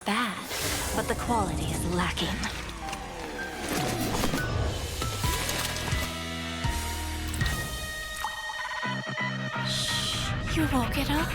bad, but the quality is lacking. Shh, you woke it up?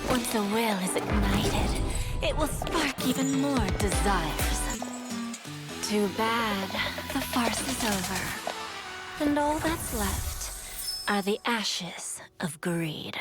Once the will is ignited, it will spark even more desires. Too bad, the farce is over. And all that's left are the ashes of greed.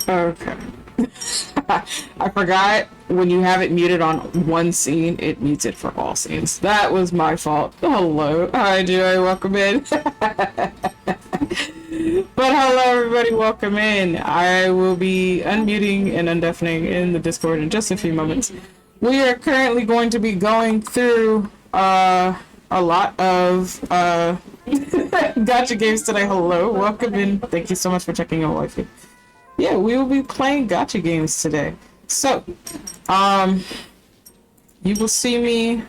Okay. I forgot when you have it muted on one scene, it mutes it for all scenes. That was my fault. Hello. Hi, Joy. Welcome in. But hello, everybody. Welcome in. I will be unmuting and undeafening in the Discord in just a few moments. We are currently going to be going through a lot of gacha games today. Hello. Welcome in. Thank you so much for checking out, wifey. Yeah, we will be playing gacha games today. So, you will see me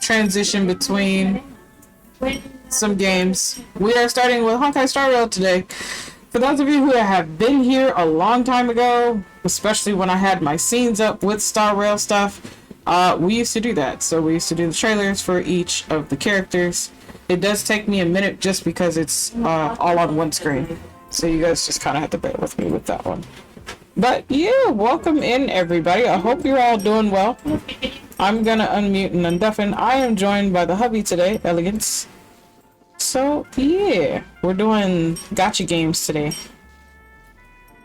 transition between some games. We are starting with Honkai Star Rail today. For those of you who have been here a long time ago, especially when I had my scenes up with Star Rail stuff, we used to do that. So we used to do the trailers for each of the characters. It does take me a minute just because it's all on one screen. So you guys just kind of have to bear with me with that one. But yeah, welcome in everybody. I hope you're all doing well. I'm gonna unmute and undeafen. I am joined by the hubby today, Elegance. So yeah, we're doing gacha games today.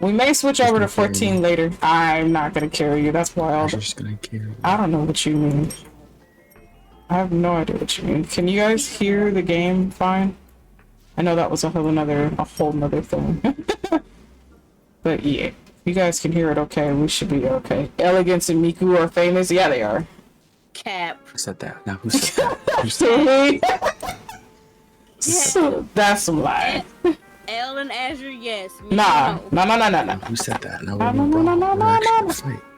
We may switch over to 14 later. I'm not gonna carry you. That's wild. I'm just gonna carry you. I don't know what you mean. I have no idea what you mean. Can you guys hear the game fine? I know that was a whole nother thing. But yeah, you guys can hear it okay. We should be okay. Elegance and Miku are famous. Yeah, they are. Cap. Who said that? Now who said that? Who said that? So, that's some lie. L and Azure, yes. Nah. Who said that? Now No.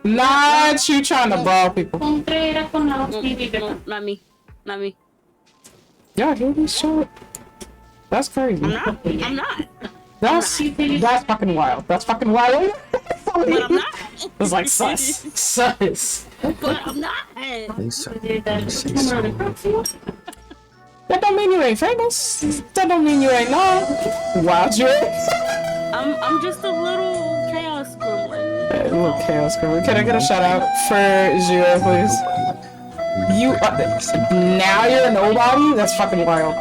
Not you trying to brawl people. Not me. Not me. Y'all hear this shit? That's crazy. I'm not. That's fucking wild. That's fucking wild. But I'm not. It's like sus. But I'm not. They say so. That don't mean you ain't famous. That don't mean you ain't known. Wild Joy. I'm just a little chaos gremlin. A little chaos gremlin. Can I get a shout out for Zero, please? You now you're a nobody? That's fucking wild.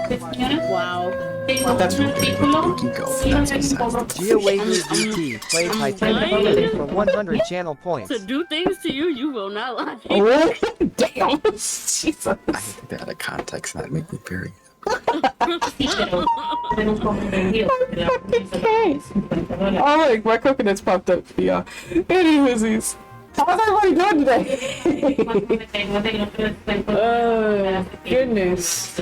Wow. That's You can go. That's besides. Oasis DT played by 10 for 100 channel points. To do things to you, you will not lie. Oh, damn. Jesus. I think that out of context and that make me very. Oh, my coconuts popped up. Yeah. Anyways, how's everybody doing today? Oh, goodness.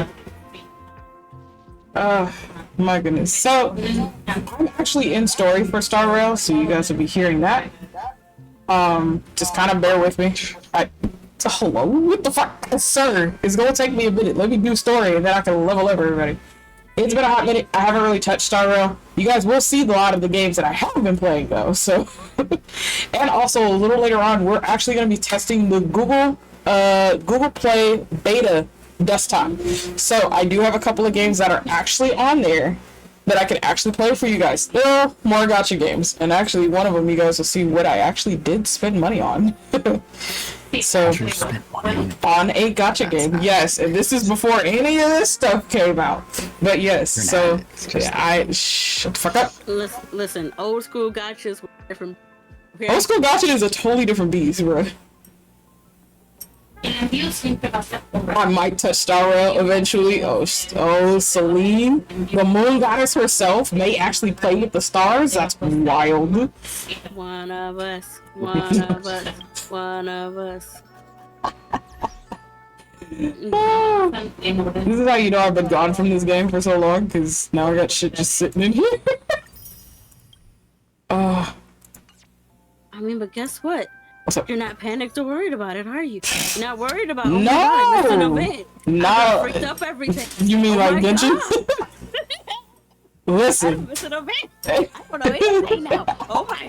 My goodness. So, I'm actually in story for Star Rail, so you guys will be hearing that. Just kind of bear with me. Hello? What the fuck? Sir, it's gonna take me a minute. Let me do story, and then I can level up everybody. It's been a hot minute. I haven't really touched Star Rail. You guys will see a lot of the games that I have been playing, though, so... And also, a little later on, we're actually gonna be testing the Google Play beta desktop. So I do have a couple of games that are actually on there that I can actually play for you guys. There are more gacha games, and actually one of them you guys will see what I actually did spend money on. So, You spent money on a gacha game, yes, and this is before any of this stuff came out. But yes, You're so not. It's just- shut the fuck up. Listen, old school gotchas were different. Old school gacha is a totally different beast, bro. I might touch Star Rail eventually. Oh, Celine, the moon goddess herself, may actually play with the stars. That's wild. One of us, one of us, one of us. This is how you know I've been gone from this game for so long, because now I got shit just sitting in here. I mean, but guess what? What's up? You're not panicked or worried about it, are you? You're not worried about, oh No! my God, I missed an event. I No. got freaked up everything. You mean Oh like my Genshin? God. I Listen. missed an event. I don't know anything now. Oh my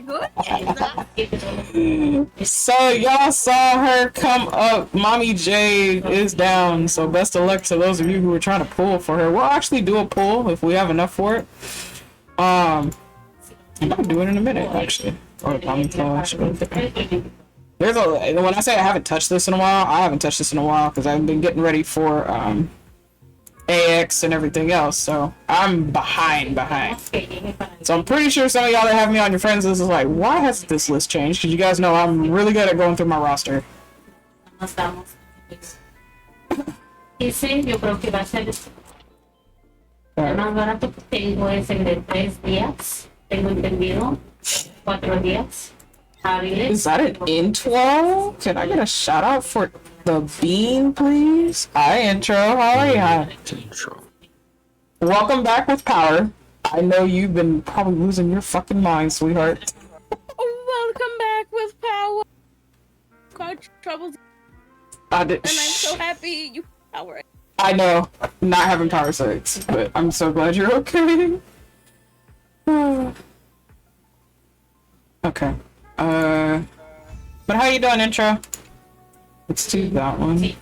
goodness. So y'all saw her come up. Mommy Jade is down. So best of luck to those of you who were trying to pull for her. We'll actually do a pull if we have enough for it. I might do it in a minute actually. Or mommy flash. There's a when I say I haven't touched this in a while, I haven't touched this in a while because I've been getting ready for AX and everything else, so I'm behind. So I'm pretty sure some of y'all that have me on your friends list is like, why has this list changed? Because you guys know I'm really good at going through my roster. Ese yo creo que va a ser el más barato que tengo es el de 3 días, tengo entendido, 4 días hábiles. Is that an intro? Can I get a shout out for the bean, please? Hi, intro. How are ya? Intro. Welcome back with power. I know you've been probably losing your fucking mind, sweetheart. Welcome back with power. God, troubles, I did. and I'm so happy you power. I know, not having power sucks, but I'm so glad you're okay. Okay. But how you doing, intro? Let's do that one.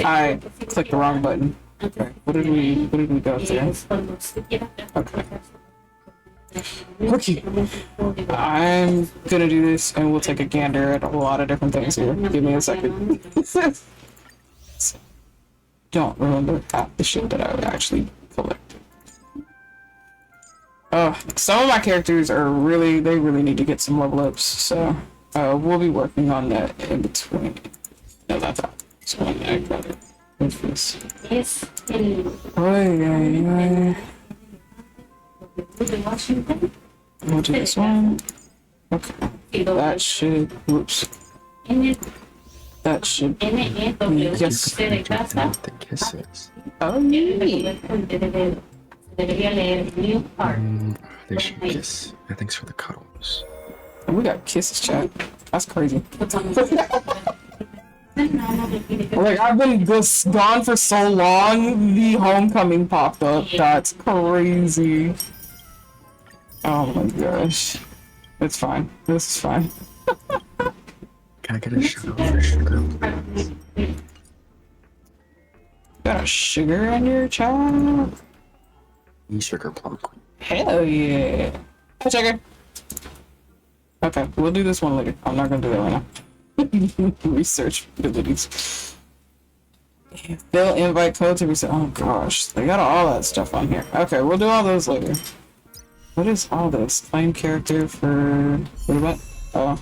I clicked the wrong button. Okay. What did we go through? Okay. Okay. I'm gonna do this and we'll take a gander at a lot of different things here. Give me a second. Don't remember half the shit that I would actually collect. Some of my characters are they really need to get some level ups, so we'll be working on that in between. No, that's not. It's one I got it. What's this? Es el de Washington. We'll do this one. Okay. That should. Whoops. That should. Yes. NEWC de casa. The kisses. Oh, yeah. Debería leer New Heart. They should kiss. I think it's for the cuddles. We got kisses, chat. That's crazy. Like, I've been gone for so long, the homecoming popped up. That's crazy. Oh my gosh. It's fine. This is fine. Can I get a shout out for sugar? Got a sugar in your child? Sugar plum queen. Hell yeah. Hi, sugar. Okay, we'll do this one later. I'm not gonna do that right now. Research abilities. They'll invite code to reset. Oh gosh, they got all that stuff on here. Okay, we'll do all those later. What is all this? Claim character for what about? Oh,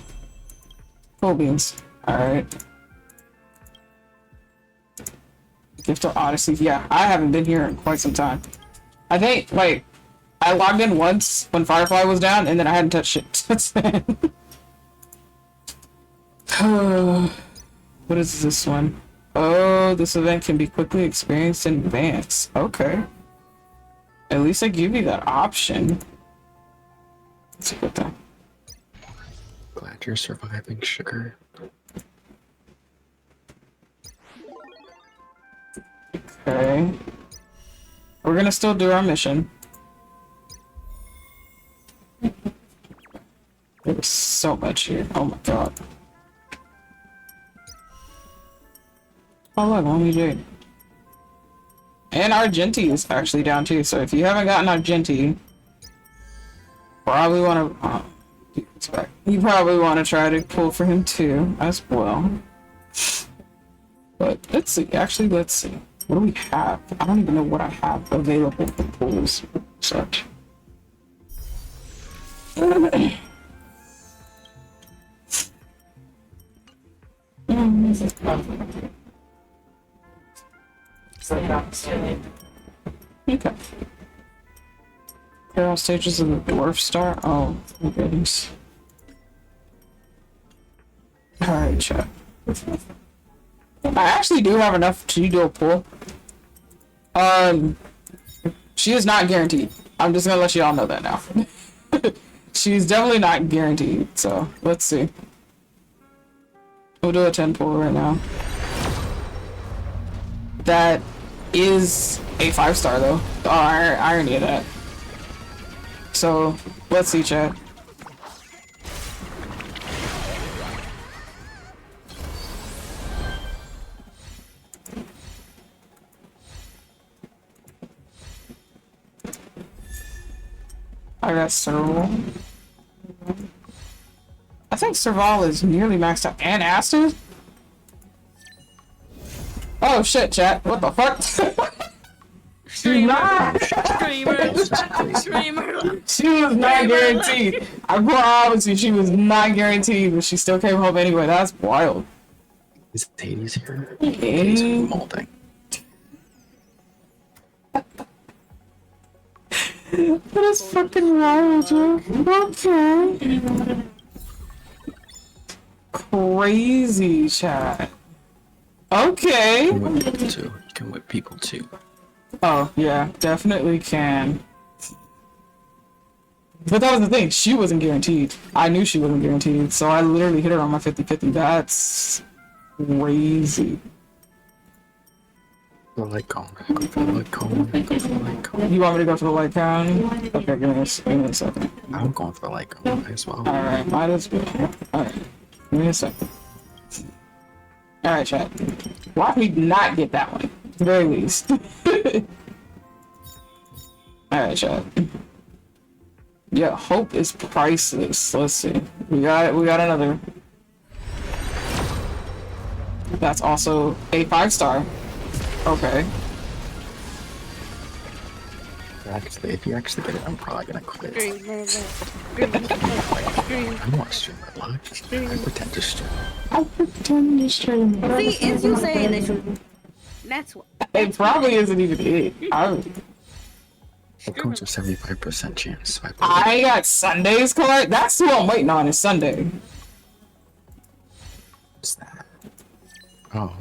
cool beans. All right. Gift of Odyssey. Yeah, I haven't been here in quite some time. I think like I logged in once when Firefly was down, and then I hadn't touched shit since then. What is this one? Oh, this event can be quickly experienced in advance. Okay. At least I give you that option. That's a good thing. Glad you're surviving, sugar. Okay. We're gonna still do our mission. There's so much here. Oh my god. Oh look, Mommy Jade. And Argenti is actually down too. So if you haven't gotten Argenti, probably want to. You probably want to try to pull for him too, as well. But let's see. Actually, let's see. What do we have? I don't even know what I have available for pulls. Such. Okay. Parallel stages of the Dwarf Star? Oh, my goodness. Alright, chat. I actually do have enough to do a pull. She is not guaranteed. I'm just gonna let you all know that now. She's definitely not guaranteed, so let's see. We'll do a 10 pull right now. That is a 5-star though. The irony of that. So, let's see, chat. I got Serval. I think Serval is nearly maxed out. And Aster? Oh shit, chat. What the fuck? She's not. Streamer. She was not guaranteed. I promise you, she was not guaranteed, but she still came home anyway. That's wild. Is Hades here? Hades? Molding. That is fucking wild, Joe. Okay. Crazy, chat. Okay. You can whip people too. You can whip people too. Oh, yeah, definitely can. But that was the thing, she wasn't guaranteed. I knew she wasn't guaranteed, so I literally hit her on my 50-50. That's crazy. The light cone. Go for the light cone. Go for the light cone. You want me to go for the light cone? Okay, give me a second. I'm going for the light cone as well. Alright, might as well. Alright, give me a second. Alright, chat. Why did we not get that one? At the very least. Alright, chat. Yeah, hope is priceless. Let's see. We got another. That's also a 5-star. Okay. Actually, if you actually get it, I'm probably gonna quit. Streamer. I don't want to stream my life. I pretend to stream. I pretend to stream. See, it's you saying that. That's what. It probably isn't even it. It goes to 75% chance. So I got Sunday's card. That's who I'm waiting on. Is Sunday. What's that? Oh.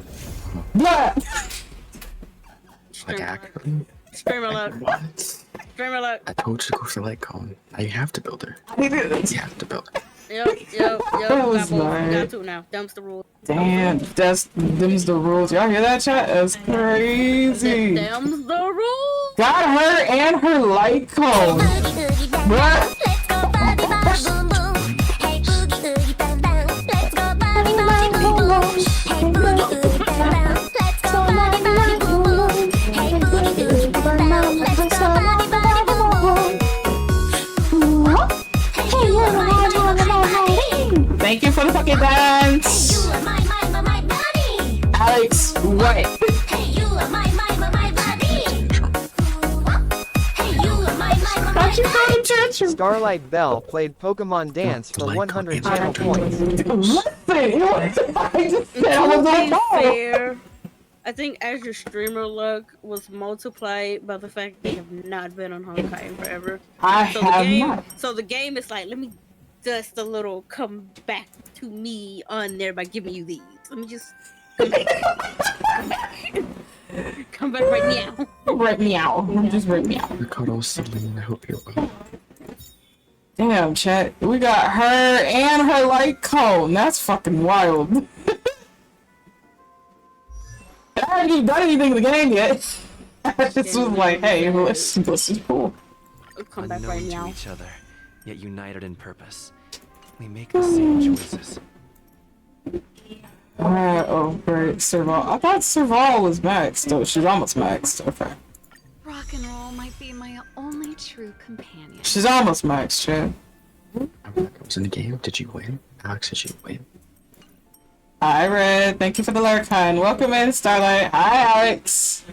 What? Like actually? Streamer luck. What? Streamer luck. I told you to go for light cone. Now you have to build her. You have to build her. Yep. That was nice. Got to now. Dump's the rule. Damn, them's the rules. Y'all hear that, chat? That's crazy. Them's the rule. Got her and her light cone. What? Let's go body body boom boom. Hey boogie oogie bang bang. Let's go body body boom boom. Hey boogie oogie bang bang. Let's go body body boom boom. Hey boogie oogie bang bang. Let's go body body boom boom. Hey you are my body. Thank you for the fucking dance. You are my body. Alex, what? Hey you are my body. Hey you are my How'd you go to church? Starlight Bell played Pokemon Dance for 100 channel points. Listen, I just said I was To on be call. fair, I think as your streamer luck was multiplied by the fact they have not been on Honkai in forever. I So have the game, not. so the game is like, let me just a little come back to me on there by giving you these. Let me just come back. Come back right now. Right meow. Just right meow. Ricardo, Celine, I hope you're well. Damn, chat. We got her and her light cone. That's fucking wild. I haven't even done anything in the game yet. I just was like, hey, this is cool. Come back right Unknown to now. each other, yet united in purpose. We make the same choices. Oh, right, Serval. I thought Serval was maxed. Oh, she's almost maxed. Okay. Rock and roll might be my only true companion. She's almost maxed, Chad. I was in the game. Did you win? Alex, did you win? Hi, Red. Thank you for the lurkine. Welcome in, Starlight. Hi, Alex.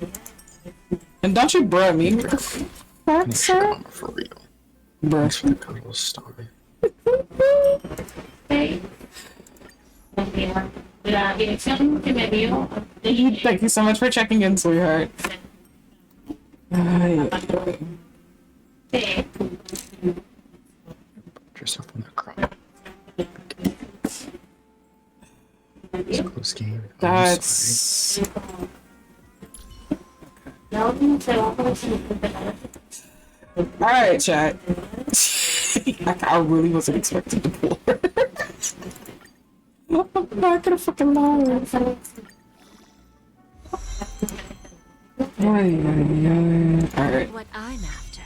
And don't you bruh me. What, sir? For real. Bruh. Thanks for the cuddle star. Sí. Confirma. La dirección que me dio. Thank you so much for checking in, sweetheart. Ay. Sí. Put yourself on the crop. It's a close game. I'm sorry. That's... La última se va por si Alright, chat. I really wasn't expecting to pull her. I'm not gonna fucking lie. Alright. What I'm after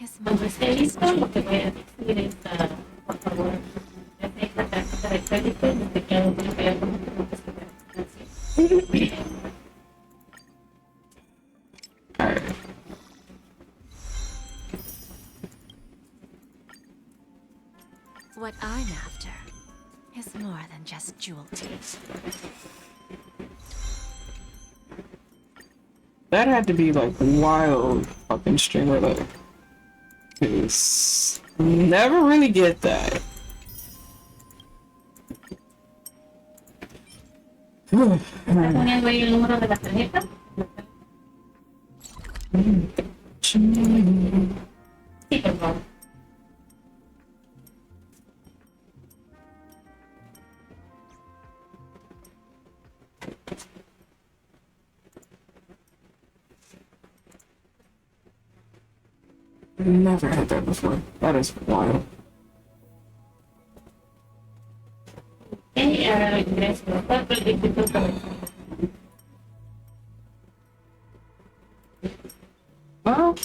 is Cuando more esté listo, lo que voy a decir es, por favor, ya tengo la tarjeta de crédito y te quedo con el teléfono. Alright. What I'm after is more than just jewel teeth. That had to be like wild fucking streamer like. Cause never really get that. ¿Estás poniendo ahí el número de la tarjeta? Sí, por favor. Never had that before. That is wild. Y ahora el ingreso de 4 y disfruto. Well,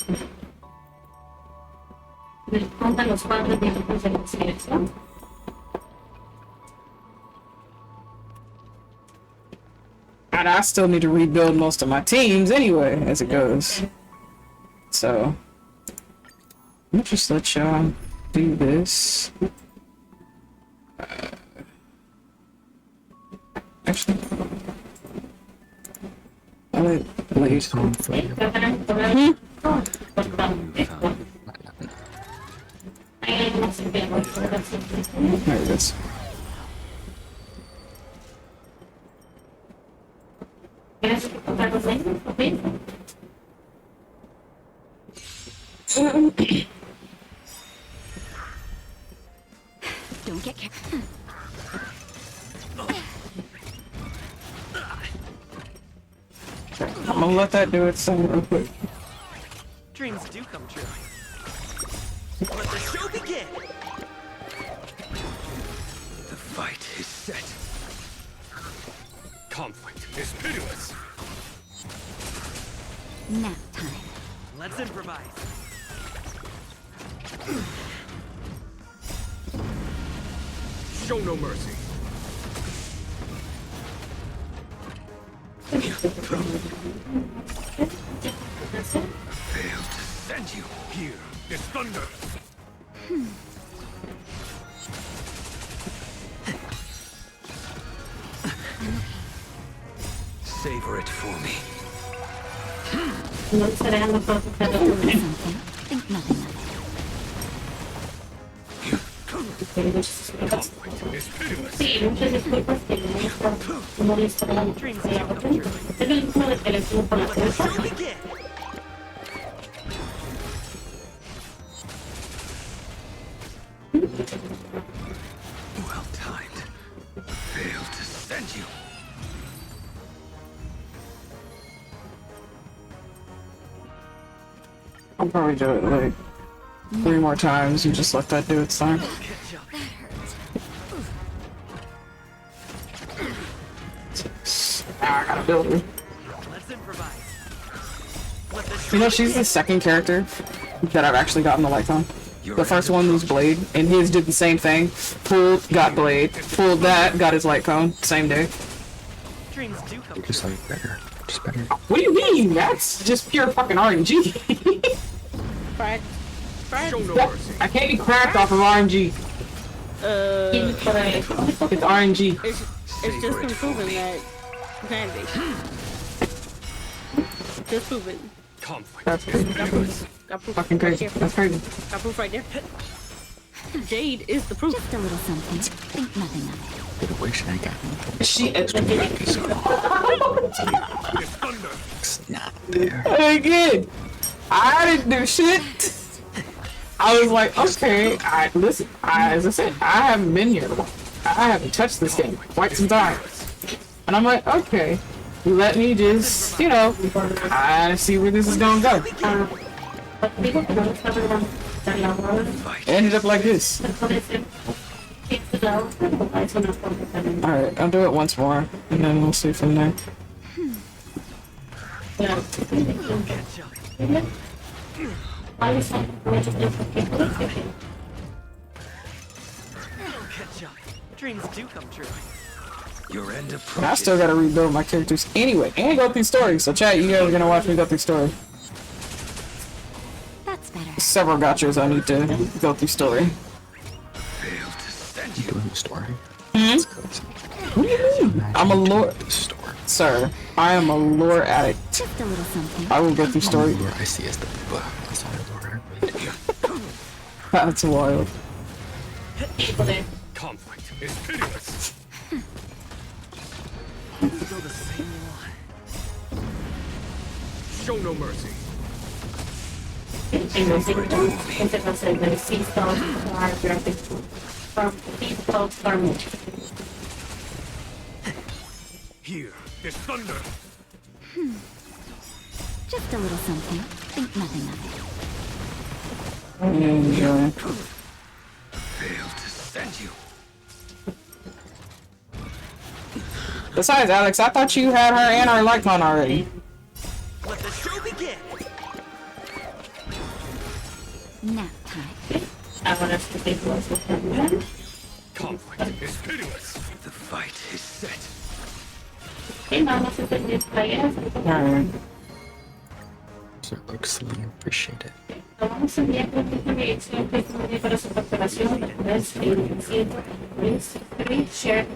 Desconta los 4 dígitos de la expiación. and I still need to rebuild most of my teams anyway, as it goes. So, let me just let y'all do this. Actually, wait. Tratarán de cobrar por tanto. Hay algunos empleados por la suscripción. There it is. Gracias por contar con ellos, ¿ok? Don't get careful. I'm gonna let that do its thing real quick. Dreams do come true. Let the show begin! The fight is set. Conflict is pitiless. Nap time. Let's improvise. Show no mercy. Failed to send you. Here is thunder. Savor it for me. No estaré dando por contar con ellos. Something. Think nothing of Conflict is pitiless. Sí, muchas disculpas que no les estaré Dreams do come true. Tengo el número de teléfono por la Let the puerta. show begin! Well timed. Failed to send you. I'll probably do it like 3 more times and just let that do its thing. Catch up. I gotta build her. Let's improvise. Let the You know, she's the second character that I've actually gotten the light on. The first one was Blade, and his did the same thing. Pulled, got Blade. Pulled that, got his light cone. Same day. Dreams do come Just true. like better. Just better. What do you mean? That's just pure fucking RNG. Fried. Show no That- mercy. I can't be cracked off of RNG. ¿Quién por ahí? It's RNG. It's just been proven that you can be. Just proven. Conflict. That's crazy. Got proof. Got proof. Fucking right crazy. there. That's crazy. Got proof right there. Jade is the proof. Just a little something. Think nothing of it. Get away, Shank. She It's not there. again. I didn't do shit. I was like, okay, listen. As I said, I haven't been here. I haven't touched this game quite some time. And I'm like, okay, let me just, you know, see where this is gonna go. Digo que no está hablando de la hora. Ended up like this. Puede ser que la otra no es una forma también. Alright, I'll do it once more, and then we'll see from there. Claro. Ahí está. Catch up. Dreams do come true. Your end of And I still gotta rebuild my characters anyway, and go through stories. So chat, you guys are gonna watch me go through story. That's better. Several gotchas I need to go through story. You doing the story? What do you mean? I'm a lore... The story. Sir, I am a lore addict. Just a little something. I will go through story. Where I see is the that's all the lore. That's wild. Conflict is pitiless. Still the same one. Show no mercy. En los entonces va a ser de Seastalk from Seastalk Farming. Here is thunder. Just a little something. Think nothing of it. Enjoy. Failed to send you. Besides, Alex, I thought you had her and her Lycon already. Let the show begin. Nap time. Ahora sí que puedo hacer. Conflict is pitiless. The fight is set. Y vamos a hacer players. Alright. So it looks like you appreciate it. Vamos a enviar una dirección que es para su facturación. Es el share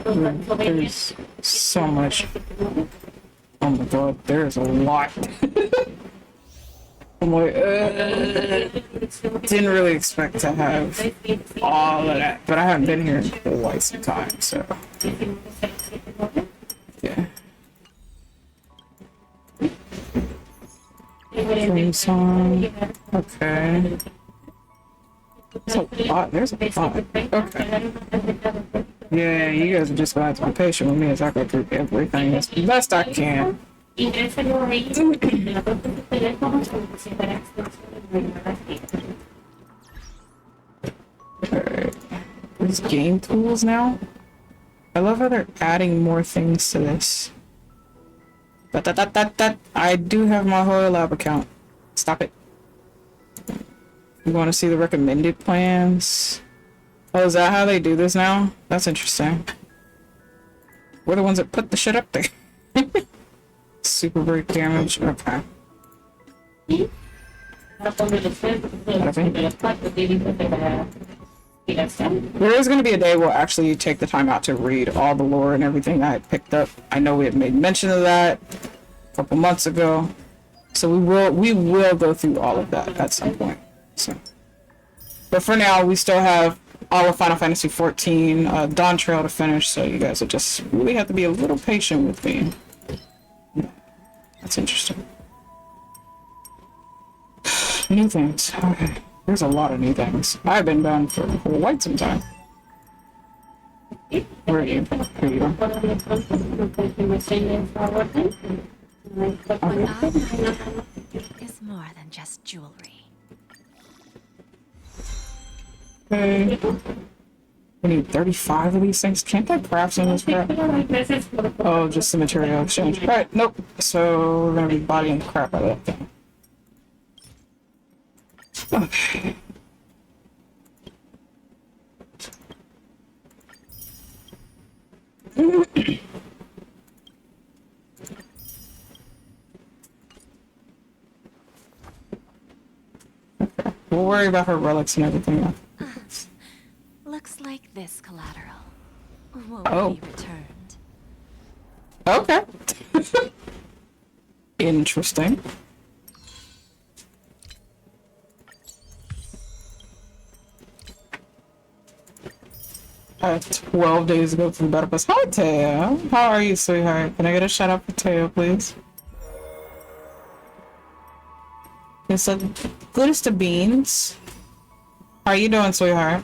There's so much. Oh my god, there's a lot. I'm like, didn't really expect to have all of that, but I haven't been here in quite some time, so yeah. Dream song. Okay. There's a lot. There's a lot. Okay. Yeah, you guys are just gonna have to be patient with me as I go through everything as best I can. Ingrésalo ahí en la parte de teléfono como si fuera extensión de Alright. There's game tools now. I love how they're adding more things to this. I do have my Hoyle Lab account. Stop it. You want to see the recommended plans? Oh, is that how they do this now? That's interesting. We're the ones that put the shit up there. Super break damage. Okay. There is going to be a day we'll actually take the time out to read all the lore and everything I had picked up. I know we had made mention of that a couple months ago, so we will go through all of that at some point. So, but for now, we still have all of Final Fantasy XIV Dawn Trail to finish, so you guys will just really have to be a little patient with me. That's interesting. New things. Okay. There's a lot of new things. I've been done for quite some time. Where are you? Here you are. Is more than just jewelry. Okay. We need 35 of these things. Can't I craft some of this crap? Oh, just the material exchange. Alright, nope. So we're gonna be bodying the crap out of that thing. Okay. We'll worry about her relics and everything else. Looks like this collateral won't Oh. be returned. Okay. Interesting. I have 12 days ago for the battle pass. Hi, Teo. How are you, sweetheart? Can I get a shout out for Teo, please? It's a goodest of beans. How are you doing, sweetheart?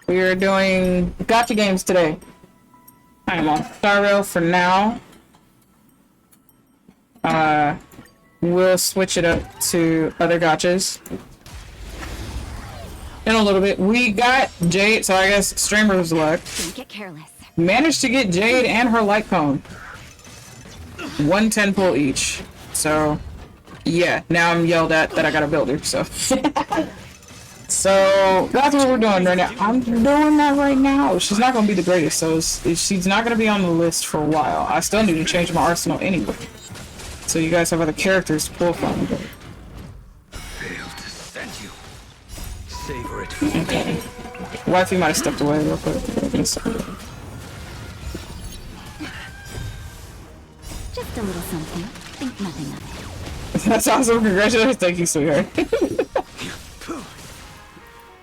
We are doing Gacha games today. I'm on Star Rail for now. We'll switch it up to other gachas in a little bit. We got Jade, so I guess streamer's luck. Don't get careless. Managed to get Jade and her light cone. 110 pull each. So, yeah, now I'm yelled at that I got a builder, so. So, that's what we're doing right now. I'm doing that right now. She's not going to be the greatest, so she's not going to be on the list for a while. I still need to change my arsenal anyway. So you guys have other characters to pull from. Failed to send you. Savor it. Okay. Wifey might have stepped away real quick. Just a little something. Think nothing of it. That's awesome. Congratulations. Thank you, sweetheart.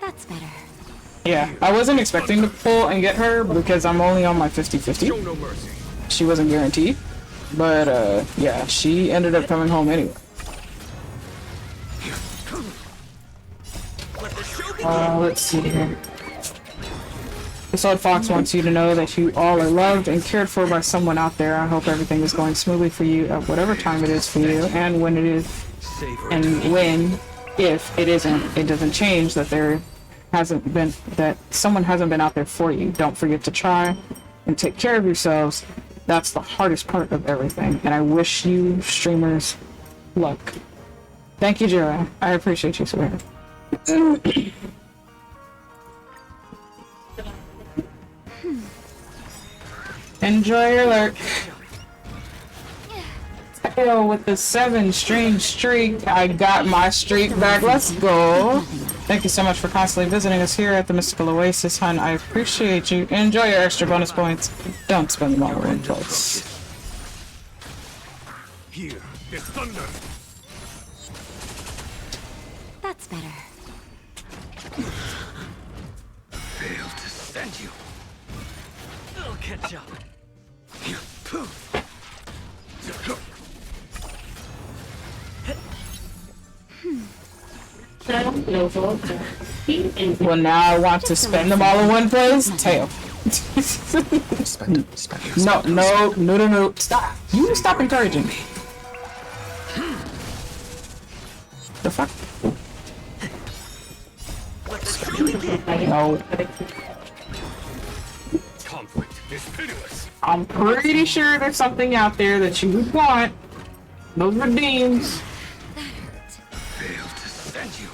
That's better. Yeah, I wasn't expecting to pull and get her because I'm only on my 50-50. Show no mercy. She wasn't guaranteed. But, yeah, she ended up coming home anyway. Let the show begin. Let's see here. This old fox wants you to know that you all are loved and cared for by someone out there. I hope everything is going smoothly for you at whatever time it is for you, and when it is, Savor and it. when, if it isn't, it doesn't change that someone hasn't been out there for you. Don't forget to try and take care of yourselves. That's the hardest part of everything, and I wish you streamers luck. Thank you, Jira. I appreciate you, sweetheart. Enjoy your lurk. Tail with the 7 strange streak. I got my streak back. Let's go. Thank you so much for constantly visiting us here at the Mystical Oasis, hun. I appreciate you. Enjoy your extra bonus points. Don't spend them all in place. Here is thunder. That's better. Failed to send you. I'll catch up. Well, now I want to spend them all in one place. Tail. Spend. No. Stop. You stop encouraging me. The fuck? No. Conflict is pitiless. I'm pretty sure there's something out there that you would want. Those redeems. Failed to send you.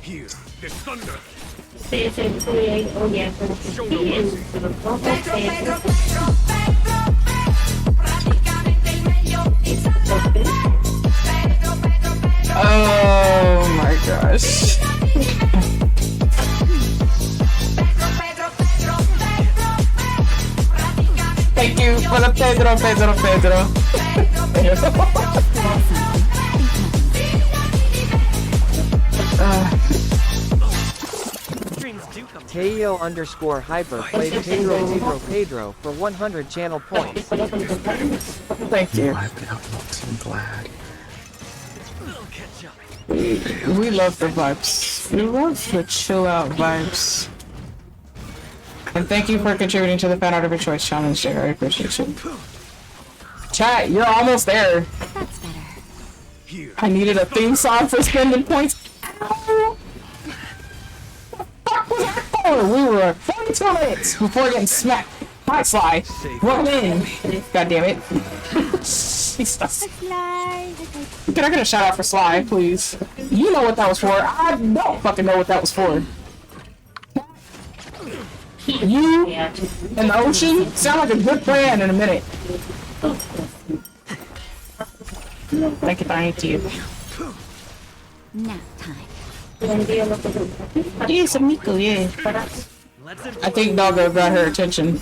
Here is thunder. Show no mercy. Oh my gosh. Thank you for the Pedro. Dreams do come true. Teo _ hyper played Pedro for 100 channel points. Thank you. I've been out lots. I'm glad. I'll catch up. We love the vibes. We love the chill out vibes. And thank you for contributing to the fan art of your choice challenge, Jay. I appreciate you. Chat, you're almost there. That's better. Here. I needed a theme song for spending points. Ow. What the fuck was that for? We were 42 minutes before getting smacked. Hi, Sly. What in? God damn it. Jesus. Can I get a shout out for Sly, please? You know what that was for. I don't fucking know what that was for. You Yeah. and the ocean sound like a good plan in a minute. Thank you. Nap time. Yes, amigo, yeah. Let's I think Doggo got her attention.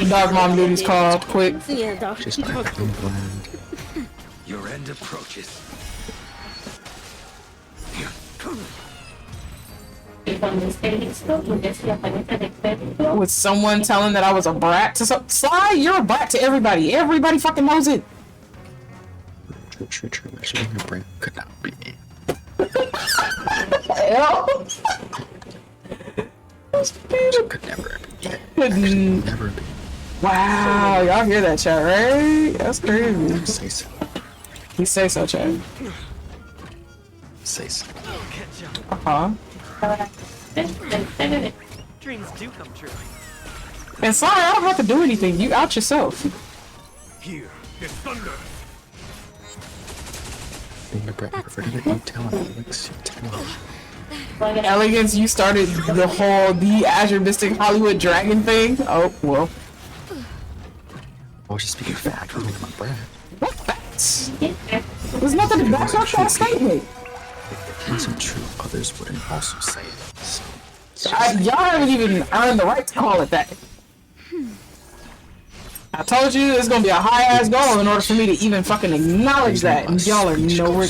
Dog mom duty's called. Quick. Yeah, dog. Just like I'm glad. Your end approaches. Y cuando esté listo, ya se aparece el experto. With someone telling that I was a brat to some Sly, you're a brat to everybody. Everybody fucking knows it. True. Actually, your brain could not be me. Hell. Could never be me. Couldn't- Never be. Wow, y'all hear that chat, right? That's crazy. Say so. We say so, chat. Say so. Uh-huh. Dreams do come true. And Sly, I don't have to do anything. You out yourself. Here is thunder. Being a brat, prefer to let you tell Alex. You tell. Elegance, you started the Azure Mystic Hollywood Dragon thing. Oh, well. I was just speaking fact. I'm my brat. What facts? There's nothing to back up that statement. If it wasn't true, others wouldn't also say it. So, Y'all haven't even earned the right to call it that. I told you it's gonna be a high-ass goal in order for me to even fucking acknowledge that, and y'all are nowhere,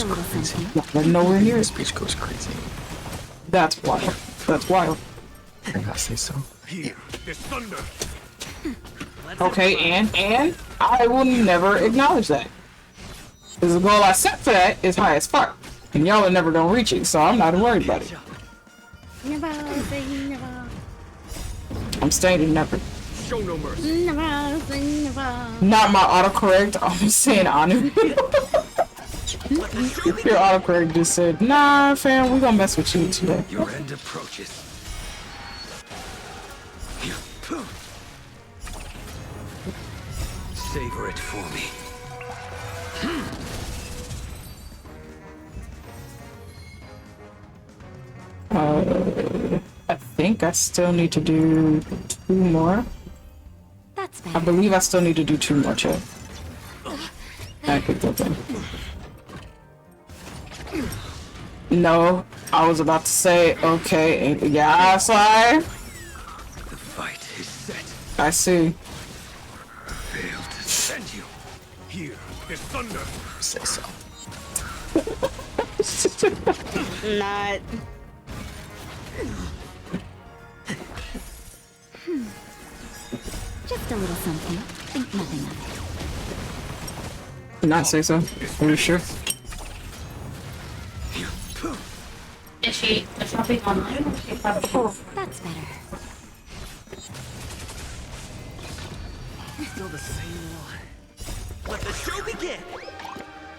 nowhere near This it. speech goes crazy. That's wild. That's wild. Can I not say so? Here is thunder. Okay, and I will never acknowledge that. Because the goal I set for that is high as fuck. And y'all are never gonna reach it, so I'm not worried about it. Never say never. I'm stating never. Show no mercy. Never say never. Not my autocorrect, I'm saying Anu. Your autocorrect just said, nah, fam, we gonna mess with you today. Your end approaches. Savor it for me. I think I still need to do 2 more. That's I better. believe I still need to do 2 more, chat. I could get them. No, I was about to say, okay, and yeah, Sly, The fight is set. I see. Failed to send you. Here is thunder. Say so. Not. Just a little something. Think nothing of it. Not say so. Are you sure? Is she shopping online or she shopping? That's better. Still the same one. Let the show begin.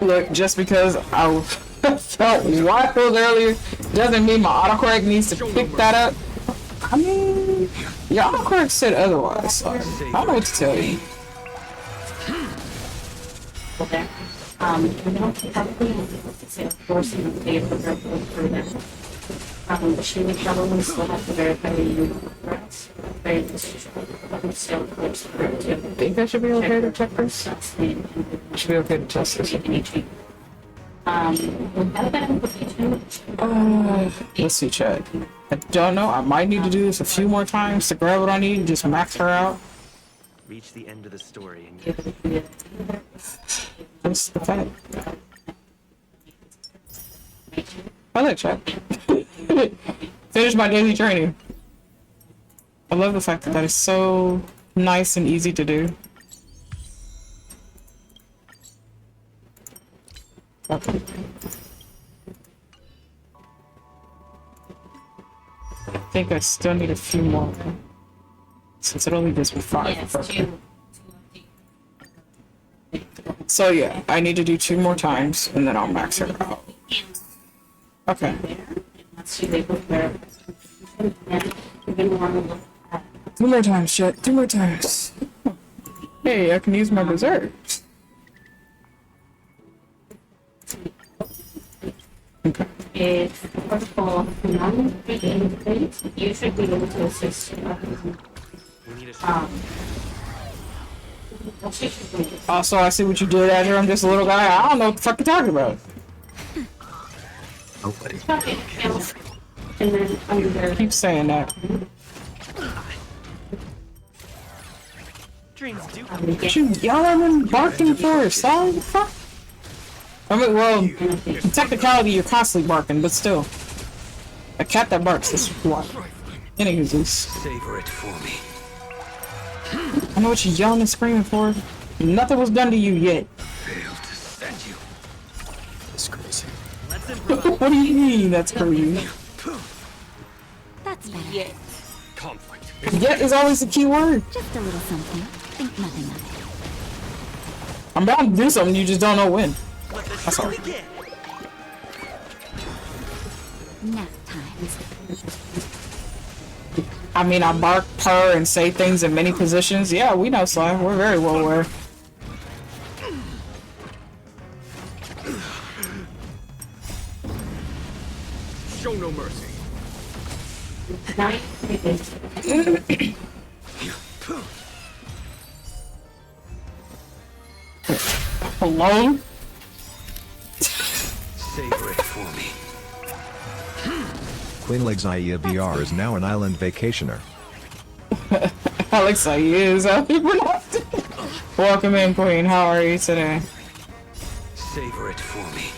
Look, just because I felt wild earlier doesn't mean my autocorrect needs to pick that up. I mean, your autocorrect said otherwise, so I don't know what to tell you. Okay. You know, probably say, of course, you know, pay for her for them. She would probably still have to verify the rights. Very decision. Still, of course, for her to Think I should be okay to check this? that's the I should be okay to test this. any change. Without that implication, Let's see, chat. I don't know. I might need to do this a few more times to grab what I need and just max her out. Reach the end of the story and give it the That's the fact. I like chat. Finish my daily training. I love the fact that that is so nice and easy to do. Okay. I think I still need a few more. Since it only gives me 5. yes, two. So yeah, I need to do 2 more times and then I'll max her out. Okay. Once she's able to verify, and you're gonna want to look at 2 more times, chat. 2 more times. Hey, I can use my reserves. Okay. if protocol non-indicate, you should be able to assist Also, I see what you did out here. I'm just a little guy. I don't know what the fuck you're talking about. Nobody. And then under there. Keep saying that. Dreams do come um, What you yelling and barking for? Sorry, the fuck? I mean, well, in technicality, you're constantly barking, but still. A cat that barks is what? Anywho, Zeus. Savor it for me. I know what you're yelling and screaming for. Nothing was done to you yet. Failed to send you. It's crazy. Let's improvise. What do you mean that's crazy? That's better. Yet. Conflict. Yet is always the key word. Just a little something. Think nothing of it. I'm bound to do something, you just don't know when. Let the That's show all. begin. Nap time. I mean, I bark, purr, and say things in many positions. Yeah, we know, Sly. We're very well aware. Show no mercy. Alone? Savor it for me. Queenleg's IEBR is now an island vacationer. Alex, he is. Welcome in, Queen. How are you today? Savor it for me.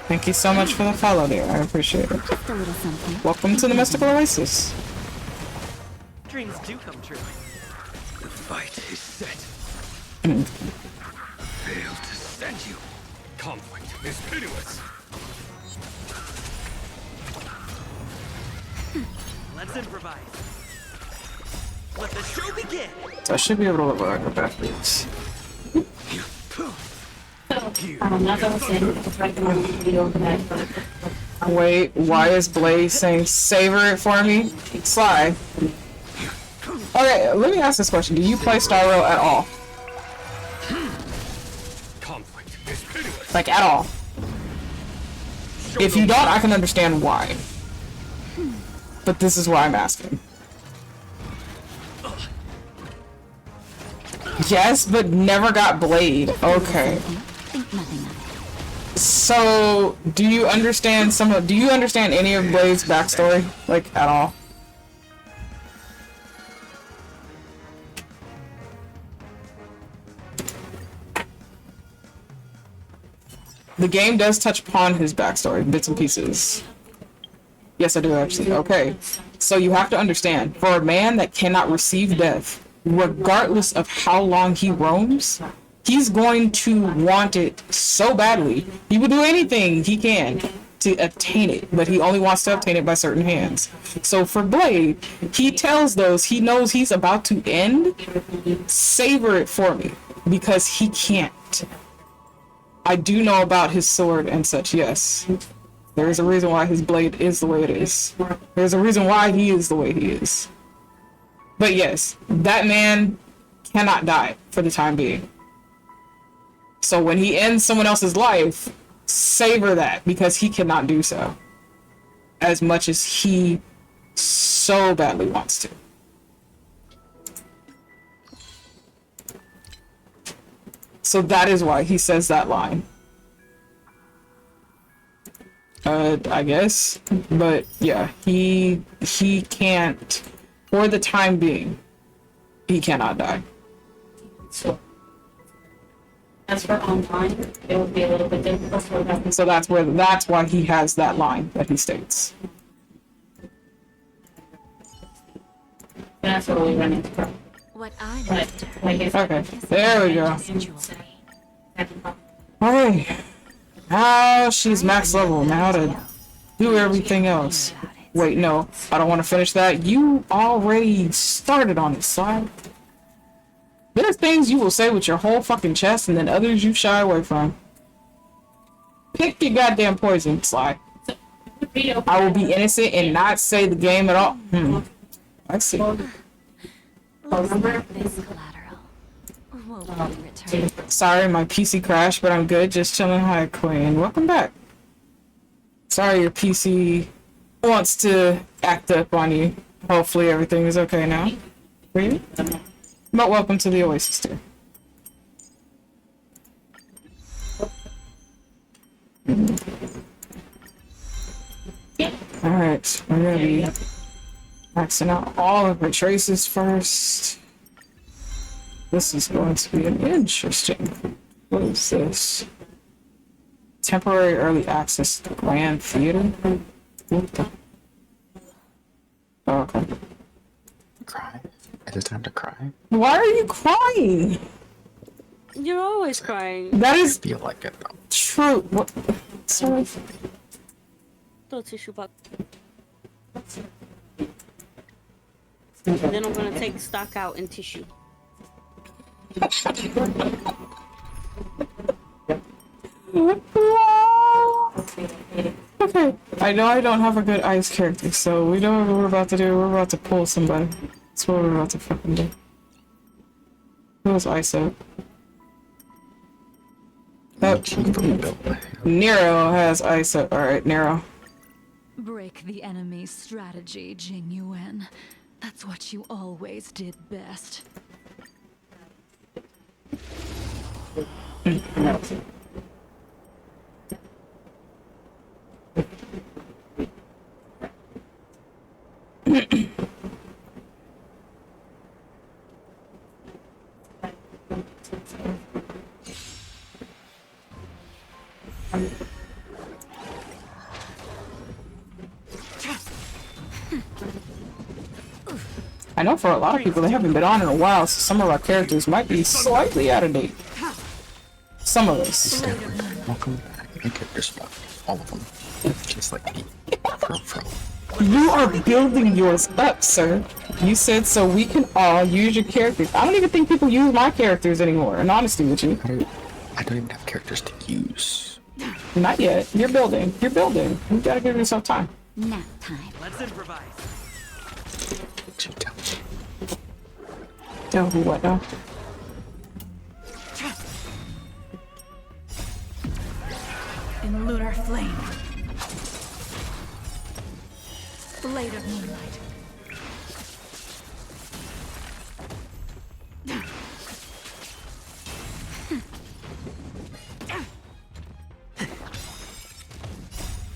Thank you so much for the follow, dear. I appreciate it. Just a little something. Welcome to the Mystical Oasis. Dreams do come true. The fight is set. Failed to send you. Conflict is pitiless. Let's improvise. Let the show begin. So I should be able to live like backwards. As I was saying, it's right now, video for that. Wait, why is Blaze saying savor it for me? Sly. Okay, let me ask this question. Do you play Star Rail at all? Conflict is pitiless. Like, at all? If you don't, I can understand why. But this is why I'm asking. Yes, but never got Blade. Okay. Think nothing of it. So, do you understand do you understand any of Blade's backstory? Like, at all? The game does touch upon his backstory, bits and pieces. Yes, I do actually. Okay. So you have to understand, for a man that cannot receive death, regardless of how long he roams, he's going to want it so badly. He will do anything he can to obtain it, but he only wants to obtain it by certain hands. So for Blade, he tells those he knows he's about to end, savor it for me, because he can't. I do know about his sword and such, yes. There is a reason why his blade is the way it is. There's a reason why he is the way he is. But yes, that man cannot die for the time being. So when he ends someone else's life, savor that, because he cannot do so. As much as he so badly wants to. So that is why he says that line. I guess. But yeah, he can't, for the time being, he cannot die. So, as for online, it would be a little bit difficult for that. So that's why he has that line that he states. That's what we run into. What I But, master like, if Okay, there we go. is joy. Okay. Now she's max level. Now to do everything else. Wait, no. I don't want to finish that. You already started on it, Sly. There's things you will say with your whole fucking chest, and then others you shy away from. Pick your goddamn poison, Sly. I will be innocent and not say the game at all. I see. Looks like this collateral won't be returned. Sorry, my PC crashed, but I'm good. Just chilling. Hi, Queen. Welcome back. Sorry, your PC wants to act up on you. Hopefully everything is okay now. Really? But welcome to the Oasis too. Alright, we're gonna be maxing out all of the traces first. This is going to be an interesting. What is this? Temporary early access to the Grand Theater? What the? Oh, okay. Cry? Is it time to cry? Why are you crying? You're always crying. That I is feel like it though. true. What? Sorry. Throw a tissue box. And then I'm gonna take stock out in tissue. Okay. I know I don't have a good ice character, so we know what we're about to do. We're about to pull somebody. That's what we're about to fucking do. Who's ice up? Nero has ice up. Alright, Nero. Break the enemy's strategy, Jing Yuan. That's what you always did best. I know for a lot of people they haven't been on in a while, so some of our characters might be slightly out of date. Some of us. Welcome back. I get your stuff. All of them. Just like me. Fro. You are building yours up, sir. You said so we can all use your characters. I don't even think people use my characters anymore, in honesty with you. I don't even have characters to use. Not yet. You're building. You're building. You gotta give yourself time. Nap time. Let's improvise. To tell me. Tell who what now? In lunar flame. Blade of moonlight.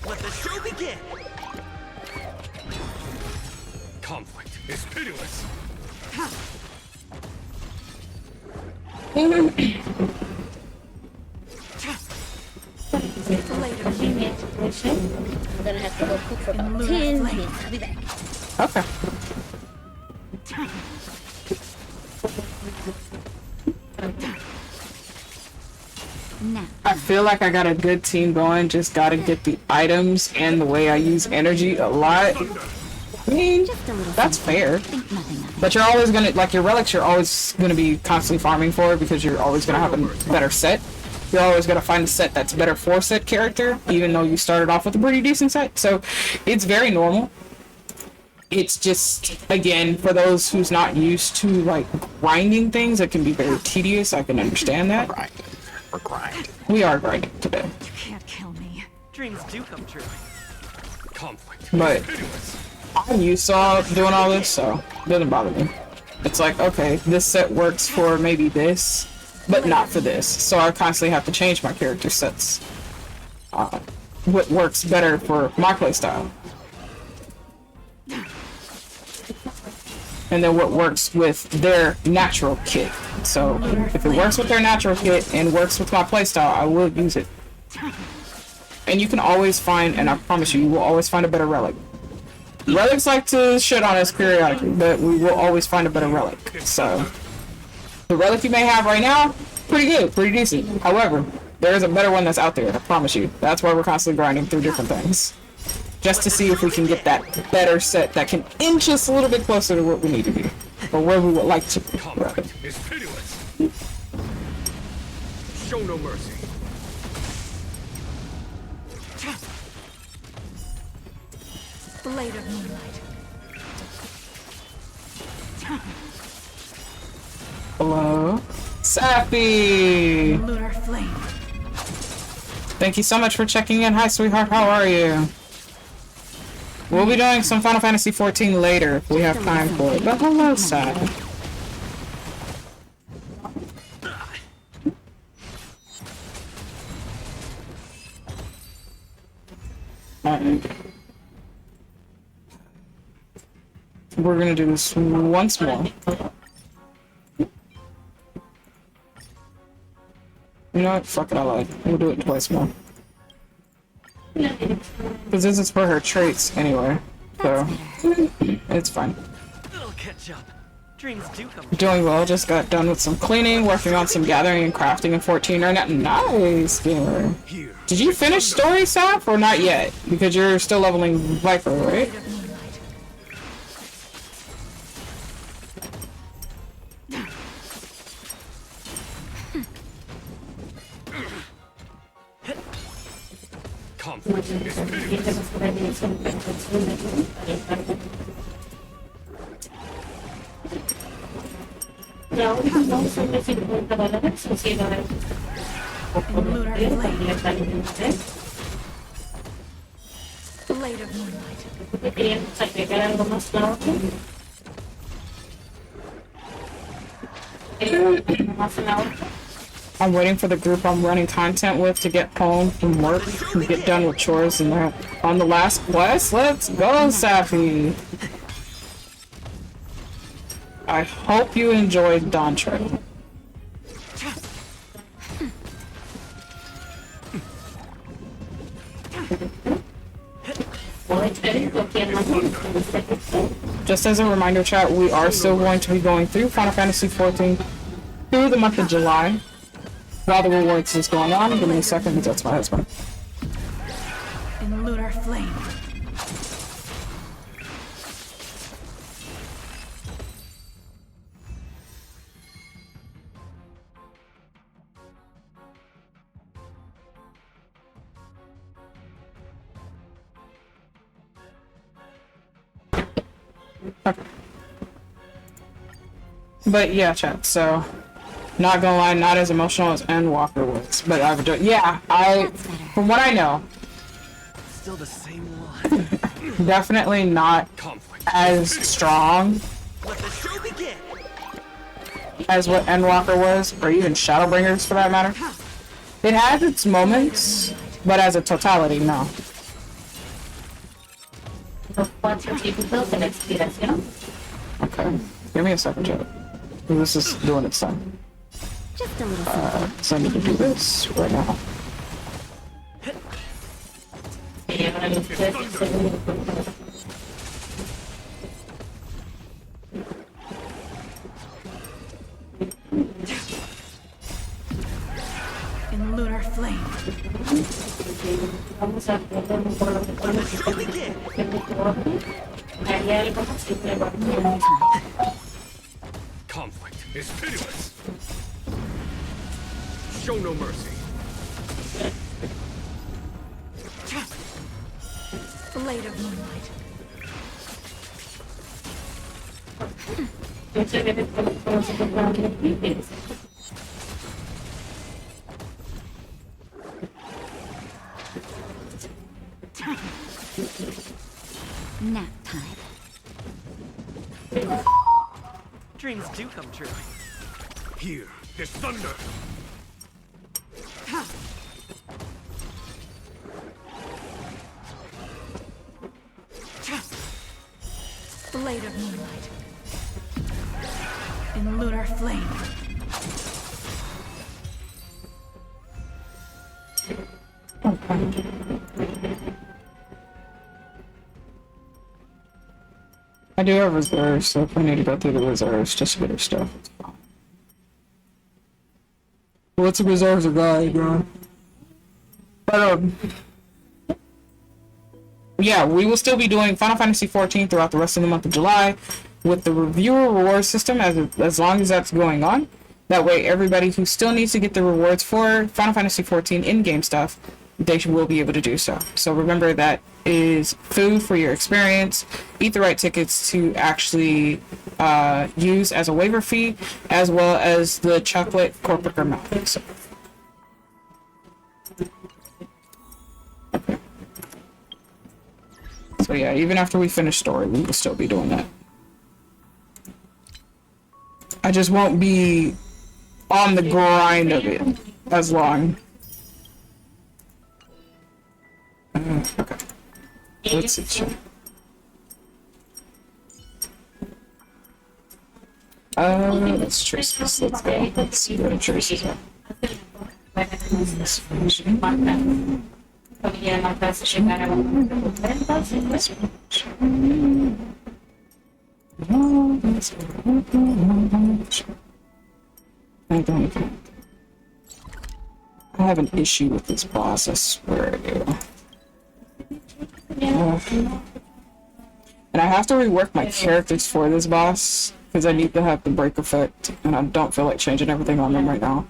Let the show begin. Conflict is pitiless. I'm gonna have to go poop for about 10 minutes. I'll be back. Okay. Nap. I feel like I got a good team going, just gotta get the items and the way I use energy a lot. I mean, that's fair. Think nothing of it. But you're always gonna, like your relics, you're always gonna be constantly farming for because you're always gonna have a better set. You're always gonna find a set that's better for set character, even though you started off with a pretty decent set. So it's very normal. It's just, again, for those who's not used to like grinding things, it can be very tedious. I can understand that. Grinding. We're grinding. We are grinding today. You can't kill me. Dreams do come true. Conflict But is pitiless. I'm used to doing all this, so it doesn't bother me. It's like, okay, this set works for maybe this, but not for this. So I constantly have to change my character sets. What works better for my playstyle. And then what works with their natural kit. So if it works with their natural kit and works with my playstyle, I will use it. And you can always find, and I promise you, you will always find a better relic. Relics like to shit on us periodically, but we will always find a better relic. So the relic you may have right now, pretty good, pretty decent. However, there is a better one that's out there, I promise you. That's why we're constantly grinding through different things. Just to see if we can get that better set that can inch us a little bit closer to what we need to be. Or where we would like to be. Rather. Conflict is pitiless. Show no mercy. Blade of moonlight. Hello? Sappy! Lunar flame. Thank you so much for checking in. Hi, sweetheart. How are you? We'll be doing some Final Fantasy XIV later if we have time for it. But hello, Sap. Alright. We're gonna do this once more. You know what? Fuck it, I lied. We'll do it twice more. Because this is for her traits anyway. So, it's fine. It'll catch up. Dreams do come Doing well, just got done with some cleaning, working on some gathering and crafting in 14 right now. Nice, gamer. here. Did you finish story, Sap, or not yet? Because you're still leveling Viper, right? La única son de $50, o $100. Blade of moonlight. Queríamos agregar algo más claro. Más en la otra. I'm waiting for the group I'm running content with to get home from work and get done with chores and they're on the last quest. Let's go, Safi! I hope you enjoyed Dawn Trail. Just as a reminder, chat, we are still going to be going through Final Fantasy XIV through the month of July. While the rewards is going on, give me a second because that's my husband. In lunar flame. Okay. But yeah, chat, so not gonna lie, not as emotional as Endwalker was. But I would do from what I know, Still the same line. definitely not Conflict. as strong Let the show begin. as what Endwalker was, or even Shadowbringers for that matter. It has its moments, but as a totality, no. Los 4 típicos de la expiración. Okay, give me a second, chat. This is doing its thing. Just a little something. So I need to do this right now. Y ahora los 3 segundos. In lunar flame. Vamos a ver por lo que podemos hay algo más simple. Conflict is pitiless. Show no mercy. Blade of moonlight. Muchas veces como se compran los Nap time. Dreams do come true. Here, this thunder. Blade of moonlight. In lunar flame. I do have reserves, so if I need to go through the reserves just to get her stuff, it's fine. What's the reserves of guide, bro? But, yeah, we will still be doing Final Fantasy XIV throughout the rest of the month of July with the reviewer reward system as long as that's going on. That way, everybody who still needs to get the rewards for Final Fantasy XIV in-game stuff, they will be able to do so. So remember, that is food for your experience. Eat the right tickets to actually use as a waiver fee, as well as the chocolate corporate amount. So. So yeah, even after we finish story, we will still be doing that. I just won't be on the grind of it as long. Okay. Let's see. Let's trace this. Let's go. Let's see where the traces are. I have an issue with this boss, I swear I do. And I have to rework my characters for this boss, because I need to have the break effect, and I don't feel like changing everything on them right now.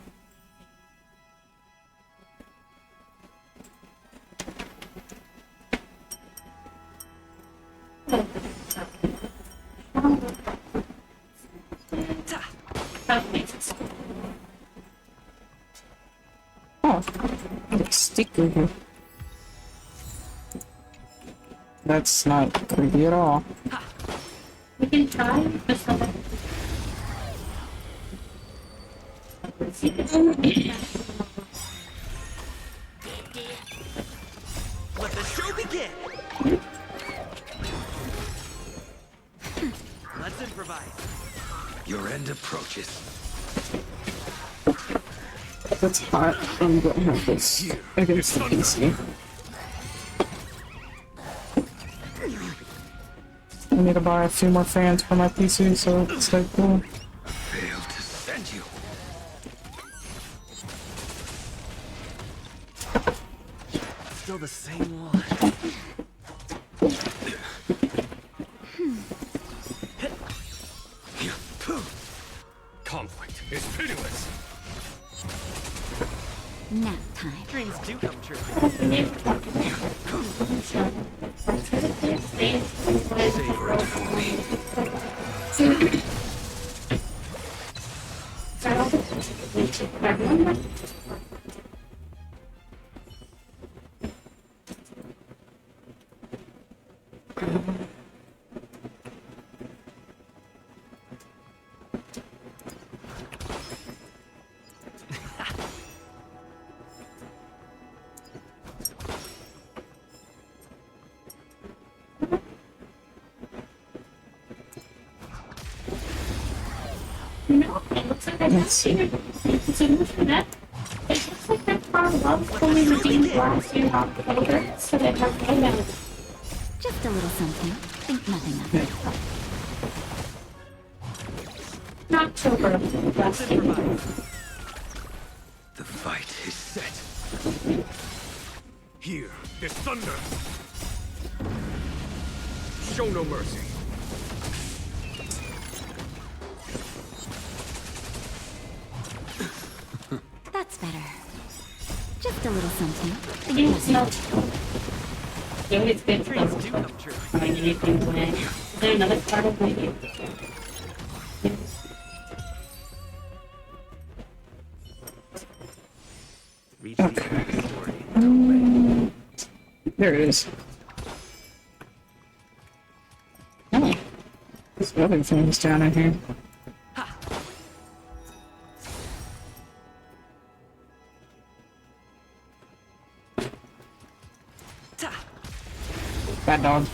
Oh, I have a sticker here. That's not creepy at all. We can try this one. Let the show begin. Let's improvise. Your end approaches. That's hot. I'm gonna have this against the PC. I need to buy a few more fans for my PC so it's like cool. Failed to send you. Still the same one. Conflict is pitiless. Nap time. Dreams do come true. Savor it for me. Let's see. It looks like that car was fully redeemed last year in October, so they have no value. Just a little something. Think nothing of it. In October of last year. The fight is set. Here is thunder. Show no mercy. That's better. Just a little something. Think You nothing know, of it. you always good for Dreams do come true. when you need to play. Is there another part of my game? Reach the end of the story. There it is. Oh, this other thing's down in here. Bad dog.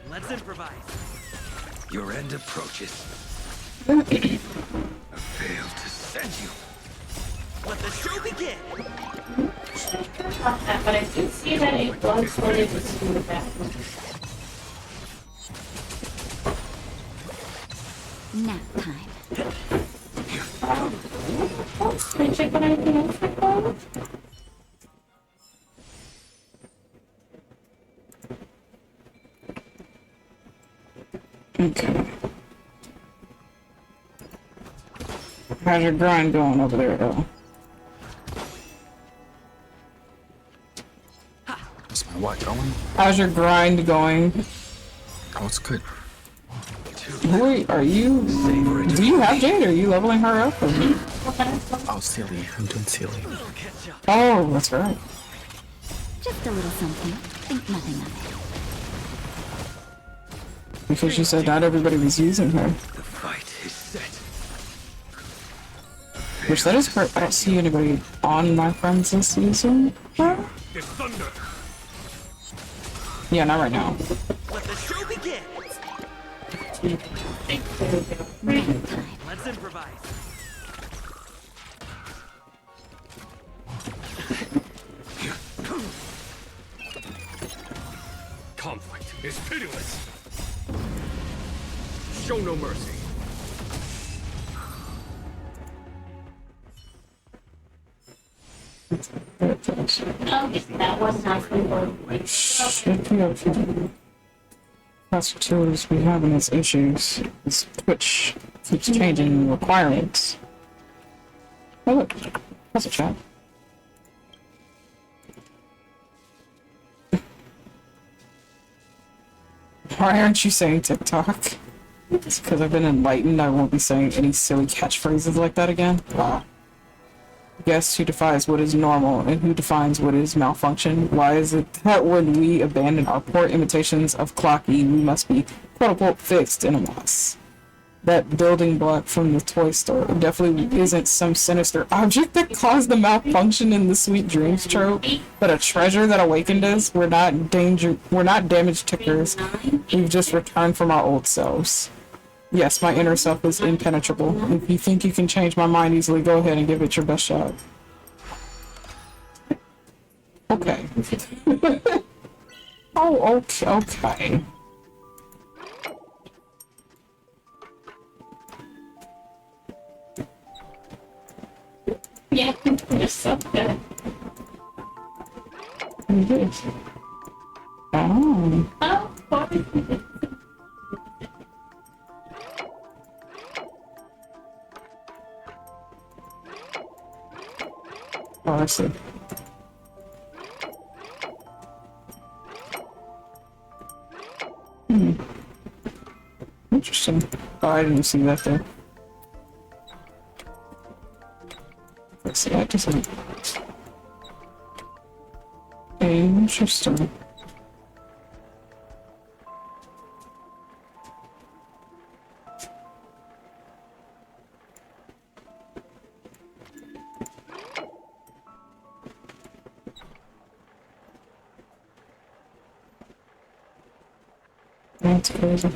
Let's improvise. Your end approaches. Oh, I failed to send you. Let the show begin. But I did see that it was fully redeemed that. Nap time. Can I check on anything else I found? okay. How's your grind going over there, though? Is my what going? How's your grind going? Oh, it's good. Who are you? Do you have Jade? Are you leveling her up? Or? Oh, Silly. I'm doing Silly. Oh, that's right. Just a little something. Think nothing of Because you said not everybody was using her. The fight is set. Which that is correct. I don't see anybody on my friends list using her. The thunder. Yeah, not right now. Let the show begin. Let's improvise. Conflict is pitiless. Show no mercy. That was not good. Should be okay. That's what tools we having its issues. This Twitch keeps changing requirements. Oh look, that's a chat. Why aren't you saying TikTok? It's because I've been enlightened. I won't be saying any silly catchphrases like that again. Guess who defines what is normal and who defines what is malfunction? Why is it that when we abandon our poor imitations of Clocky, we must be quote-unquote fixed in a mess? That building block from the toy store definitely isn't some sinister object that caused the malfunction in the Sweet Dreams trope, but a treasure that awakened us. We're not damaged tickers. We've just returned from our old selves. Yes, my inner self is impenetrable. If you think you can change my mind easily, go ahead and give it your best shot. Okay. Oh, okay, okay. Yeah, you're so good. Yes. Oh. Oh, of course. Oh, I see. Interesting. Oh, I didn't see that there. Let's see, that doesn't... Interesting. That's crazy.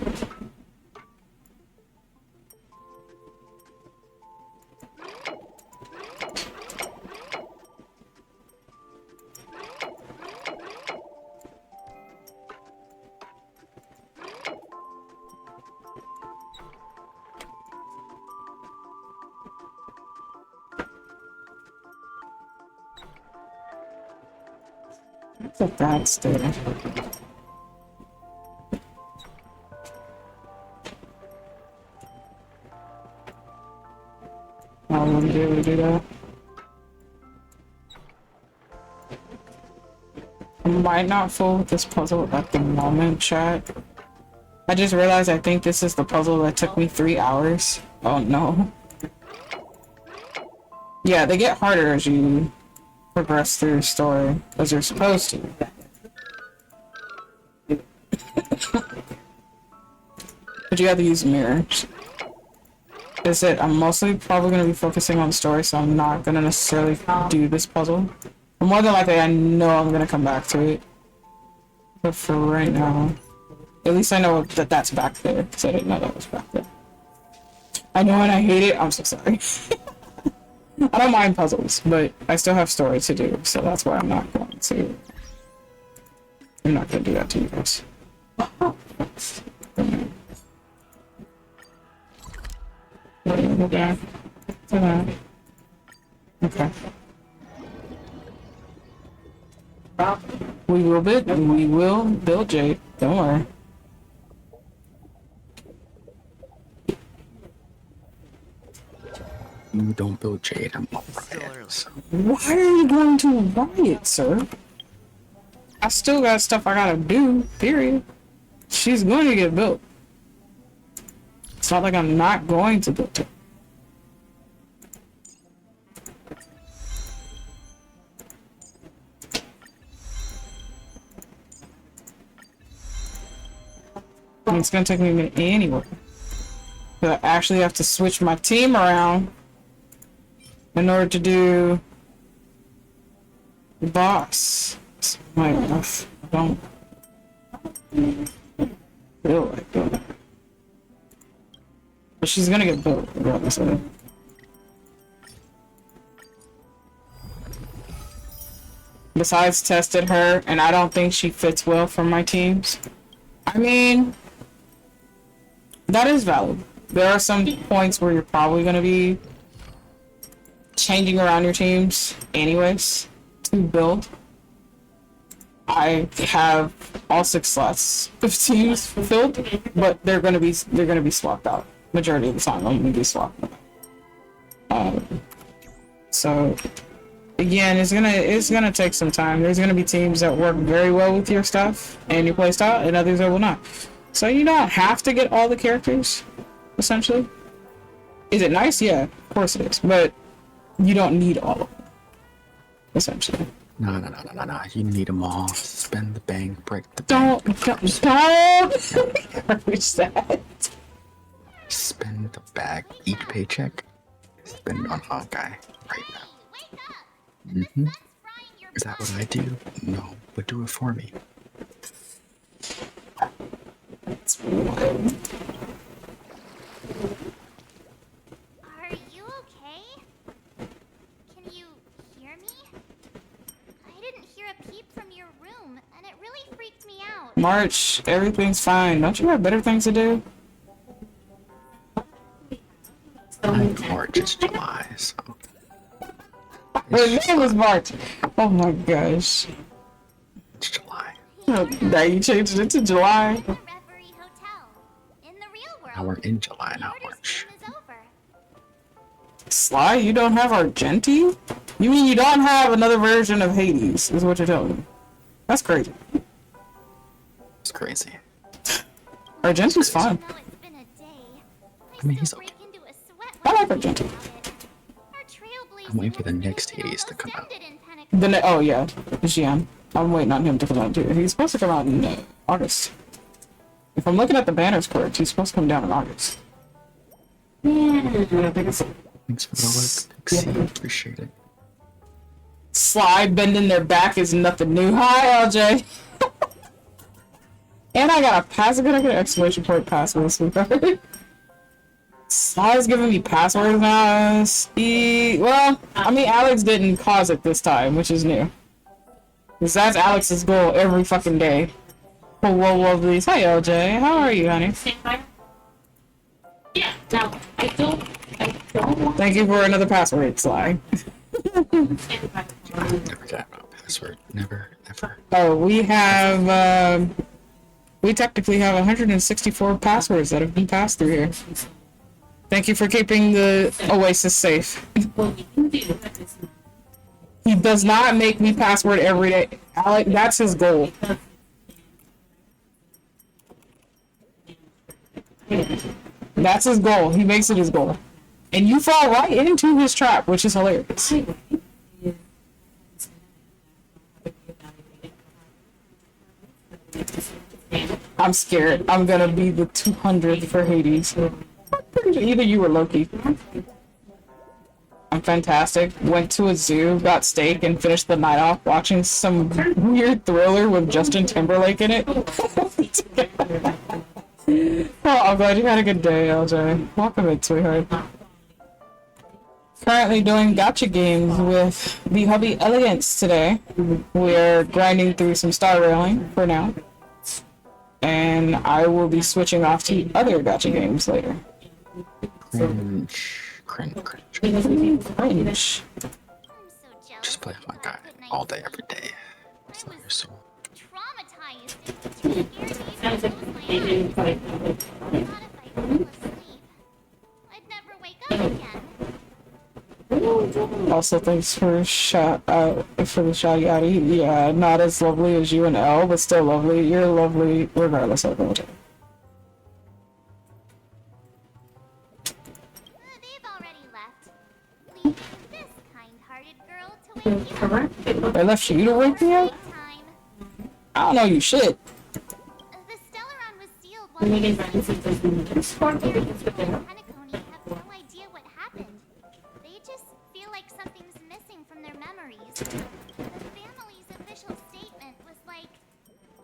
Look at that state. I wouldn't be able to do that. I might not fool with this puzzle at the moment, chat. I just realized I think this is the puzzle that took me 3 hours. Oh no. Yeah, they get harder as you progress through the story, as you're supposed to. But you have to use mirrors. Is it? I'm mostly probably going to be focusing on the story, so I'm not going to necessarily do this puzzle. But more than likely, I know I'm going to come back to it. But for right now, at least I know that that's back there, because I didn't know that was back there. I know and I hate it. I'm so sorry. I don't mind puzzles, but I still have story to do, so that's why I'm not going to. I'm not going to do that to you guys. Go back to that. Okay. We will build Jade. Don't worry. You don't build Jade, I'm all Still early. Why are you going to riot, sir? I still got stuff I gotta do, period. She's going to get built. It's not like I'm not going to build it. And it's gonna take me a minute anyway. But I actually have to switch my team around in order to do the boss. I don't feel like that. But she's gonna get built, regardless of it. Besides, tested her, and I don't think she fits well for my teams. I mean, that is valid. There are some points where you're probably gonna be changing around your teams anyways to build. I have all 6 slots of teams filled, but they're gonna be swapped out. Majority of the time, I'm gonna be swapped out. So again, it's gonna take some time. There's gonna be teams that work very well with your stuff and your playstyle, and others that will not. So you don't have to get all the characters, essentially. Is it nice? Yeah, of course it is. But you don't need all of them, essentially. No. You need them all. Spend the bank, break the Don't. bank. Which that. Spend the bag. Each paycheck. Spend it on Hawkeye right now. Mm-hmm. Is that what I do? No, but do it for me. Are you okay? Can you hear me? I didn't hear a peep from your room, and it really freaked me out. March, everything's fine. Don't you have better things to do? March is July, so. Her name was March. Oh my gosh. It's July. Now you changed it to July. Now we're in July, not March. Sly, you don't have Argenti? You mean you don't have another version of Hades, is what you're telling me. That's crazy. It's crazy. Argenti's fine. I mean, he's okay. I like Argenti. I'm waiting for the next Hades to come out. Oh yeah, GM. I'm waiting on him to come out too. He's supposed to come out in August. If I'm looking at the banners correct, he's supposed to come down in August. Yeah, I think it's... Thanks for the like, Pixie. Appreciate it. Sly bending their back is nothing new. Hi, LJ. And I got a password. I got an exclamation point password. Sly's giving me passwords now. Well, I mean, Alex didn't cause it this time, which is new. Because that's Alex's goal every fucking day. Oh, whoa, please. Hi, LJ. How are you, honey? Yeah, now, I don't Thank you for another password, Sly. Never got no password. Never, ever. Oh, we technically have 164 passwords that have been passed through here. Thank you for keeping the Oasis safe. He does not make me password every day. Alex, that's his goal. That's his goal. He makes it his goal. And you fall right into his trap, which is hilarious. I'm scared. I'm gonna be the 200 for Hades. Either you or Loki. I'm fantastic. Went to a zoo, got steak, and finished the night off watching some weird thriller with Justin Timberlake in it. Oh, I'm glad you had a good day, LJ. Welcome in, sweetheart. Currently doing gacha games with the hubby Elegance today. We're grinding through some star railing for now. And I will be switching off to other gacha games later. Cringe. Just play my guy all day, every day. So. Sounds like they didn't quite know it. I'd never wake up again. Also, thanks for the shout yaddy. Yeah, not as lovely as you and Elle, but still lovely. You're lovely regardless of it. They've already left, leaving this kind-hearted girl to wake you up. They left you to wake me up? I don't know you shit. The Stellaron was sealed Miguel Francisco's Discord, Penacony have no idea what happened. They just feel like something's missing from their memories. The family's official statement was like,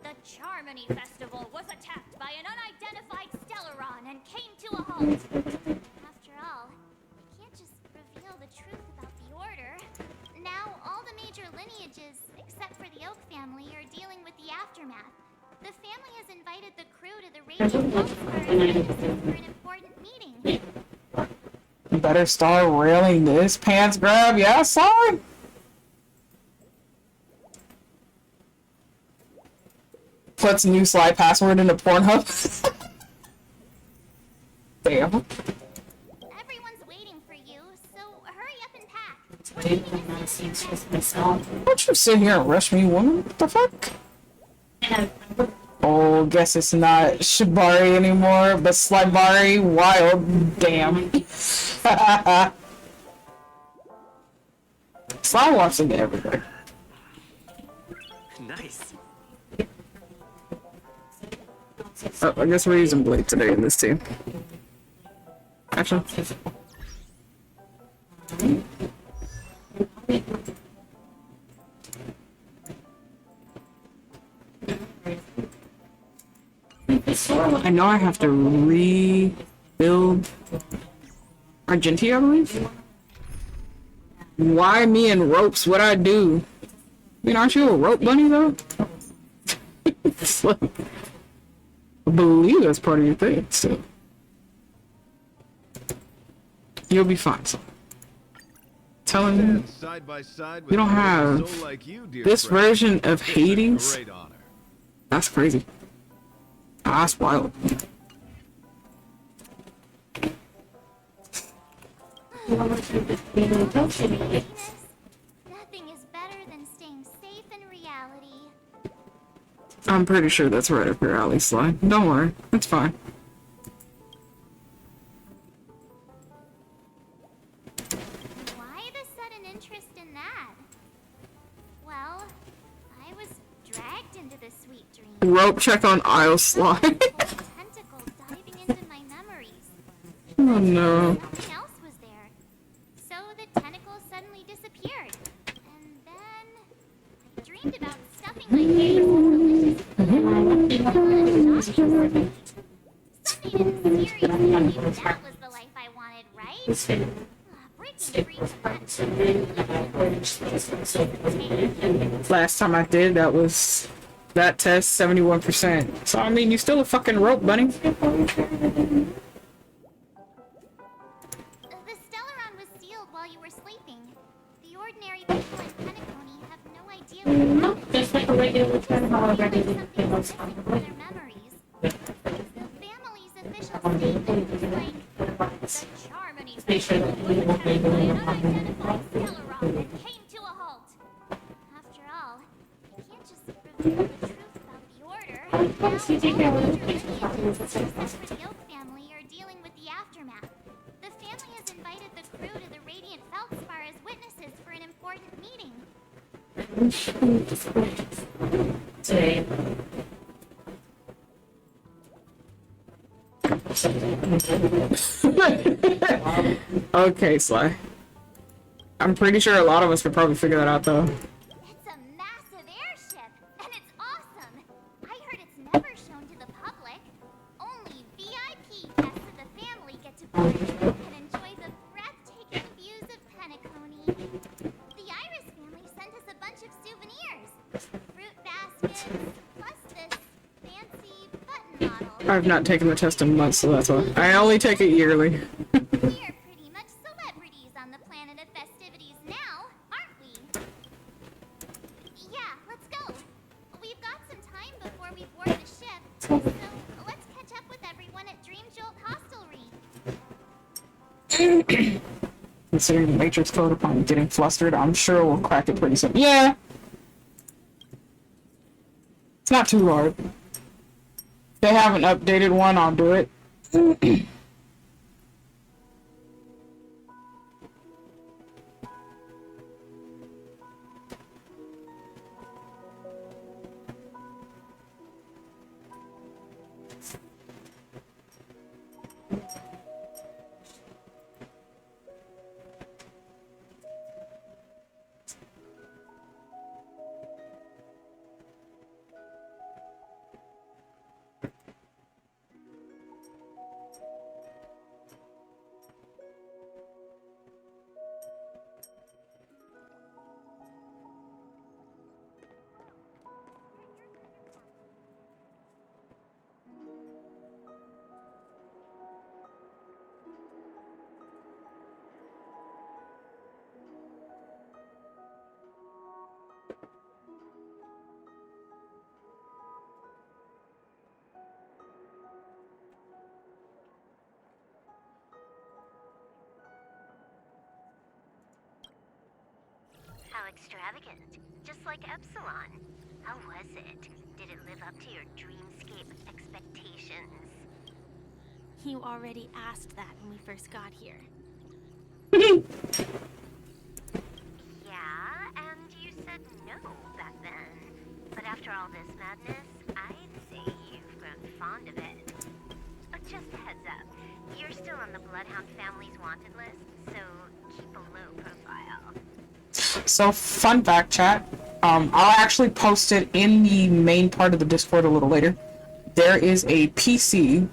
"The Charmony Festival was attacked by an unidentified Stellaron and came to a halt." After all, they can't just reveal the truth about the Order. Now, all the major lineages, except for the Oak family, are dealing with the aftermath. The family has invited the crew to the Radiant Pulse for an important meeting. You better start railing this pants grab, yeah, sorry. Puts new slide password into Pornhub. Damn. Everyone's waiting for you, so hurry up and pack. Don't you sit here and rush me, woman? What the fuck? Oh, guess it's not Shibari anymore, but Slybari. Wild. Damn. Sly walks into everywhere. Nice. Oh, I guess we're using Blade today in this team. Actually. I know I have to rebuild Argentia, I believe. Why me and ropes? What I do? I mean, aren't you a rope bunny though? It's like, I believe that's part of your thing, so you'll be fine. So. Telling you, you don't have this version of Hades. That's crazy. That's wild. Nothing is better than staying safe in reality. I'm pretty sure that's right up your alley, Sly. Don't worry, it's fine. Why the sudden interest in that? Well, I was dragged into this sweet dream. Rope check on aisle, Sly. Tentacles diving into my memories. Oh no. Nothing else was there. So the tentacles suddenly disappeared. And then I dreamed about stuffing my face with delicious food. Something in serious maybe that was the life I wanted, right? Breaking free from that. Last time I did that was that test, 71%. So I mean, you still a fucking rope bunny. The Stellaron was sealed while you were sleeping. The ordinary people in Penacony have no idea what happened. Just like a regular return, however, they Something is missing from their memories. The family's official statement was like, "The Charmony Festival was attacked by an unidentified Stellaron and came to a halt." After all, I can't just reveal the truth about the Order. Now, all the major lineages, except for the Oak family, are dealing with the aftermath. The family has invited the crew to the Radiant Feldspar as witnesses for an important meeting. today. Okay, Sly. I'm pretty sure a lot of us could probably figure that out though. It's a massive airship, and it's awesome. I heard it's never shown to the public. Only VIP guests of the family get to board and enjoy the breathtaking views of Penacony. The Iris family sent us a bunch of souvenirs. Fruit baskets, plus this fancy button model. I've not taken the test in months, so that's why. I only take it yearly. We're pretty much celebrities on the planet of festivities now, aren't we? Yeah, let's go. We've got some time before we board the ship, so let's catch up with everyone at Dream Jolt Hostelry. Considering the Matrix Code upon getting flustered, I'm sure we'll crack it pretty soon. Yeah! It's not too hard. If they have an updated one, I'll do it. extravagant, just like Epsilon. How was it? Did it live up to your dreamscape expectations? You already asked that when we first got here. Yeah, and you said no back then. But after all this madness, I'd say you've grown fond of it. Just a heads up, you're still on the Bloodhound family's wanted list, so keep a low profile. So, fun fact, chat. I'll actually post it in the main part of the Discord a little later. There is a PC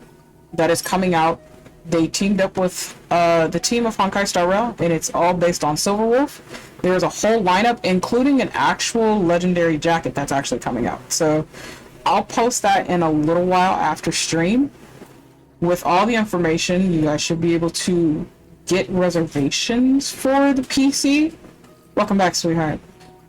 that is coming out. They teamed up with the team of Honkai Star Rail, and it's all based on Silverwolf. There's a whole lineup, including an actual legendary jacket that's actually coming out. So, I'll post that in a little while after stream. With all the information, you guys should be able to get reservations for the PC. Welcome back, sweetheart.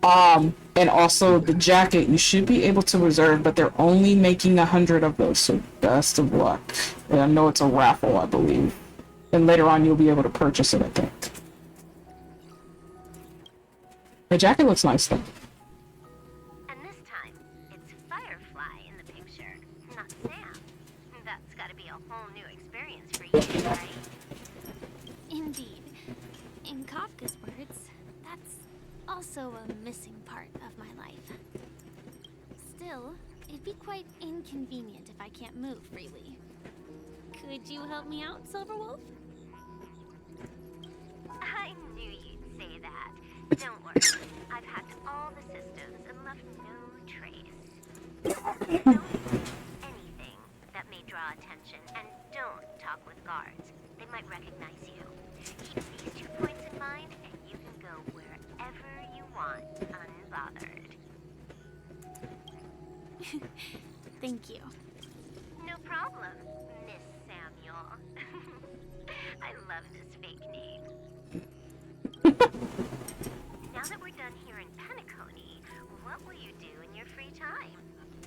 And also the jacket, you should be able to reserve, but they're only making 100 of those, so best of luck. And I know it's a raffle, I believe. And later on, you'll be able to purchase it, I think. The jacket looks nice, though. And this time, it's Firefly in the picture, not Sam. That's gotta be a whole new experience for you, right? Indeed. In Kafka's words, that's also a missing part of my life. Still, it'd be quite inconvenient if I can't move freely. Could you help me out, Silverwolf? I knew you'd say that. Don't worry, I've hacked all the systems and left no trace. Don't do anything that may draw attention, and don't talk with guards. They might recognize you. Keep these 2 points in mind, and you can go wherever you want, unbothered. Thank you. No problem, Miss Samuel. I love this fake name. Now that we're done here in Penacony, what will you do in your free time?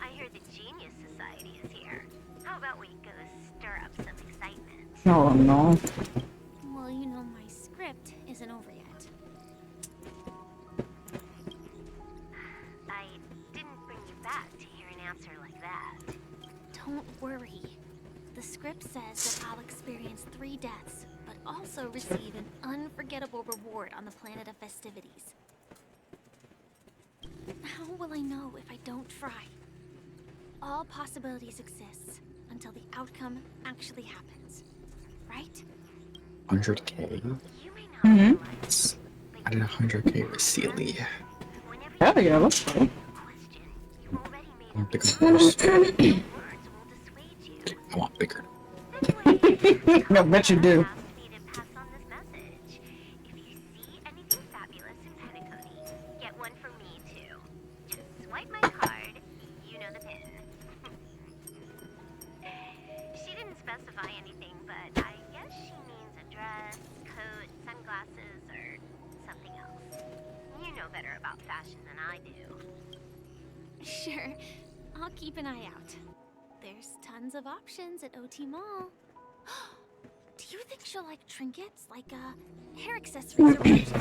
I hear the Genius Society is here. How about we go stir up some excitement? Oh, no. Well, you know my script isn't over yet. I didn't bring you back to hear an answer like that. Don't worry. The script says that I'll experience 3 deaths, but also receive an unforgettable reward on the planet of festivities. How will I know if I don't try? All possibilities exist until the outcome actually happens, right? 100k? Mm-hmm. I did 100k with Sealy. Hell yeah, let's go. I want bigger horse. I want bigger. I bet you do. Get one for me too. Just swipe my card. You know the pin. She didn't specify anything, but I guess she means a dress, coat, sunglasses, or something else. You know better about fashion than I do. Sure, I'll keep an eye out. There's tons of options at OT Mall. Do you think she'll like trinkets, like hair accessories or watches?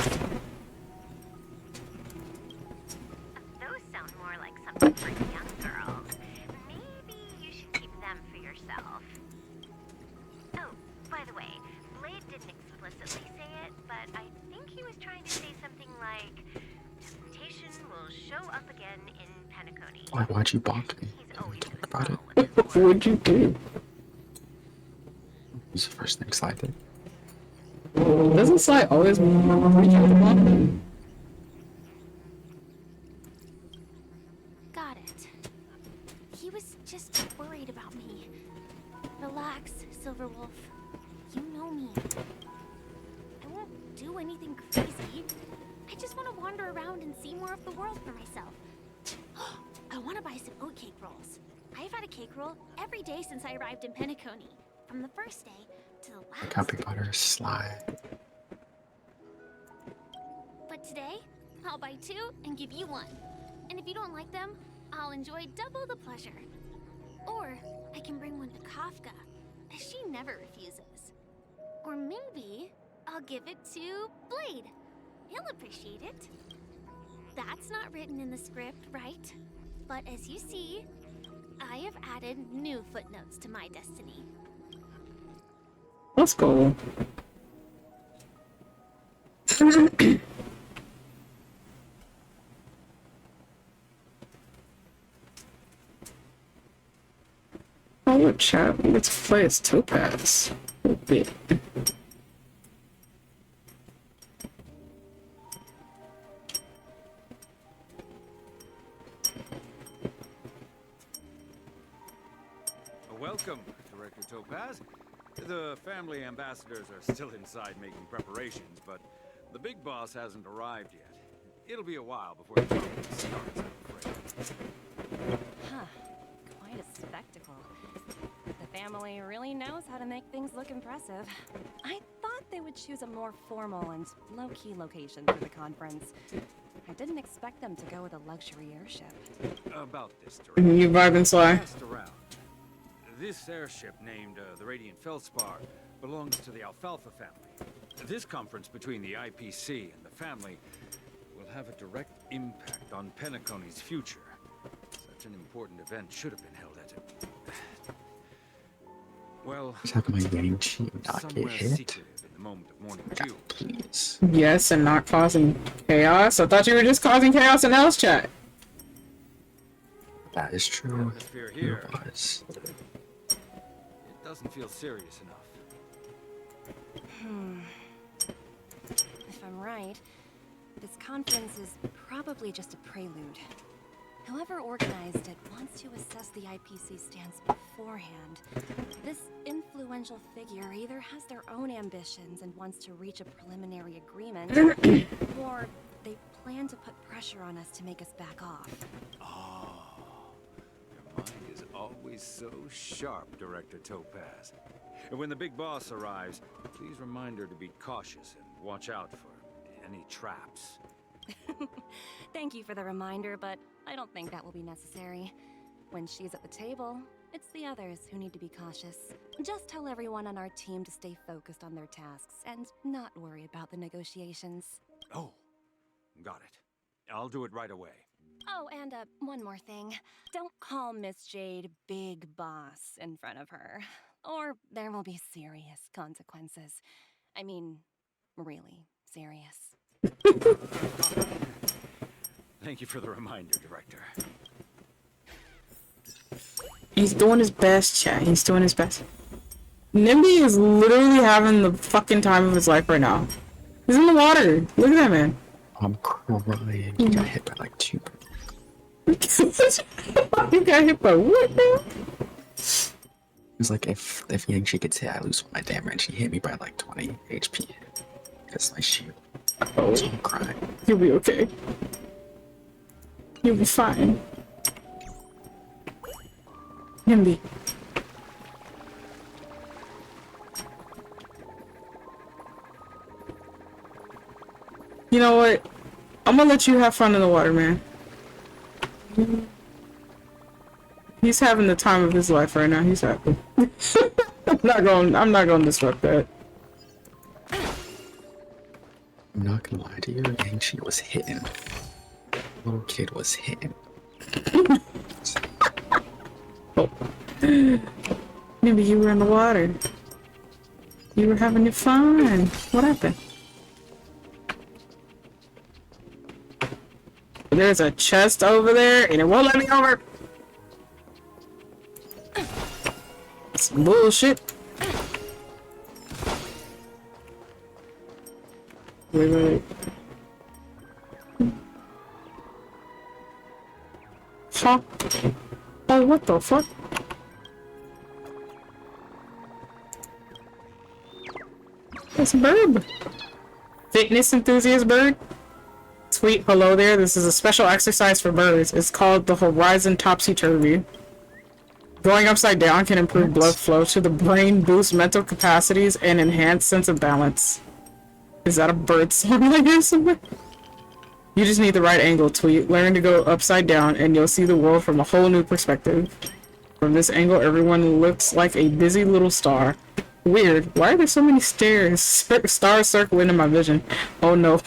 Those sound more like something for young girls. Maybe you should keep them for yourself. Oh, by the way, Blade didn't explicitly say it, but I think he was trying to say something like, temptation will show up again in Penacony. Why'd you bonk me? Talk about it. What'd you do? This is the first thing Sly did. Doesn't Sly always reach out the bottom? Got it. He was just worried about me. Relax, Silverwolf. You know me. I won't do anything crazy. I just want to wander around and see more of the world for myself. I want to buy some oatcake rolls. I've had a cake roll every day since I arrived in Penacony. From the first day to the last. Copy butter, Sly. But today, I'll buy 2 and give you 1. And if you don't like them, I'll enjoy double the pleasure. Or I can bring one to Kafka, as she never refuses. Or maybe I'll give it to Blade. He'll appreciate it. That's not written in the script, right? But as you see, I have added new footnotes to my destiny. Let's go. Oh, look, chat. We get to play as Topaz. A bit. Welcome, Director Topaz. The family ambassadors are still inside making preparations, but the big boss hasn't arrived yet. It'll be a while before the meeting starts, I'm afraid. Huh. Quite a spectacle. The family really knows how to make things look impressive. I thought they would choose a more formal and low-key location for the conference. I didn't expect them to go with a luxury airship. About this, Director. You vibing, Sly? Asked around. This airship, named the Radiant Feldspar, belongs to the Alfalfa family. This conference between the IPC and the family will have a direct impact on Penacony's future. Such an important event should have been held at it. Well, How come my Yang-Chi not get somewhere hit? secretive in the moment of morning dew. Please. Yes, and not causing chaos. I thought you were just causing chaos in L's chat. That is true. Atmosphere It here. was. It doesn't feel serious enough. If I'm right, this conference is probably just a prelude. Whoever organized it wants to assess the IPC stance beforehand. This influential figure either has their own ambitions and wants to reach a preliminary agreement, or they plan to put pressure on us to make us back off. Oh, your mind is always so sharp, Director Topaz. And when the big boss arrives, please remind her to be cautious and watch out for any traps. Thank you for the reminder, but I don't think that will be necessary. When she's at the table, it's the others who need to be cautious. Just tell everyone on our team to stay focused on their tasks and not worry about the negotiations. Oh, got it. I'll do it right away. Oh, and one more thing. Don't call Miss Jade Big Boss in front of her, or there will be serious consequences. I mean, really serious. Thank you for the reminder, Director. He's doing his best, chat. He's doing his best. Nimby is literally having the fucking time of his life right now. He's in the water. Look at that man. I'm crying. He got hit by like 2. You got hit by what now? It's like if Yang-Chi gets hit, I lose my damage. He hit me by like 20 HP. That's my shield. Oh, so I'm crying. You'll be okay. You'll be fine. Nimby. You know what? I'm gonna let you have fun in the water, man. He's having the time of his life right now. He's happy. I'm not gonna disrupt that. I'm not gonna lie to you, Yang-Chi was hitting. Little kid was hitting. Oh. Maybe you were in the water. You were having your fun. What happened? There's a chest over there, and it won't let me over. That's bullshit. Wait. Huh? Oh, what the fuck? It's a bird. Fitness enthusiast bird. Tweet hello there. This is a special exercise for birds. It's called the Horizon Topsy-Turvy. Going upside down can improve blood flow to the brain, boost mental capacities, and enhance sense of balance. Is that a bird song I hear somewhere? You just need the right angle, tweet. Learn to go upside down and you'll see the world from a whole new perspective. From this angle, everyone looks like a busy little star. Weird. Why are there so many stars circling in my vision? Oh no.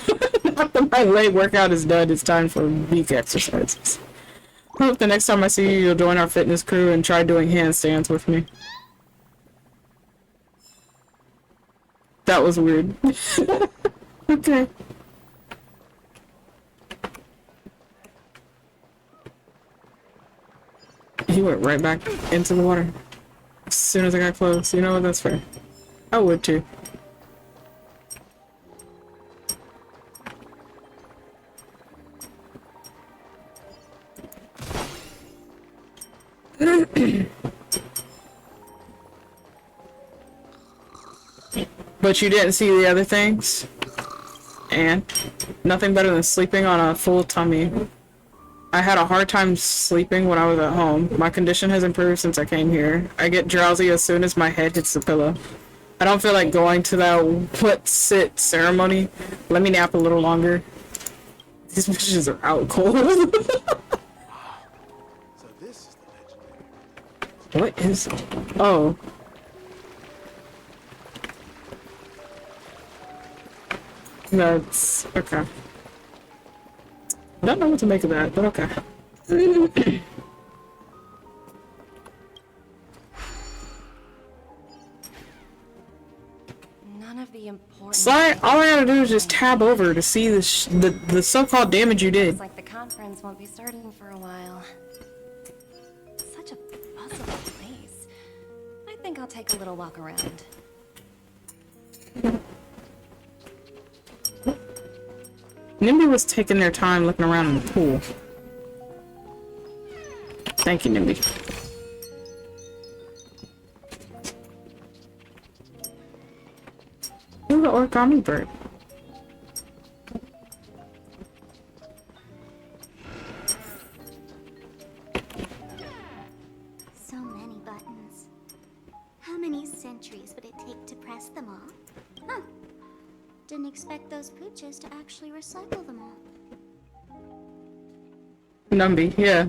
After my leg workout is done, it's time for weak exercises. I hope the next time I see you, you'll join our fitness crew and try doing handstands with me. That was weird. Okay. He went right back into the water as soon as I got close. You know what? That's fair. I would too. But you didn't see the other things? And nothing better than sleeping on a full tummy. I had a hard time sleeping when I was at home. My condition has improved since I came here. I get drowsy as soon as my head hits the pillow. I don't feel like going to that what-sit ceremony. Let me nap a little longer. These bitches are out cold. So this is the legendary. What is... Oh. That's... okay. I don't know what to make of that, but okay. None of the important... Sly, all I gotta do is just tab over to see the so-called damage you did. Looks like the conference won't be starting for a while. Such a buzzable place. I think I'll take a little walk around. Nimby was taking their time looking around in the pool. Thank you, Nimby. Ooh, the origami bird. So many buttons. How many centuries would it take to press them all? Huh. Didn't expect those pooches to actually recycle them all. Numby, yeah.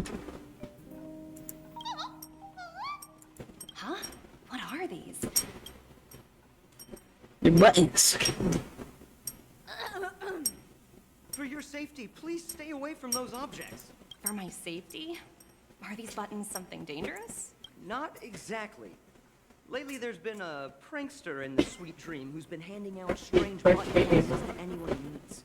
Huh? What are these? The buttons. For your safety, please stay away from those objects. For my safety? Are these buttons something dangerous? Not exactly. Lately, there's been a prankster in the Sweet Dream who's been handing out strange button presses to anyone he meets.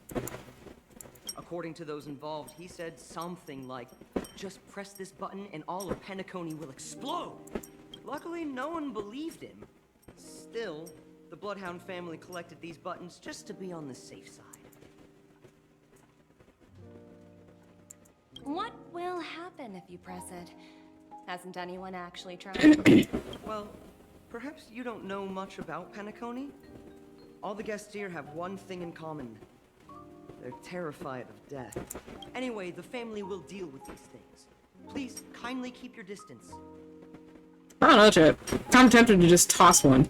According to those involved, he said something like, "Just press this button and all of Penacony will explode." Luckily, no one believed him. Still, the Bloodhound family collected these buttons just to be on the safe side. What will happen if you press it? Hasn't anyone actually tried? Well, perhaps you don't know much about Penacony? All the guests here have one thing in common. They're terrified of death. Anyway, the family will deal with these things. Please, kindly keep your distance. I don't know, Chad. I'm tempted to just toss one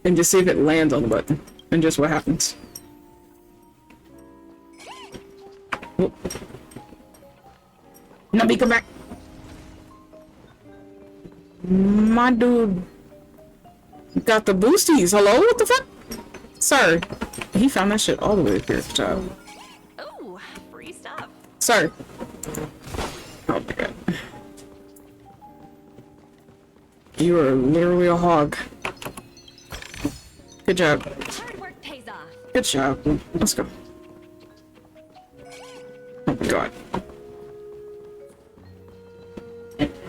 and just see if it lands on the button and just what happens. Oh. Nubby, come back. My dude got the boosties. Hello? What the fuck? Sir, he found that shit all the way up here, child. Ooh, free stuff. Sir. Oh my god. You are literally a hog. Good job. Hard work pays off. Good job. Let's go. Oh my god.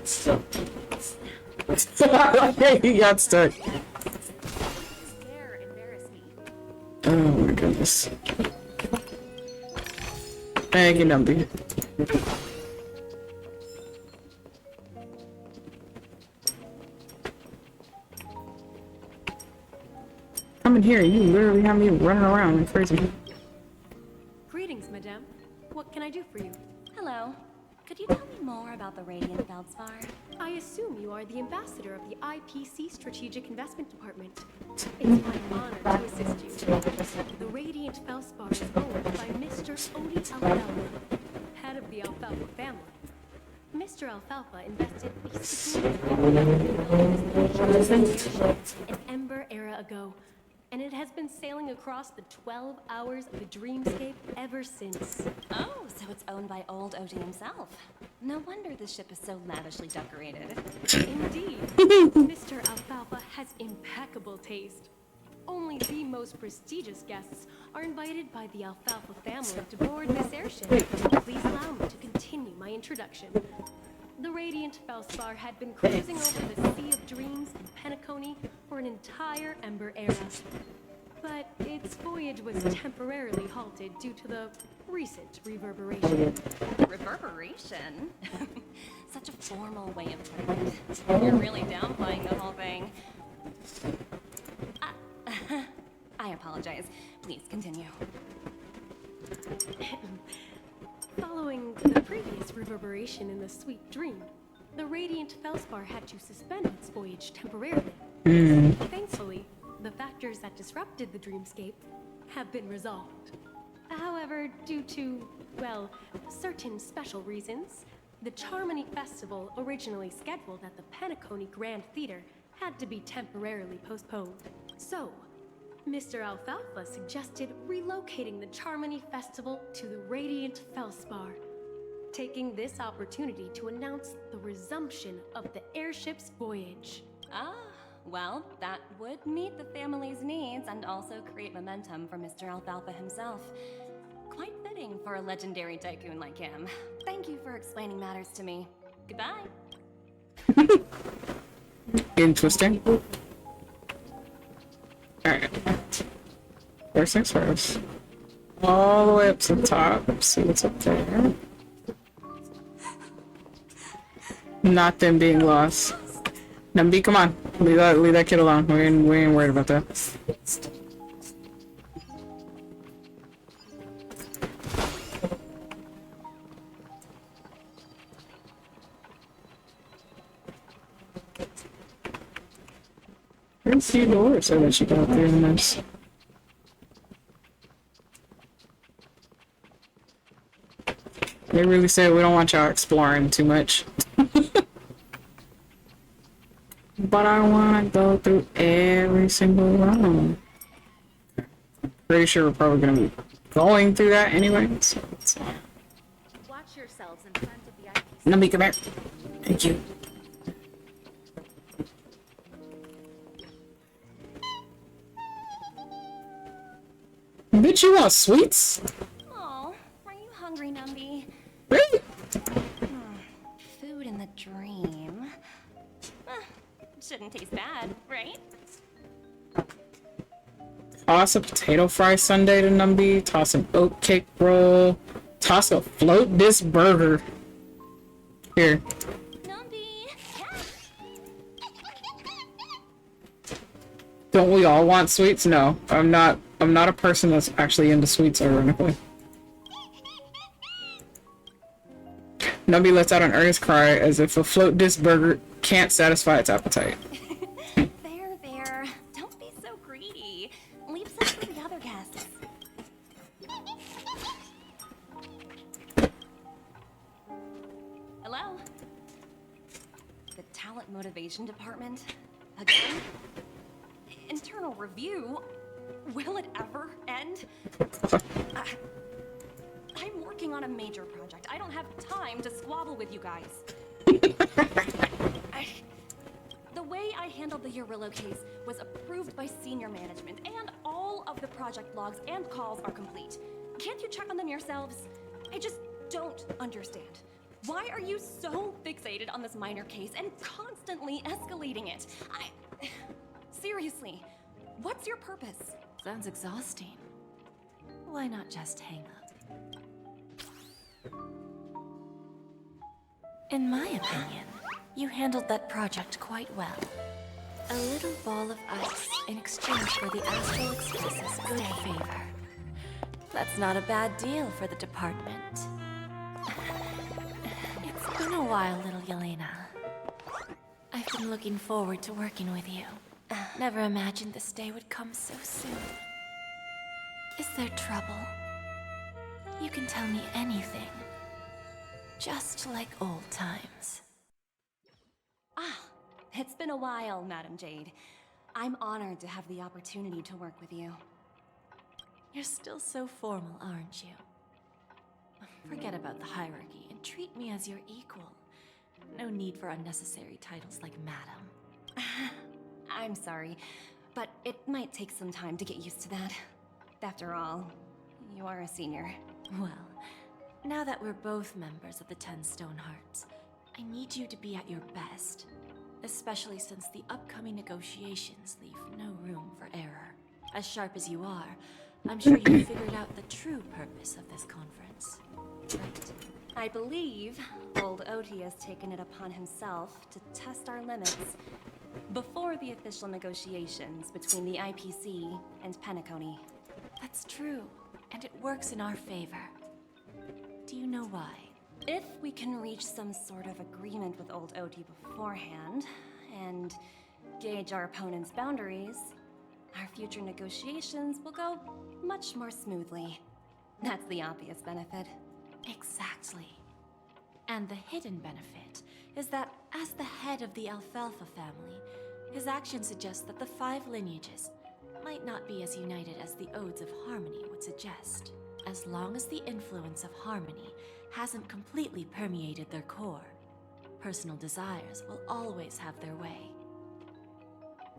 Still. He got stuck. Oh my goodness. Thank you, Numpy. Come in here, you literally have me running around like crazy. Greetings, madame. What can I do for you? Hello. Could you tell me more about the Radiant Feldspar? I assume you are the ambassador of the IPC Strategic Investment Department. It's my honor to assist you. The Radiant Feldspar is owned by Mr. Odie Alfalfa, head of the Alfalfa family. Mr. Alfalfa invested a significant amount of his leadership an Ember era ago. and it has been sailing across the 12 hours of the dreamscape ever since. Oh, so it's owned by old Odie himself. No wonder the ship is so lavishly decorated. Indeed. Mr. Alfalfa has impeccable taste. Only the most prestigious guests are invited by the Alfalfa family to board this airship. Please allow me to continue my introduction. The Radiant Felspar had been cruising over the Sea of Dreams in Penacony for an entire Ember era. But its voyage was temporarily halted due to the recent reverberation. Reverberation? Such a formal way of putting it. You're really downplaying the whole thing. I apologize. Please continue. Following the previous reverberation in the Sweet Dream, the Radiant Felspar had to suspend its voyage temporarily. Thankfully, the factors that disrupted the dreamscape have been resolved. However, due to, well, certain special reasons, the Charmony Festival, originally scheduled at the Penacony Grand Theater, had to be temporarily postponed. So, Mr. Alfalfa suggested relocating the Charmony Festival to the Radiant Felspar, taking this opportunity to announce the resumption of the airship's voyage. Ah, well, that would meet the family's needs and also create momentum for Mr. Alfalfa himself. Quite fitting for a legendary tycoon like him. Thank you for explaining matters to me. Goodbye. Interesting. Alright. First things first. All the way up to the top. See what's up there. Not them being lost. Numby, come on. Leave that kid alone. We ain't worried about that. There's a few doors so that you go through in this. They really say we don't want y'all exploring too much. But I want to go through every single room. Pretty sure we're probably going to be going through that anyway, so it's fine. Watch yourselves in front of the IPC. Numby, come here. Thank you. Bitch, you want sweets? Oh, are you hungry, Numby? Really? Food in the dream. Shouldn't taste bad, right? Toss a potato fry sundae to Numby. Toss an oat cake roll. Toss a float disc burger. Here. Numby! Don't we all want sweets? No, I'm not a person that's actually into sweets, ironically. Numby lets out an earnest cry as if a float disc burger can't satisfy its appetite. There. Don't be so greedy. Leave some for the other guests. Hello? The talent motivation department? Again? Internal review? Will it ever end? I'm working on a major project. I don't have time to squabble with you guys. The way I handled the Urillo case was approved by senior management, and all of the project logs and calls are complete. Can't you check on them yourselves? I just don't understand. Why are you so fixated on this minor case and constantly escalating it? Seriously, what's your purpose? Sounds exhausting. Why not just hang up? In my opinion, you handled that project quite well. A little ball of ice in exchange for the Astral Express's good favor. That's not a bad deal for the department. It's been a while, little Yelena. I've been looking forward to working with you. Never imagined this day would come so soon. Is there trouble? You can tell me anything. Just like old times. It's been a while, Madam Jade. I'm honored to have the opportunity to work with you. You're still so formal, aren't you? Forget about the hierarchy and treat me as your equal. No need for unnecessary titles like Madam. I'm sorry, but it might take some time to get used to that. After all, you are a senior. Well, now that we're both members of the 10 Stonehearts, I need you to be at your best. Especially since the upcoming negotiations leave no room for error. As sharp as you are, I'm sure you've figured out the true purpose of this conference. Right? I believe old Oti has taken it upon himself to test our limits before the official negotiations between the IPC and Penacony. That's true, and it works in our favor. Do you know why? If we can reach some sort of agreement with old Oti beforehand, and gauge our opponent's boundaries, our future negotiations will go much more smoothly. That's the obvious benefit. Exactly. And the hidden benefit is that as the head of the Alfalfa family, his actions suggest that the 5 lineages might not be as united as the Odes of Harmony would suggest. As long as the influence of Harmony hasn't completely permeated their core, personal desires will always have their way.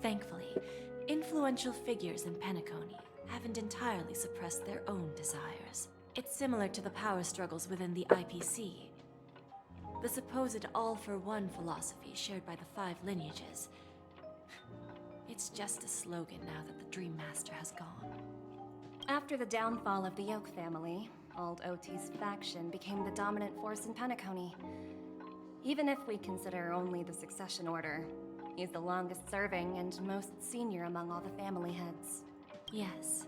Thankfully, influential figures in Penacony haven't entirely suppressed their own desires. It's similar to the power struggles within the IPC. The supposed all-for-one philosophy shared by the 5 lineages. It's just a slogan now that the Dream Master has gone. After the downfall of the Yoke family, old Oti's faction became the dominant force in Penacony. Even if we consider only the succession order, he's the longest serving and most senior among all the family heads. Yes,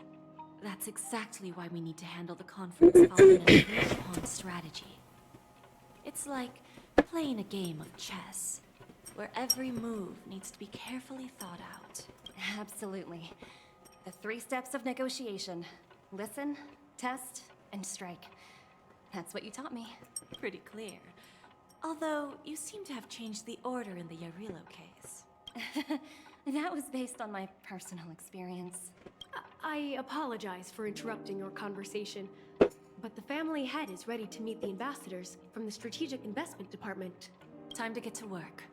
that's exactly why we need to handle the conference following an agreed-upon strategy. It's like playing a game of chess, where every move needs to be carefully thought out. Absolutely. The 3 steps of negotiation. Listen, test, and strike. That's what you taught me. Pretty clear. Although, you seem to have changed the order in the Yarilo case. That was based on my personal experience. I apologize for interrupting your conversation, but the family head is ready to meet the ambassadors from the Strategic Investment Department. Time to get to work.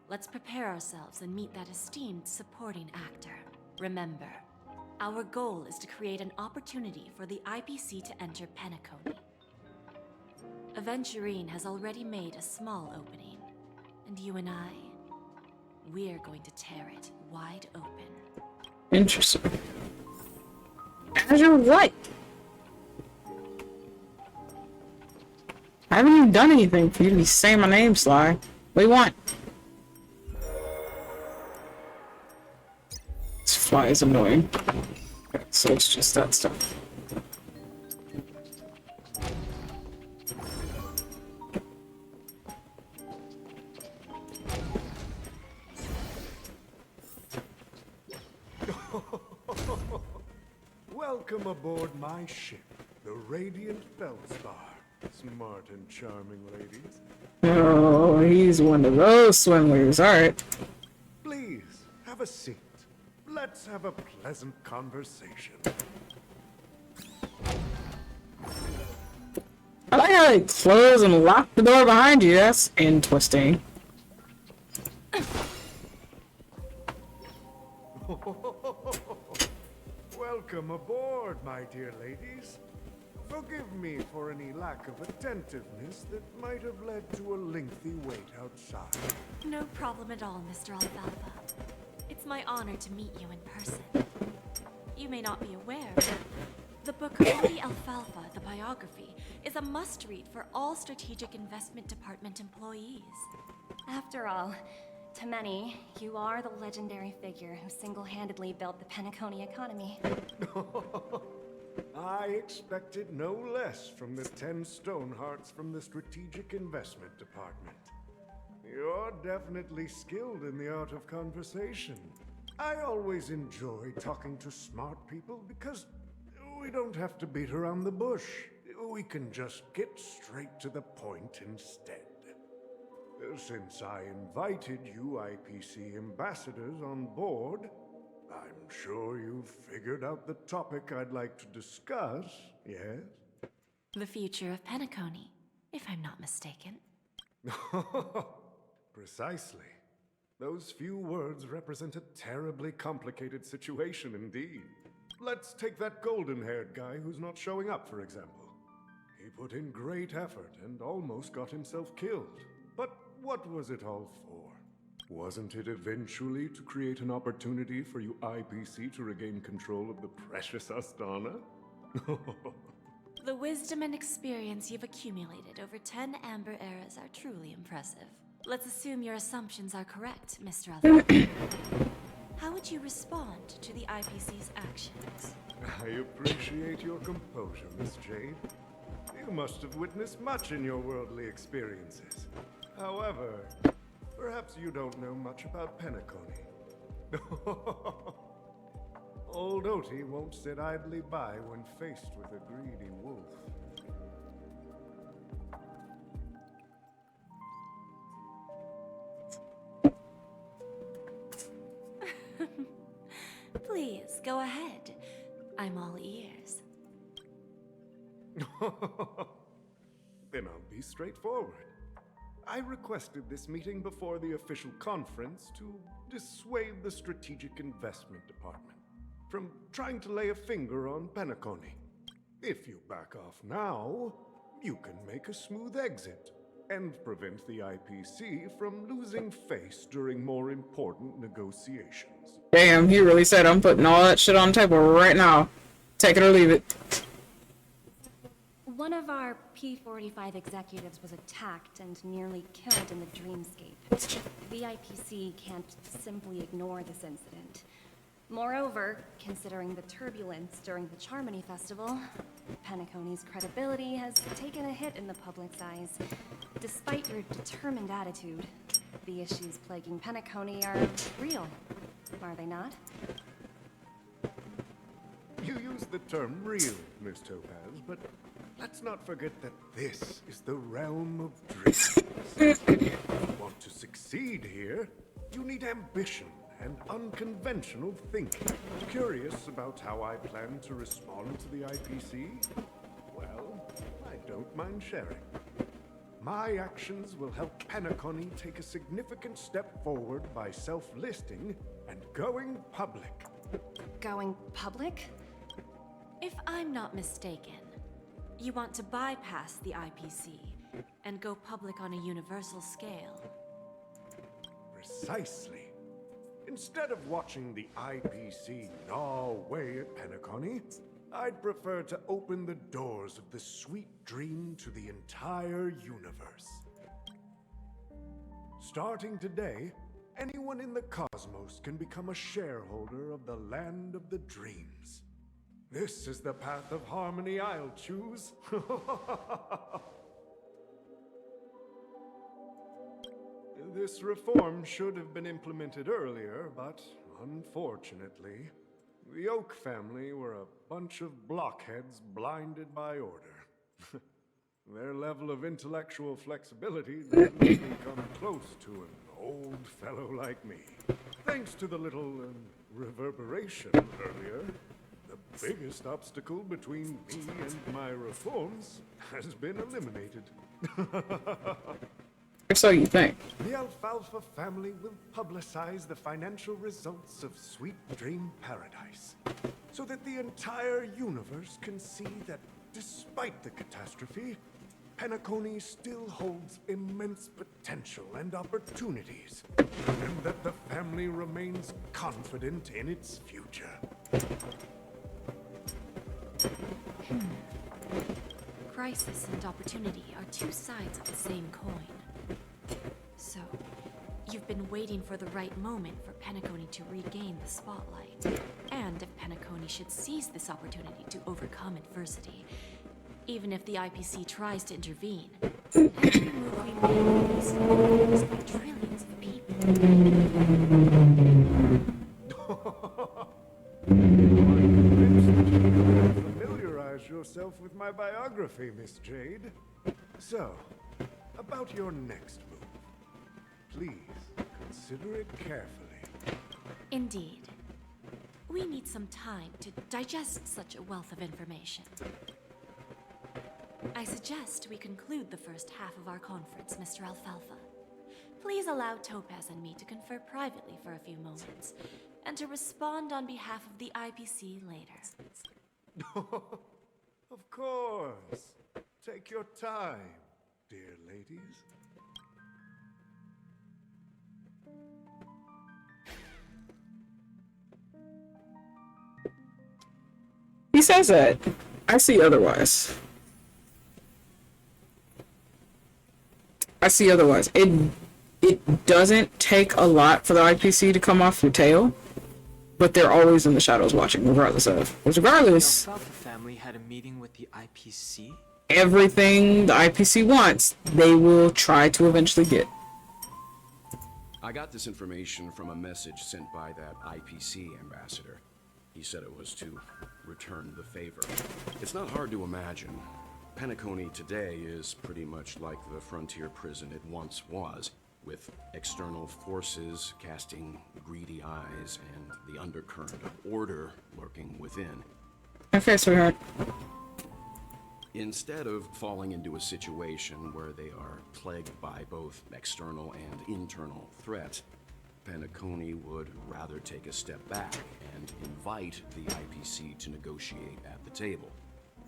Let's prepare ourselves and meet that esteemed supporting actor. Remember, our goal is to create an opportunity for the IPC to enter Penacony. Aventurine has already made a small opening, and you and I, we're going to tear it wide open. Interesting. As you're right. I haven't even done anything for you to be saying my name, Sly. What do you want? This fly is annoying. Okay, so it's just that stuff. Welcome aboard my ship, the Radiant Feldspar. Smart and charming ladies. Oh, he's one of those swindlers. Alright. Please, have a seat. Let's have a pleasant conversation. I like how they close and lock the door behind you. That's interesting. Welcome aboard, my dear ladies. Forgive me for any lack of attentiveness that might have led to a lengthy wait outside. No problem at all, Mr. Alfalfa. It's my honor to meet you in person. You may not be aware, but the book Odi Alfalfa, the biography, is a must-read for all Strategic Investment Department employees. After all, to many, you are the legendary figure who single-handedly built the Penacony economy. I expected no less from the 10 Stonehearts from the Strategic Investment Department. You're definitely skilled in the art of conversation. I always enjoy talking to smart people because we don't have to beat around the bush. We can just get straight to the point instead. Since I invited you IPC ambassadors on board, I'm sure you've figured out the topic I'd like to discuss, yes? The future of Penacony, if I'm not mistaken. Precisely. Those few words represent a terribly complicated situation indeed. Let's take that golden-haired guy who's not showing up, for example. He put in great effort and almost got himself killed. But what was it all for? Wasn't it eventually to create an opportunity for you IPC to regain control of the precious Astana? The wisdom and experience you've accumulated over 10 Amber Eras are truly impressive. Let's assume your assumptions are correct, Mr. Alvin. How would you respond to the IPC's actions? I appreciate your composure, Miss Jade. You must have witnessed much in your worldly experiences. However, perhaps you don't know much about Penacony. Old Oti won't sit idly by when faced with a greedy wolf. Please, go ahead. I'm all ears. Then I'll be straightforward. I requested this meeting before the official conference to dissuade the Strategic Investment Department from trying to lay a finger on Penacony. If you back off now, you can make a smooth exit and prevent the IPC from losing face during more important negotiations. Damn, he really said I'm putting all that shit on the table right now. Take it or leave it. One of our P-45 executives was attacked and nearly killed in the dreamscape. The IPC can't simply ignore this incident. Moreover, considering the turbulence during the Charmony Festival, Penacony's credibility has taken a hit in the public's eyes. Despite your determined attitude, the issues plaguing Penacony are real, are they not? You use the term real, Miss Topaz, but let's not forget that this is the realm of dreams. If you want to succeed here, you need ambition and unconventional thinking. Curious about how I plan to respond to the IPC? Well, I don't mind sharing. My actions will help Penacony take a significant step forward by self-listing and going public. Going public? If I'm not mistaken, you want to bypass the IPC and go public on a universal scale. Precisely. Instead of watching the IPC gnaw away at Penacony, I'd prefer to open the doors of the sweet dream to the entire universe. Starting today, anyone in the cosmos can become a shareholder of the land of the dreams. This is the path of harmony I'll choose. This reform should have been implemented earlier, but unfortunately, the Oak family were a bunch of blockheads blinded by order. Their level of intellectual flexibility doesn't even come close to an old fellow like me. Thanks to the little reverberation earlier, the biggest obstacle between me and my reforms has been eliminated. So you think. The Alfalfa family will publicize the financial results of Sweet Dream Paradise, so that the entire universe can see that despite the catastrophe, Penacony still holds immense potential and opportunities, and that the family remains confident in its future. Crisis and opportunity are two sides of the same coin. So, you've been waiting for the right moment for Penacony to regain the spotlight. And if Penacony should seize this opportunity to overcome adversity, even if the IPC tries to intervene, every move we make will be scrutinized by trillions of people. Familiarize yourself with my biography, Miss Jade. So, about your next move. Please, consider it carefully. Indeed. We need some time to digest such a wealth of information. I suggest we conclude the first half of our conference, Mr. Alfalfa. Please allow Topaz and me to confer privately for a few moments, and to respond on behalf of the IPC later. Of course. Take your time, dear ladies. He says that. I see otherwise. It doesn't take a lot for the IPC to come off your tail, but they're always in the shadows watching, regardless. The Alfalfa family had a meeting with the IPC? Everything the IPC wants, they will try to eventually get. I got this information from a message sent by that IPC ambassador. He said it was to return the favor. It's not hard to imagine. Penacony today is pretty much like the frontier prison it once was, with external forces casting greedy eyes and the undercurrent of order lurking within. Okay, sweetheart. Instead of falling into a situation where they are plagued by both external and internal threats, Penacony would rather take a step back and invite the IPC to negotiate at the table.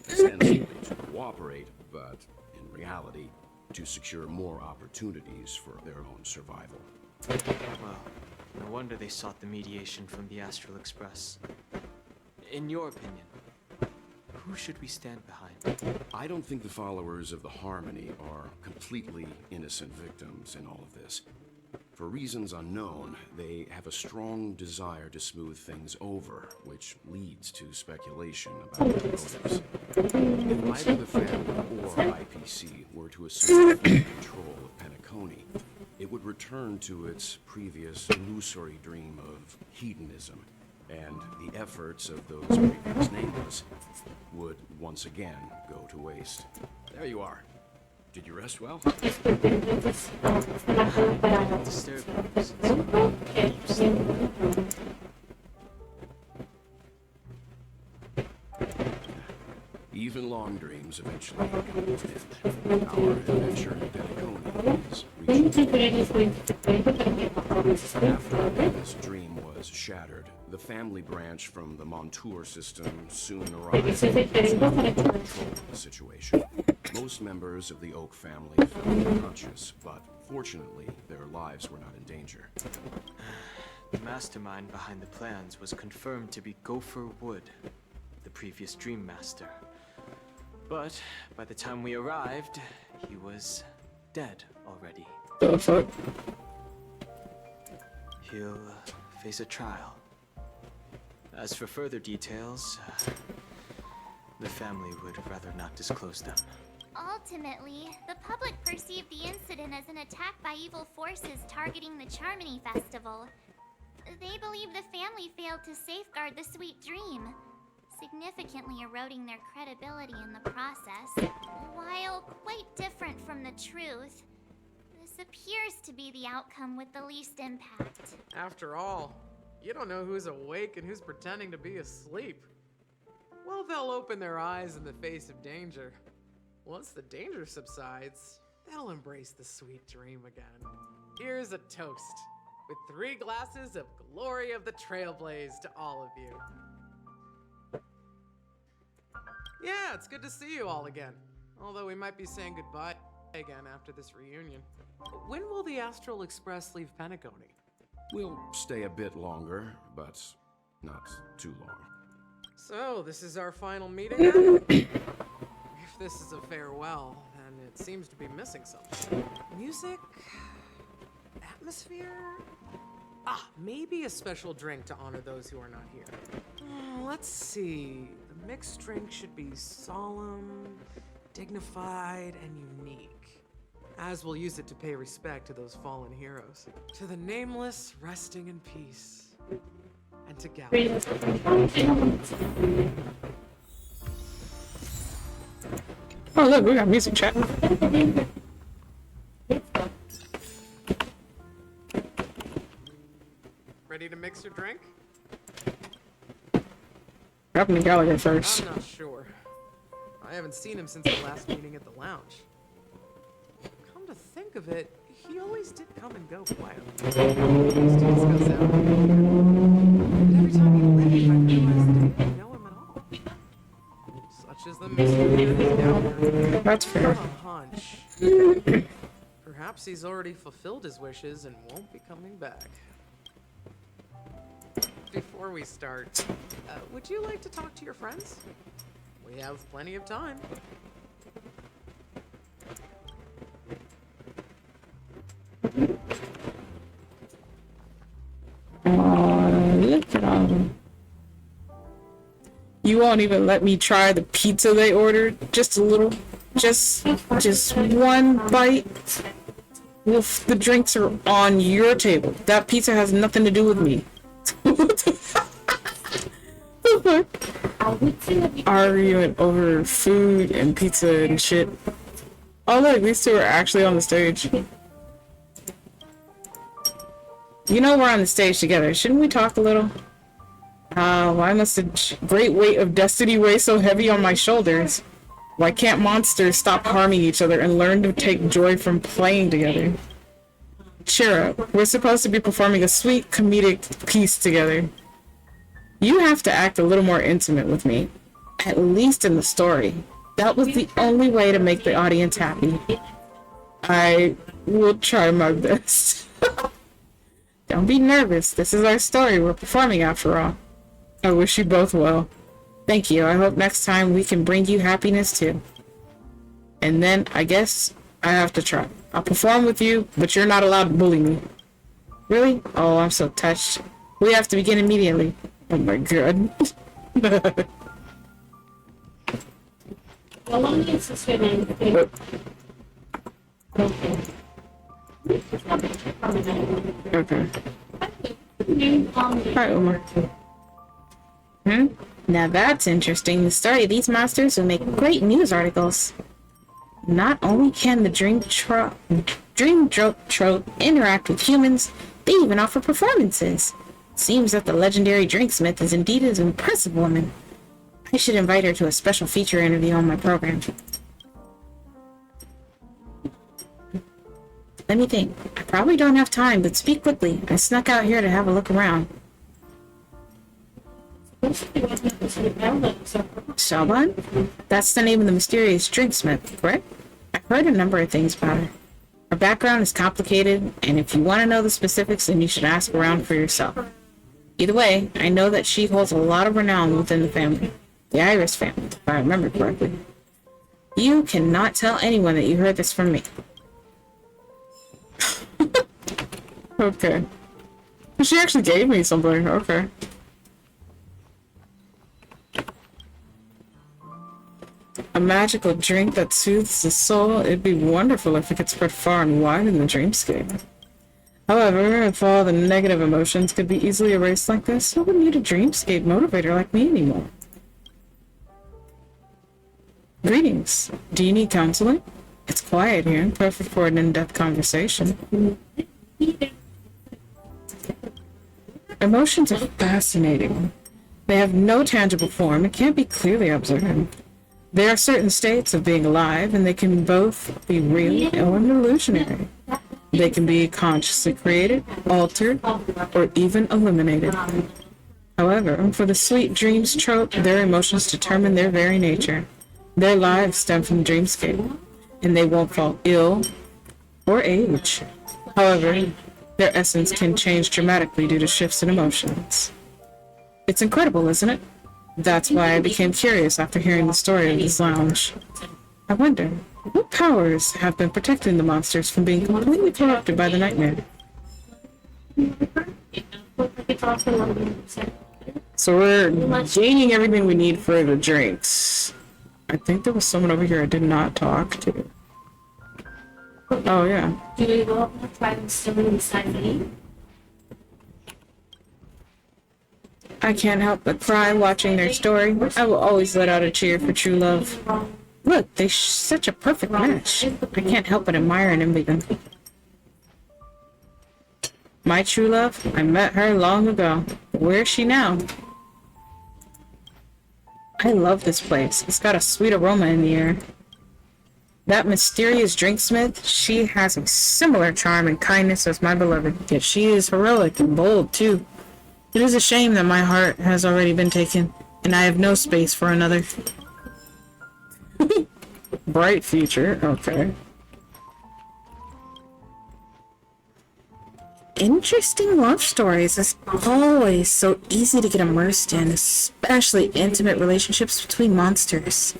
Essentially to cooperate, but in reality, to secure more opportunities for their own survival. Well, no wonder they sought the mediation from the Astral Express. In your opinion, who should we stand behind? I don't think the followers of the Harmony are completely innocent victims in all of this. For reasons unknown, they have a strong desire to smooth things over, which leads to speculation about their motives. If either the family or IPC were to assume full control of Penacony, it would return to its previous illusory dream of hedonism, and the efforts of those previous nameless would once again go to waste. There you are. Did you rest well? Even long dreams eventually come to an end. Our adventure in Penacony is reaching. After this dream was shattered, the family branch from the Montour system soon arrived to control the situation. Most members of the Oak family felt unconscious, but fortunately, their lives were not in danger. The mastermind behind the plans was confirmed to be Gopher Wood, the previous Dream Master. But by the time we arrived, he was dead already. The fuck? He'll face a trial. As for further details, the family would rather not disclose them. Ultimately, the public perceived the incident as an attack by evil forces targeting the Charmony Festival. They believe the family failed to safeguard the sweet dream, significantly eroding their credibility in the process. While quite different from the truth, this appears to be the outcome with the least impact. After all, you don't know who's awake and who's pretending to be asleep. Well, they'll open their eyes in the face of danger. Once the danger subsides, they'll embrace the sweet dream again. Here's a toast, with 3 glasses of glory of the Trailblaze to all of you. Yeah, it's good to see you all again. Although we might be saying goodbye again after this reunion. When will the Astral Express leave Penacony? We'll stay a bit longer, but not too long. So, this is our final meeting? If this is a farewell, then it seems to be missing something. Music? Atmosphere? Maybe a special drink to honor those who are not here. Let's see. The mixed drink should be solemn, dignified, and unique. As we'll use it to pay respect to those fallen heroes. To the nameless, resting in peace. And to Gala. Oh look, we got music chat. Ready to mix your drink? Grab me Gallagher first. I'm not sure. I haven't seen him since the last meeting at the lounge. Come to think of it, he always did come and go quietly. And every time he left, I realized I didn't know him at all. Such is the mystery of his down. That's fair. I have a hunch. Perhaps he's already fulfilled his wishes and won't be coming back. Before we start, would you like to talk to your friends? We have plenty of time. Look at all of them. You won't even let me try the pizza they ordered. Just a little, just one bite. If the drinks are on your table, that pizza has nothing to do with me. What the fuck? Arguing over food and pizza and shit. Oh look, these two are actually on the stage. You know we're on the stage together. Shouldn't we talk a little? Why must the great weight of destiny weigh so heavy on my shoulders? Why can't monsters stop harming each other and learn to take joy from playing together? Cheer up. We're supposed to be performing a sweet comedic piece together. You have to act a little more intimate with me. At least in the story. That was the only way to make the audience happy. I will try my best. Don't be nervous. This is our story. We're performing after all. I wish you both well. Thank you. I hope next time we can bring you happiness too. And then, I guess, I have to try. I'll perform with you, but you're not allowed to bully me. Really? Oh, I'm so touched. We have to begin immediately. Oh my god. Okay. Hi, Omar. Now that's interesting. The story of these monsters will make great news articles. Not only can the dream trope interact with humans, they even offer performances. Seems that the legendary drinksmith is indeed an impressive woman. I should invite her to a special feature interview on my program. Let me think. I probably don't have time, but speak quickly. I snuck out here to have a look around. Shaban? That's the name of the mysterious drinksmith, correct? I've heard a number of things about her. Her background is complicated, and if you want to know the specifics, then you should ask around for yourself. Either way, I know that she holds a lot of renown within the family. The Iris family, if I remember correctly. You cannot tell anyone that you heard this from me. Okay. She actually gave me something. Okay. A magical drink that soothes the soul. It'd be wonderful if it could spread far and wide in the dreamscape. However, if all the negative emotions could be easily erased like this, I wouldn't need a dreamscape motivator like me anymore. Greetings. Do you need counseling? It's quiet here, perfect for an in-depth conversation. Emotions are fascinating. They have no tangible form and can't be clearly observed. There are certain states of being alive, and they can both be real or illusionary. They can be consciously created, altered, or even eliminated. However, for the sweet dreams trope, their emotions determine their very nature. Their lives stem from the dreamscape, and they won't fall ill or age. However, their essence can change dramatically due to shifts in emotions. It's incredible, isn't it? That's why I became curious after hearing the story of this lounge. I wonder, what powers have been protecting the monsters from being completely corrupted by the nightmare? So we're gaining everything we need for the drinks. I think there was someone over here I did not talk to. Oh, yeah. Do we go up and try and still inside me? I can't help but cry watching their story. I will always let out a cheer for true love. Look, they're such a perfect match. I can't help but admire and envy them. My true love? I met her long ago. Where is she now? I love this place. It's got a sweet aroma in the air. That mysterious drinksmith, she has a similar charm and kindness as my beloved. Yet she is heroic and bold, too. It is a shame that my heart has already been taken, and I have no space for another. Bright future, okay. Interesting love stories is always so easy to get immersed in, especially intimate relationships between monsters.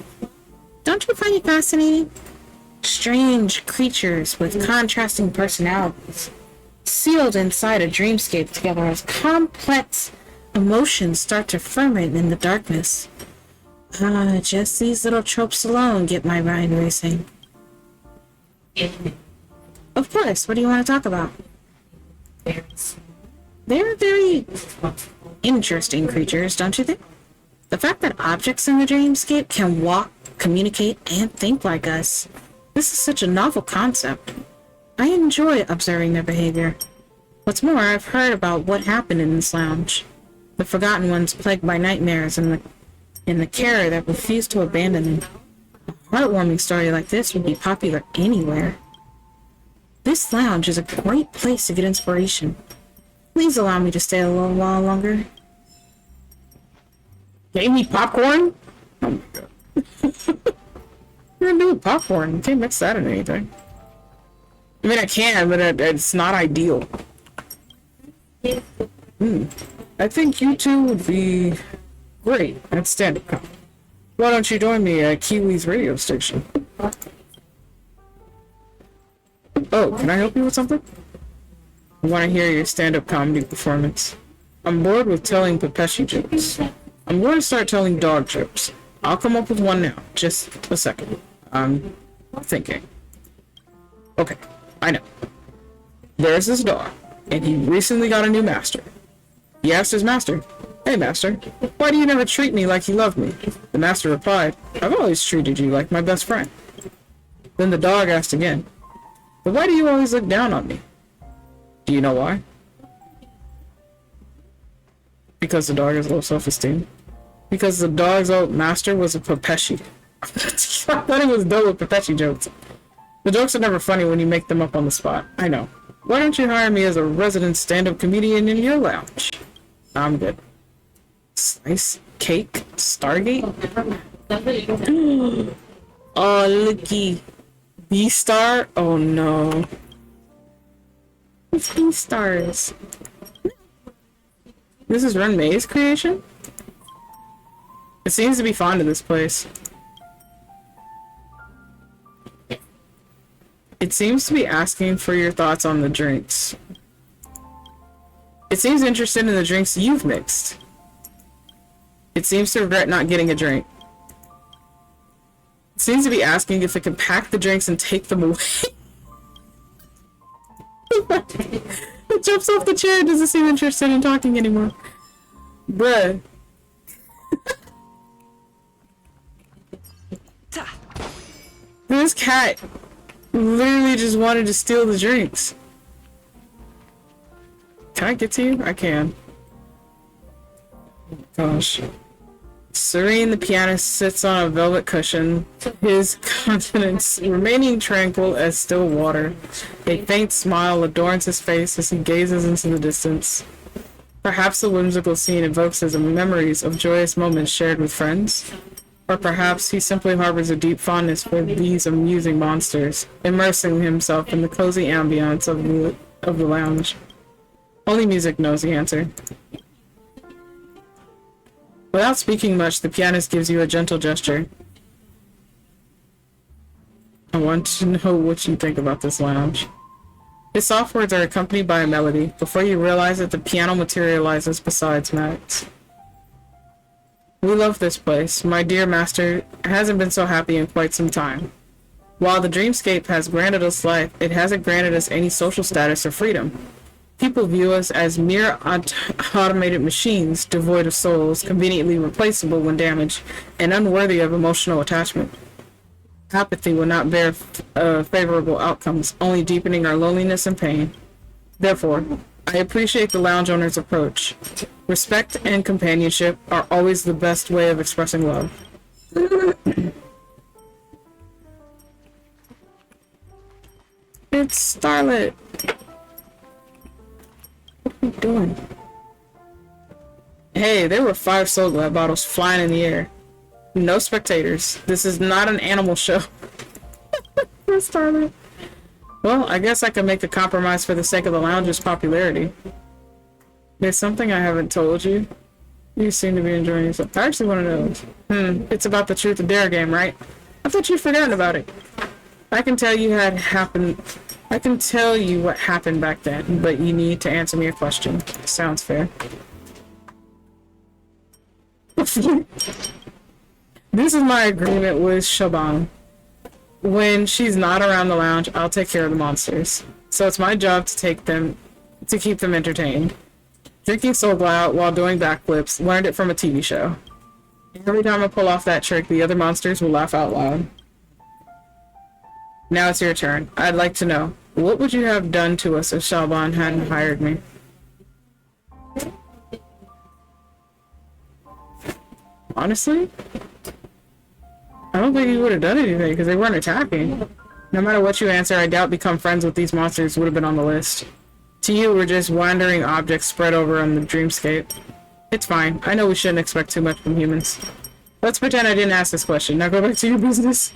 Don't you find it fascinating? Strange creatures with contrasting personalities, sealed inside a dreamscape together as complex emotions start to ferment in the darkness. Just these little tropes alone get my mind racing. Of course, what do you want to talk about? They're very interesting creatures, don't you think? The fact that objects in the dreamscape can walk, communicate, and think like us. This is such a novel concept. I enjoy observing their behavior. What's more, I've heard about what happened in this lounge. The Forgotten Ones plagued by nightmares and the carer that refused to abandon them. A heartwarming story like this would be popular anywhere. This lounge is a great place to get inspiration. Please allow me to stay a little while longer. Gave me popcorn? Oh my god. You're gonna do with popcorn? You can't mix that in anything. I mean, I can, but it's not ideal. I think you two would be great at stand-up comedy. Why don't you join me at Kiwi's radio station? Oh, can I help you with something? I want to hear your stand-up comedy performance. I'm bored with telling Pepeshi jokes. I'm going to start telling dog jokes. I'll come up with one now. Just a second. I'm thinking. Okay, I know. There's this dog, and he recently got a new master. He asked his master, "Hey master, why do you never treat me like you love me?" The master replied, "I've always treated you like my best friend." Then the dog asked again, "But why do you always look down on me?" Do you know why? Because the dog has low self-esteem. Because the dog's old master was a Pepeshi. I thought it was done with Pepeshi jokes. The jokes are never funny when you make them up on the spot. I know. Why don't you hire me as a resident stand-up comedian in your lounge? I'm good. Slice cake Stargate? Oh, looky. B-Star? Oh no. It's B-Stars. This is Ren May's creation? It seems to be fond of this place. It seems to be asking for your thoughts on the drinks. It seems interested in the drinks you've mixed. It seems to regret not getting a drink. It seems to be asking if it can pack the drinks and take them away. It jumps off the chair and doesn't seem interested in talking anymore. Bruh. This cat literally just wanted to steal the drinks. Can I get to you? I can. Oh gosh. Serene the pianist sits on a velvet cushion, his countenance remaining tranquil as still water. A faint smile adorns his face as he gazes into the distance. Perhaps the whimsical scene evokes his memories of joyous moments shared with friends. Or perhaps he simply harbors a deep fondness for these amusing monsters, immersing himself in the cozy ambience of the lounge. Only music knows the answer. Without speaking much, the pianist gives you a gentle gesture. I want to know what you think about this lounge. His soft words are accompanied by a melody. Before you realize it, the piano materializes beside Max. We love this place. My dear master hasn't been so happy in quite some time. While the dreamscape has granted us life, it hasn't granted us any social status or freedom. People view us as mere automated machines, devoid of souls, conveniently replaceable when damaged, and unworthy of emotional attachment. Apathy will not bear favorable outcomes, only deepening our loneliness and pain. Therefore, I appreciate the lounge owner's approach. Respect and companionship are always the best way of expressing love. It's Starlet. What are you doing? Hey, there were 5 Soul Glad bottles flying in the air. No spectators. This is not an animal show. Starlet. Well, I guess I can make a compromise for the sake of the lounge's popularity. There's something I haven't told you. You seem to be enjoying yourself. I actually want to know. It's about the Truth or Dare game, right? I thought you'd forgotten about it. I can tell you what happened back then, but you need to answer me a question. Sounds fair. This is my agreement with Shaban. When she's not around the lounge, I'll take care of the monsters. So it's my job to keep them entertained. Drinking Soul Glad while doing backflips, learned it from a TV show. Every time I pull off that trick, the other monsters will laugh out loud. Now it's your turn. I'd like to know, what would you have done to us if Shaban hadn't hired me? Honestly? I don't think he would have done anything because they weren't attacking. No matter what you answer, I doubt become friends with these monsters would have been on the list. To you, we're just wandering objects spread over on the dreamscape. It's fine. I know we shouldn't expect too much from humans. Let's pretend I didn't ask this question. Now go back to your business.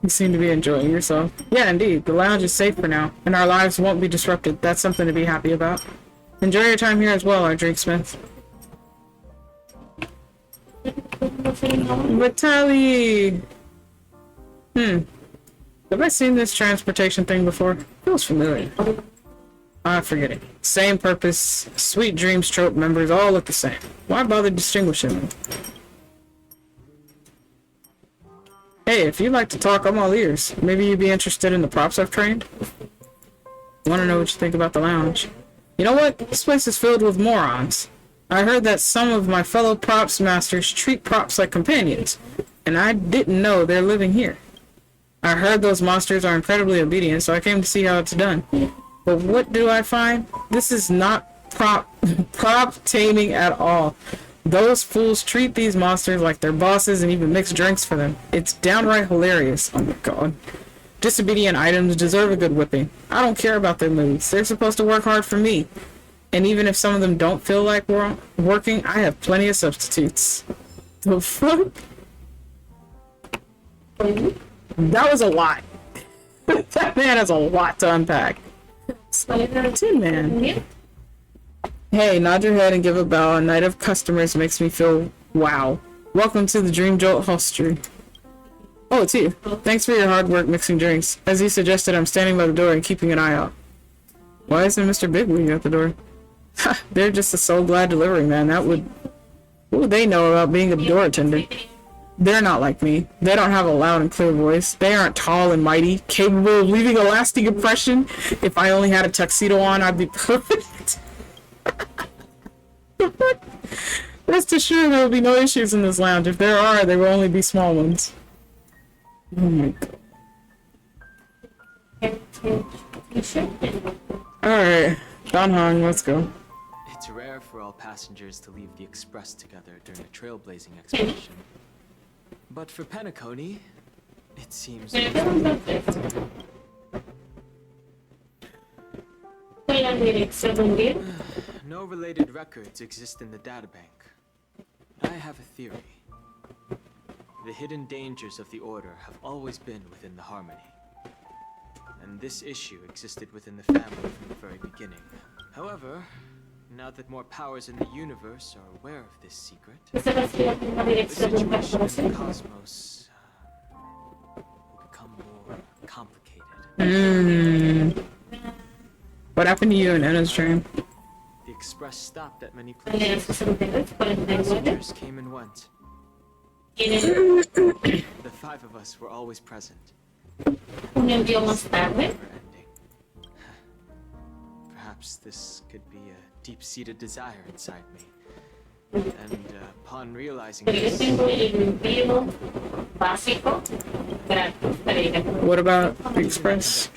You seem to be enjoying yourself. Yeah, indeed. The lounge is safe for now, and our lives won't be disrupted. That's something to be happy about. Enjoy your time here as well, our Drinksmith. Vitaly! Have I seen this transportation thing before? Feels familiar. Ah, forget it. Same purpose, Sweet Dreams trope members all look the same. Why bother distinguishing them? Hey, if you'd like to talk, I'm all ears. Maybe you'd be interested in the props I've trained? Want to know what you think about the lounge? You know what? This place is filled with morons. I heard that some of my fellow props masters treat props like companions, and I didn't know they're living here. I heard those monsters are incredibly obedient, so I came to see how it's done. But what do I find? This is not prop taming at all. Those fools treat these monsters like they're bosses and even mix drinks for them. It's downright hilarious. Oh my god. Disobedient items deserve a good whipping. I don't care about their moves. They're supposed to work hard for me. And even if some of them don't feel like working, I have plenty of substitutes. The fuck? That was a lot. That man has a lot to unpack. Tin Man. Hey, nod your head and give a bow. A night of customers makes me feel wow. Welcome to the Dream Jolt Hostelry. Oh, it's you. Thanks for your hard work mixing drinks. As you suggested, I'm standing by the door and keeping an eye out. Why isn't Mr. Bigwig at the door? They're just a Soul Glad delivery man. What would they know about being a door attendant? They're not like me. They don't have a loud and clear voice. They aren't tall and mighty, capable of leaving a lasting impression. If I only had a tuxedo on, I'd be perfect. Rest assured there will be no issues in this lounge. If there are, they will only be small ones. Oh my god. Alright, Don Hong, let's go. It's rare for all passengers to leave the Express together during a trailblazing expedition. But for Penacony, it seems... No related records exist in the databank. I have a theory. The hidden dangers of the Order have always been within the Harmony. And this issue existed within the family from the very beginning. However, now that more powers in the universe are aware of this secret, the situation in the cosmos will become more complicated. What happened to you in Anna's dream? The Express stopped at many places. Passengers came and went. The 5 of us were always present. Perhaps this could be a deep-seated desire inside me. And upon realizing this... What about the Express?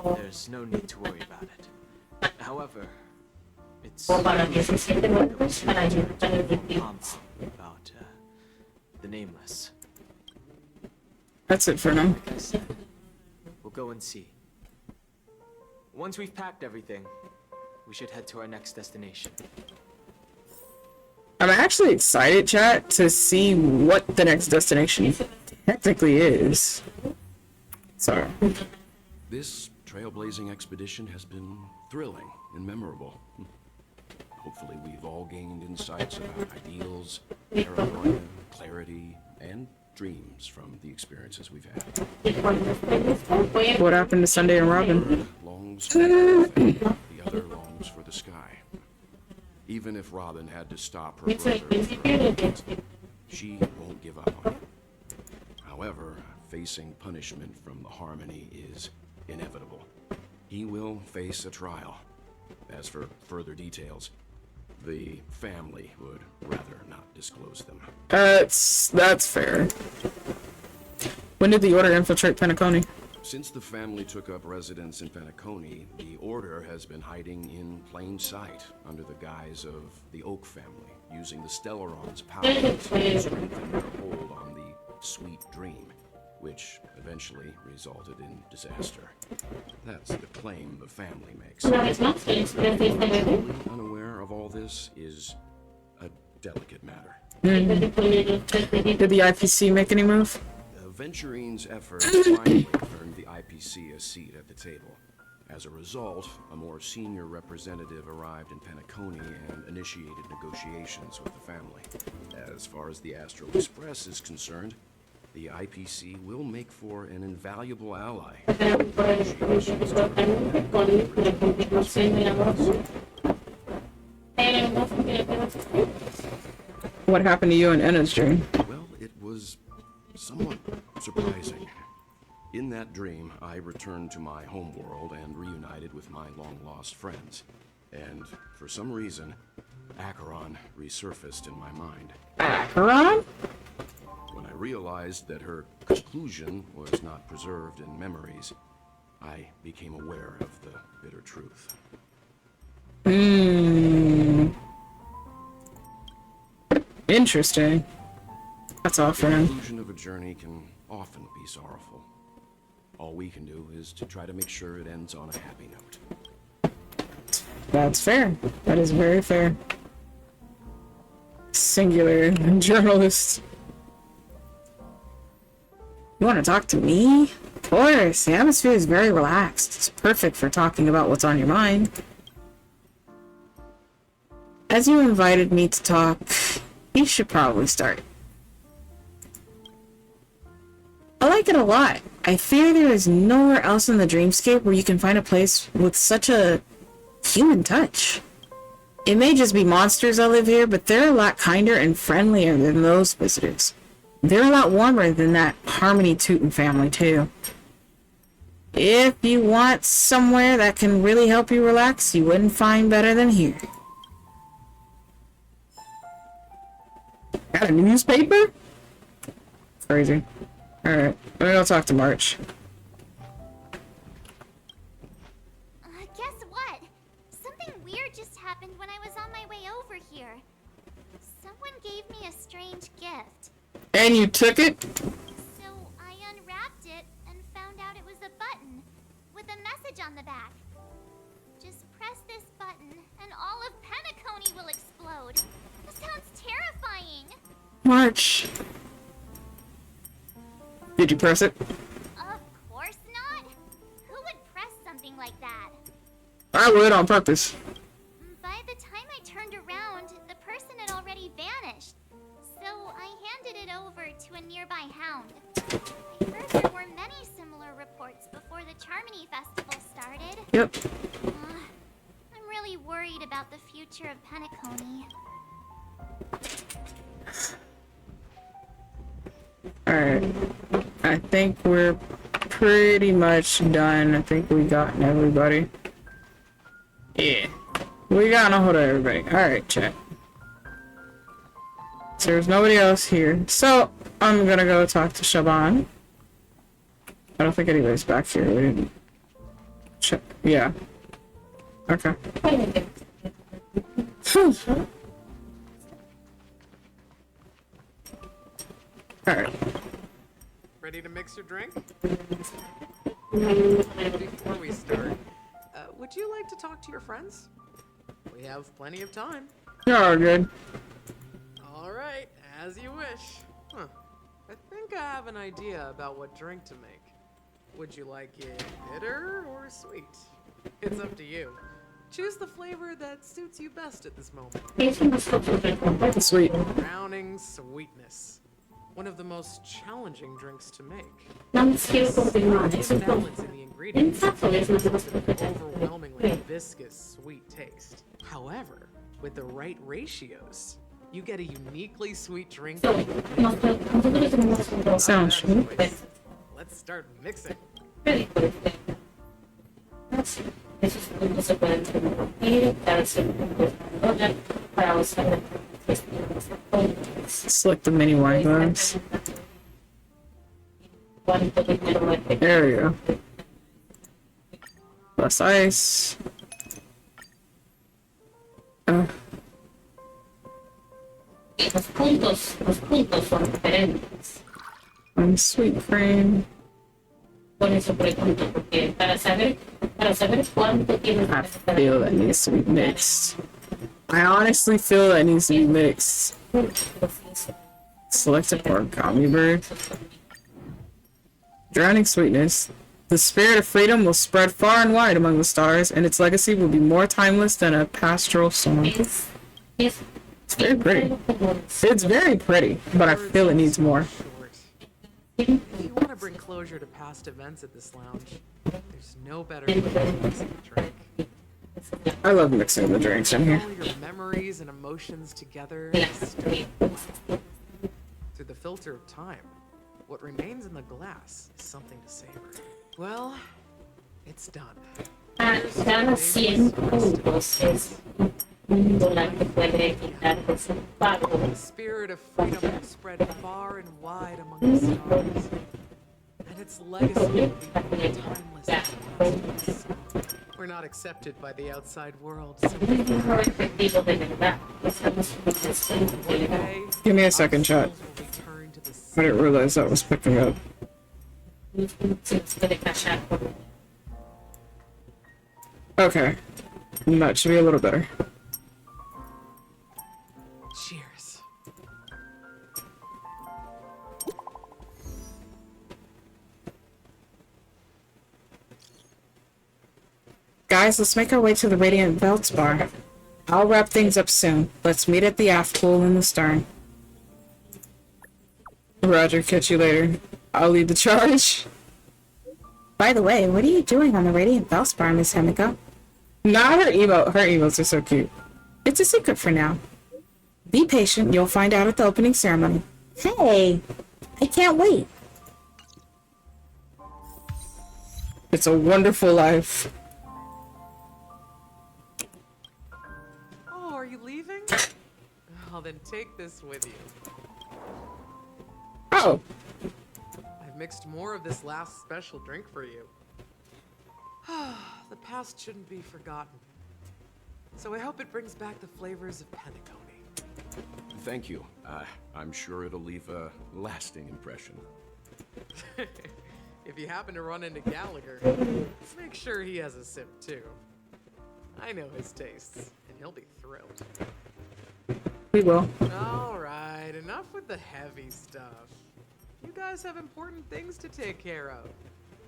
There's no need to worry about it. However, it's O para 17 golpes para ayudar al equipo. about the nameless. That's it for now. Like I said, we'll go and see. Once we've packed everything, we should head to our next destination. I'm actually excited, chat, to see what the next destination technically is. Sorry. This trailblazing expedition has been thrilling and memorable. Hopefully we've all gained insights about ideals, paranoia, clarity, and dreams from the experiences we've had. What happened to Sunday and Robin? Longs for the other longs for the sky. Even if Robin had to stop her brother, she won't give up on him. However, facing punishment from the Harmony is inevitable. He will face a trial. As for further details, the family would rather not disclose them. That's fair. When did the Order infiltrate Penacony? Since the family took up residence in Penacony, the Order has been hiding in plain sight under the guise of the Oak family, using the Stellaron's power to strengthen their hold on the Sweet Dream, which eventually resulted in disaster. That's the claim the family makes. Totally unaware of all this is a delicate matter. Did the IPC make any move? Venturine's efforts finally earned the IPC a seat at the table. As a result, a more senior representative arrived in Penacony and initiated negotiations with the family. As far as the Astral Express is concerned, the IPC will make for an invaluable ally. What happened to you and Enna's dream? Well, it was somewhat surprising. In that dream, I returned to my homeworld and reunited with my long-lost friends. And for some reason, Acheron resurfaced in my mind. Acheron? When I realized that her conclusion was not preserved in memories, I became aware of the bitter truth. Interesting. That's all for The him. conclusion of a journey can often be sorrowful. All we can do is to try to make sure it ends on a happy note. That's fair. That is very fair. Singular journalist. You want to talk to me? Of course. The atmosphere is very relaxed. It's perfect for talking about what's on your mind. As you invited me to talk, you should probably start. I like it a lot. I fear there is nowhere else in the dreamscape where you can find a place with such a human touch. It may just be monsters that live here, but they're a lot kinder and friendlier than those visitors. They're a lot warmer than that Harmony Tootin family, too. If you want somewhere that can really help you relax, you wouldn't find better than here. Got a newspaper? Crazy. Alright, let me go talk to March. Guess what? Something weird just happened when I was on my way over here. Someone gave me a strange gift. And you took it? So I unwrapped it and found out it was a button with a message on the back. Just press this button and all of Penacony will explode. This sounds terrifying. March. Did you press it? Of course not. Who would press something like that? I would on purpose. By the time I turned around, the person had already vanished. So I handed it over to a nearby hound. I heard there were many similar reports before the Charmony Festival started. Yep. I'm really worried about the future of Penacony. Alright. I think we're pretty much done. I think we got everybody. Yeah. We got a hold of everybody. Alright, chat. So there's nobody else here. So, I'm gonna go talk to Shaban. I don't think anybody's back here. We didn't check. Yeah. Okay. Alright. Ready to mix your drink? Before we start, would you like to talk to your friends? We have plenty of time. You're all good. All right, as you wish. Huh. I think I have an idea about what drink to make. Would you like it bitter or sweet? It's up to you. Choose the flavor that suits you best at this moment. Sweet. Drowning sweetness. One of the most challenging drinks to make. Balance in the ingredients with an overwhelmingly viscous, sweet taste. However, with the right ratios, you get a uniquely sweet drink. Sounds sweet. Let's start mixing. Select the mini wine glass. There we go. Less ice. And sweet cream. I feel that needs to be mixed. I honestly feel that needs to be mixed. Selected origami bird. Drowning sweetness. The spirit of freedom will spread far and wide among the stars, and its legacy will be more timeless than a pastoral song. It's very pretty. It's very pretty, but I feel it needs more. If you want to bring closure to past events at this lounge, there's no better way to mix a drink. I love mixing the drinks in here. All your memories and emotions together through the filter of time. What remains in the glass is something to savor. Well, it's done. The spirit of freedom will spread far and wide among the stars, and its legacy will be timeless. We're not accepted by the outside world. So Give me a second, chat. I didn't realize that was picking up. Okay. That should be a little better. Cheers. Guys, let's make our way to the Radiant Belts bar. I'll wrap things up soon. Let's meet at the aft pool in the stern. Roger, catch you later. I'll lead the charge. By the way, what are you doing on the Radiant Belts bar, Miss Himiko? Not her emote. Her emotes are so cute. It's a secret for now. Be patient, you'll find out at the opening ceremony. Hey! I can't wait. It's a wonderful life. Oh, are you leaving? Well, then take this with you. Oh. I've mixed more of this last special drink for you. The past shouldn't be forgotten. So I hope it brings back the flavors of Penacony. Thank you. I'm sure it'll leave a lasting impression. If you happen to run into Gallagher, make sure he has a sip too. I know his tastes, and he'll be thrilled. We will. Alright, enough with the heavy stuff. You guys have important things to take care of.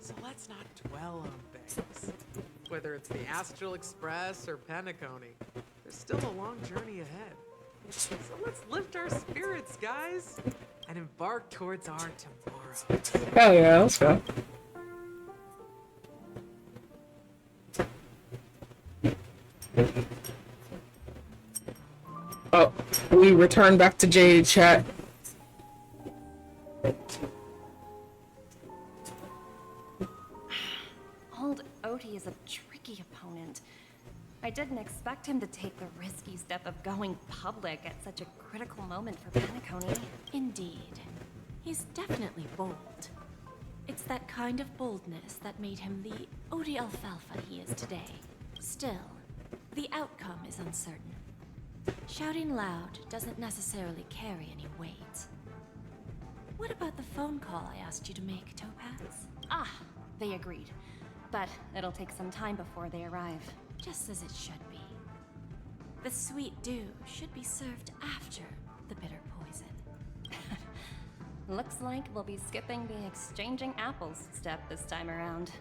So let's not dwell on things. Whether it's the Astral Express or Penacony, there's still a long journey ahead. So let's lift our spirits, guys, and embark towards our tomorrow. Hell yeah, let's go. Oh, we return back to Jade chat. Old Odie is a tricky opponent. I didn't expect him to take the risky step of going public at such a critical moment for Penacony. Indeed. He's definitely bold. It's that kind of boldness that made him the Odie Alfalfa he is today. Still, The outcome is uncertain. Shouting loud doesn't necessarily carry any weight. What about the phone call I asked you to make, Topaz? Ah, they agreed. But it'll take some time before they arrive. Just as it should be. The sweet dew should be served after the bitter poison. Looks like we'll be skipping the exchanging apples step this time around.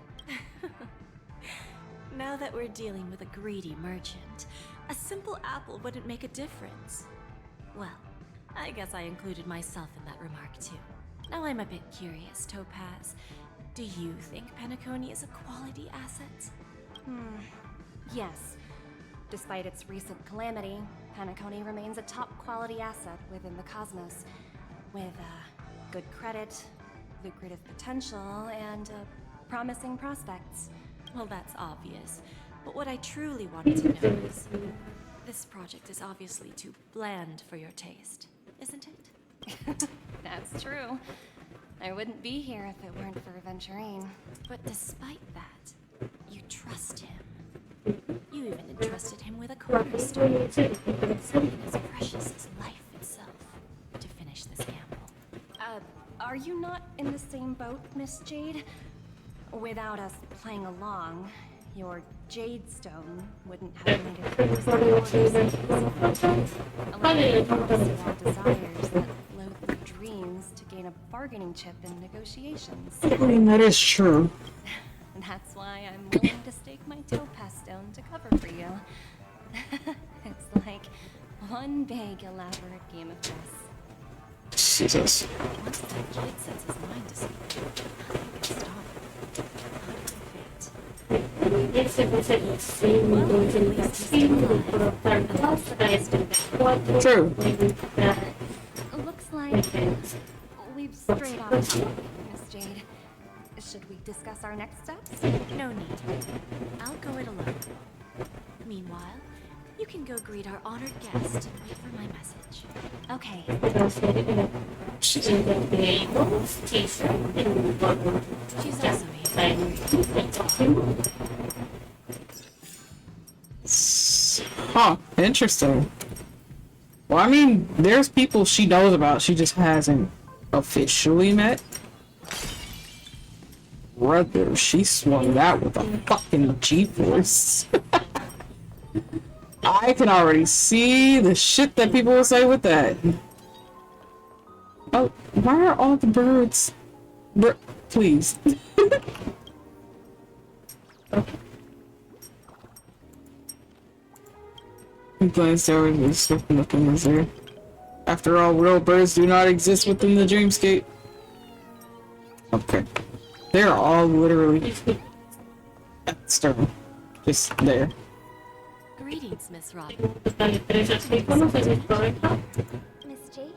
Now that we're dealing with a greedy merchant, a simple apple wouldn't make a difference. Well, I guess I included myself in that remark too. Now I'm a bit curious, Topaz. Do you think Penacony is a quality asset? Yes. Despite its recent calamity, Penacony remains a top quality asset within the cosmos, with good credit, lucrative potential, and promising prospects. Well, that's obvious. But what I truly wanted to know is, this project is obviously too bland for your taste, isn't it? That's true. I wouldn't be here if it weren't for Venturine. But despite that, you trust him. You even entrusted him with a cornerstone, something as precious as life itself, to finish this gamble. Are you not in the same boat, Miss Jade? Without us playing along, your Jade Stone wouldn't have made it through the waters. Allowing you to pursue our desires that flow through dreams to gain a bargaining chip in negotiations. I mean, that is true. That's why I'm willing to stake my topaz stone to cover for you. It's like one big elaborate game of chess. Jesus. Once that kid sets his mind to something, nothing can stop it. True. Looks like we've strayed off topic, Miss Jade. Should we discuss our next steps? No need. I'll go it alone. Meanwhile, you can go greet our honored guest and wait for my message. Okay. She's also here. Huh, interesting. Well, I mean, there's people she knows about, she just hasn't officially met. Brother, she swung that with a fucking G-force. I can already see the shit that people will say with that. Oh, why are all the birds... Please. He glanced over and was nothing was there. After all, real birds do not exist within the dreamscape. Okay. They're all literally at the stern. Just there. Greetings, Miss Robin. Miss Jade?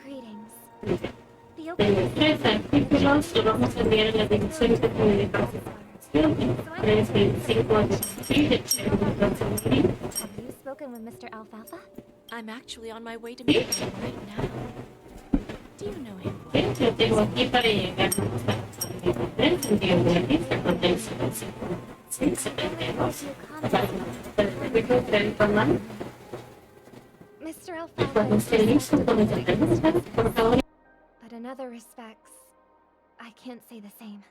Greetings. The Have you spoken with Mr. Alfalfa? I'm actually on my way to meet him right now. Do you know him? Mr. Alfalfa. But in other respects, I can't say the same.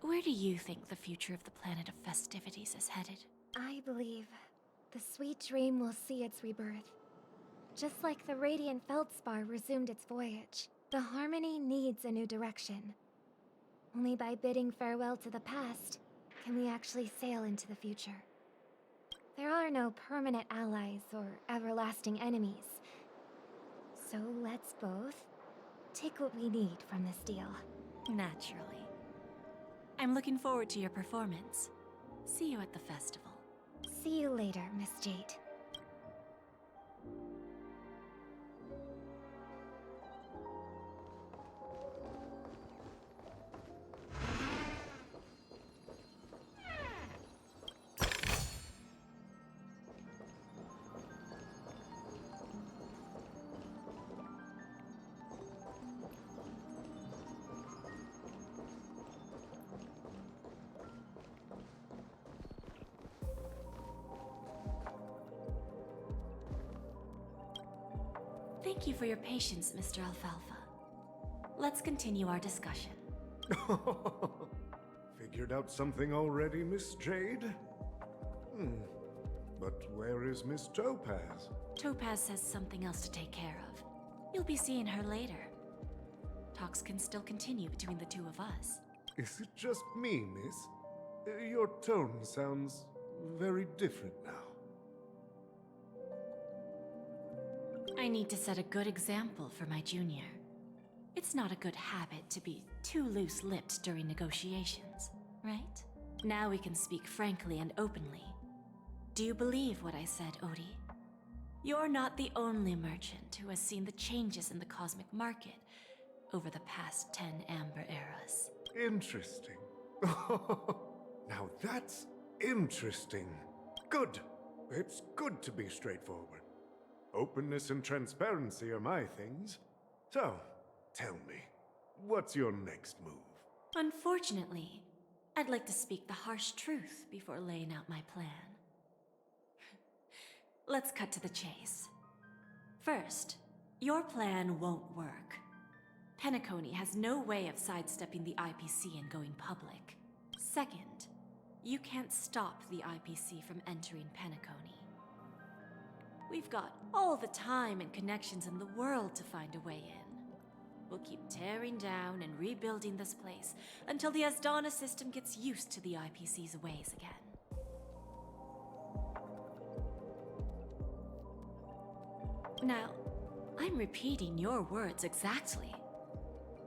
Where do you think the future of the planet of festivities is headed? I believe the sweet dream will see its rebirth. Just like the radiant feldspar resumed its voyage, the Harmony needs a new direction. Only by bidding farewell to the past can we actually sail into the future. There are no permanent allies or everlasting enemies. So let's both take what we need from this deal. Naturally. I'm looking forward to your performance. See you at the festival. See you later, Miss Jade. Thank you for your patience, Mr. Alfalfa. Let's continue our discussion. Figured out something already, Miss Jade? But where is Miss Topaz? Topaz has something else to take care of. You'll be seeing her later. Talks can still continue between the two of us. Is it just me, miss? Your tone sounds very different now. I need to set a good example for my junior. It's not a good habit to be too loose-lipped during negotiations, right? Now we can speak frankly and openly. Do you believe what I said, Odie? You're not the only merchant who has seen the changes in the cosmic market over the past 10 Amber Eras. Interesting. Now that's interesting. Good. It's good to be straightforward. Openness and transparency are my things. So, tell me, what's your next move? Unfortunately, I'd like to speak the harsh truth before laying out my plan. Let's cut to the chase. First, your plan won't work. Penacony has no way of sidestepping the IPC and going public. Second, you can't stop the IPC from entering Penacony. We've got all the time and connections in the world to find a way in. We'll keep tearing down and rebuilding this place until the Asdana system gets used to the IPC's ways again. Now, I'm repeating your words exactly.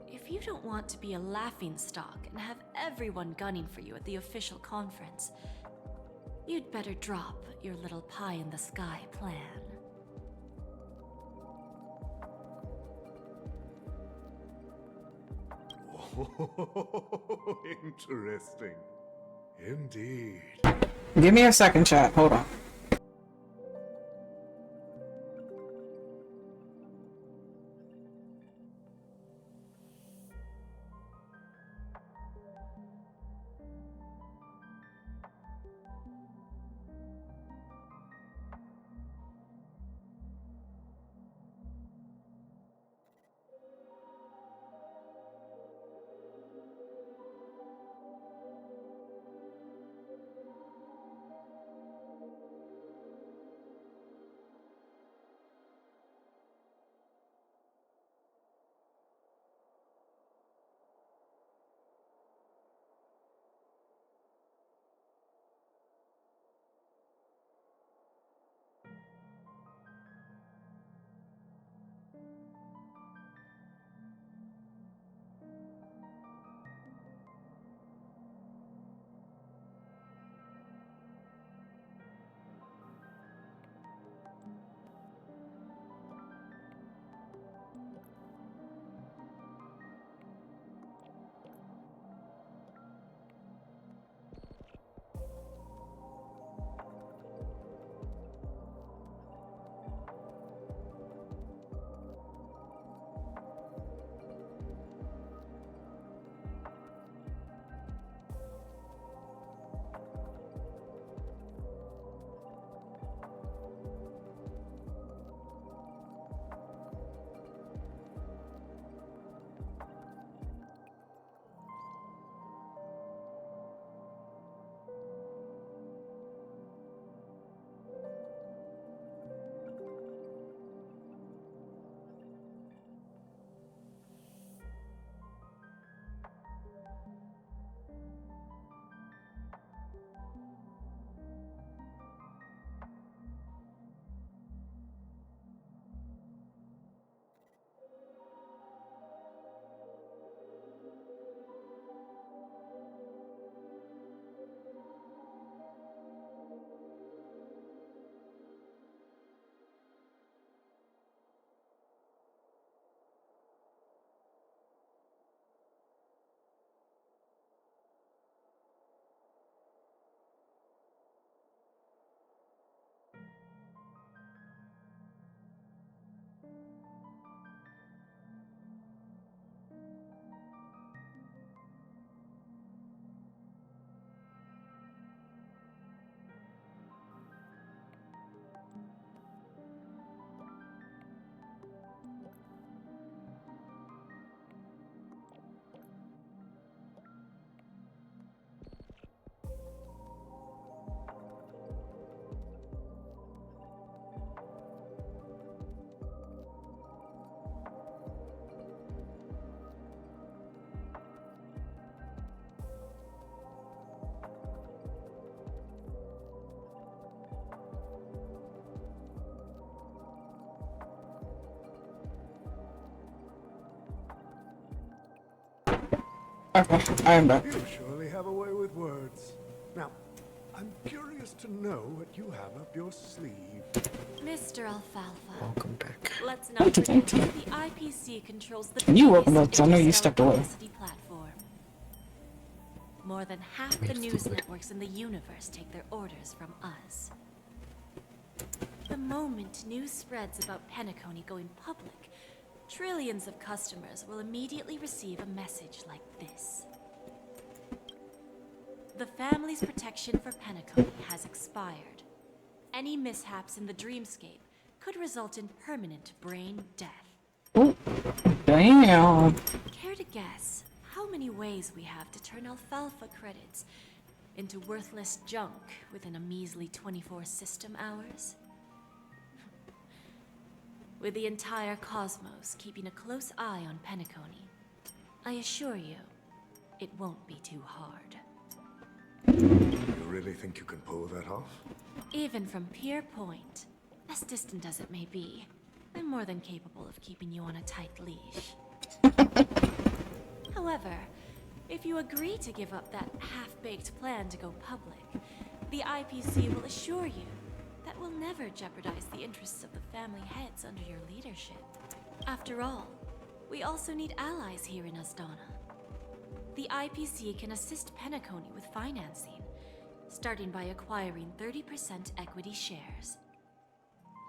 If you don't want to be a laughingstock and have everyone gunning for you at the official conference, you'd better drop your little pie-in-the-sky plan. Oh, interesting. Indeed. Give me a second, chat. Hold on. Okay, I am back. You surely have a way with words. Now, I'm curious to know what you have up your sleeve. Mr. Alfalfa. Welcome back. Let's not forget the IPC controls the You welcome biggest back, 'cause I know you interstellar stepped away. publicity platform. More than half the news networks in the universe take their orders from us. The moment news spreads about Penacony going public, trillions of customers will immediately receive a message like this. The family's protection for Penacony has expired. Any mishaps in the dreamscape could result in permanent brain death. Oh, damn. Care to guess how many ways we have to turn alfalfa credits into worthless junk within a measly 24 system hours? With the entire cosmos keeping a close eye on Penacony, I assure you, it won't be too hard. You really think you can pull that off? Even from Pier Point, as distant as it may be, I'm more than capable of keeping you on a tight leash. However, if you agree to give up that half-baked plan to go public, the IPC will assure you that we'll never jeopardize the interests of the family heads under your leadership. After all, we also need allies here in Husdana. The IPC can assist Penacony with financing, starting by acquiring 30% equity shares.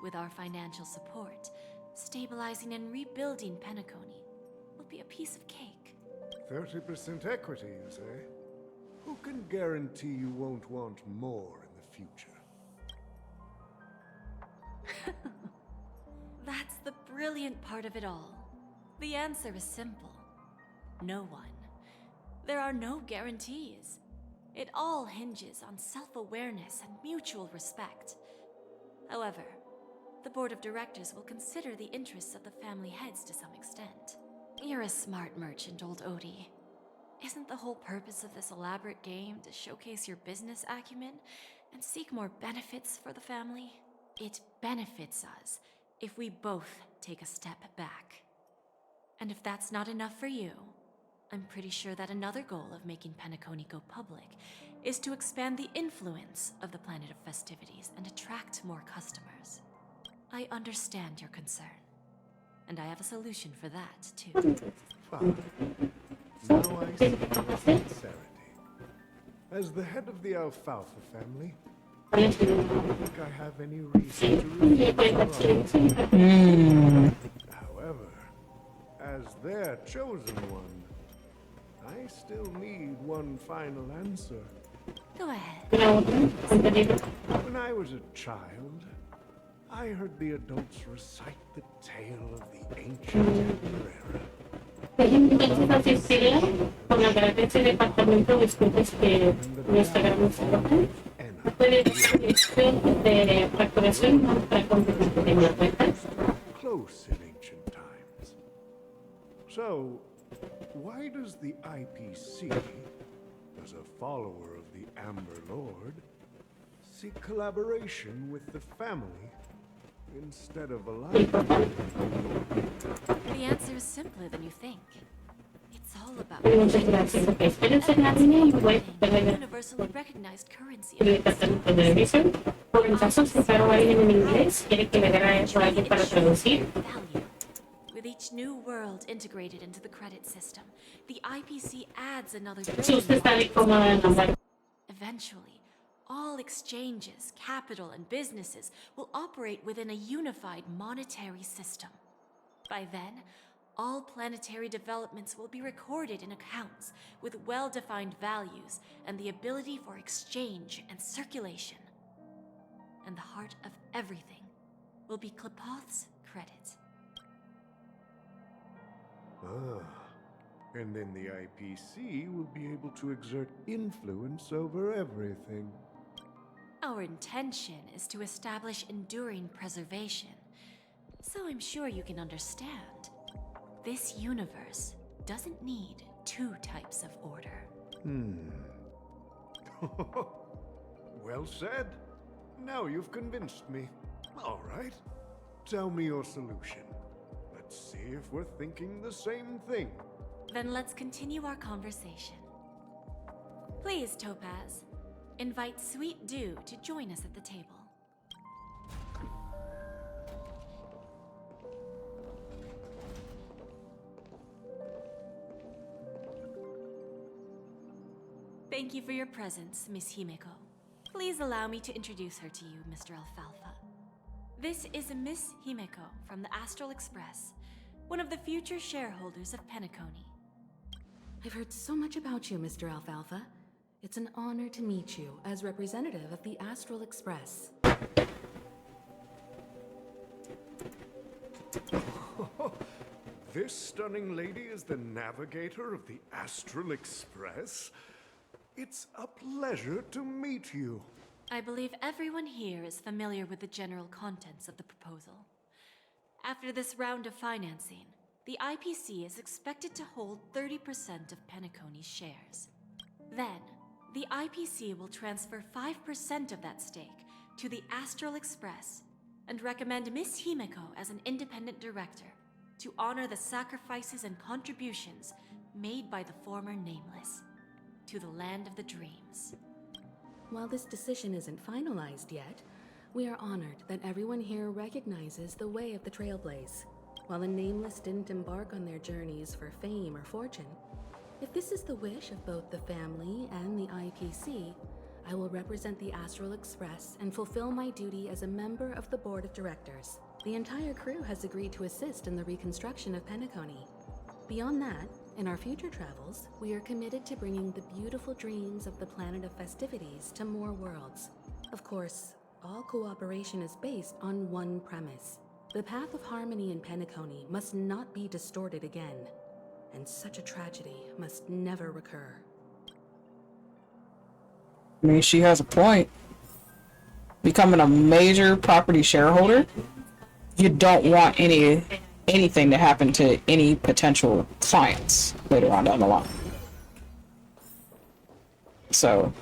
With our financial support, stabilizing and rebuilding Penacony will be a piece of cake. 30% equity, you say? Who can guarantee you won't want more in the future? That's the brilliant part of it all. The answer is simple. No one. There are no guarantees. It all hinges on self-awareness and mutual respect. However, the board of directors will consider the interests of the family heads to some extent. You're a smart merchant, old Odie. Isn't the whole purpose of this elaborate game to showcase your business acumen and seek more benefits for the family? It benefits us if we both take a step back. And if that's not enough for you, I'm pretty sure that another goal of making Penacony go public is to expand the influence of the Planet of Festivities and attract more customers. I understand your concern, and I have a solution for that, too. Fine. Now I see your sincerity. As the head of the Alfalfa family, I don't think I have any reason to refuse your offer. However, as their chosen one, I still need one final answer. Go ahead. When I was a child, I heard the adults recite the tale of the ancient Emperor. Entonces asistiré con la gracia del departamento de estudios que nuestra gran ciudad puede de facturación para competir. Close in ancient times. So, why does the IPC, as a follower of the Amber Lord, seek collaboration with the family instead of alliance? The answer is simpler than you think. It's all about universally recognized currency. With each new world integrated into the credit system, the IPC adds another billion. Eventually, all exchanges, capital, and businesses will operate within a unified monetary system. By then, all planetary developments will be recorded in accounts with well-defined values and the ability for exchange and circulation. And the heart of everything will be Klepoth's credit. Ah, and then the IPC will be able to exert influence over everything. Our intention is to establish enduring preservation, so I'm sure you can understand. This universe doesn't need two types of order. Well said. Now you've convinced me. All right. Tell me your solution. Let's see if we're thinking the same thing. Then let's continue our conversation. Please, Topaz, invite Sweet Dew to join us at the table. Thank you for your presence, Miss Himeko. Please allow me to introduce her to you, Mr. Alfalfa. This is Miss Himeko from the Astral Express, one of the future shareholders of Penacony. I've heard so much about you, Mr. Alfalfa. It's an honor to meet you as representative of the Astral Express. This stunning lady is the navigator of the Astral Express? It's a pleasure to meet you. I believe everyone here is familiar with the general contents of the proposal. After this round of financing, the IPC is expected to hold 30% of Penacony's shares. Then, the IPC will transfer 5% of that stake to the Astral Express and recommend Miss Himeko as an independent director to honor the sacrifices and contributions made by the former Nameless to the land of the dreams. While this decision isn't finalized yet, we are honored that everyone here recognizes the way of the Trailblaze. While the Nameless didn't embark on their journeys for fame or fortune, if this is the wish of both the family and the IPC, I will represent the Astral Express and fulfill my duty as a member of the board of directors. The entire crew has agreed to assist in the reconstruction of Penacony. Beyond that, in our future travels, we are committed to bringing the beautiful dreams of the planet of festivities to more worlds. Of course, all cooperation is based on one premise. The path of harmony in Penacony must not be distorted again, and such a tragedy must never recur. I mean, she has a point. Becoming a major property shareholder, you don't want anything to happen to any potential clients later on down the line. So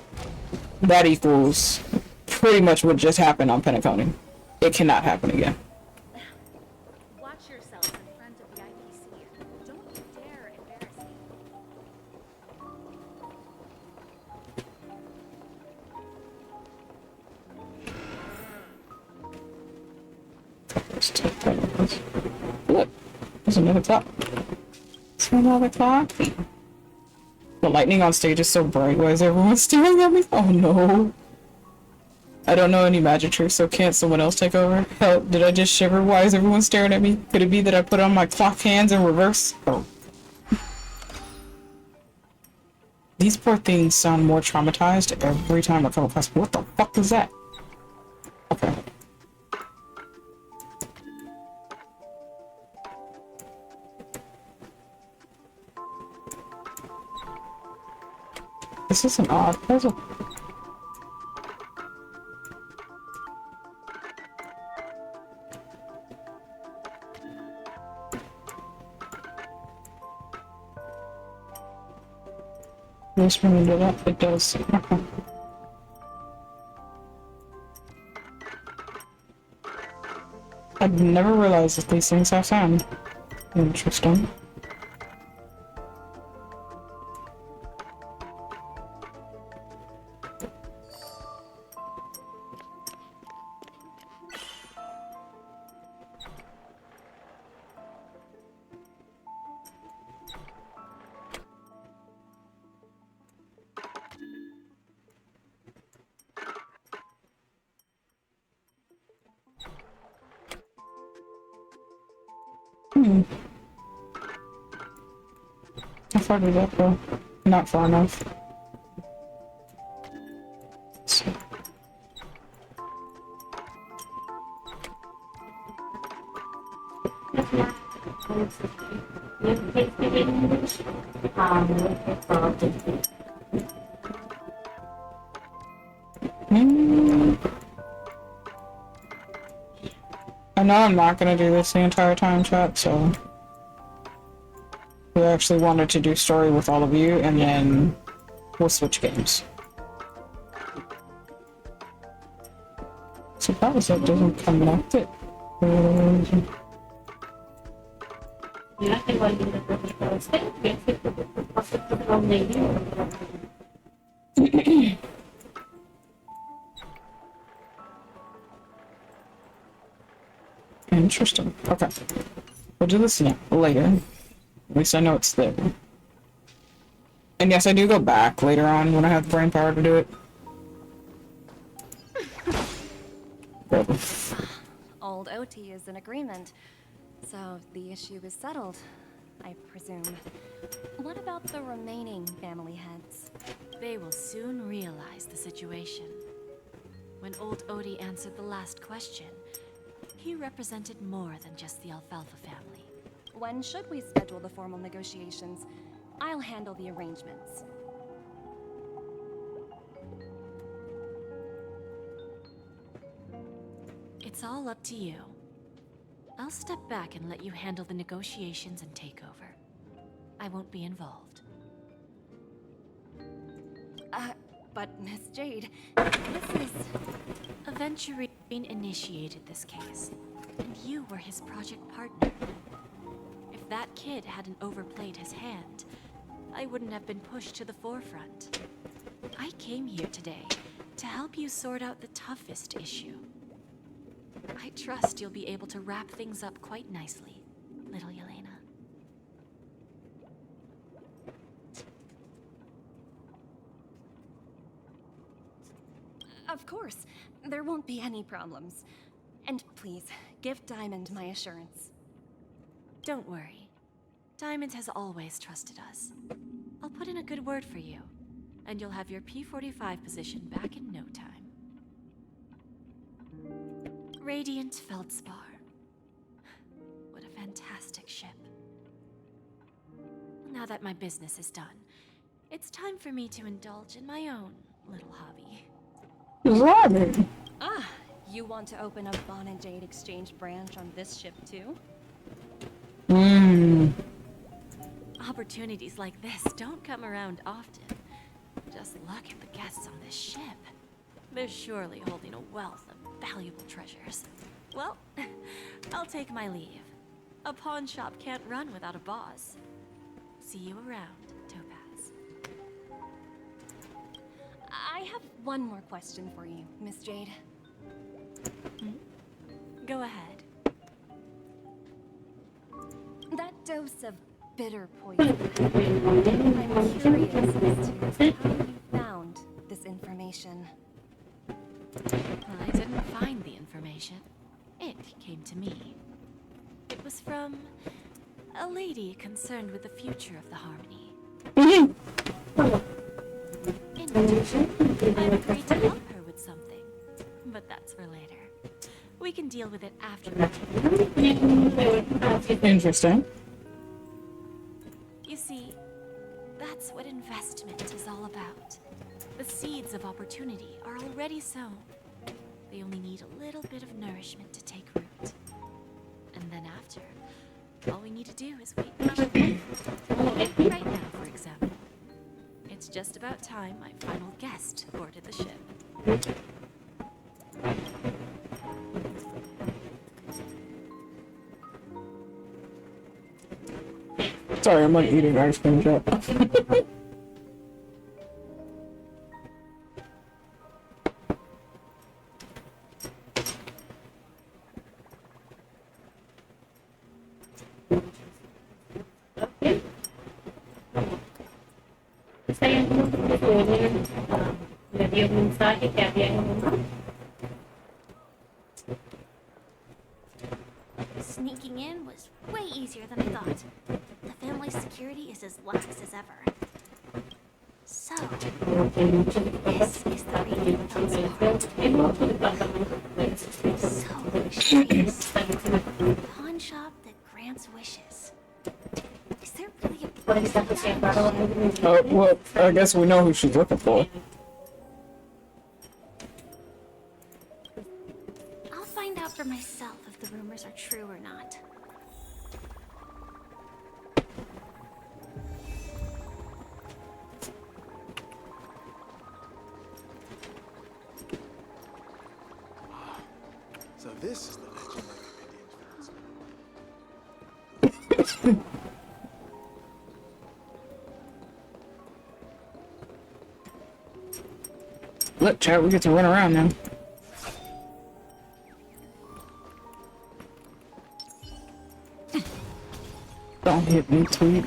that equals pretty much what just happened on Penacony. It cannot happen again. Watch yourself in front of the IPC. Don't you dare embarrass me. Look, there's another clock. It's another clock. The lightning on stage is so bright. Why is everyone staring at me? Oh no. I don't know any magic tricks, so can't someone else take over? Hell, did I just shiver? Why is everyone staring at me? Could it be that I put on my clock hands in reverse? Oh. These poor things sound more traumatized every time I come across. What the fuck is that? Okay. This is an odd puzzle. This one did that? It does. I've never realized that these things have sound. Interesting. How far did that go? Not far enough. So. I know I'm not gonna do this the entire time, chat, so we actually wanted to do story with all of you, and then we'll switch games. Surprised that doesn't connect it. Mira, tengo el libro para usted. Que es un libro. Interesting. Okay. We'll do this later. At least I know it's there. And yes, I do go back later on when I have brain power to do it. Old OT is in agreement, so the issue is settled, I presume. What about the remaining family heads? They will soon realize the situation. When old Odie answered the last question, he represented more than just the Alfalfa family. When should we schedule the formal negotiations? I'll handle the arrangements. It's all up to you. I'll step back and let you handle the negotiations and takeover. I won't be involved. But Miss Jade, this is... Aventurine initiated this case, and you were his project partner. If that kid hadn't overplayed his hand, I wouldn't have been pushed to the forefront. I came here today to help you sort out the toughest issue. I trust you'll be able to wrap things up quite nicely, little Yelena. Of course, there won't be any problems. And please, give Diamond my assurance. Don't worry. Diamond has always trusted us. I'll put in a good word for you, and you'll have your P-45 position back in no time. Radiant Feldspar. What a fantastic ship. Now that my business is done, it's time for me to indulge in my own little hobby. Ramen. Ah, you want to open a Vaughn and Jade exchange branch on this ship too? Opportunities like this don't come around often. Just look at the guests on this ship. They're surely holding a wealth of valuable treasures. Well, I'll take my leave. A pawn shop can't run without a boss. See you around, Topaz. I have one more question for you, Miss Jade. Go ahead. That dose of bitter poison. I'm curious as to how you found this information. I didn't find the information. It came to me. It was from a lady concerned with the future of the Harmony. In return, I've agreed to help her with something. But that's for later. We can deal with it after. Interesting. You see, that's what investment is all about. The seeds of opportunity are already sown. They only need a little bit of nourishment to take root. And then after, all we need to do is wait patiently. Right now, for example. It's just about time my final guest boarded the ship. Sorry, I'm like eating ice cream shop. Le dio un mensaje que había en uno. Sneaking in was way easier than I thought. The family's security is as lax as ever. So, this is the Radiant Feldspar. So luxurious. A pawn shop that grants wishes. Is there really a place like that? Well, I guess we know who she's looking for. I'll find out for myself if the rumors are true or not. So this is the legend of the Radiant Feldspar. Look, chat, we get to run around now. Don't hit me, tweet.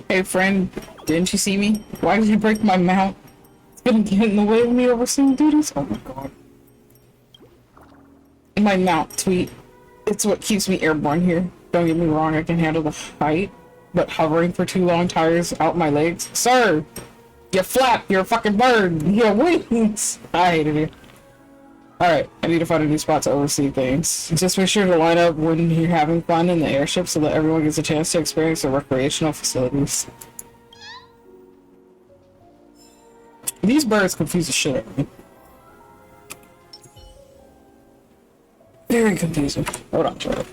Hey, friend, didn't you see me? Why did you break my mount? It's gonna get in the way of me overseeing duties? Oh my god. My mount, tweet. It's what keeps me airborne here. Don't get me wrong, I can handle the height, but hovering for too long tires out my legs. Sir! You flap! You're a fucking bird! You have wings! I hated you. Alright, I need to find a new spot to oversee things. Just make sure to line up when you're having fun in the airship so that everyone gets a chance to experience the recreational facilities. These birds confuse the shit out of me. Very confusing. Hold on, Charlie.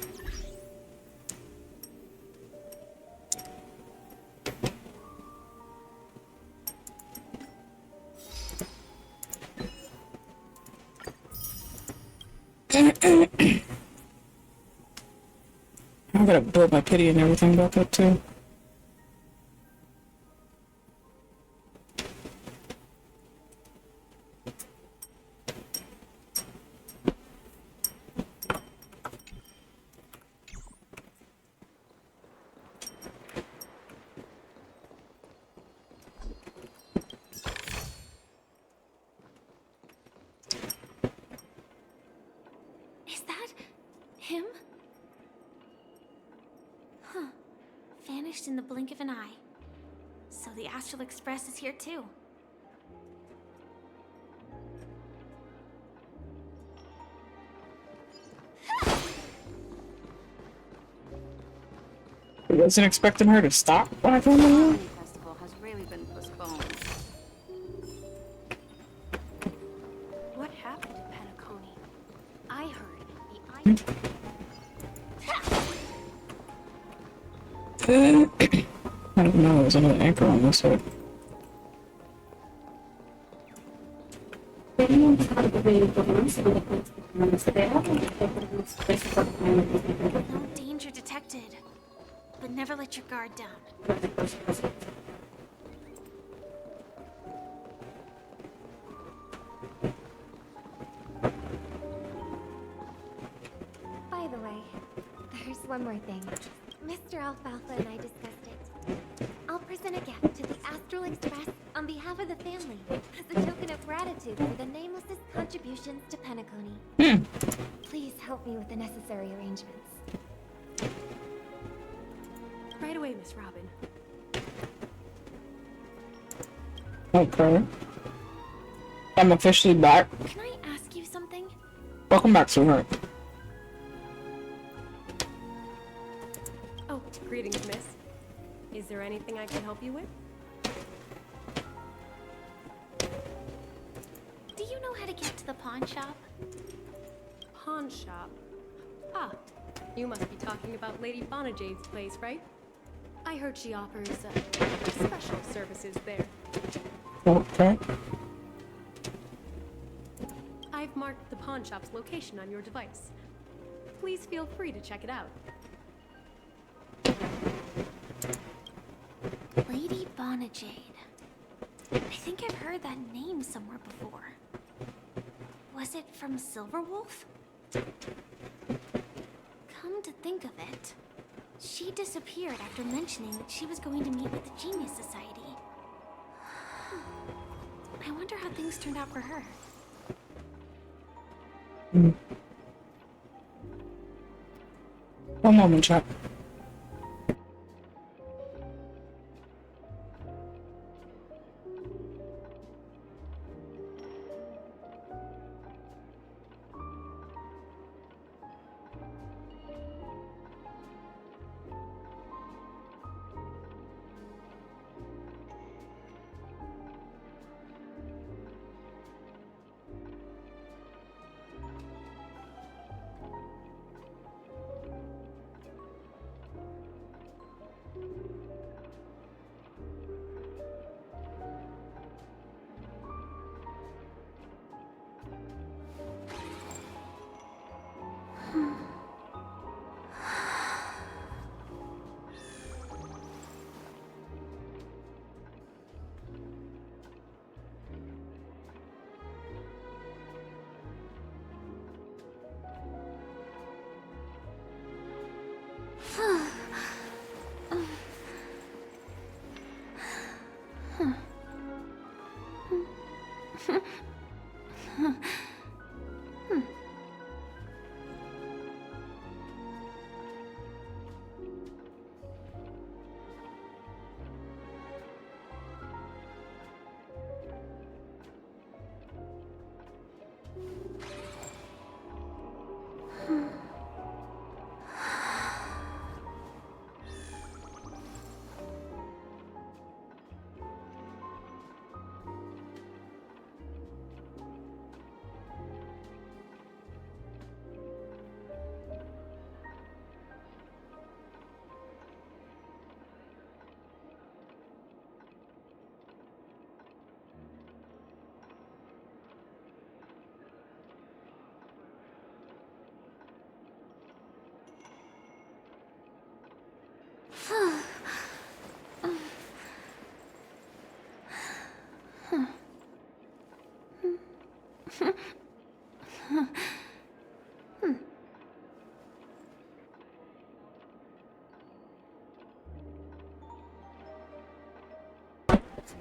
I'm gonna build my pity and everything back up too. Is that him? Huh. Vanished in the blink of an eye. So the Astral Express is here too. I wasn't expecting her to stop when I came in here. The festival has really been postponed. What happened to Penacony? I heard I don't know, there's another anchor on this side. No danger detected. But never let your guard down. By the way, there's one more thing. Mr. Alfalfa and I discussed it. I'll present a gift to the Astral Express on behalf of the family as a token of gratitude for the Nameless's contributions to Penacony. Please help me with the necessary arrangements. right away, Miss Robin. Okay. I'm officially back. Can I ask you something? Welcome back, sweetheart. Oh, greetings, miss. Is there anything I can help you with? Do you know how to get to the pawn shop? Pawn shop? Ah, you must be talking about Lady Bonajade's place, right? I heard she offers special services there. Okay. I've marked the pawn shop's location on your device. Please feel free to check it out. Lady Bonajade. I think I've heard that name somewhere before. Was it from Silverwolf? Come to think of it, she disappeared after mentioning that she was going to meet with the Genius Society. I wonder how things turned out for her. One moment, chat.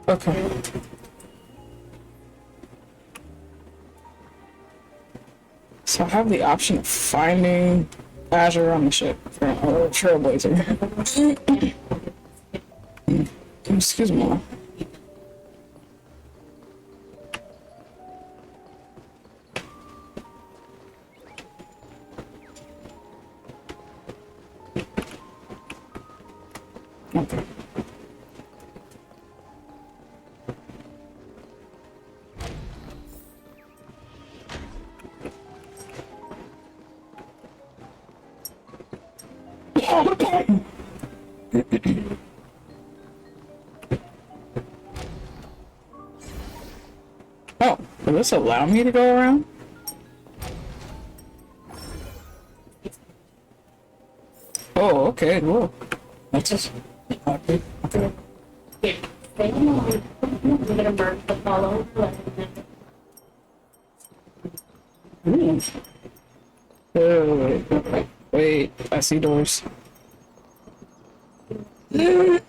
Okay. So I have the option of finding Azure on the ship for or Trailblazer. Excuse me. Okay. Oh, will this allow me to go around? Oh, okay, cool. That's just okay. Okay. Ooh. Wait, I see doors. And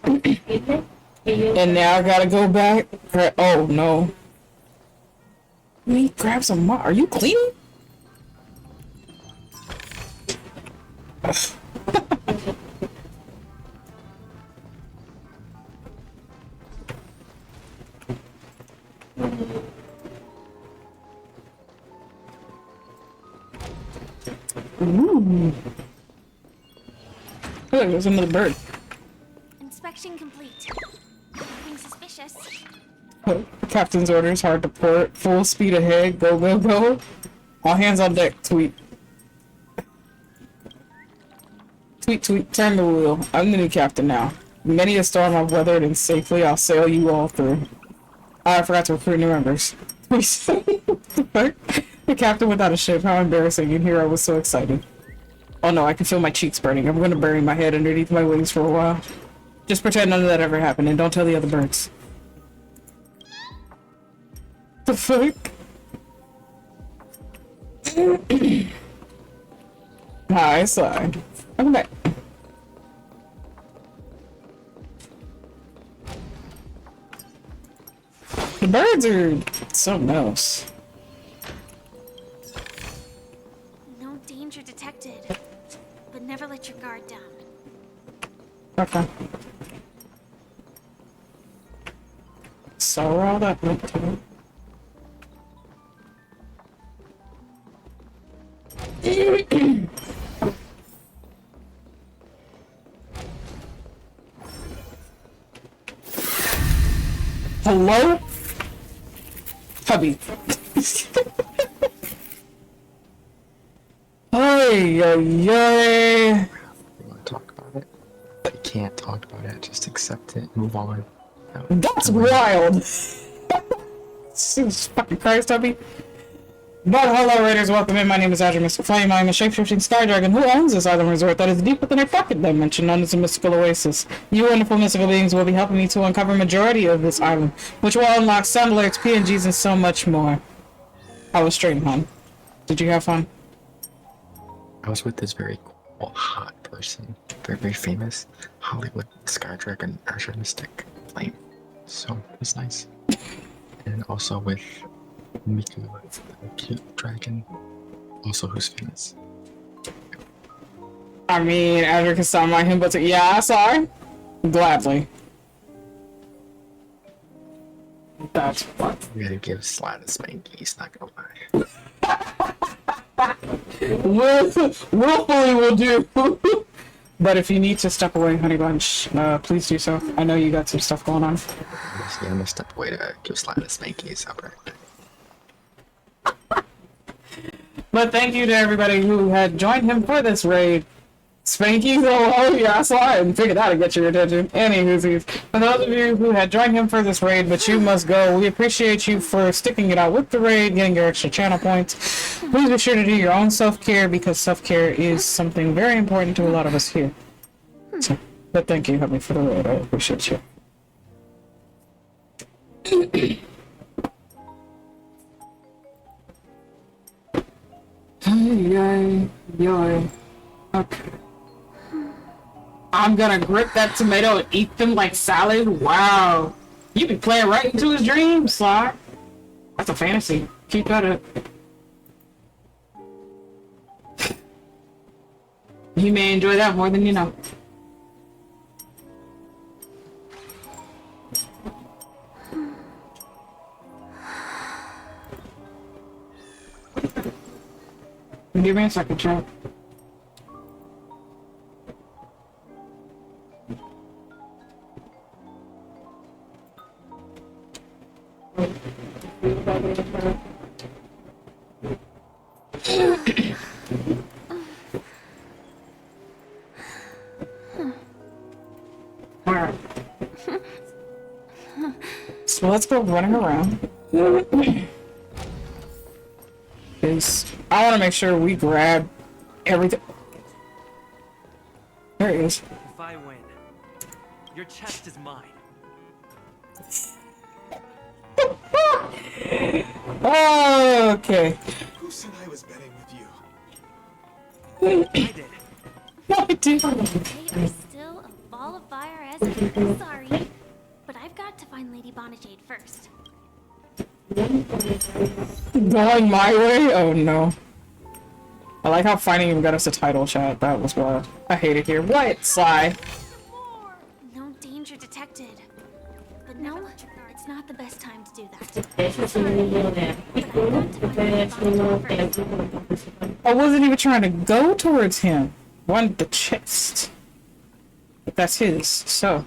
now I gotta go back. Oh no. Let me grab some more. Are you cleaning? Ooh. Look, there's another bird. Inspection complete. Nothing suspicious. Captain's orders, hard to port. Full speed ahead. Go, go, go. All hands on deck. Tweet. Tweet, tweet. Turn the wheel. I'm the new captain now. Many a storm I've weathered, and safely I'll sail you all through. I forgot to recruit new members. The captain without a ship. How embarrassing. And here I was so excited. Oh no, I can feel my cheeks burning. I'm gonna bury my head underneath my wings for a while. Just pretend none of that ever happened, and don't tell the other birds. The fuck? Hi, slide. I'm back. The birds are something else. No danger detected. But never let your guard down. Okay. Saw all that went to Hello? Hubby. Ay, ay, ay. You want to talk about it? But you can't talk about it. Just accept it. Move on. That's wild. Jesus fucking Christ, Hubby. But hello, Raiders. Welcome in. My name is Azure Mr. Flame. I am a shape-shifting sky dragon who owns this island resort that is deep within a pocket dimension known as the Mystical Oasis. You wonderful mystical beings will be helping me to uncover a majority of this island, which will unlock sound alerts, PNGs, and so much more. I was straight, hon. Did you have fun? I was with this very cool, hot person. Very, very famous Hollywood sky dragon Azure Mystic Flame. So, it was nice. And also with Miku, the cute dragon, also who's famous. I mean, Azure can sound like him, but yeah, I saw him. Gladly. That's fun. We gotta give Slide a spanky, he's not gonna lie. Willfully will do. But if you need to step away, honey bunch, please do so. I know you got some stuff going on. I'm gonna step away to give Slide a spanky, so But thank you to everybody who had joined him for this raid. Spanky, oh yeah, I saw it and figured out to get your attention. Any whoosies. For those of you who had joined him for this raid, but you must go, we appreciate you for sticking it out with the raid, getting your extra channel points. Please be sure to do your own self-care because self-care is something very important to a lot of us here. So, But thank you, Hubby, for the raid. I appreciate you. Yay, yay. Okay. I'm gonna grip that tomato and eat them like salad. Wow. You be playing right into his dreams, Sly. That's a fantasy. Keep that up. You may enjoy that more than you know. Give me a second, chat. Alright. So let's go running around. I want to make sure we grab everything. There it is. If I win, your chest is mine. Okay. Who said I was betting with you? I did. No, I didn't. They are still a ball of fire as ever. Sorry, but I've got to find Lady Bonajade first. Going my way? Oh no. I like how finding him got us a title, chat. That was wild. I hate it here. What, Sly? No danger detected. But no, it's not the best time to do that. Sorry, but I've got to find Lady Bonajade first. I wasn't even trying to go towards him. Wanted the chest. But that's his, so.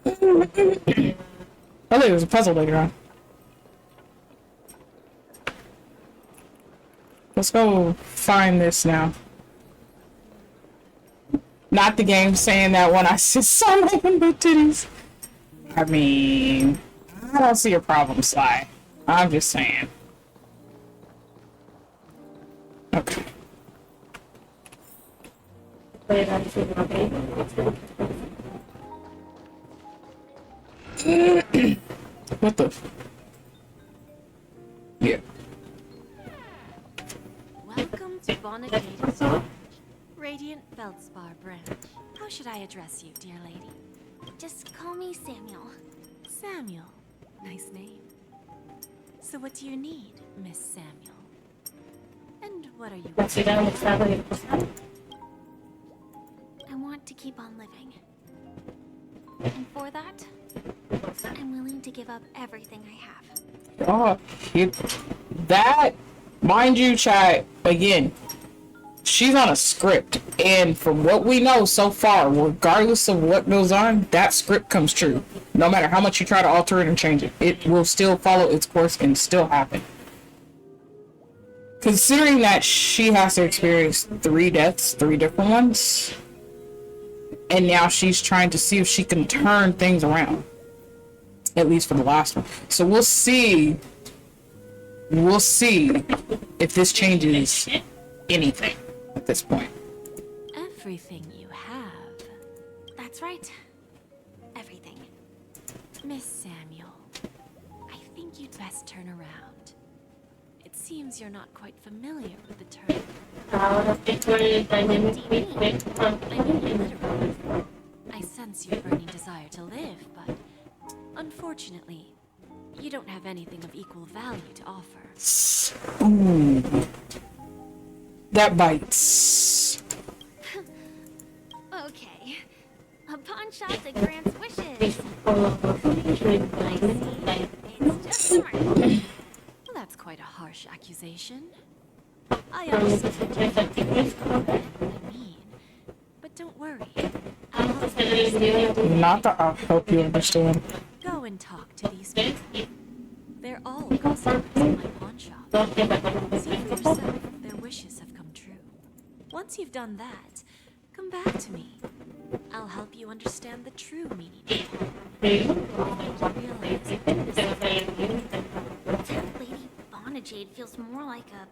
I thought it was a puzzle later on. Let's go find this now. Not the game saying that when I saw nothing but titties. I mean, I don't see a problem, Sly. I'm just saying. Okay. What the? Yeah. Welcome to Bonajade, Radiant Feldspar branch. How should I address you, dear lady? Just call me Samuel. Samuel. Nice name. So what do you need, Miss Samuel? And what are you I want to keep on living. And for that, I'm willing to give up everything I have. Oh, that, mind you, chat, again, she's on a script, and from what we know so far, regardless of what goes on, that script comes true. No matter how much you try to alter it and change it, it will still follow its course and still happen. Considering that she has to experience 3 deaths, 3 different ones, and now she's trying to see if she can turn things around. At least for the last one. So we'll see. We'll see if this changes anything at this point. Everything you have. That's right. Everything. Miss Samuel, I think you'd best turn around. It seems you're not quite familiar with the term. I sense your burning desire to live, but unfortunately, you don't have anything of equal value to offer. Ooh. That bites. Okay. A pawn shop that grants wishes. I see. It's just smart. Well, that's quite a harsh accusation. I understand what I mean, but don't worry. I'll help you understand. Not that I'll help you understand. Go and talk to these people. They're all customers in my pawn shop. See for yourself if their wishes have come true. Once you've done that, come back to me. I'll help you understand the true meaning of pawn. Realize Lady Bonajade feels more like a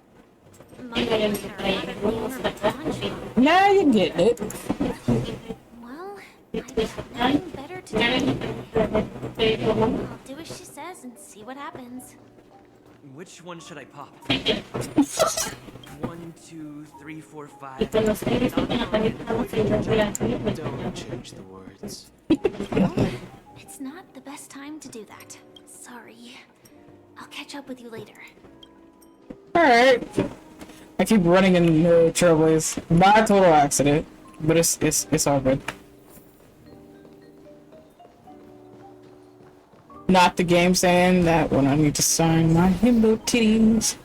Now you get it. Well, I've nothing better to do. I'll do as she says and see what happens. Which one should I pop? 1, 2, 3, 4, 5. Don't change the words. It's not the best time to do that. Sorry. I'll catch up with you later. Alright. I keep running into trailblaze by a total accident, but it's all good. Not the game saying that when I need to sign my himbo titties.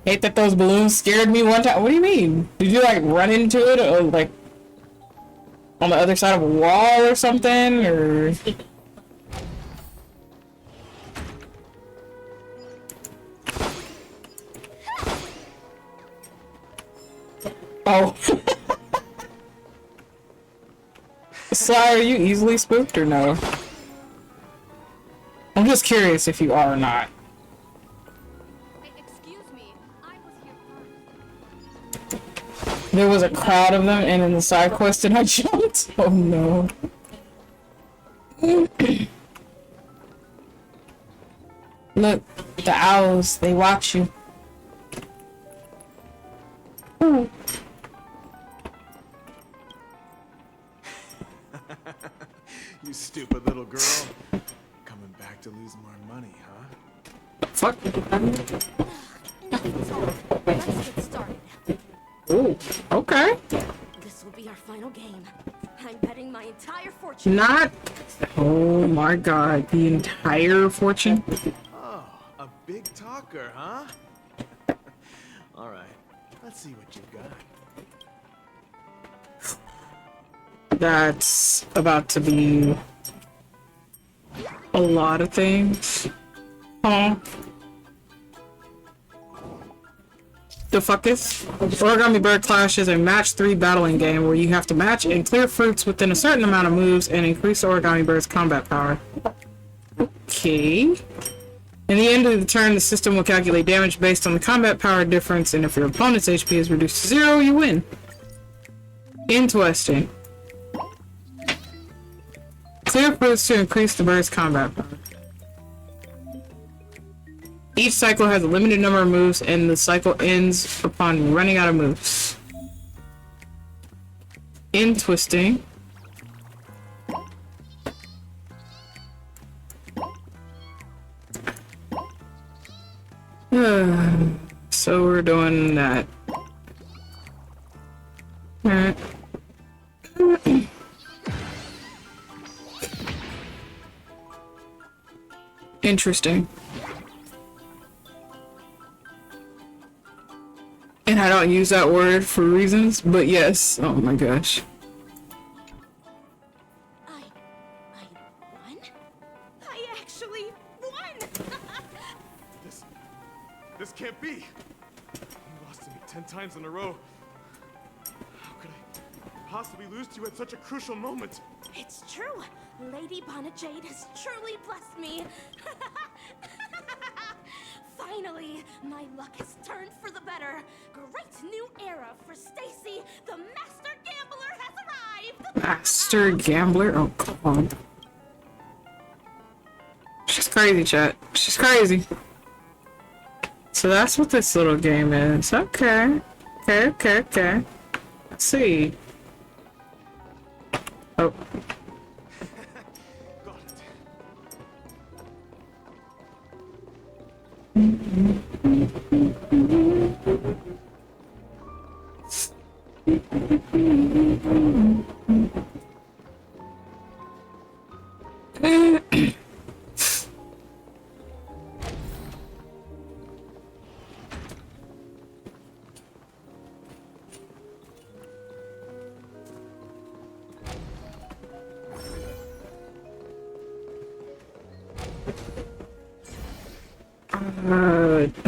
Hate that those balloons scared me one time. What do you mean? Did you like run into it or like on the other side of a wall or something or? Oh. Sorry, are you easily spooked or no? I'm just curious if you are or not. Excuse me, I was here first. There was a crowd of them and in the side quest and I jumped. Oh no. Look, the owls, they watch you. Ooh. You stupid little girl. Coming back to lose more money, huh? Fuck. Let's get started. Ooh, okay. This will be our final game. I'm betting my entire fortune. Not. Oh my god, the entire fortune. Oh, a big talker, huh? All right, let's see what you've got. That's about to be a lot of things. Huh? The fuck is? Origami Bird Clash is a match 3 battling game where you have to match and clear fruits within a certain amount of moves and increase the Origami Bird's combat power. Okay. In the end of the turn, the system will calculate damage based on the combat power difference, and if your opponent's HP is reduced to 0, you win. Interesting. Clear fruits to increase the bird's combat power. Each cycle has a limited number of moves, and the cycle ends upon running out of moves. In twisting. So we're doing that. Alright. Interesting. And I don't use that word for reasons, but yes. Oh my gosh. I won? I actually won! This can't be. You lost to me 10 times in a row. How could I possibly lose to you at such a crucial moment? It's true. Lady Bonajade has truly blessed me. Finally, my luck has turned for the better. Great new era for Stacy. The Master Gambler has arrived. Master Gambler? Oh, come on. She's crazy, chat. She's crazy. So that's what this little game is. Okay. Okay. Let's see. Oh.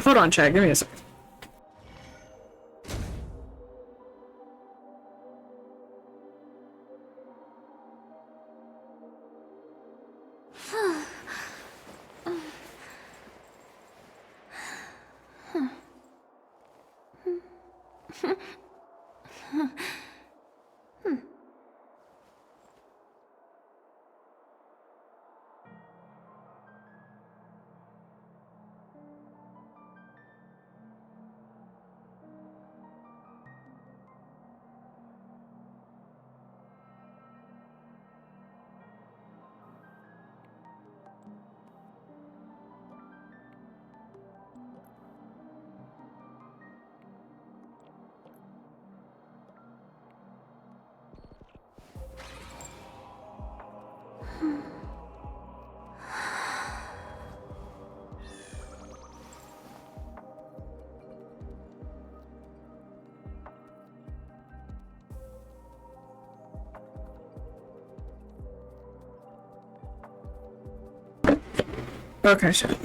Hold on, chat. Give me a sec. Okay, shit. I've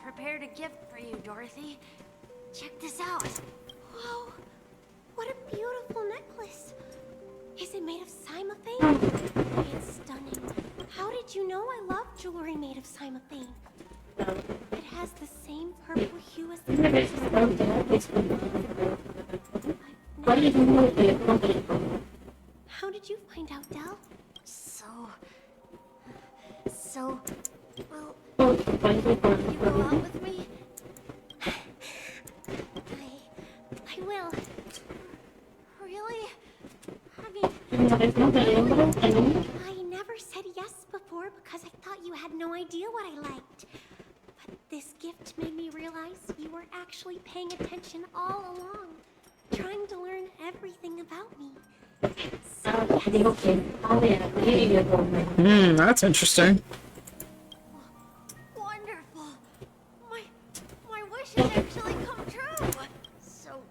prepared a gift for you, Dorothy. Check this out. Whoa! What a beautiful necklace. Is it made of cymophane? It's stunning. How did you know I love jewelry made of cymophane? It has the same purple hue as the necklace. How did you find out, Del? Well, you go out with me? I will. Really? I never said yes before because I thought you had no idea what I liked. But this gift made me realize you were actually paying attention all along, trying to learn everything about me. That's interesting. Wonderful. My wish has actually come true. So,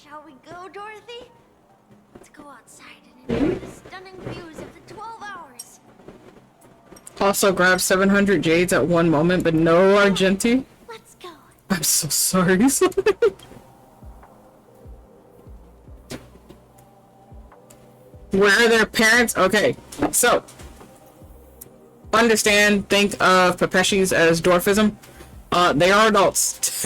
shall we go, Dorothy? Let's go outside and enjoy the stunning views of the 12 hours. Also grab 700 jades at one moment, but no Argenti. Let's go. I'm so sorry. Where are their parents? Okay, so understand, think of Pepeshis as dwarfism. They are adults.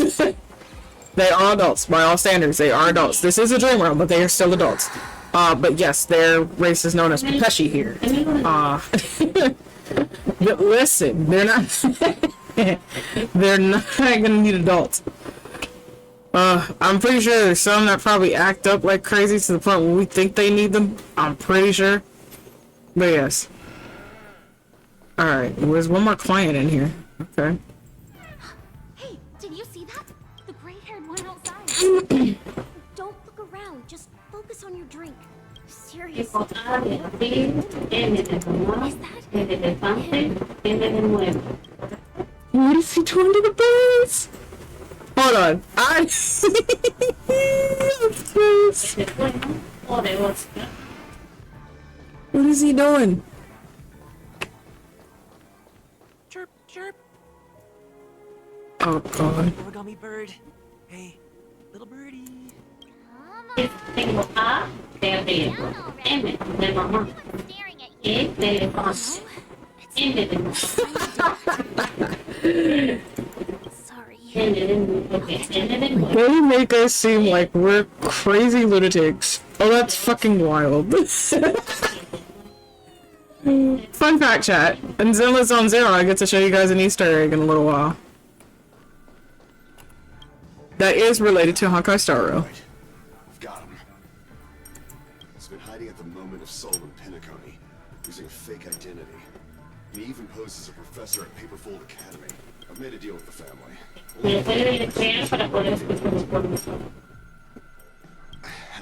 They are adults by all standards. They are adults. This is a dream world, but they are still adults. But yes, their race is known as Pepeshi here. But listen, they're not. They're not gonna need adults. I'm pretty sure there's some that probably act up like crazy to the point where we think they need them. I'm pretty sure. But yes. Alright, there's one more client in here. Okay. Hey, did you see that? The gray-haired one outside. Don't look around. Just focus on your drink. Seriously. Is that What is he doing to the birds? Hold on. What is he doing? Chirp, chirp. Oh god. Origami bird. Hey, little birdie. Tengo A de abrigo, M de mamá, E de elefante, N de They make us seem like we're crazy lunatics. Oh, that's fucking wild. Fun fact, chat. In Zenless Zone Zero, I get to show you guys an Easter egg in a little while. That is related to Honkai Star Rail. I've got him. He's been hiding at the moment of Soul in Pinacone, using a fake identity. He even posed as a professor at Paperfold Academy. I've made a deal with the family. How'd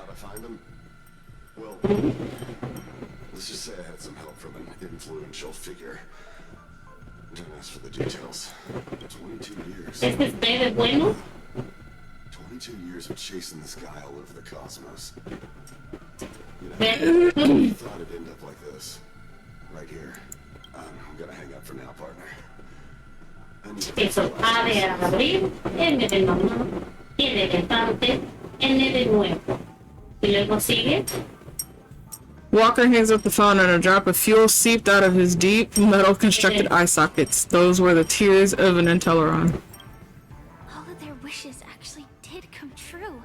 I find him? Well, let's just say I had some help from an influential figure. Don't ask for the details. 22 years. 22 years of chasing this guy all over the cosmos. You know, I thought it'd end up like this. Right here. I'm gonna hang up for now, partner. Eso, A de abrir, M de mamá, E de elefante, N de nuevo. Y luego sigue. Walker hangs up the phone and a drop of fuel seeped out of his deep metal constructed eye sockets. Those were the tears of an Inteleron. All of their wishes actually did come true.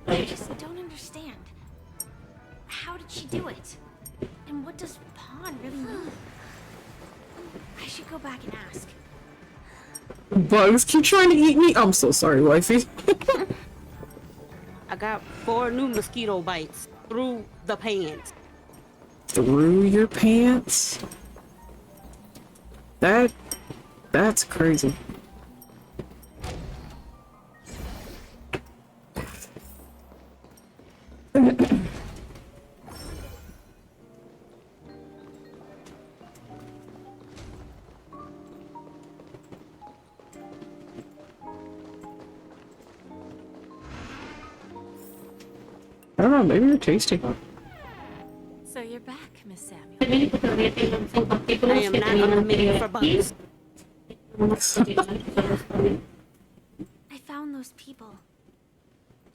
I just don't understand. How did she do it? And what does pawn really mean? I should go back and ask. Bugs keep trying to eat me. I'm so sorry, wifey. I got 4 new mosquito bites through the pants. Through your pants? That's crazy. I don't know, maybe you're tasty. So you're back, Miss Samuel. I am not on the menu for bugs. I found those people.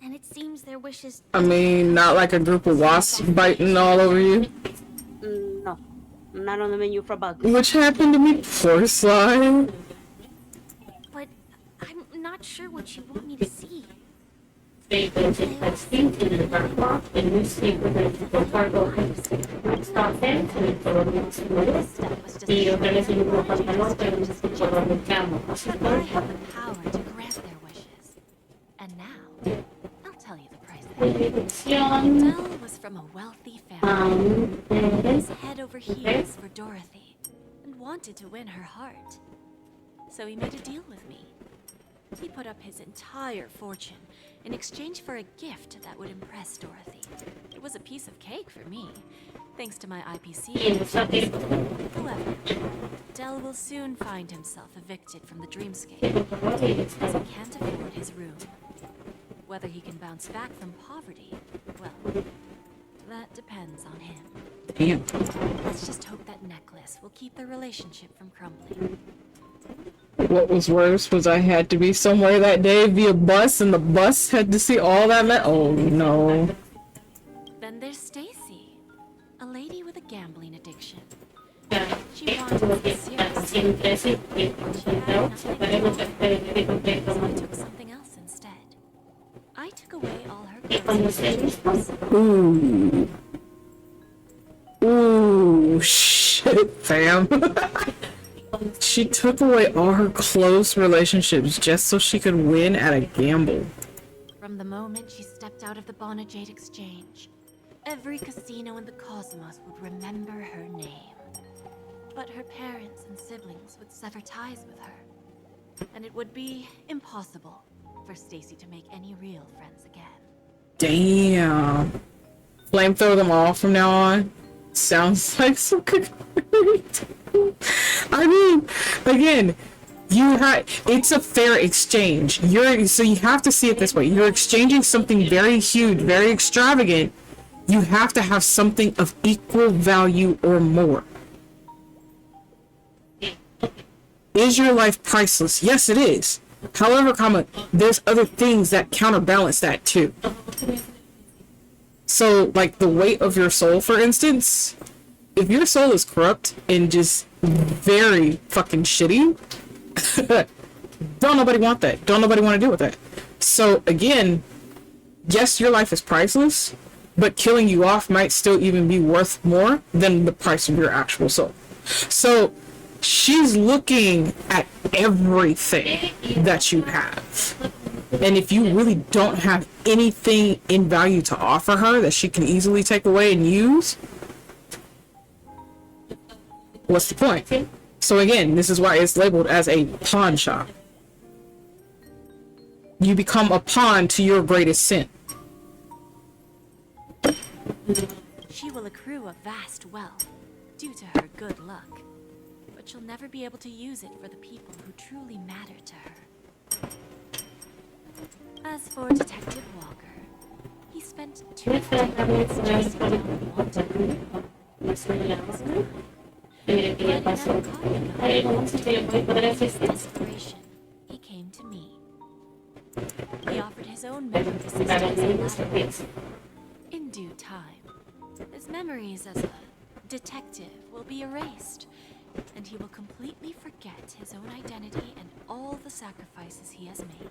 And it seems their wishes... I mean, not like a group of wasps biting all over you. No, I'm not on the menu for bugs. Which happened to me, poor slime. But I'm not sure what you want me to see. And now, I'll tell you the price. Dell was from a wealthy family. He was head over heels for Dorothy and wanted to win her heart. So he made a deal with me. He put up his entire fortune in exchange for a gift that would impress Dorothy. It was a piece of cake for me, thanks to my IPC. However, Dell will soon find himself evicted from the dreamscape, as he can't afford his room. Whether he can bounce back from poverty, well, that depends on him. Damn. Let's just hope that necklace will keep the relationship from crumbling. What was worse was I had to be somewhere that day via bus, and the bus had to see all that oh no. Then there's Stacy, a lady with a gambling addiction. She wanted to be serious. She had nothing to so I took something else instead. I took away all her clothes. Ooh. Ooh, shit, fam. She took away all her close relationships just so she could win at a gamble. From the moment she stepped out of the Bonajade Exchange, every casino in the cosmos would remember her name. But her parents and siblings would sever ties with her, and it would be impossible for Stacy to make any real friends again. Damn. Flamethrow them all from now on? Sounds like some good. I mean, again, it's a fair exchange. So you have to see it this way. You're exchanging something very huge, very extravagant. You have to have something of equal value or more. Is your life priceless? Yes, it is. However, there's other things that counterbalance that too. So, like the weight of your soul, for instance, if your soul is corrupt and just very fucking shitty, don't nobody want that. Don't nobody want to deal with that. So, again, yes, your life is priceless, but killing you off might still even be worth more than the price of your actual soul. So, she's looking at everything that you have. And if you really don't have anything in value to offer her that she can easily take away and use, what's the point? So again, this is why it's labeled as a pawn shop. You become a pawn to your greatest sin. She will accrue a vast wealth due to her good luck, but she'll never be able to use it for the people who truly matter to her. As for Detective Walker, he spent 2 minutes chasing down wanted. In his desperation, he came to me. He offered his his own memory systems. In due time, his memories as a detective will be erased, and he will completely forget his own identity and all the sacrifices he has made.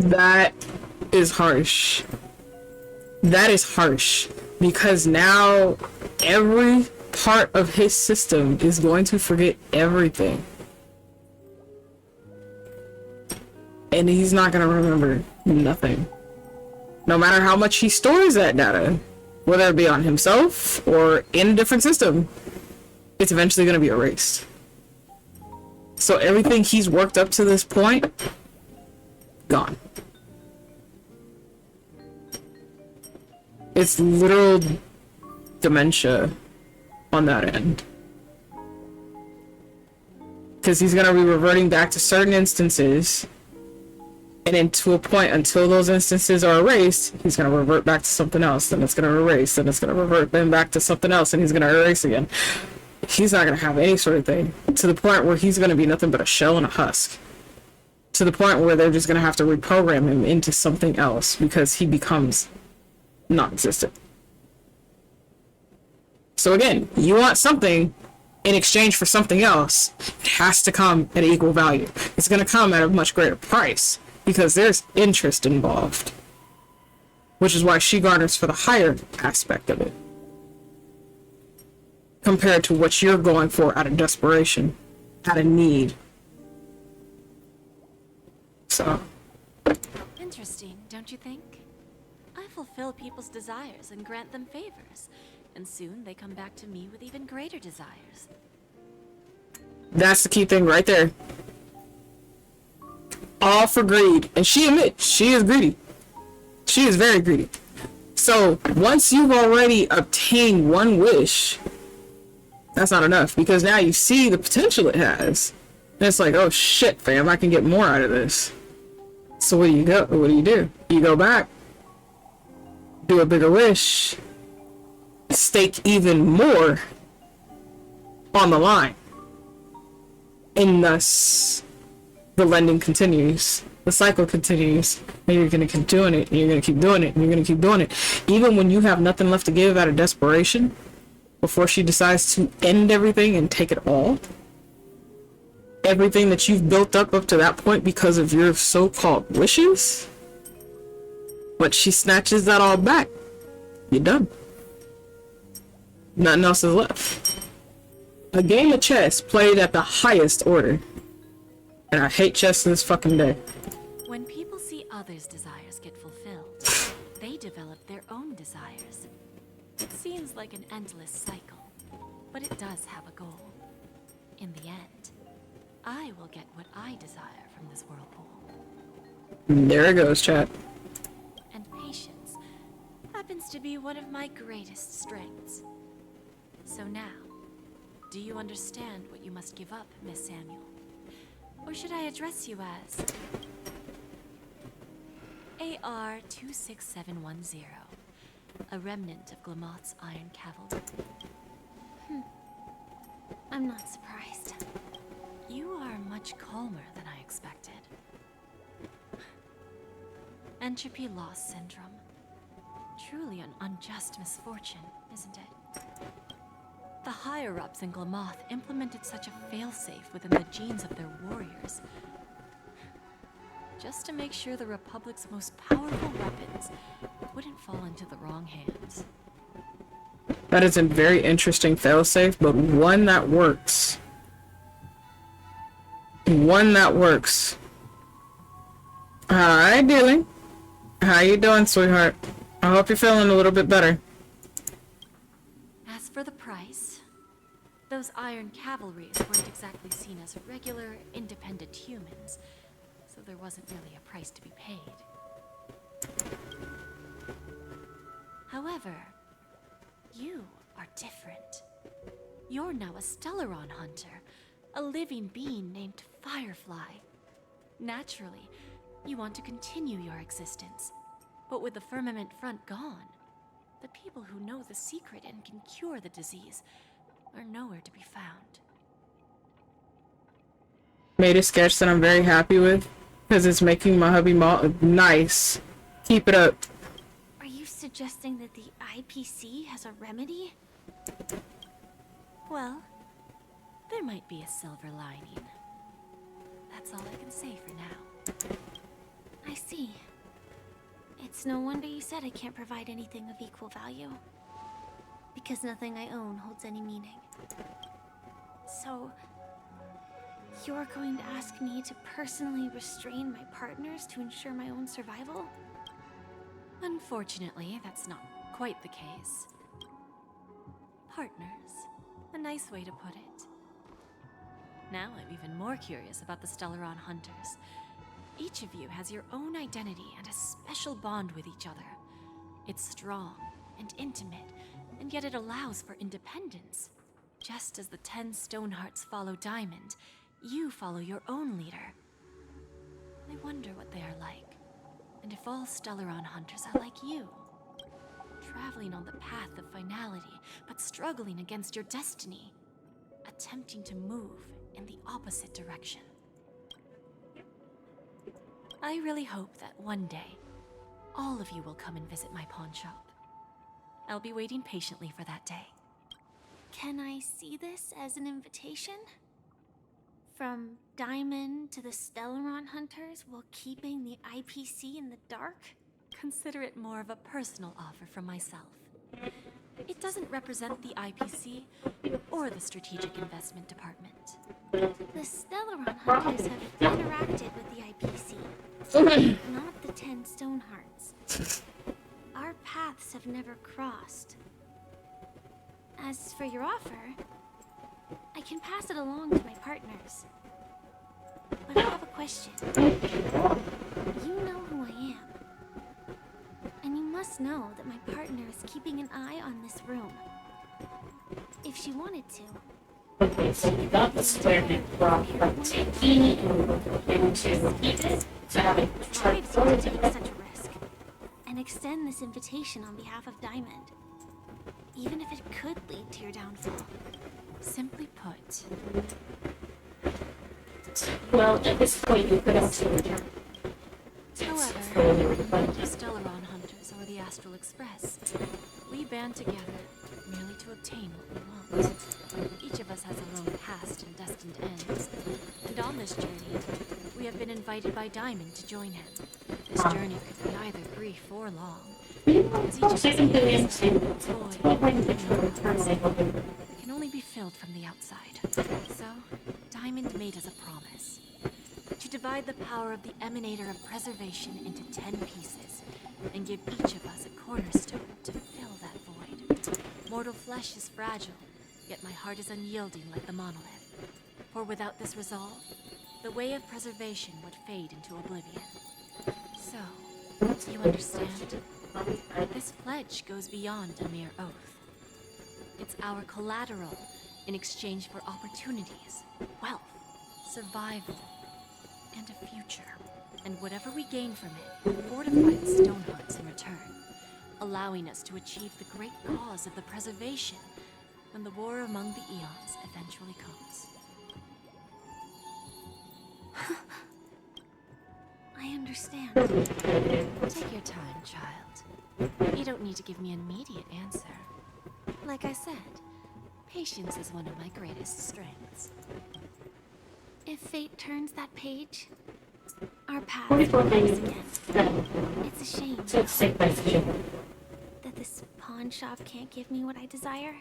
That is harsh. That is harsh. Because now every part of his system is going to forget everything. And he's not going to remember nothing. No matter how much he stores that data, whether it be on himself or in a different system, it's eventually going to be erased. So everything he's worked up to this point, gone. It's literal dementia on that end. Because he's going to be reverting back to certain instances, and then to a point until those instances are erased, he's going to revert back to something else, then it's going to erase, then it's going to revert then back to something else, and he's going to erase again. He's not going to have any sort of thing, to the point where he's going to be nothing but a shell and a husk. To the point where they're just going to have to reprogram him into something else because he becomes non-existent. So again, you want something in exchange for something else, it has to come at equal value. It's going to come at a much greater price because there's interest involved, which is why she garners for the higher aspect of it compared to what you're going for out of desperation, out of need. So Interesting, don't you think? I fulfill people's desires and grant them favors, and soon they come back to me with even greater desires. that's the key thing right there. All for greed. And she admits she is greedy. She is very greedy. So once you've already obtained one wish, that's not enough, because now you see the potential it has. And it's like, oh shit, fam, I can get more out of this. So what do you go? What do? You go back, do a bigger wish, stake even more on the line. And thus, the lending continues. The cycle continues. And you're going to keep doing it, and you're going to keep doing it, and you're going to keep doing it. Even when you have nothing left to give out of desperation, before she decides to end everything and take it all, everything that you've built up to that point because of your so-called wishes, but she snatches that all back, you're done. Nothing else is left. A game of chess played at the highest order. And I hate chess to this fucking day. When people see others' desires get fulfilled, they develop their own desires. It seems like an endless cycle, but it does have a goal. In the end, I will get what I desire from this whirlpool. There it goes, chat. And patience happens to be one of my greatest strengths. So now, do you understand what you must give up, Miss Samuel? Or should I address you as AR-26710, a remnant of Glamoth's Iron Cavalry? I'm not surprised. You are much calmer than I expected. Entropy loss syndrome. Truly an unjust misfortune, isn't it? The higher-ups in Glamoth implemented such a failsafe within the genes of their warriors, just to make sure the Republic's most powerful weapons wouldn't fall into the wrong hands. That is a very interesting failsafe, but one that works. One that works. Hi, Dilly. How you doing, sweetheart? I hope you're feeling a little bit better. As for the price, those Iron Cavalries weren't exactly seen as regular, independent humans, so there wasn't really a price to be paid. However, you are different. You're now a Stellaron hunter, a living being named Firefly. Naturally, you want to continue your existence, but with the firmament front gone, the people who know the secret and can cure the disease are nowhere to be found. Made a sketch that I'm very happy with. Because it's making my hubby nice. Keep it up. Are you suggesting that the IPC has a remedy? Well, there might be a silver lining. That's all I can say for now. I see. It's no wonder you said I can't provide anything of equal value. Because nothing I own holds any meaning. So, you're going to ask me to personally restrain my partners to ensure my own survival? Unfortunately, that's not quite the case. Partners. A nice way to put it. Now I'm even more curious about the Stellaron Hunters. Each of you has your own identity and a special bond with each other. It's strong and intimate, and yet it allows for independence. Just as the 10 Stonehearts follow Diamond, you follow your own leader. I wonder what they are like, and if all Stellaron Hunters are like you. Traveling on the path of finality, but struggling against your destiny. Attempting to move in the opposite direction. I really hope that one day, all of you will come and visit my pawn shop. I'll be waiting patiently for that day. Can I see this as an invitation? From Diamond to the Stellaron Hunters while keeping the IPC in the dark? Consider it more of a personal offer from myself. It doesn't represent the IPC or the Strategic Investment Department. The Stellaron Hunters have interacted with the IPC, not the 10 Stonehearts. Our paths have never crossed. As for your offer, I can pass it along to my partners. But I have a question. You know who I am. And you must know that my partner is keeping an eye on this room. If she wanted to, she could try to take such a risk and extend this invitation on behalf of Diamond, even if it could lead to your downfall. Simply put, Well, at this point, you could also return. however, the Stellaron Hunters or the Astral Express, we band together merely to obtain what we want. Each of us has our own past and destined ends, and on this journey, we have been invited by Diamond to join him. This journey could be either brief or long, as each of us is a void that can only be filled from the outside. So, Diamond made us a promise. To divide the power of the Emanator of Preservation into 10 pieces, and give each of us a cornerstone to fill that void. Mortal flesh is fragile, yet my heart is unyielding like the monolith. For without this resolve, the way of preservation would fade into oblivion. So, you understand? This pledge goes beyond a mere oath. It's our collateral in exchange for opportunities, wealth, survival, and a future. And whatever we gain from it will fortify the Stonehearts in return, allowing us to achieve the great cause of the preservation when the war among the eons eventually comes. I understand. Take your time, child. You don't need to give me an immediate answer. Like I said, patience is one of my greatest strengths. If fate turns that page, our paths will cross again. It's a shame that this pawn shop can't give me what I desire.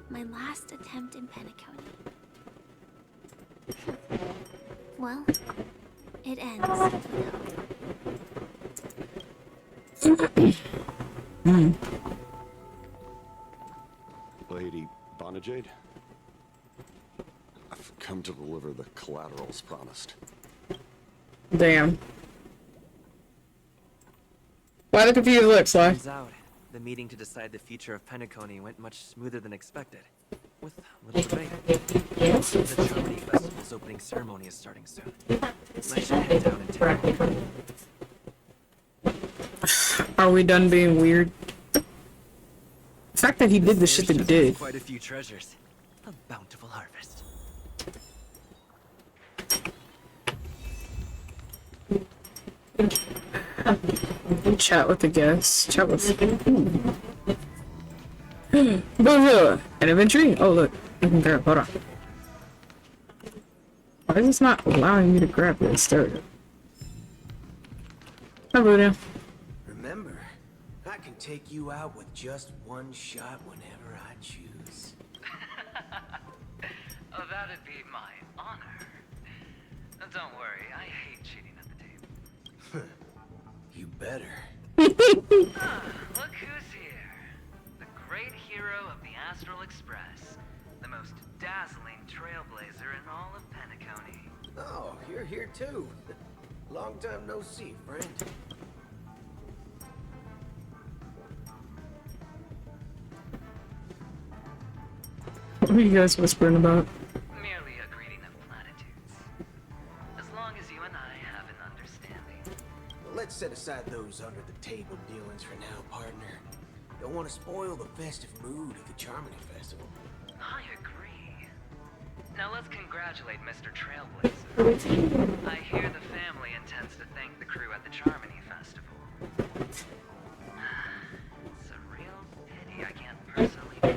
My last attempt in Penacony. Well, it ends with hope. Lady Bonajade? I've come to deliver the collaterals promised. Damn. Why the confused looks like? Turns out, the meeting to decide the future of Penacony went much smoother than expected. With little rain. The Germany Festival's opening ceremony is starting soon. I should head down and take a look. Are we done being weird? The fact that he did the shit that he did. Quite a few treasures. A bountiful harvest. Chat with the guests. Chat with. Bonjour! An adventure? Oh, look. I can grab. Hold on. Why is this not allowing me to grab this? There we go. Hi, Buddha. Remember, I can take you out with just one shot whenever I choose. Oh, that'd be my honor. Don't worry, I hate cheating at the table. You better. Look who's here. The great hero of the Astral Express. The most dazzling trailblazer in all of Penacony. Oh, you're here too. Long time no see, friend. What are you guys whispering about? Merely a greeting of platitudes. As long as you and I have an understanding. Let's set aside those under-the-table dealings for now, partner. Don't want to spoil the festive mood of the Charmony Festival. I agree. Now let's congratulate Mr. Trailblazer. I hear the family intends to thank the crew at the Charmony Festival. It's a real pity I can't personally be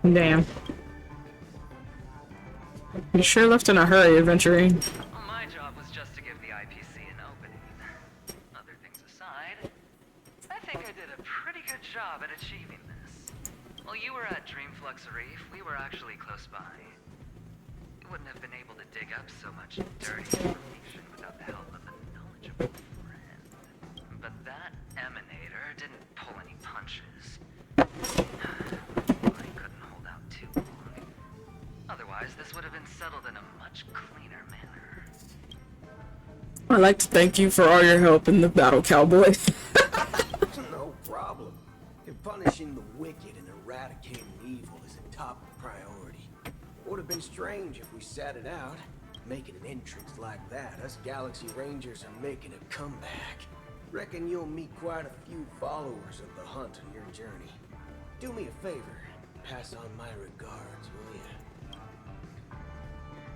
there. Damn. You sure left in a hurry, adventuring. Well, my job was just to give the IPC an opening. Other things aside, I think I did a pretty good job at achieving this. While you were at Dreamflux Reef, we were actually close by. You wouldn't have been able to dig up so much dirty information without the help of a knowledgeable friend. But that emanator didn't pull any punches. I couldn't hold out too long. Otherwise, this would have been settled in a much cleaner manner. I'd like to thank you for all your help in the battle, cowboy. No problem. If punishing the wicked and eradicating evil is a top priority. Would have been strange if we sat it out. Making an entrance like that, us Galaxy Rangers are making a comeback. Reckon you'll meet quite a few followers of the hunt on your journey. Do me a favor. Pass on my regards, will you?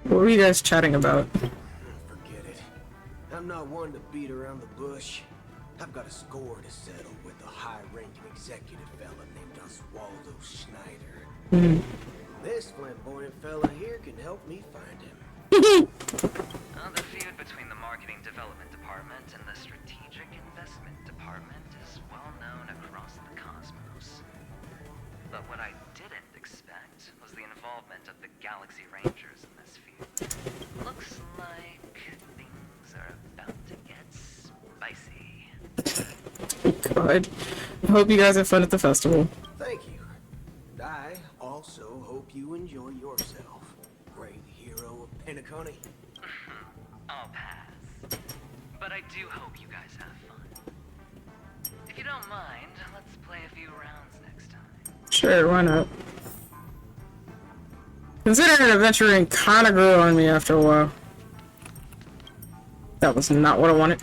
What were you guys chatting about? Forget it. I'm not one to beat around the bush. I've got a score to settle with a high-ranking executive fella named Oswaldo Schneider. This flamboyant fella here can help me find him. The feud between the Marketing Development Department and the Strategic Investment Department is well known across the cosmos. But what I didn't expect was the involvement of the Galaxy Rangers in this feud. Looks like things are about to get spicy. God. I hope you guys have fun at the festival. Thank you. And I also hope you enjoy yourself, great hero of Penacony. I'll pass. But I do hope you guys have fun. If you don't mind, let's play a few rounds next time. Sure, why not? Considering adventuring kinda grew on me after a while. That was not what I wanted.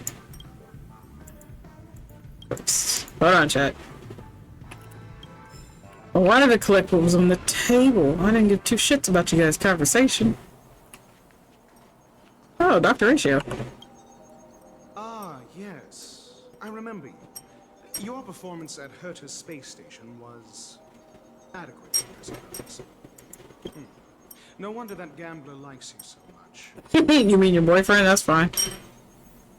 Oops. Hold on, chat. I wanted to collect what was on the table. I didn't give two shits about you guys' conversation. Oh, Dr. Ratio. Ah, yes. I remember you. Your performance at Herta's space station was adequate, I suppose. No wonder that gambler likes you so much. You mean your boyfriend? That's fine.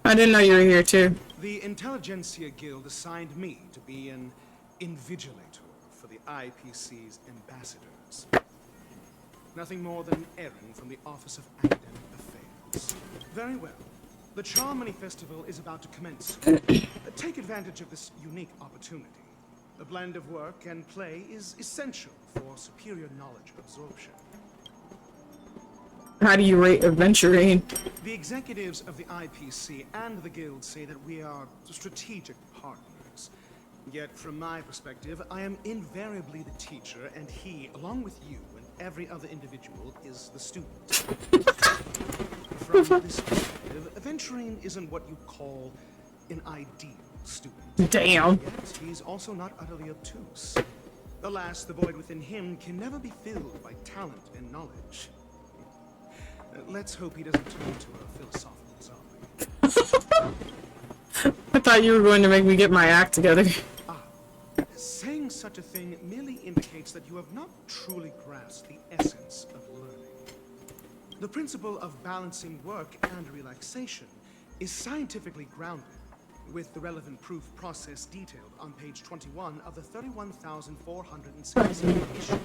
I didn't know you were here too. The Intelligentsia Guild assigned me to be an invigilator for the IPC's ambassadors. Nothing more than an errand from the Office of Academic Affairs. Very well. The Charmony Festival is about to commence. Take advantage of this unique opportunity. The blend of work and play is essential for superior knowledge absorption. How do you rate adventuring? The executives of the IPC and the Guild say that we are strategic partners. Yet, from my perspective, I am invariably the teacher, and he, along with you and every other individual, is the student. From this perspective, adventuring isn't what you call an ideal student. Damn. Yet, he's also not utterly obtuse. Alas, the void within him can never be filled by talent and knowledge. Let's hope he doesn't turn into a philosophical zombie. I thought you were going to make me get my act together. Saying such a thing merely indicates that you have not truly grasped the essence of learning. The principle of balancing work and relaxation is scientifically grounded, with the relevant proof process detailed on page 21 of the 31,467 issue.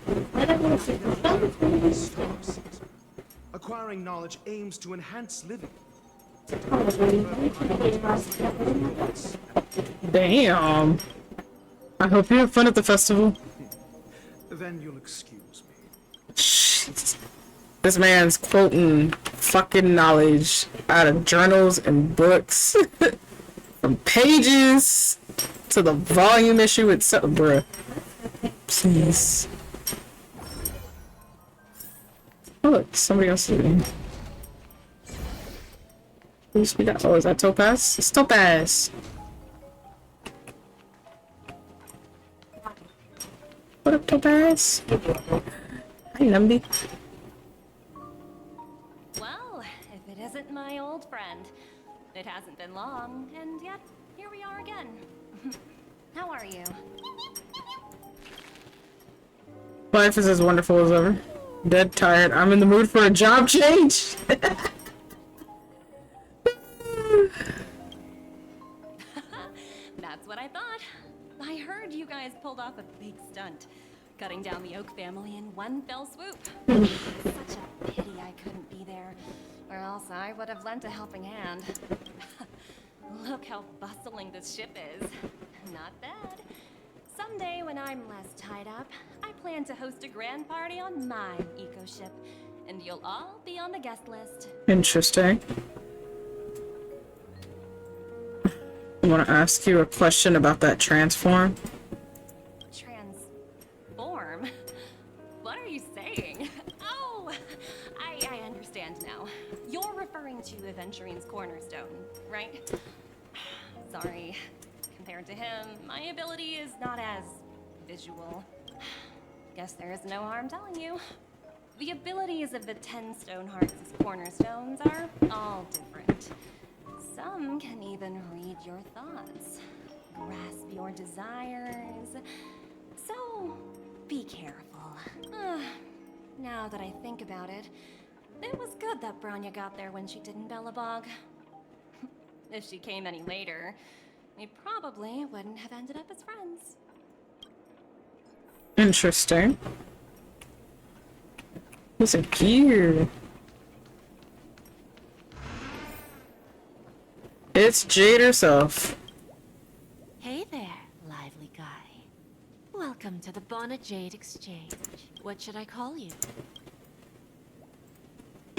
Star Season. Acquiring knowledge aims to enhance living. Damn. I hope you have fun at the festival. Then you'll excuse me. Jeez. This man's quoting fucking knowledge out of journals and books. From pages to the volume issue itself, bruh. Please. Oh, look, somebody else is doing. Who's we got? Oh, is that Topaz? It's Topaz. What up, Topaz? Hi, Lumby. Well, if it isn't my old friend. It hasn't been long, and yet, here we are again. How are you? Life is as wonderful as ever. Dead tired. I'm in the mood for a job change. That's what I thought. I heard you guys pulled off a big stunt, cutting down the Oak family in one fell swoop. Such a pity I couldn't be there, or else I would have lent a helping hand. Look how bustling this ship is. Not bad. Someday when I'm less tied up, I plan to host a grand party on my eco ship, and you'll all be on the guest list. Interesting. I want to ask you a question about that transform. Transform? What are you saying? Oh, I understand now. You're referring to Aventurine's cornerstone, right? Sorry. Compared to him, my ability is not as visual. Guess there is no harm telling you. The abilities of the 10 Stonehearts' cornerstones are all different. Some can even read your thoughts, grasp your desires. So, be careful. Now that I think about it, it was good that Branya got there when she didn't Bellabog. If she came any later, we probably wouldn't have ended up as friends. Interesting. What's a gear? It's Jade herself. Hey there, lively guy. Welcome to the Bonnet Jade Exchange. What should I call you?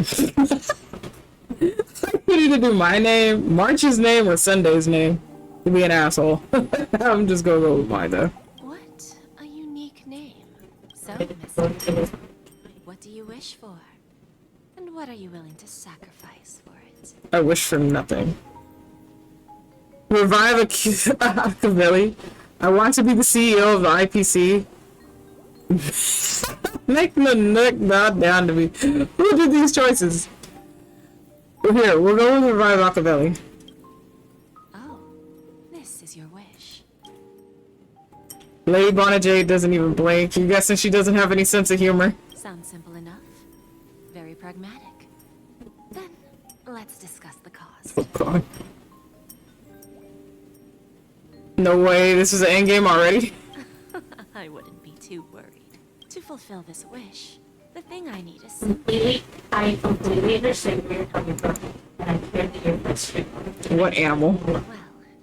I need to do my name, March's name, or Sunday's name. To be an asshole. I'm just gonna go with mine though. What a unique name. So, Miss, what do you wish for? And what are you willing to sacrifice for it? I wish for nothing. Revive Akaveli. I want to be the CEO of the IPC. Make the neck nod down to me. Who did these choices? Here, we'll go with Revive Akaveli. Oh, this is your wish. Lady Bonnet Jade doesn't even blink. You guessing she doesn't have any sense of humor? Sounds simple enough. Very pragmatic. Then, let's discuss the cost. Oh god. No way, this is an endgame already? I wouldn't be too worried. To fulfill this wish, the thing I need is I completely understand where you're coming from, and I hear that you're frustrated. What animal?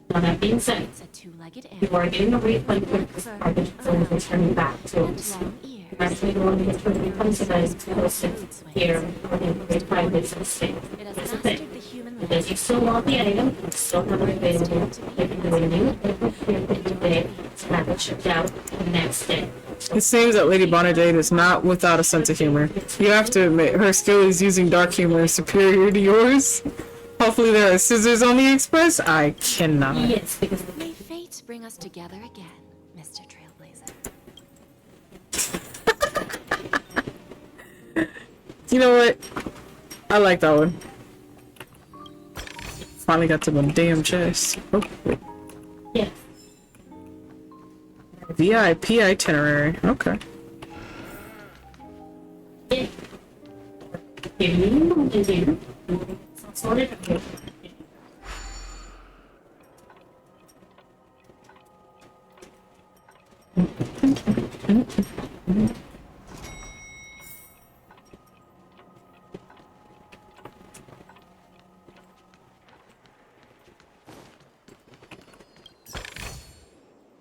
Now that being said, it's a two-legged you are getting a refund for this garbage and returning back to us. The rest of the only return comes to us to host it here in the 5 days of the stay. That's the thing. Because you still want the item, you still have it available. You can do a new item today to have it shipped out the next day. It seems that Lady Bonnet Jade is not without a sense of humor. You have to admit, her skill is using dark humor is superior to yours. Hopefully there are scissors on the express. I cannot. Yes, because may fate bring us together again, Mr. Trailblazer. You know what? I like that one. Finally got to the damn chest. Oh, wait. Yes. VIP itinerary. Okay.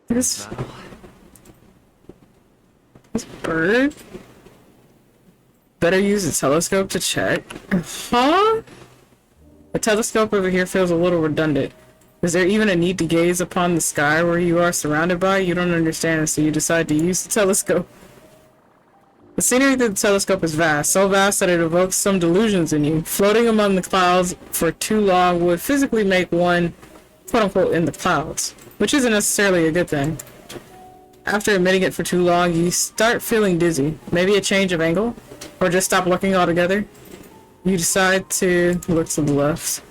This bird better use a telescope to check. Huh? The telescope over here feels a little redundant. Is there even a need to gaze upon the sky where you are surrounded by? You don't understand, so you decide to use the telescope. The scenery through the telescope is vast, so vast that it evokes some delusions in you. Floating among the clouds for too long would physically make one, quote-unquote, in the clouds, which isn't necessarily a good thing. After emitting it for too long, you start feeling dizzy. Maybe a change of angle? Or just stop looking altogether? You decide to look to the left.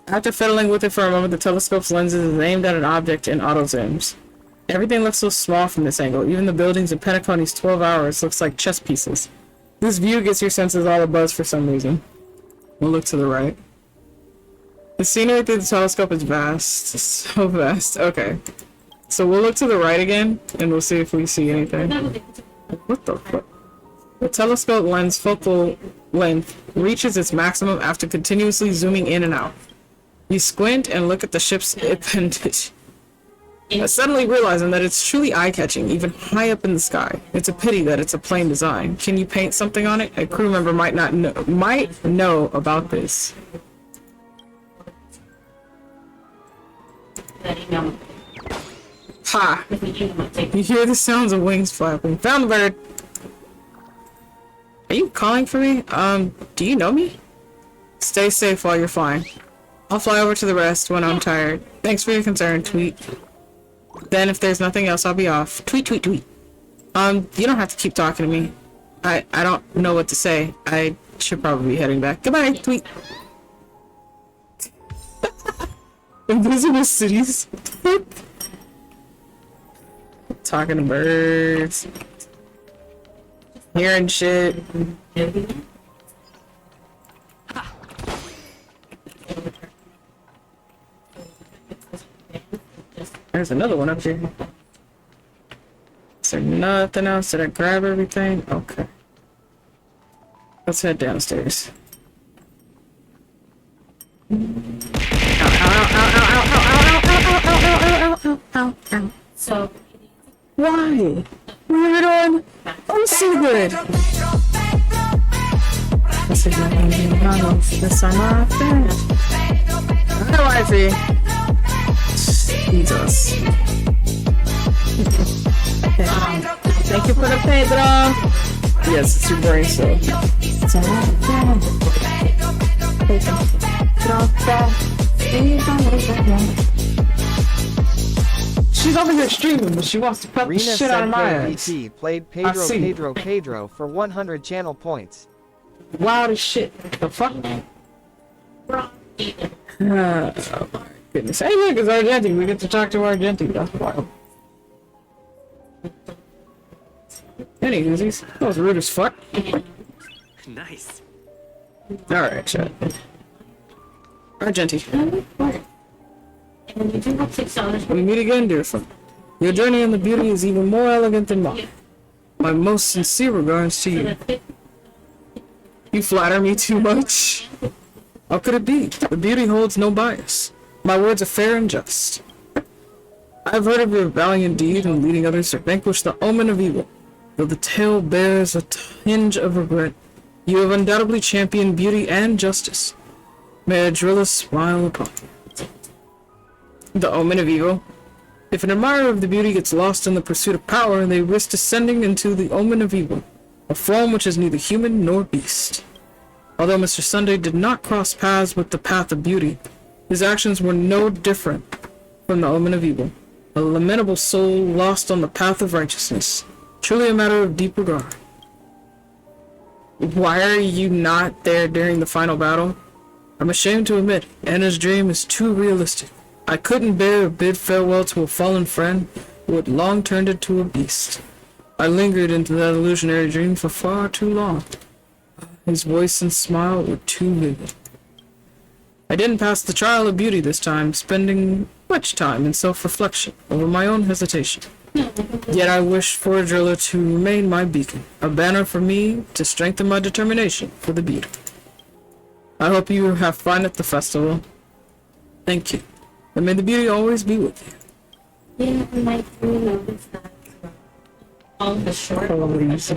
After fiddling with it for a moment, the telescope's lens is aimed at an object and auto-zooms. Everything looks so small from this angle. Even the buildings in Penacony's 12 hours looks like chess pieces. This view gets your senses all abuzz for some reason. We'll look to the right. The scenery through the telescope is vast. It's so vast. Okay. So we'll look to the right again, and we'll see if we see anything. What the fuck? The telescope lens focal length reaches its maximum after continuously zooming in and out. You squint and look at the ship's appendage. Suddenly realizing that it's truly eye-catching, even high up in the sky. It's a pity that it's a plain design. Can you paint something on it? A crew member might know about this. Ha! You hear the sounds of wings flapping. Found the bird! Are you calling for me? Do you know me? Stay safe while you're flying. I'll fly over to the rest when I'm tired. Thanks for your concern, tweet. Then if there's nothing else, I'll be off. Tweet, tweet, tweet. You don't have to keep talking to me. I don't know what to say. I should probably be heading back. Goodbye, tweet. Invisible cities. Talking to birds. Hearing shit. There's another one up here. Is there nothing else? Did I grab everything? Okay. Let's head downstairs. So, why? What are we doing? I'm so good. This is my friend. Hi, wifey. Jesus. Thank you for the Pedro. Yes, it's your brain cell. She's over here streaming, but she wants to put the shit out of my ass. Played Pedro for 100 channel points. Wild as shit. The fuck? Oh my goodness. Hey look, it's Argentine. We get to talk to Argentine. That's wild. Any Uzis? That was rude as fuck. Nice. Alright, chat. Argentine. We meet again, dear friend. Your journey in the beauty is even more elegant than mine. My most sincere regards to you. You flatter me too much. How could it be? The beauty holds no bias. My words are fair and just. I've heard of your valiant deed in leading others to vanquish the omen of evil. Though the tale bears a tinge of regret, you have undoubtedly championed beauty and justice. May a driller smile upon you. The omen of evil? If an admirer of the beauty gets lost in the pursuit of power, they risk descending into the omen of evil, a form which is neither human nor beast. Although Mr. Sunday did not cross paths with the path of beauty, his actions were no different from the omen of evil. A lamentable soul lost on the path of righteousness. Truly a matter of deep regard. Why are you not there during the final battle? I'm ashamed to admit, Anna's dream is too realistic. I couldn't bear to bid farewell to a fallen friend who had long turned into a beast. I lingered into that illusionary dream for far too long. His voice and smile were too vivid. I didn't pass the trial of beauty this time, spending much time in self-reflection over my own hesitation. Yet I wished for a driller to remain my beacon, a banner for me to strengthen my determination for the beautiful. I hope you have fun at the festival. Thank you. And may the beauty always be with you. Yeah, I might notice that. All the short Is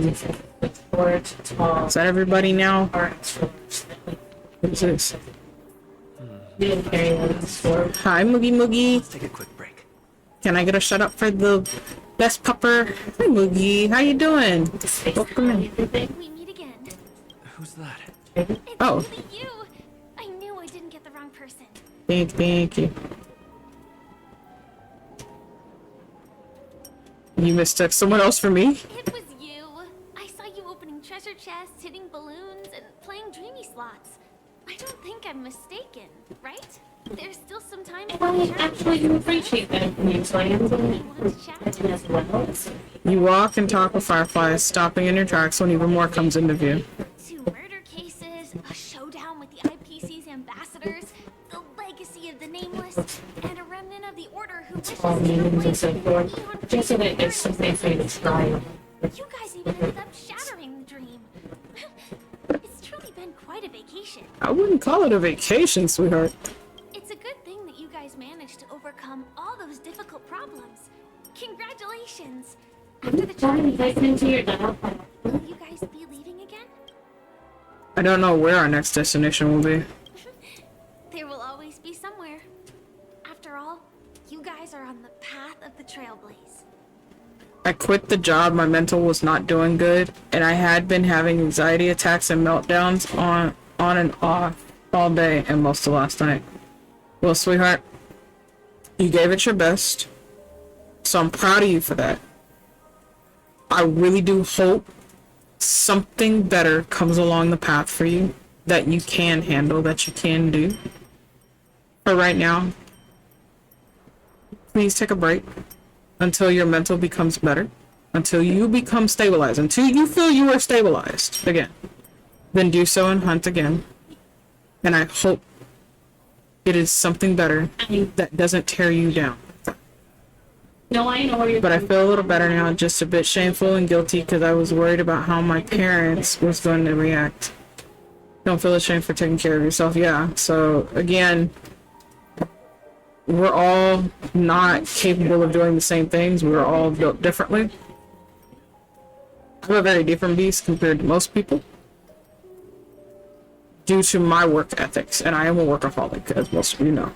that everybody now? What is this? Hi, Moogie Moogie. Let's take a quick break. Can I get a shout out for the best pupper? Hi, Moogie. How you doing? Welcome in. We meet again. Who's that? It's Oh. really you. I knew I didn't get the wrong person. Thank you. You mistook someone else for me? It was you. I saw you opening treasure chests, hitting balloons, and playing dreamy slots. I don't think I'm mistaken, right? There's still some time. I actually do appreciate that from you, so I am going to chat as well. You walk and talk with fireflies, stopping in your tracks when even more comes into view. 2 murder cases, a showdown with the IPC's ambassadors, the legacy of the Nameless, and a remnant of the Order who wishes to replace Just so that there's something for you to try. You guys even ended up shattering the dream. It's truly been quite a vacation. I wouldn't call it a vacation, sweetheart. It's a good thing that you guys managed to overcome all those difficult problems. Congratulations! After the trial, will you guys be leaving again? I don't know where our next destination will be. There will always be somewhere. After all, you guys are on the path of the Trailblaze. I quit the job, my mental was not doing good, and I had been having anxiety attacks and meltdowns on and off all day and most of last night. Well, sweetheart, you gave it your best, so I'm proud of you for that. I really do hope something better comes along the path for you that you can handle, that you can do. But right now, please take a break until your mental becomes better, until you become stabilized, until you feel you are stabilized again. Then do so and hunt again. And I hope it is something better that doesn't tear you down. No, I know where you're But I feel a little better now, just a bit shameful and guilty because I was worried about how my parents was going to react. Don't feel ashamed for taking care of yourself. Yeah, so again, we're all not capable of doing the same things. We're all built differently. I'm a very different beast compared to most people due to my work ethics, and I am a workaholic, as most of you know.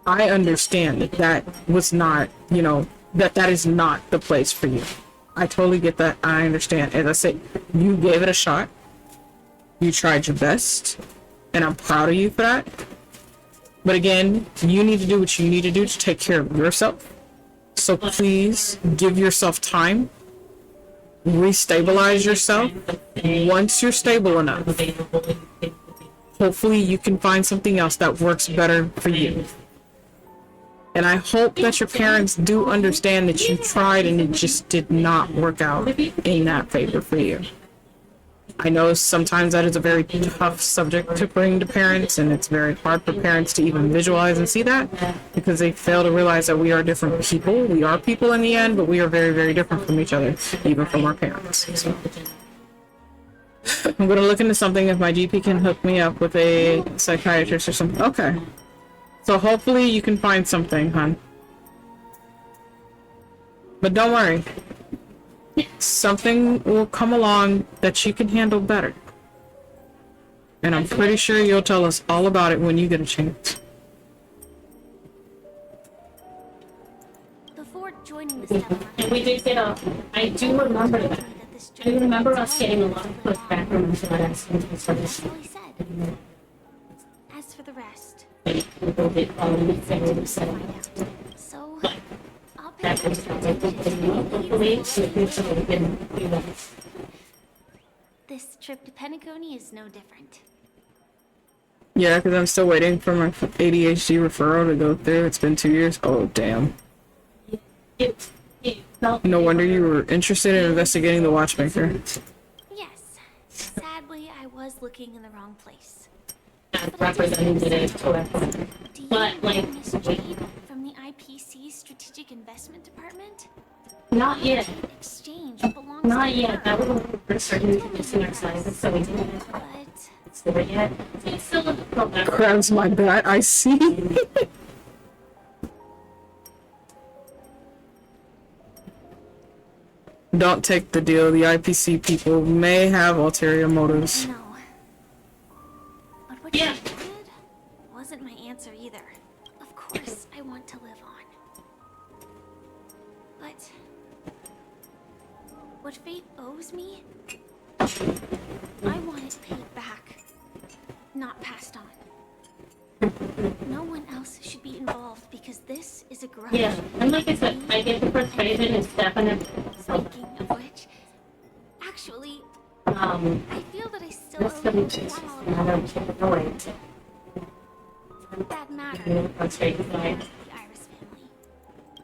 I understand that was not, that is not the place for you. I totally get that. I understand. As I said, you gave it a shot. You tried your best, and I'm proud of you for that. But again, you need to do what you need to do to take care of yourself. So please give yourself time. Restabilize yourself. Once you're stable enough, hopefully you can find something else that works better for you. And I hope that your parents do understand that you tried and it just did not work out in that favor for you. I know sometimes that is a very tough subject to bring to parents, and it's very hard for parents to even visualize and see that because they fail to realize that we are different people. We are people in the end, but we are very, very different from each other, even from our parents. So I'm going to look into something if my GP can hook me up with a psychiatrist or something. Okay. So hopefully you can find something, hon. But don't worry. Something will come along that you can handle better. And I'm pretty sure you'll tell us all about it when you get a chance. Before joining the Stellar, And we did get I do remember that. I remember us getting a lot of pushback from that asking for this. that's all he said. As for the rest, People did call me saying to set find out. So, I'll pay that was extra attention to hopefully any it's been do that. This trip to Penacony is no different. Yeah, because I'm still waiting for my ADHD referral to go through. It's been 2 years. Oh, damn. No wonder you were interested in investigating the watchmaker. Yes. Sadly, I was looking in the wrong place. Representative to it. Do you But, know like, Miss Jade from the IPC Strategic Investment Department? not yet. Exchange belongs Not to yet. her. That was when we first started introducing ourselves, so we didn't do it yet. It's still in the program. Grabs my bat, I see. Don't take the deal. The IPC people may have ulterior motives. No. But what she did wasn't my answer either. Of course, I want to live on. But what fate owes me, I want it paid back, not passed on. No one else should be involved because this is a grudge. Yeah, and like I said, I get the persuasion is definitely. Speaking of which, actually, I feel that I still That's owe you the one apology. That matter That's right, the Iris family.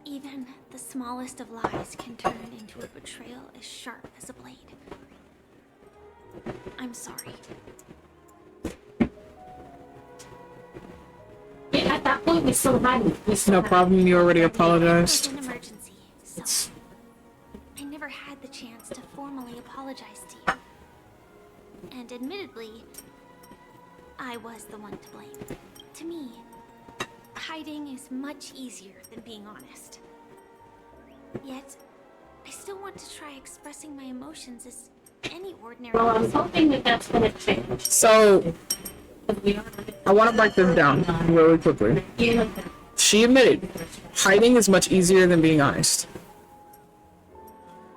Even the smallest of lies can turn into a betrayal as sharp as a blade. I'm sorry. Yeah, at that point we still hadn't. No problem, you already apologized. It was an emergency, so I never had the chance to formally apologize to you. And admittedly, I was the one to blame. To me, hiding is much easier than being honest. Yet, I still want to try expressing my emotions as any ordinary Well, I'm person. hoping that that's gonna change. So, I want to break this down really quickly. She admitted, hiding is much easier than being honest.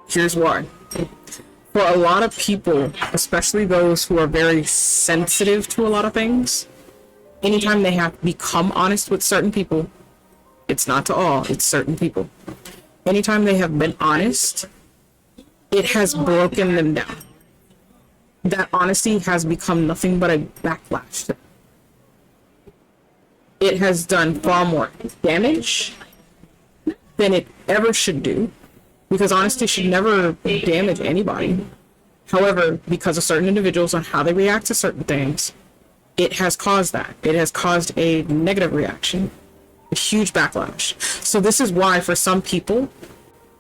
Here's why. For a lot of people, especially those who are very sensitive to a lot of things, anytime they have become honest with certain people, it's not to all, it's certain people. Anytime they have been honest, it has broken them down. That honesty has become nothing but a backlash to them. It has done far more damage than it ever should do, because honesty should never damage anybody. However, because of certain individuals on how they react to certain things, it has caused that. It has caused a negative reaction, a huge backlash. So this is why for some people,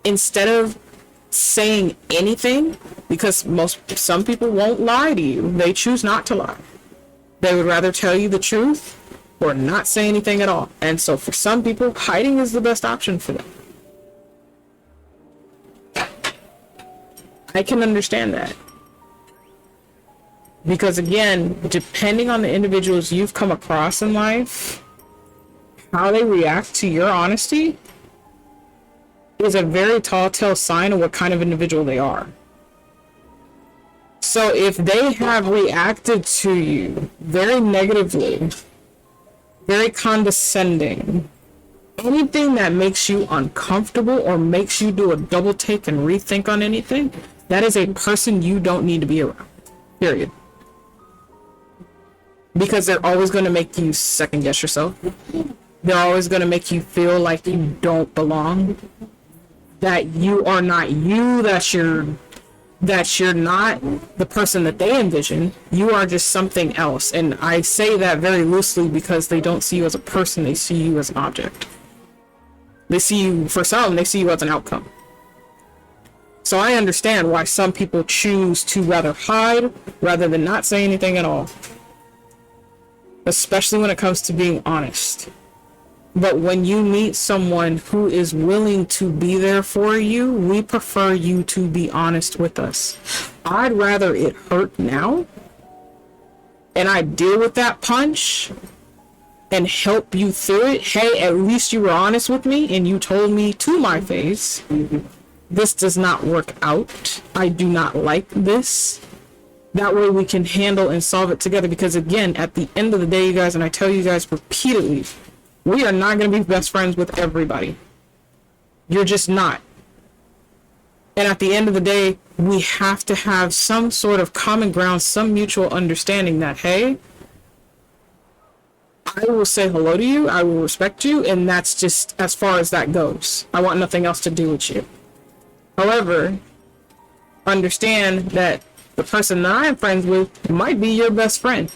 instead of saying anything, because some people won't lie to you, they choose not to lie. They would rather tell you the truth or not say anything at all. And so for some people, hiding is the best option for them. I can understand that. Because again, depending on the individuals you've come across in life, how they react to your honesty is a very telltale sign of what kind of individual they are. So if they have reacted to you very negatively, very condescending, anything that makes you uncomfortable or makes you do a double take and rethink on anything, that is a person you don't need to be around. Period. Because they're always going to make you second guess yourself. They're always going to make you feel like you don't belong. That you are not you, that you're not the person that they envision. You are just something else. And I say that very loosely because they don't see you as a person, they see you as an object. They see you, for some, they see you as an outcome. So I understand why some people choose to rather hide rather than not say anything at all. Especially when it comes to being honest. But when you meet someone who is willing to be there for you, we prefer you to be honest with us. I'd rather it hurt now, and I deal with that punch and help you through it. Hey, at least you were honest with me and you told me to my face, this does not work out. I do not like this. That way we can handle and solve it together. Because again, at the end of the day, you guys, and I tell you guys repeatedly, we are not going to be best friends with everybody. You're just not. And at the end of the day, we have to have some sort of common ground, some mutual understanding that, hey, I will say hello to you, I will respect you, and that's just as far as that goes. I want nothing else to do with you. However, understand that the person that I'm friends with might be your best friend.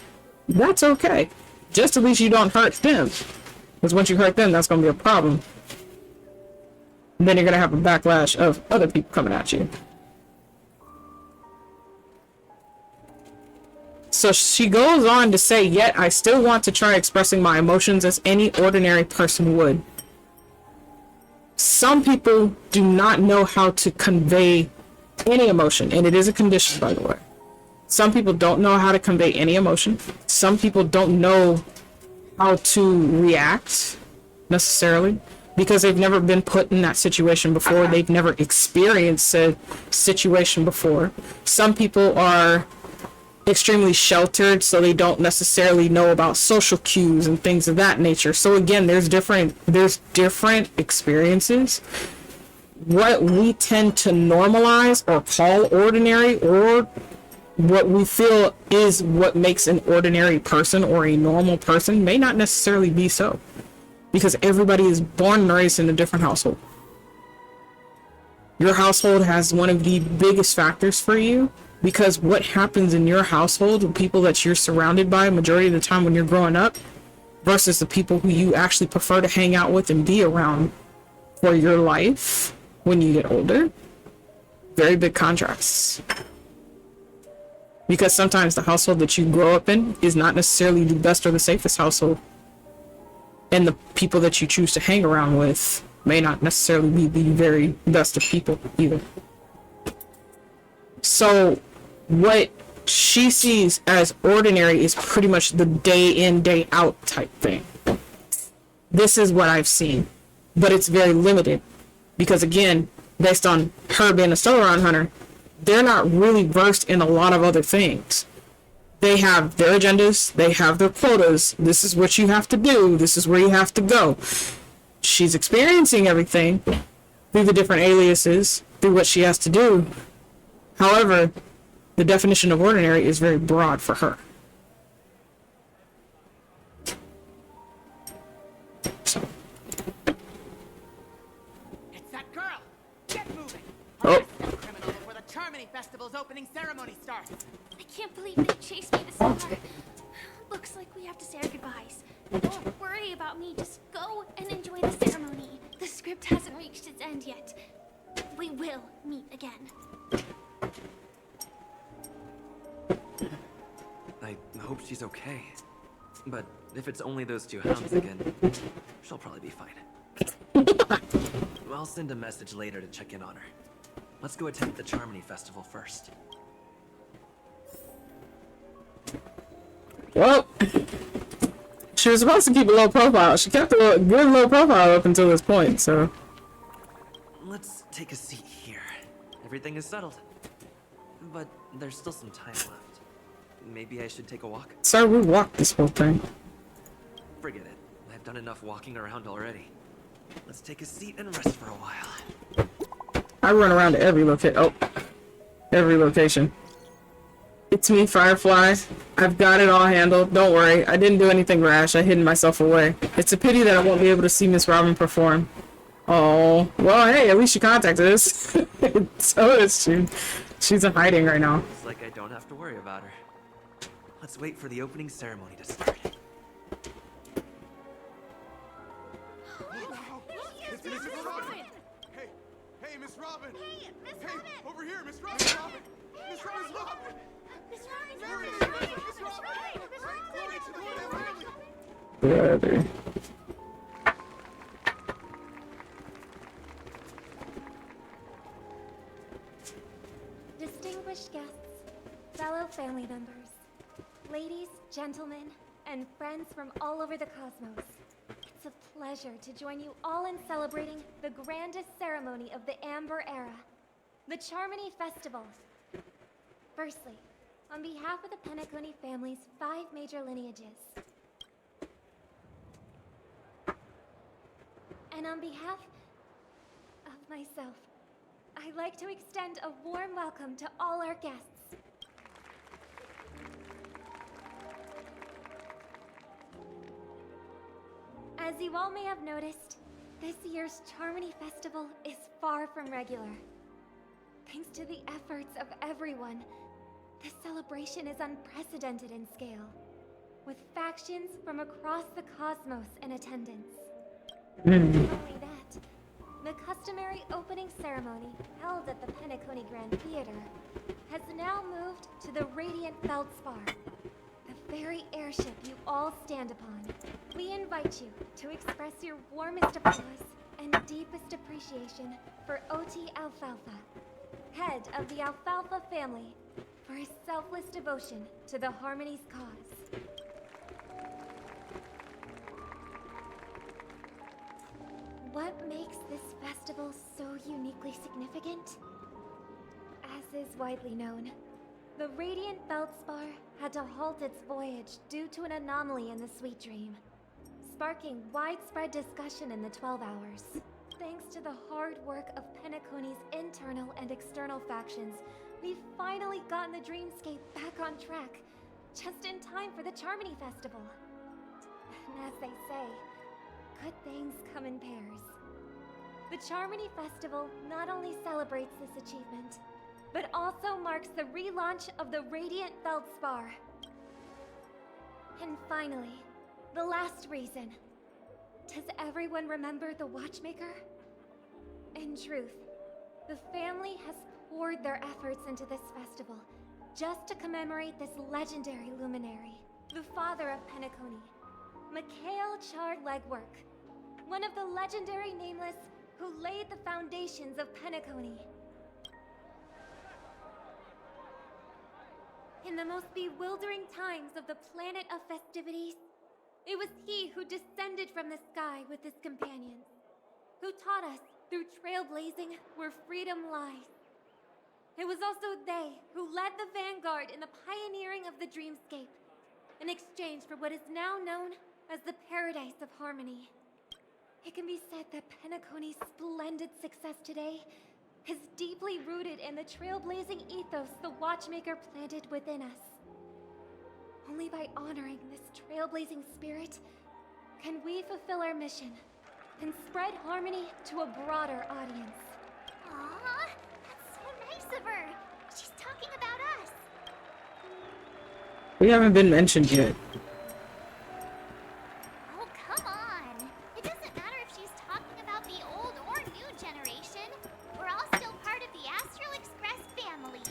That's okay. Just at least you don't hurt them. Because once you hurt them, that's going to be a problem. And then you're going to have a backlash of other people coming at you. So she goes on to say, yet I still want to try expressing my emotions as any ordinary person would. Some people do not know how to convey any emotion, and it is a condition, by the way. Some people don't know how to convey any emotion. Some people don't know how to react necessarily because they've never been put in that situation before. They've never experienced a situation before. Some people are extremely sheltered, so they don't necessarily know about social cues and things of that nature. So again, there's different experiences. What we tend to normalize or call ordinary, or what we feel is what makes an ordinary person or a normal person, may not necessarily be so, because everybody is born and raised in a different household. Your household has one of the biggest factors for you, because what happens in your household with people that you're surrounded by majority of the time when you're growing up versus the people who you actually prefer to hang out with and be around for your life when you get older, very big contrasts. Because sometimes the household that you grow up in is not necessarily the best or the safest household, and the people that you choose to hang around with may not necessarily be the very best of people either. So what she sees as ordinary is pretty much the day in, day out type thing. This is what I've seen, but it's very limited because, again, based on her being a Stellaron hunter, they're not really versed in a lot of other things. They have their agendas, they have their quotas. This is what you have to do, this is where you have to go. She's experiencing everything through the different aliases, through what she has to do. However, the definition of ordinary is very broad for her. So. It's that girl! Get moving! Oh. Criminal before the Charmony Festival's opening ceremony starts! I can't believe they chased me this far. Looks like we have to say our goodbyes. Don't worry about me, just go and enjoy the ceremony. The script hasn't reached its end yet. We will meet again. I hope she's okay. But if it's only those two hounds again, she'll probably be fine. I'll send a message later to check in on her. Let's go attend the Charmony Festival first. Well, she was supposed to keep a low profile. She kept a good low profile up until this point, so. Let's take a seat here. Everything is settled. But there's still some time left. Maybe I should take a walk? Sir, we walked this whole thing. Forget it. I've done enough walking around already. Let's take a seat and rest for a while. I run around to every location. It's me, Firefly. I've got it all handled. Don't worry. I didn't do anything rash. I hid myself away. It's a pity that I won't be able to see Miss Robin perform. Oh, well, hey, at least she contacted us. So is she. She's in hiding right now. Looks like I don't have to worry about her. Let's wait for the opening ceremony to start. It's Miss Robin! Hey, Miss Robin! Hey, Miss Hey, Robin! over here, Miss Robin! Miss Robin! Miss Robin! Miss Robin! Where is she? Miss Robin! Glory to the Lord family! Brother. Distinguished guests, fellow family members, ladies, gentlemen, and friends from all over the cosmos. It's a pleasure to join you all in celebrating the grandest ceremony of the Amber Era, the Charmony Festival. Firstly, on behalf of the Penacony family's 5 major lineages, and on behalf of myself, I'd like to extend a warm welcome to all our guests. As you all may have noticed, this year's Charmony Festival is far from regular. Thanks to the efforts of everyone, this celebration is unprecedented in scale, with factions from across the cosmos in attendance. Not only that, the customary opening ceremony held at the Penacony Grand Theater has now moved to the Radiant Feldspar, the very airship you all stand upon. We invite you to express your warmest applause and deepest appreciation for OT Alfalfa, head of the Alfalfa family, for his selfless devotion to the Harmony's cause. What makes this festival so uniquely significant? As is widely known, the Radiant Feldspar had to halt its voyage due to an anomaly in the Sweet Dream, sparking widespread discussion in the 12 Hours. Thanks to the hard work of Penacony's internal and external factions, we've finally gotten the dreamscape back on track, just in time for the Charmony Festival. And as they say, good things come in pairs. The Charmony Festival not only celebrates this achievement, but also marks the relaunch of the Radiant Feldspar. And finally, the last reason. Does everyone remember the Watchmaker? In truth, the family has poured their efforts into this festival just to commemorate this legendary luminary, the father of Penacony, Mikhail Chard Legwork, one of the legendary Nameless who laid the foundations of Penacony. In the most bewildering times of the planet of festivities, it was he who descended from the sky with his companions, who taught us through trailblazing where freedom lies. It was also they who led the vanguard in the pioneering of the dreamscape, in exchange for what is now known as the Paradise of Harmony. It can be said that Penacony's splendid success today is deeply rooted in the trailblazing ethos the Watchmaker planted within us. Only by honoring this trailblazing spirit can we fulfill our mission and spread harmony to a broader audience. Aww, that's so nice of her. She's talking about us. We haven't been mentioned yet. Oh, come on. It doesn't matter if she's talking about the old or new generation. We're all still part of the Astral Express family.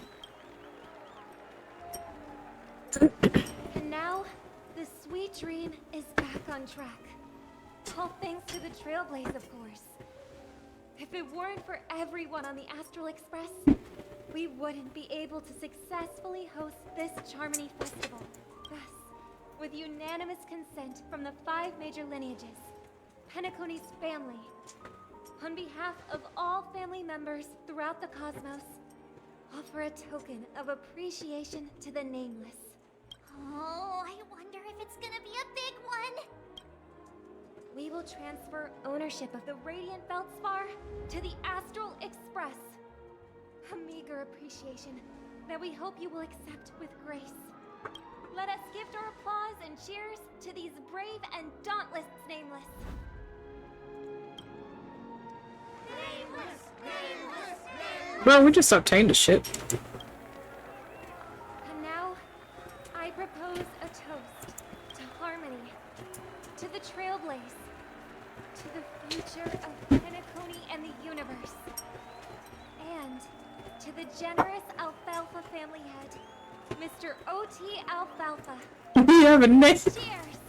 And now, the Sweet Dream is back on track. All thanks to the Trailblaze, of course. If it weren't for everyone on the Astral Express, we wouldn't be able to successfully host this Charmony Festival. Thus, with unanimous consent from the 5 major lineages, Penacony's family, on behalf of all family members throughout the cosmos, offer a token of appreciation to the Nameless. Oh, I wonder if it's gonna be a big one. We will transfer ownership of the Radiant Feldspar to the Astral Express. A meager appreciation that we hope you will accept with grace. Let us gift our applause and cheers to these brave and dauntless Nameless. Bro, we just obtained a ship. And now, I propose a toast to harmony, to the Trailblaze, to the future of Penacony and the universe, and to the generous Alfalfa family head, Mr. O.T. Alfalfa. We have a name. Cheers!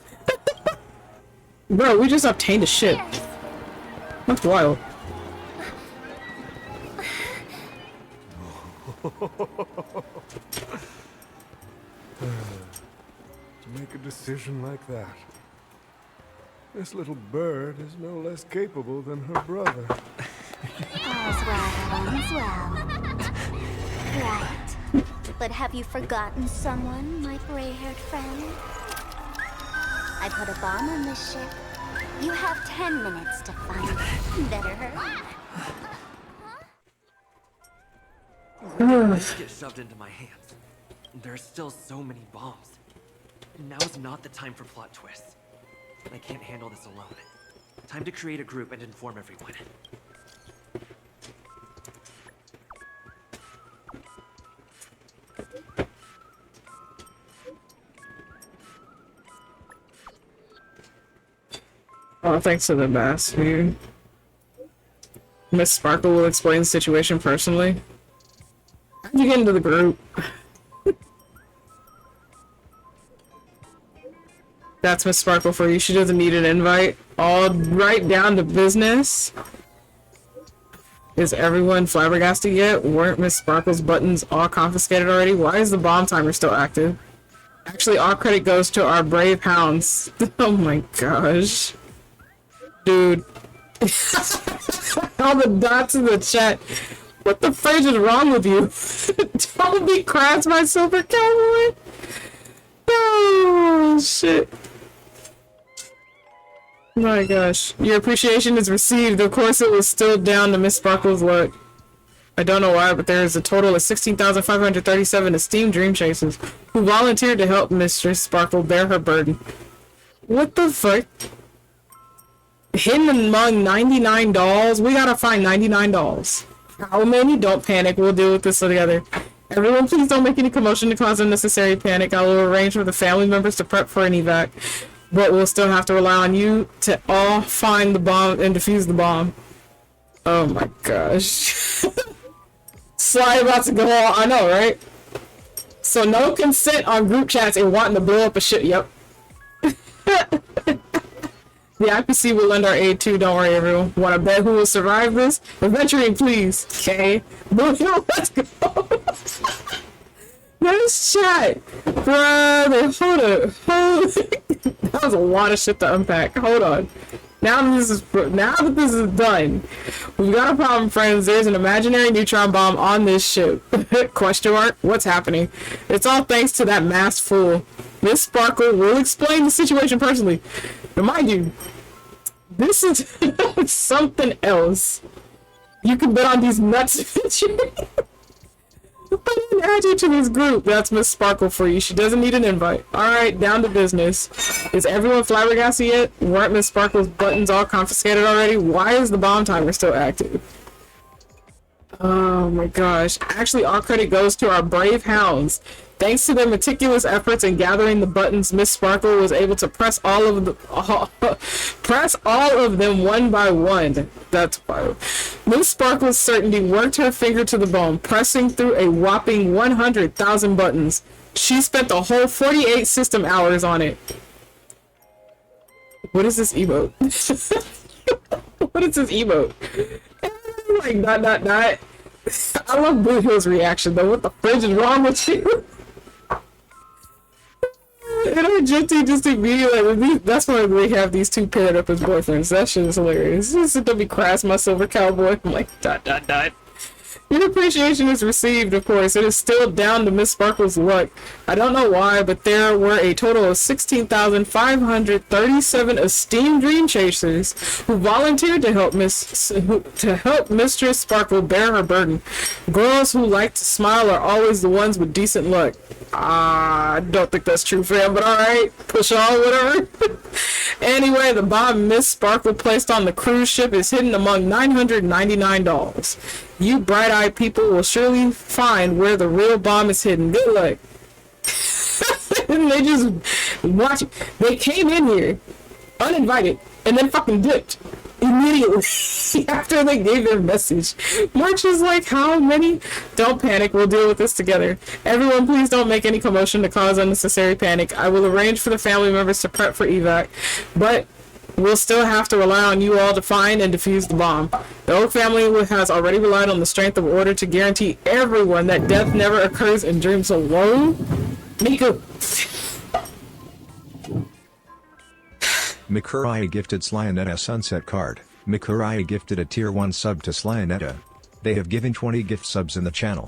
Bro, we just obtained a ship. Cheers. That's wild. To make a decision like that. This little bird is no less capable than her brother. All's well. Right. But have you forgotten someone, my gray-haired friend? I put a bomb on this ship. You have 10 minutes to find it. Better hurry. Let's get shoved into my hands. There are still so many bombs. Now is not the time for plot twists. I can't handle this alone. Time to create a group and inform everyone. Oh, thanks to the mask, dude. Miss Sparkle will explain the situation personally. How'd you get into the group? That's Miss Sparkle for you. She doesn't need an invite. All right down to business. Is everyone flabbergasted yet? Weren't Miss Sparkle's buttons all confiscated already? Why is the bomb timer still active? Actually, all credit goes to our brave hounds. Oh my gosh. Dude. All the dots in the chat. What the fridge is wrong with you? Don't be crashed, my silver cowboy. Oh shit. My gosh. Your appreciation is received. Of course it was still down to Miss Sparkle's luck. I don't know why, but there is a total of 16,537 esteemed dream chasers who volunteered to help Mistress Sparkle bear her burden. What the fuck? Hidden among 99 dolls? We gotta find 99 dolls. How many? Don't panic. We'll deal with this together. Everyone, please don't make any commotion to cause unnecessary panic. I will arrange for the family members to prep for an evac. But we'll still have to rely on you to all find the bomb and defuse the bomb. Oh my gosh. Sly about to go all, I know, right? So no consent on group chats and wanting to blow up a shit. Yep. The IPC will lend our aid too, don't worry everyone. Wanna bet who will survive this? Adventuring, please. Okay. Let's go. Nice chat. Brother, hold up. That was a lot of shit to unpack. Hold on. Now that this is done, we've got a problem, friends. There's an imaginary neutron bomb on this ship. Question mark? What's happening? It's all thanks to that masked fool. Miss Sparkle will explain the situation personally. But mind you, this is something else. You can bet on these nuts. I didn't add you to this group. That's Miss Sparkle for you. She doesn't need an invite. Alright, down to business. Is everyone flabbergasted yet? Weren't Miss Sparkle's buttons all confiscated already? Why is the bomb timer still active? Oh my gosh. Actually, all credit goes to our brave hounds. Thanks to their meticulous efforts in gathering the buttons, Miss Sparkle was able to press all of them one by one. That's wild. Miss Sparkle's certainty worked her finger to the bone, pressing through a whopping 100,000 buttons. She spent the whole 48 system hours on it. What is this emote? What is this emote? Like, dot. I love Blue Hill's reaction though. What the fridge is wrong with you? And I just immediately, that's why they have these two paired up as boyfriends. That shit is hilarious. Just to be crass, my silver cowboy. I'm like, dot. Your appreciation is received, of course. It is still down to Miss Sparkle's luck. I don't know why, but there were a total of 16,537 esteemed dream chasers who volunteered to help Mistress Sparkle bear her burden. Girls who like to smile are always the ones with decent luck. I don't think that's true, fam, but alright. Push on, whatever. Anyway, the bomb Miss Sparkle placed on the cruise ship is hidden among $999. You bright-eyed people will surely find where the real bomb is hidden. Good luck. And they just watch. They came in here uninvited and then fucking dipped immediately after they gave their message. March is like, how many? Don't panic. We'll deal with this together. Everyone, please don't make any commotion to cause unnecessary panic. I will arrange for the family members to prep for evac, but we'll still have to rely on you all to find and defuse the bomb. The Oak family has already relied on the strength of order to guarantee everyone that death never occurs in dreams alone. Miku. Mikuraya gifted Slionetta a sunset card. Mikuraya gifted a tier 1 sub to Slionetta. They have given 20 gift subs in the channel.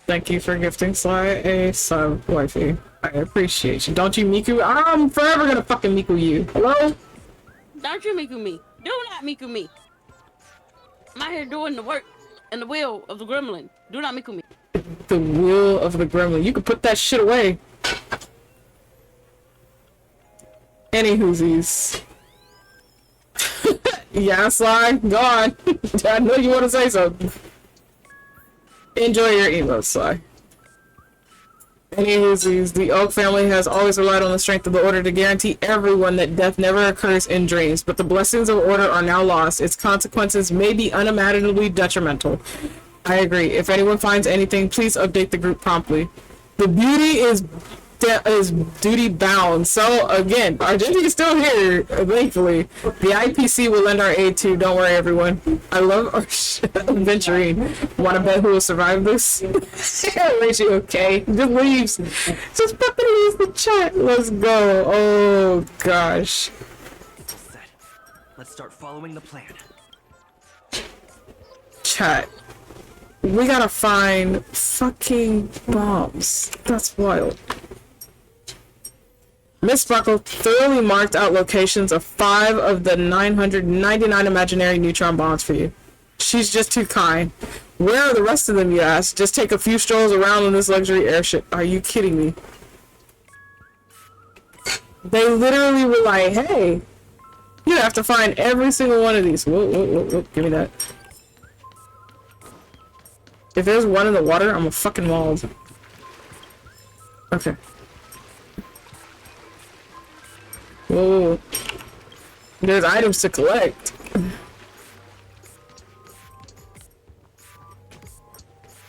Thank you for gifting Sly a sub, wifey. I appreciate you. Don't you Miku? I'm forever gonna fucking Miku you. Hello? Don't you Miku me. Do not Miku me. I'm out here doing the work and the will of the gremlin. Do not Miku me. The will of the gremlin. You can put that shit away. Any whoosies. Yeah, Sly, go on. I know you want to say something. Enjoy your emotes, Sly. Anyways, the Oak family has always relied on the strength of the Order to guarantee everyone that death never occurs in dreams, but the blessings of Order are now lost. Its consequences may be unimaginably detrimental. I agree. If anyone finds anything, please update the group promptly. The beauty is duty bound. So again, Argentina is still here, thankfully. The IPC will lend our aid too. Don't worry, everyone. I love our adventuring. Want to bet who will survive this? Rachel, okay. Just leaves. Just fucking leaves the chat. Let's go. Oh gosh. Set. Let's start following the plan. Chat. We gotta find fucking bombs. That's wild. Miss Sparkle thoroughly marked out locations of 5 of the 999 imaginary neutron bombs for you. She's just too kind. Where are the rest of them, you ask? Just take a few strolls around in this luxury airship. Are you kidding me? They literally were like, hey, you have to find every single one of these. Whoa, give me that. If there's one in the water, I'm a fucking mauled. Okay. Whoa. There's items to collect.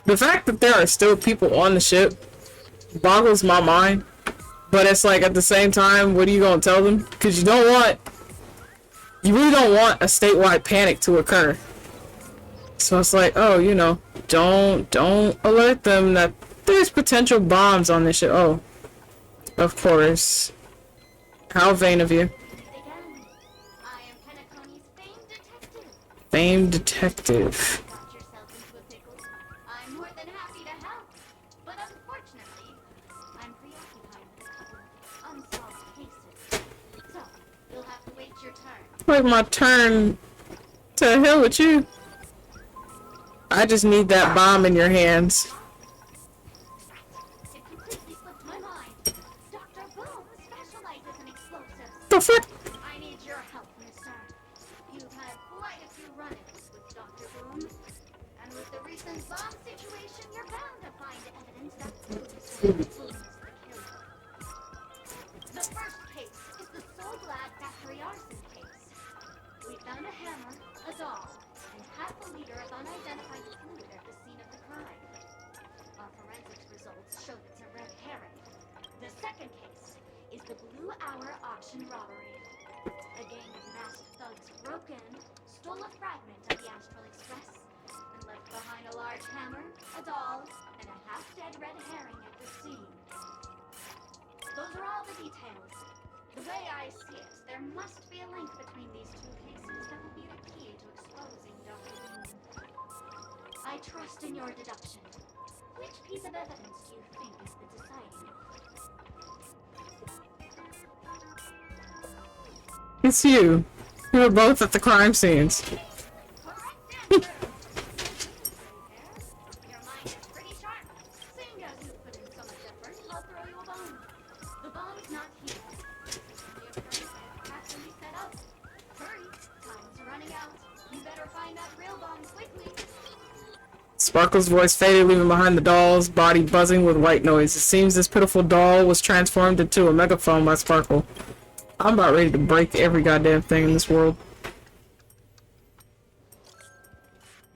The fact that there are still people on the ship boggles my mind. But it's like, at the same time, what are you gonna tell them? Because you really don't want a statewide panic to occur. So it's like, oh, you know, don't alert them that there's potential bombs on this ship. Oh, of course. How vain of you. Famed detective. I'm more than happy to help, but unfortunately, I'm preoccupied with a couple of unsolved cases. So, you'll have to wait your turn. Wait my turn. To hell with you. I just need that bomb in your hands. It completely slipped my mind. Dr. Boom specializes in explosives. The fuck? I need your help, mister. You've had quite a few run-ins with Dr. Boom. And with the recent bomb situation, you're bound to find evidence that proves Boom is the killer. The first case is the So Glad factory arson case. We found a hammer, a doll, and half a liter of unidentified fluid at the scene of the crime. Our forensics results showed it's a red herring. The second case is the Blue Hour auction robbery. A gang of masked thugs broke in, stole a fragment of the Astral Express, and left behind a large hammer, a doll, and a half-dead red herring at the scene. Those are all the details. The way I see it, there must be a link between these two cases that will be the key to exposing Dr. Boom. I trust in your deduction. Which piece of evidence do you think is the deciding? It's you. You were both at the crime scenes. The bomb's not here. The occurrence has to be set up. Hurry, time's running out. You better find that real bomb quickly. Sparkle's voice faded, leaving behind the doll's body buzzing with white noise. It seems this pitiful doll was transformed into a megaphone by Sparkle. I'm about ready to break every goddamn thing in this world.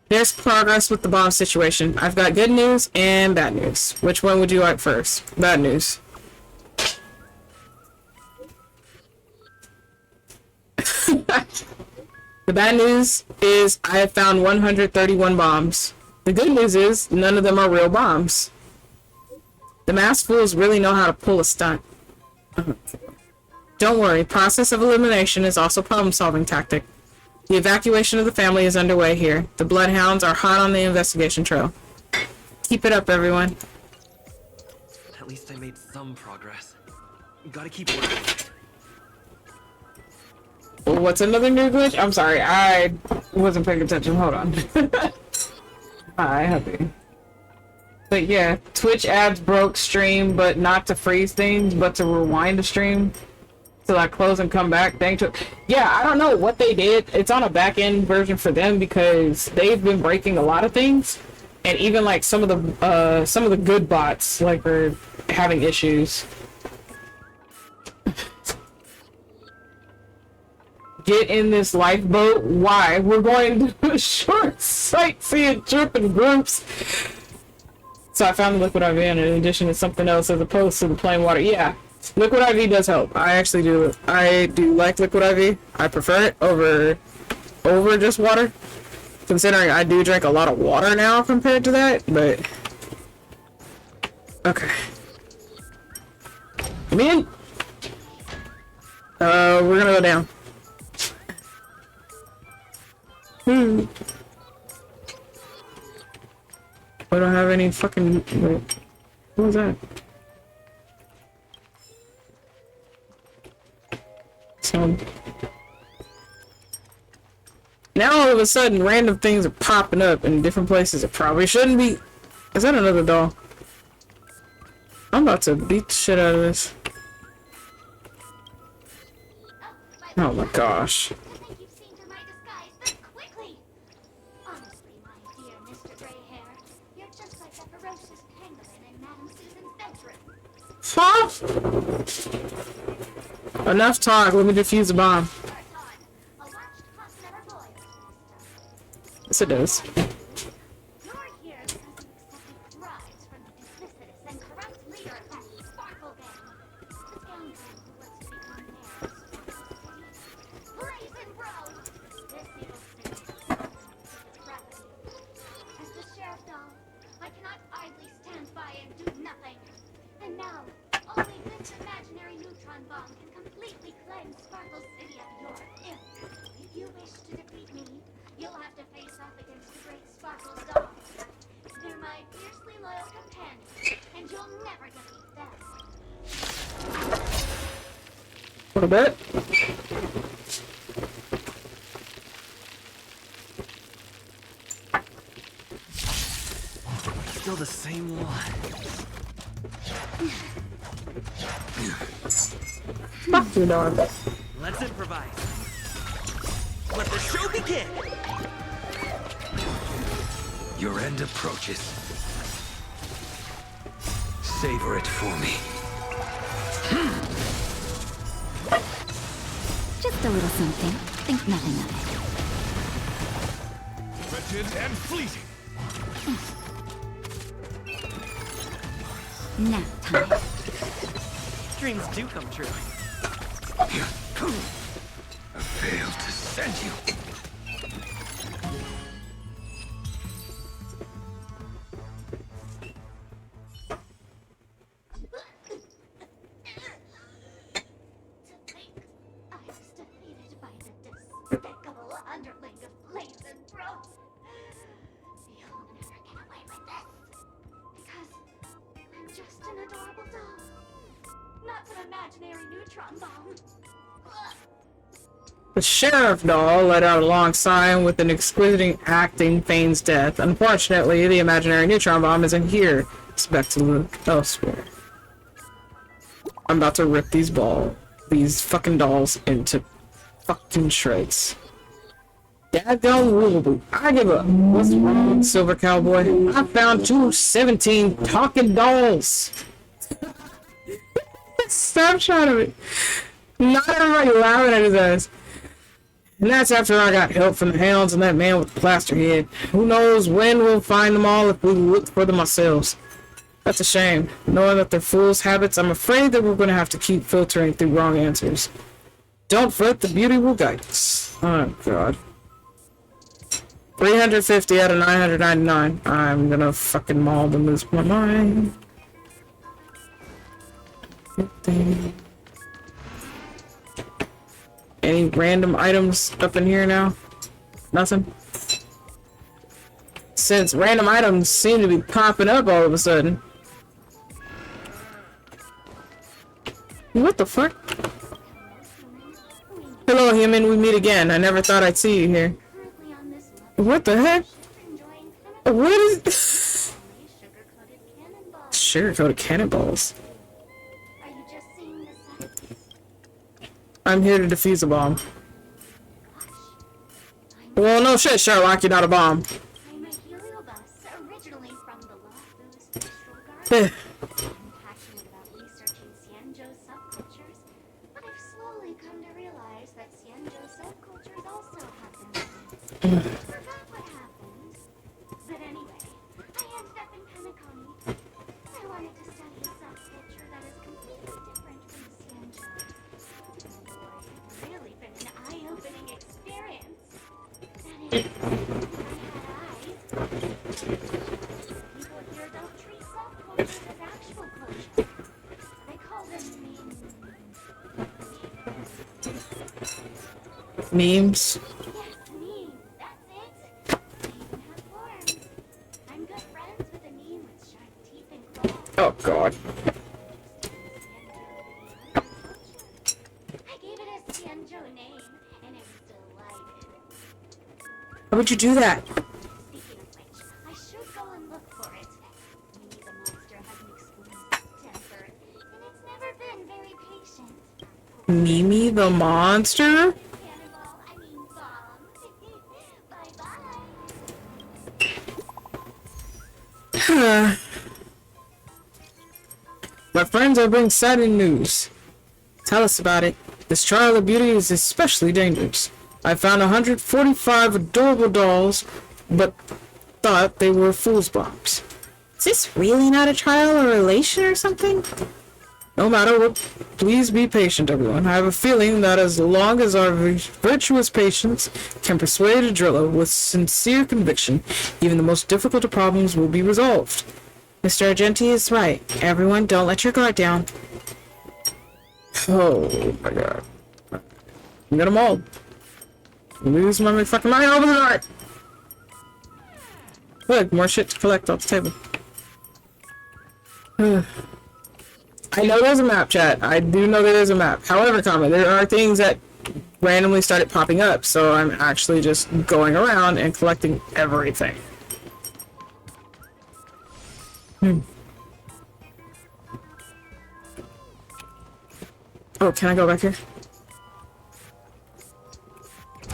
There's progress with the bomb situation. I've got good news and bad news. Which one would you like first? Bad news. The bad news is I have found 131 bombs. The good news is none of them are real bombs. The masked fools really know how to pull a stunt. Don't worry, process of elimination is also problem-solving tactic. The evacuation of the family is underway here. The bloodhounds are hot on the investigation trail. Keep it up, everyone. At least I made some progress. Gotta keep working. What's another new glitch? I'm sorry, I wasn't paying attention. Hold on. Hi, happy. But yeah, Twitch ads broke stream, but not to freeze things, but to rewind the stream. to like close and come back. Thanks to, yeah, I don't know what they did. It's on a back end version for them because they've been breaking a lot of things, and even like some of the good bots like are having issues. Get in this lifeboat. Why? We're going to a short sightseeing trip in groups. So I found the liquid IV in addition to something else as opposed to the plain water. Yeah, liquid IV does help. I actually do. I do like liquid IV. I prefer it over just water. Considering I do drink a lot of water now compared to that, but okay. Come in. We're gonna go down. I don't have any fucking. Wait, what was that? So now all of a sudden, random things are popping up in different places. It probably shouldn't be. Is that another doll? I'm about to beat the shit out of this. Oh my gosh. Huh? Enough talk, let me defuse the bomb. Yes, it does. A little bit. Still the same one. Fuck you, dog. Let's improvise. Let the show begin. Your end approaches. Savor it for me. Just a little something. Think nothing of it. Wretched and fleeting. Nap time. Dreams do come true. I failed to send you. The sheriff doll let out a long sigh with an exquisite acting feigns death. Unfortunately, the imaginary neutron bomb isn't here. It's back to look elsewhere. I'm about to rip these fucking dolls into fucking shreds. Dadgum rulable. I give up. What's wrong, Silver Cowboy? I found 217 talking dolls. Stop trying to be. Not everybody laughing at his ass. And that's after I got help from the hounds and that man with the plaster head. Who knows when we'll find them all if we look for them ourselves. That's a shame. Knowing that they're fools' habits, I'm afraid that we're going to have to keep filtering through wrong answers. Don't fret, the beauty will guide us. Oh, God. 350 out of 999. I'm gonna fucking maul them, lose my mind. 50. Any random items up in here now? Nothing? Since random items seem to be popping up all of a sudden. What the fuck? Hello, human, we meet again. I never thought I'd see you here. What the heck? What is... Sugar-coated cannonballs. I'm here to defuse a bomb. Well, no shit, Sherlock, you're not a bomb. I'm a heliobus, originally from the Lawfoo's Special Guard. I'm passionate about researching Xianzhou subcultures, but I've slowly come to realize that Xianzhou subcultures also have their own. Forgot what happened. But anyway, I ended up in Penacony. I wanted to study a subculture that is completely different from Xianzhou. And boy, it's really been an eye-opening experience. That is, I had eyes. People here don't treat subcultures as actual culture. They call them Memes. Yes, memes. That's it. They even have forms. I'm good friends with a meme with sharp teeth and claws. Oh god. I gave it a Xianzhou name, and it was delighted. How would you do that? Speaking of which, I should go and look for it. Maybe the monster has an explosive temper, and it's never been very patient. Mimi the monster? Cannonball, I mean bomb. Bye-bye. My friends, I bring saddening news. Tell us about it. This trial of beauty is especially dangerous. I found 145 adorable dolls, but thought they were fool's bombs. Is this really not a trial of relation or something? No matter what, please be patient, everyone. I have a feeling that as long as our virtuous patience can persuade a driller with sincere conviction, even the most difficult of problems will be resolved. Mr. Argenti is right. Everyone, don't let your guard down. Oh my god. I'm gonna mold. Lose my fucking mind over the dark. Look, more shit to collect off the table. I know there's a map, chat. I do know there is a map. However, there are things that randomly started popping up, so I'm actually just going around and collecting everything. Oh, can I go back here?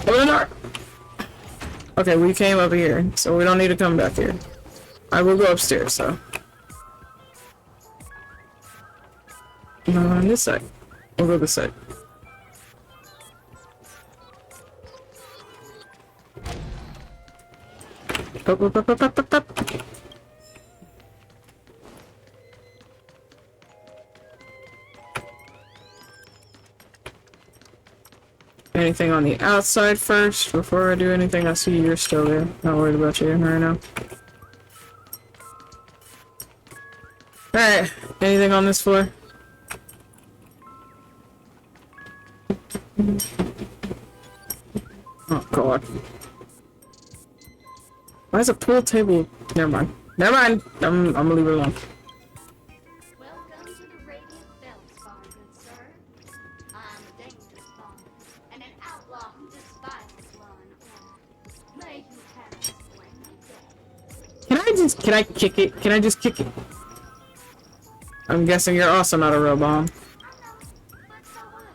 Open the door! Okay, we came over here, so we don't need to come back here. I will go upstairs, so. No, on this side. We'll go this side. Up, up, up, up, up, up, up. Anything on the outside first before I do anything? I see you're still there. Not worried about you right now. Alright, anything on this floor? Oh god. Why is a pool table? Never mind. Never mind! I'm gonna leave it alone. Welcome to the Radiant Feldspawn, good sir. I'm a dangerous spawn, and an outlaw who despises law and order. May you have a splendid day. Can I kick it? Can I just kick it? I'm guessing you're also not a real bomb. But so what?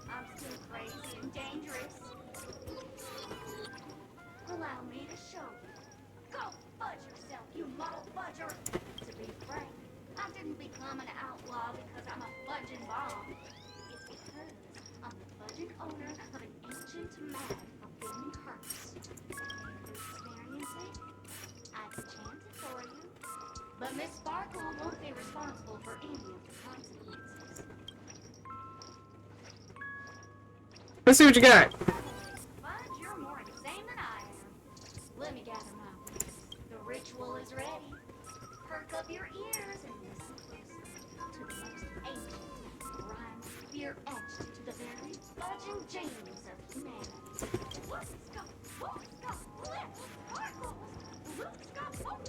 I'm still crazy and dangerous. Allow me to show you. Go fudge yourself, you muddle fudger! To be frank, I didn't become an outlaw because I'm a fudging bomb. It's because I'm the fudging owner of an ancient mag forbidden curse. You experience it? I can chant it for you. But Miss Sparkle won't be responsible for any of the consequences. Let's see what you got. Fudge, you're more insane than I am. Let me gather my wits. The ritual is ready. Perk up your ears and listen closely to the most ancient rhyme fear etched into the very fudging genes of humanity. Let's go, let's sparkles! Let's go,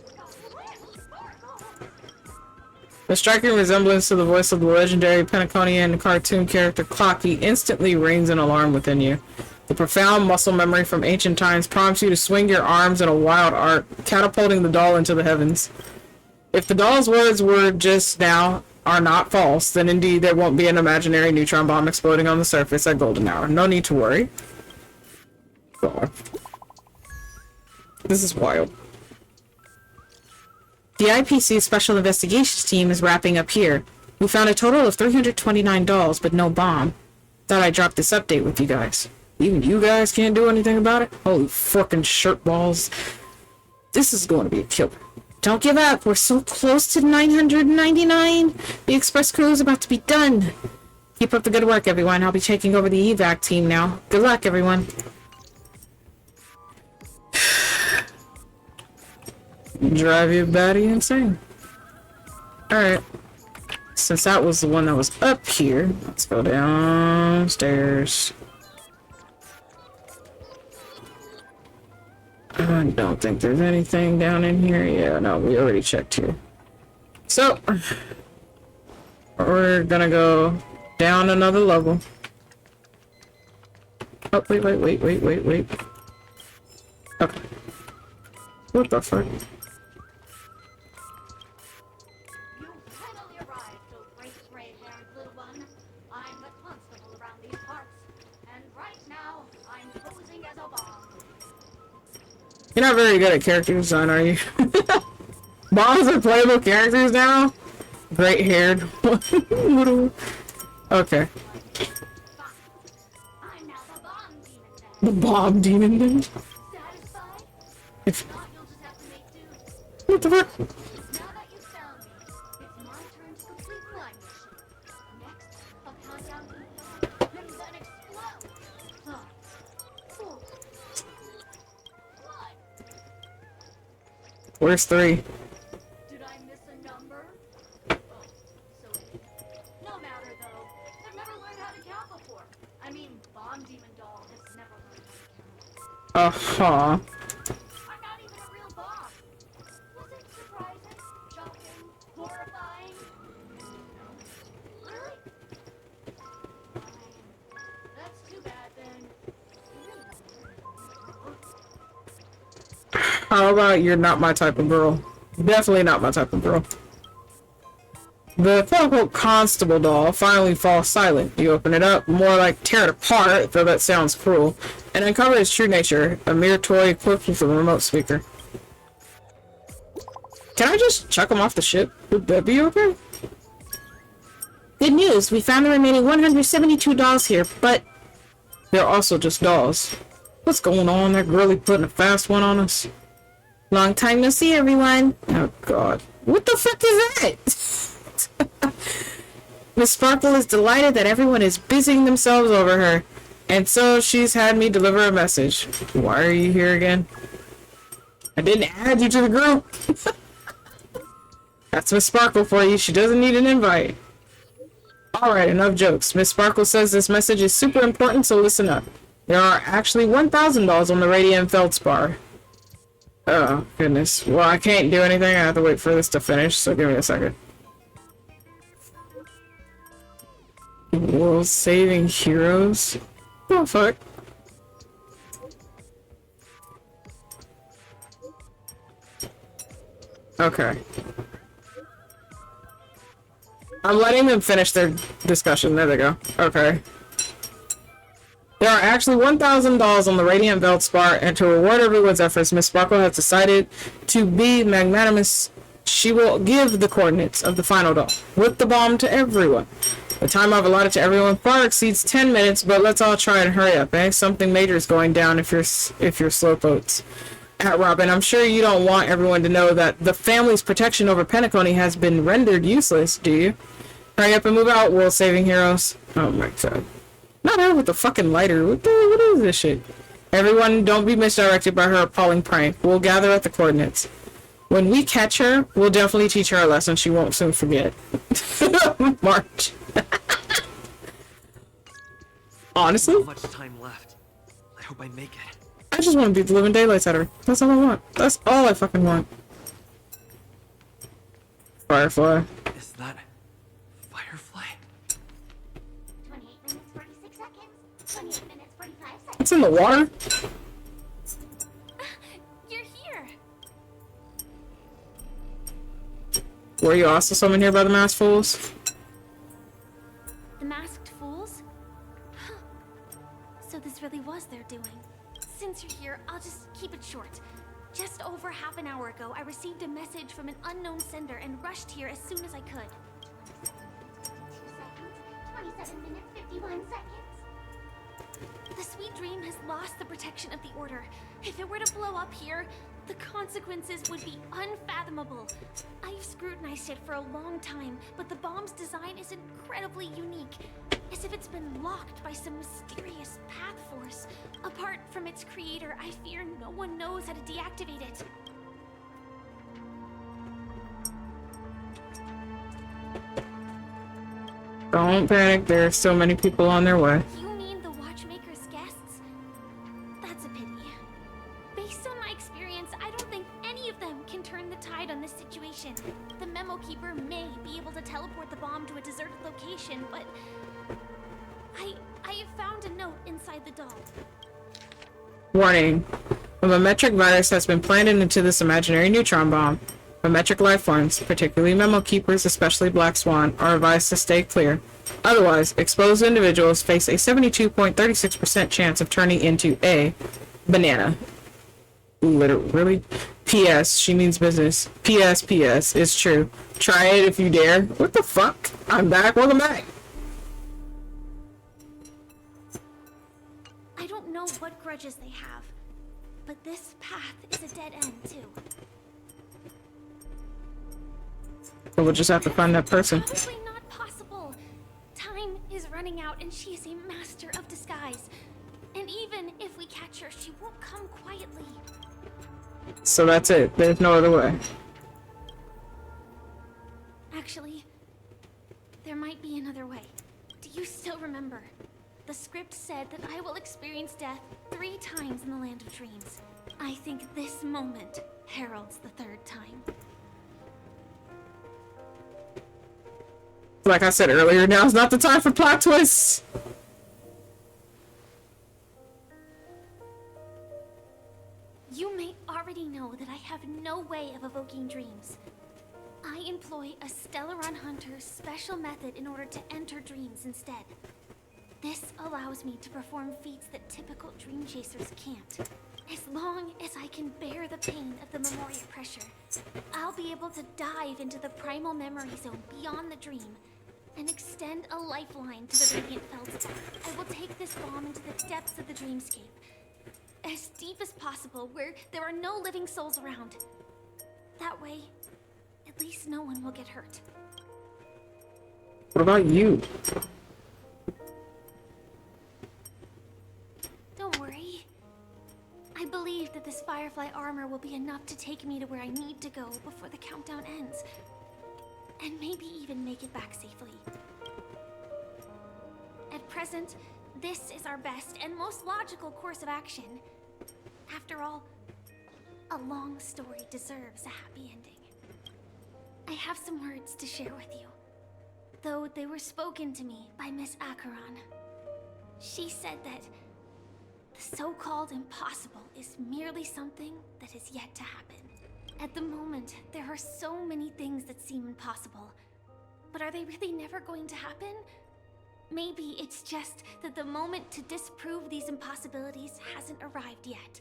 let's sparkles! The striking resemblance to the voice of the legendary Penaconian cartoon character Clocky instantly rings an alarm within you. The profound muscle memory from ancient times prompts you to swing your arms in a wild arc, catapulting the doll into the heavens. If the doll's words were just now, are not false, then indeed there won't be an imaginary neutron bomb exploding on the surface at golden hour. No need to worry. God. This is wild. The IPC Special Investigations Team is wrapping up here. We found a total of 329 dolls, but no bomb. Thought I'd drop this update with you guys. Even you guys can't do anything about it? Holy frickin' shirt balls. This is going to be a killer. Don't give up. We're so close to 999. The express crew is about to be done. Keep up the good work, everyone. I'll be taking over the evac team now. Good luck, everyone. Drive your body insane. Alright. Since that was the one that was up here, let's go downstairs. I don't think there's anything down in here. Yeah, no, we already checked here. So, we're gonna go down another level. Oh, wait. Okay. What the fuck? You're not very good at character design, are you? Bombs are playable characters now? Great haired. Little. Okay. The bomb demon then? If... What the fuck? Where's 3? Did I miss a number? Oh, silly. No matter though. I've never learned how to count before. I mean, Bomb Demon Doll has never learned how to count. I'm not even a real bomb. Was it surprising? Shocking? Horrifying? No. Really? Fine. That's too bad then. How about you're not my type of girl? Definitely not my type of girl. The quote-unquote constable doll finally falls silent. You open it up, more like tear it apart, though that sounds cruel, and uncover its true nature, a mere toy equipped with a remote speaker. Can I just chuck him off the ship? Would that be okay? Good news, we found the remaining 172 dolls here, but they're also just dolls. What's going on? That girlie putting a fast one on us. Long time no see, everyone. Oh god. What the fuck is that? Miss Sparkle is delighted that everyone is busying themselves over her, and so she's had me deliver a message. Why are you here again? I didn't add you to the group. That's Miss Sparkle for you. She doesn't need an invite. Alright, enough jokes. Miss Sparkle says this message is super important, so listen up. There are actually 1,000 dolls on the radiant feldspar. Oh, goodness. Well, I can't do anything. I have to wait for this to finish, so give me a second. World saving heroes? Oh, fuck. Okay. I'm letting them finish their discussion. There they go. Okay. There are actually 1,000 dolls on the Radiant Feldspar, and to reward everyone's efforts, Miss Sparkle has decided to be magnanimous. She will give the coordinates of the final doll, with the bomb to everyone. The time I've allotted to everyone far exceeds 10 minutes, but let's all try and hurry up, eh? Something major is going down if you're slowpoats. Robin, I'm sure you don't want everyone to know that the family's protection over Penacony has been rendered useless, do you? Hurry up and move out, world saving heroes. Oh my god. Not her with the fucking lighter. What is this shit? Everyone, don't be misdirected by her appalling prank. We'll gather at the coordinates. When we catch her, we'll definitely teach her a lesson she won't soon forget. March. Honestly? Not much time left. I hope I make it. I just want to beat the living daylights out of her. That's all I want. That's all I fucking want. Firefly. Is that Firefly? 28 minutes, 46 seconds. 28 minutes, 45 seconds. It's in the water. You're here. Were you also summoned here by the masked fools? The masked fools? Huh. So this really was their doing. Since you're here, I'll just keep it short. Just over half an hour ago, I received a message from an unknown sender and rushed here as soon as I could. 27 minutes, 51 seconds. The Sweet Dream has lost the protection of the Order. If it were to blow up here, the consequences would be unfathomable. I've scrutinized it for a long time, but the bomb's design is incredibly unique. As if it's been locked by some mysterious path force. Apart from its creator, I fear no one knows how to deactivate it. Don't panic, there are so many people on their way. You mean the Watchmaker's guests? That's a pity. Based on my experience, I don't think any of them can turn the tide on this situation. The Memo Keeper may be able to teleport the bomb to a deserted location, but I have found a note inside the doll. Warning. A memetric virus has been planted into this imaginary neutron bomb. Memetric life forms, particularly Memo Keepers, especially Black Swan, are advised to stay clear. Otherwise, exposed individuals face a 72.36% chance of turning into a banana. Literally. P.S. She means business. P.S. It's true. Try it if you dare. What the fuck? I'm back. Welcome back. I don't know what grudges they have, but this path is a dead end too. So we'll just have to find that person. Probably not possible. Time is running out and she is a master of disguise. And even if we catch her, she won't come quietly. So that's it. There's no other way. Actually, there might be another way. Do you still remember? The script said that I will experience death 3 times in the Land of Dreams. I think this moment heralds the 3rd time. Like I said earlier, now's not the time for plot twists. You may already know that I have no way of evoking dreams. I employ a Stellaron Hunter's special method in order to enter dreams instead. This allows me to perform feats that typical dream chasers can't. As long as I can bear the pain of the Memoria pressure, I'll be able to dive into the primal memory zone beyond the dream and extend a lifeline to the Radiant Feldspar. I will take this bomb into the depths of the dreamscape, as deep as possible, where there are no living souls around. That way, at least no one will get hurt. What about you? Don't worry. I believe that this Firefly armor will be enough to take me to where I need to go before the countdown ends. And maybe even make it back safely. At present, this is our best and most logical course of action. After all, a long story deserves a happy ending. I have some words to share with you, though they were spoken to me by Miss Acheron. She said that the so-called impossible is merely something that is yet to happen. At the moment, there are so many things that seem impossible. But are they really never going to happen? Maybe it's just that the moment to disprove these impossibilities hasn't arrived yet.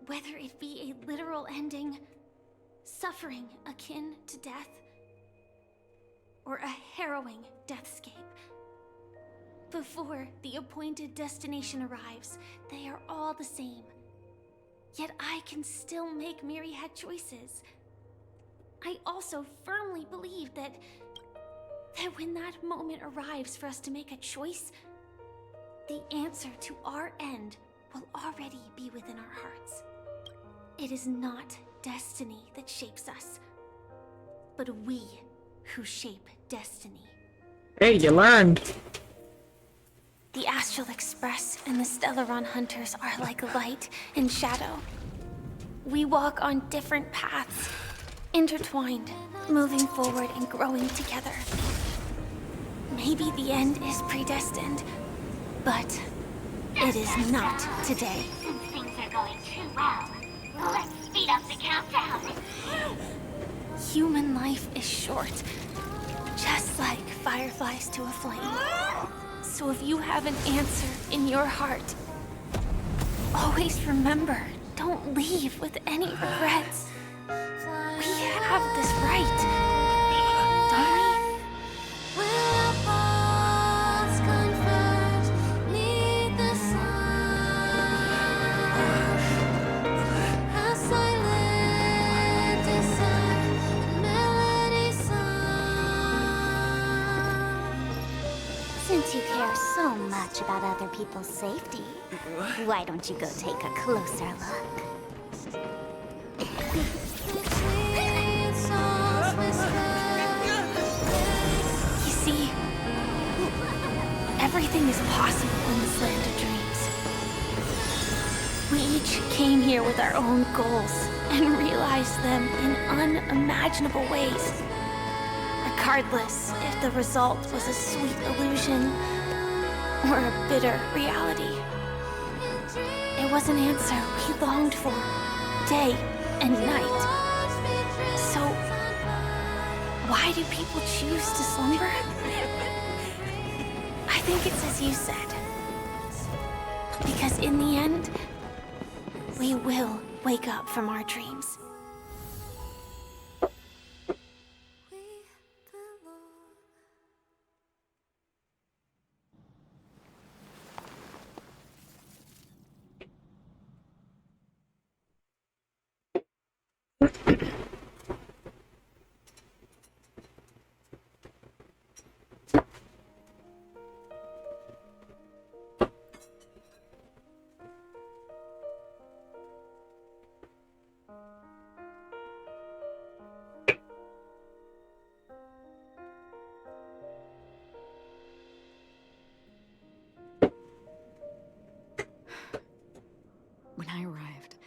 Whether it be a literal ending, suffering akin to death, or a harrowing deathscape. Before the appointed destination arrives, they are all the same. Yet I can still make myriad choices. I also firmly believe that when that moment arrives for us to make a choice, the answer to our end will already be within our hearts. It is not destiny that shapes us, but we who shape destiny. Hey, you learned. The Astral Express and the Stellaron Hunters are like light and shadow. We walk on different paths, intertwined, moving forward and growing together. Maybe the end is predestined, but it is not today. Since things are going too well, let's speed up the countdown. Human life is short, just like fireflies to a flame. So if you have an answer in your heart, always remember, don't leave with any regrets. We have this right, don't we? Since you care so much about other people's safety, why don't you go take a closer look? You see, everything is possible in this land of dreams. We each came here with our own goals and realized them in unimaginable ways. Regardless if the result was a sweet illusion or a bitter reality. It was an answer we longed for, day and night. So, why do people choose to slumber? I think it's as you said. Because in the end, we will wake up from our dreams. When I arrived,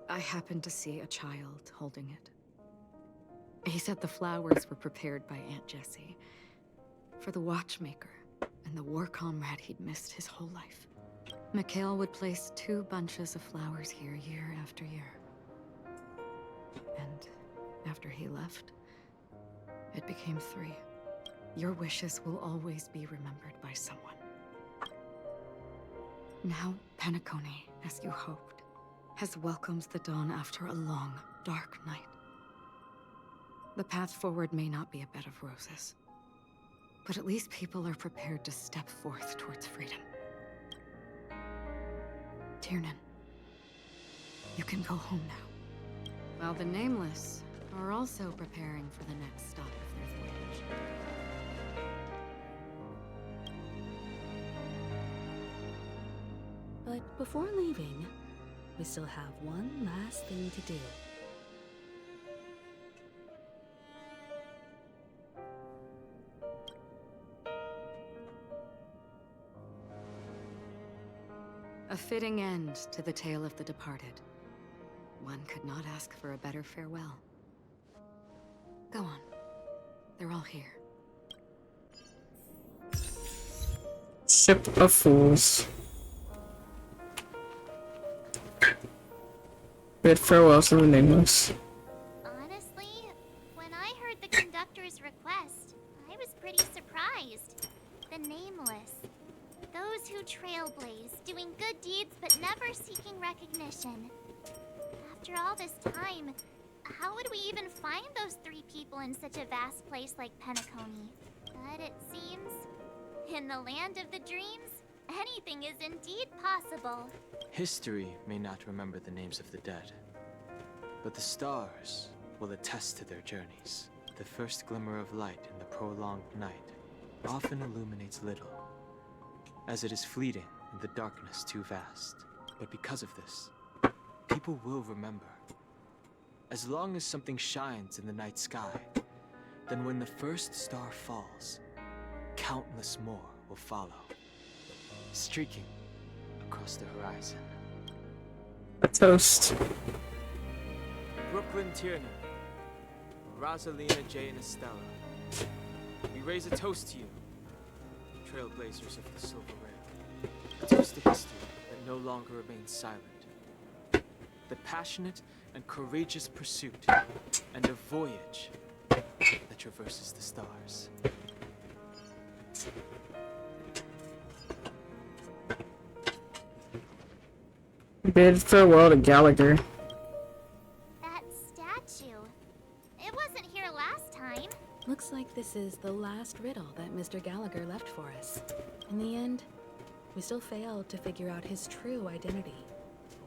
I happened to see a child holding it. He said the flowers were prepared by Aunt Jessie for the watchmaker and the war comrade he'd missed his whole life. Mikhail would place 2 bunches of flowers here year after year. And after he left, it became 3. Your wishes will always be remembered by someone. Now, Penacony, as you hoped, has welcomed the dawn after a long, dark night. The path forward may not be a bed of roses, but at least people are prepared to step forth towards freedom. Tiernan, you can go home now, while the Nameless are also preparing for the next stop of their voyage. But before leaving, we still have one last thing to do. A fitting end to the tale of the departed. One could not ask for a better farewell. Go on. They're all here. Ship of Fools. Bid farewell to the Nameless. Honestly, when I heard the conductor's request, I was pretty surprised. The Nameless. Those who trailblaze, doing good deeds but never seeking recognition. After all this time, how would we even find those 3 people in such a vast place like Penacony? But it seems, in the land of the dreams, anything is indeed possible. History may not remember the names of the dead, but the stars will attest to their journeys. The first glimmer of light in the prolonged night often illuminates little, as it is fleeting and the darkness too vast. But because of this, people will remember. As long as something shines in the night sky, then when the first star falls, countless more will follow, streaking across the horizon. A toast. Brooklyn Tiernan, Rosalina, Jay, and Estella. We raise a toast to you, trailblazers of the Silver Rail. A toast to history that no longer remains silent. the passionate and courageous pursuit, and a voyage that traverses the stars. Bid farewell to Gallagher. That statue. It wasn't here last time. Looks like this is the last riddle that Mr. Gallagher left for us. In the end, we still failed to figure out his true identity,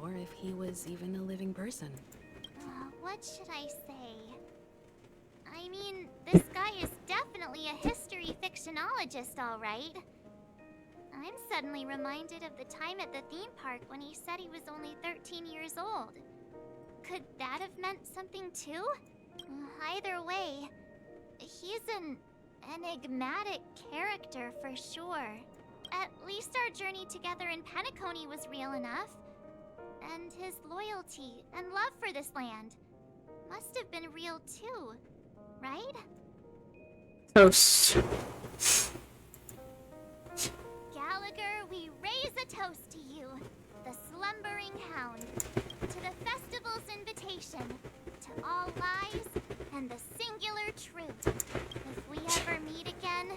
or if he was even a living person. What should I say? I mean, this guy is definitely a history fictionologist, all right. I'm suddenly reminded of the time at the theme park when he said he was only 13 years old. Could that have meant something too? Either way, he's an enigmatic character for sure. At least our journey together in Penacony was real enough. And his loyalty and love for this land must have been real too, right? Toast. Gallagher, we raise a toast to you, the slumbering hound, to the festival's invitation, to all lies and the singular truth. If we ever meet again,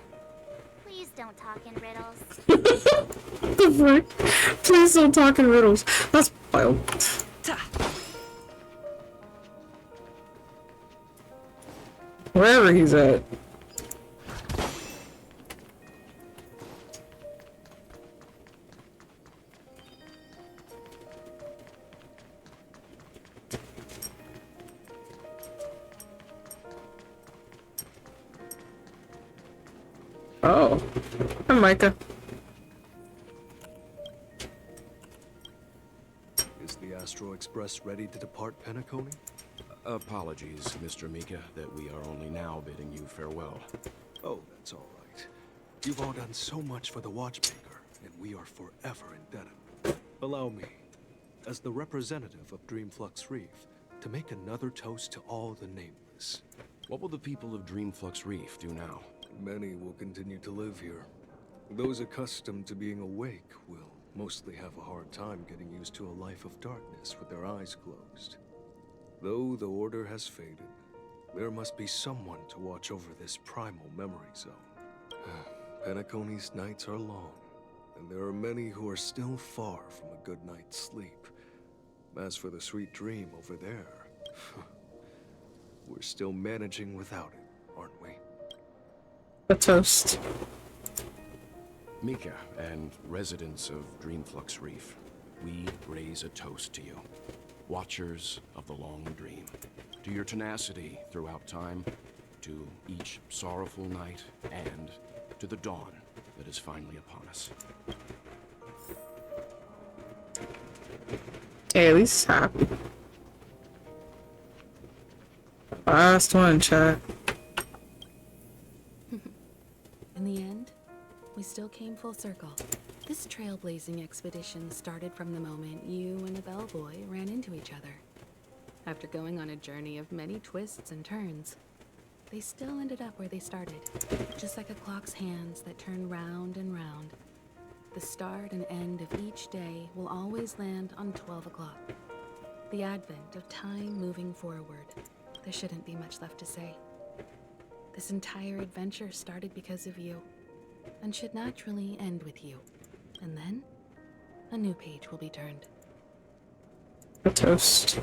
please don't talk in riddles. What the frick? Please don't talk in riddles. That's wild. Wherever he's at. Oh, I'm Micah. Is the Astro Express ready to depart Penacony? Apologies, Mr. Mika, that we are only now bidding you farewell. Oh, that's all right. You've all done so much for the Watchmaker, and we are forever indebted. Allow me, as the representative of Dreamflux Reef, to make another toast to all the nameless. What will the people of Dreamflux Reef do now? Many will continue to live here. Those accustomed to being awake will mostly have a hard time getting used to a life of darkness with their eyes closed. Though the order has faded, there must be someone to watch over this primal memory zone. Penacony's nights are long, and there are many who are still far from a good night's sleep. As for the sweet dream over there, we're still managing without it, aren't we? A toast. Mika and residents of Dreamflux Reef, we raise a toast to you. Watchers of the long dream. To your tenacity throughout time, to each sorrowful night, and to the dawn that is finally upon us. Hey, at least happy. Last one, chat. In the end, we still came full circle. This trailblazing expedition started from the moment you and the bellboy ran into each other. After going on a journey of many twists and turns, they still ended up where they started, just like a clock's hands that turn round and round. The start and end of each day will always land on 12 o'clock. The advent of time moving forward. There shouldn't be much left to say. This entire adventure started because of you, and should naturally end with you. And then, a new page will be turned. A toast.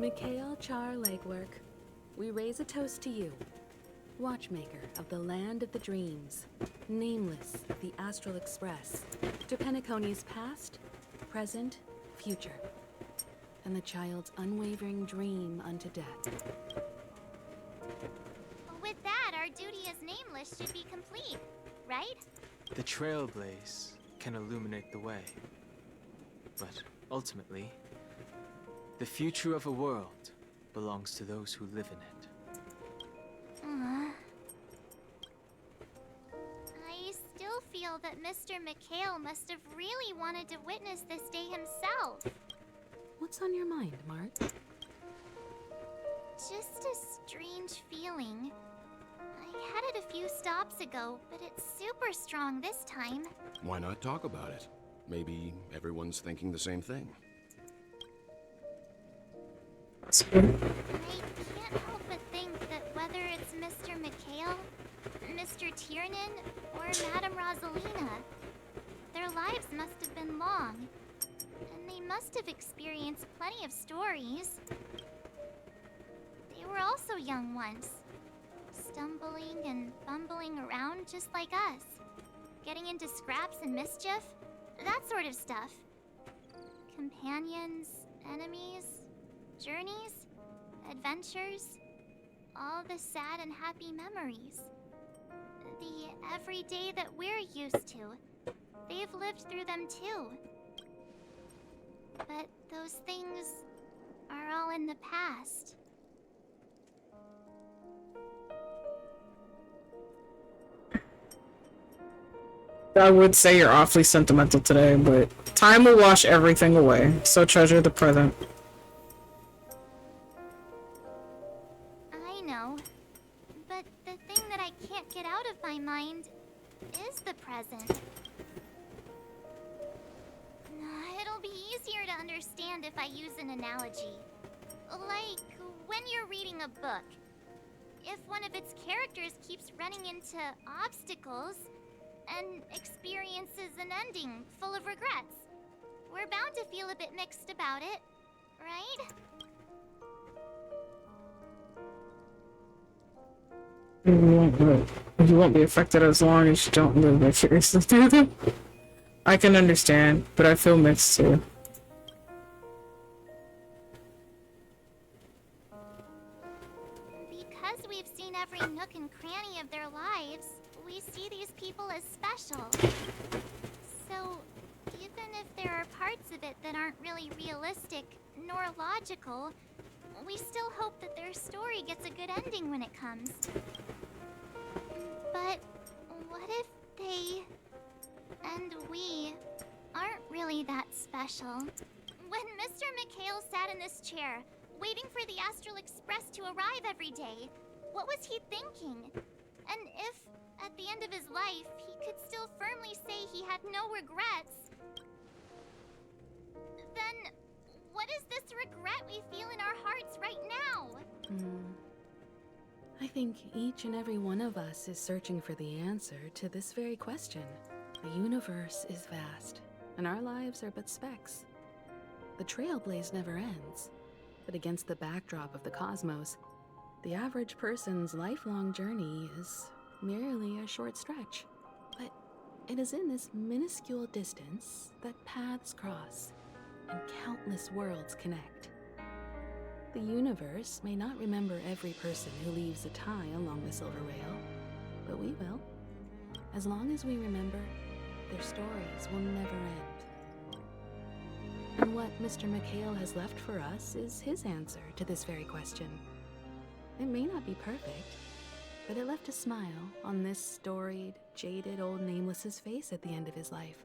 Mikhail Char Legwork, we raise a toast to you, watchmaker of the land of the dreams, nameless the Astral Express, to Penacony's past, present, future, and the child's unwavering dream unto death. With that, our duty as nameless should be complete, right? The trailblaze can illuminate the way. But ultimately, the future of a world belongs to those who live in it. I still feel that Mr. Mikhail must have really wanted to witness this day himself. What's on your mind, Mark? Just a strange feeling. I had it a few stops ago, but it's super strong this time. Why not talk about it? Maybe everyone's thinking the same thing. I can't help but think that whether it's Mr. McHale, Mr. Tiernan, or Madame Rosalina, their lives must have been long, and they must have experienced plenty of stories. They were also young once, stumbling and bumbling around just like us, getting into scraps and mischief, that sort of stuff. Companions, enemies, journeys, adventures, all the sad and happy memories. The everyday that we're used to, they've lived through them too. But those things are all in the past. I would say you're awfully sentimental today, but time will wash everything away, so treasure the present. I know, but the thing that I can't get out of my mind is the present. It'll be easier to understand if I use an analogy. Like when you're reading a book. If one of its characters keeps running into obstacles and experiences an ending full of regrets, we're bound to feel a bit mixed about it, right? You won't be affected as long as you don't live vicariously through them. I can understand, but I feel mixed too. Because we've seen every nook and cranny of their lives, we see these people as special. So, even if there are parts of it that aren't really realistic nor logical, we still hope that their story gets a good ending when it comes. But what if they and we aren't really that special? When Mr. McHale sat in this chair, waiting for the Astral Express to arrive every day, what was he thinking? And if, at the end of his life, he could still firmly say he had no regrets, then what is this regret we feel in our hearts right now? I think each and every one of us is searching for the answer to this very question. The universe is vast, and our lives are but specks. The trailblaze never ends, but against the backdrop of the cosmos, the average person's lifelong journey is merely a short stretch. But it is in this minuscule distance that paths cross and countless worlds connect. The universe may not remember every person who leaves a tie along the silver rail, but we will. As long as we remember, their stories will never end. And what Mr. McHale has left for us is his answer to this very question. It may not be perfect, but it left a smile on this storied, jaded old Nameless's face at the end of his life.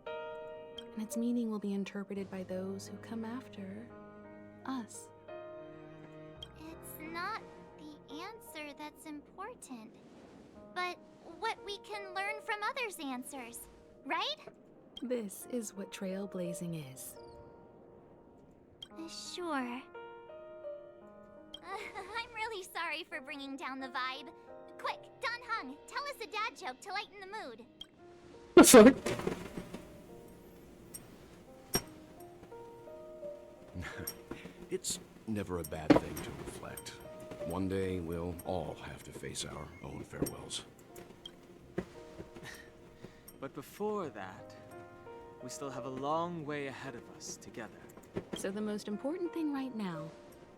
And its meaning will be interpreted by those who come after us. It's not the answer that's important, but what we can learn from others' answers, right? This is what trailblazing is. Sure. I'm really sorry for bringing down the vibe. Quick, Don Hung, tell us a dad joke to lighten the mood. The fuck? It's never a bad thing to reflect. One day, we'll all have to face our own farewells. But before that, we still have a long way ahead of us together. So the most important thing right now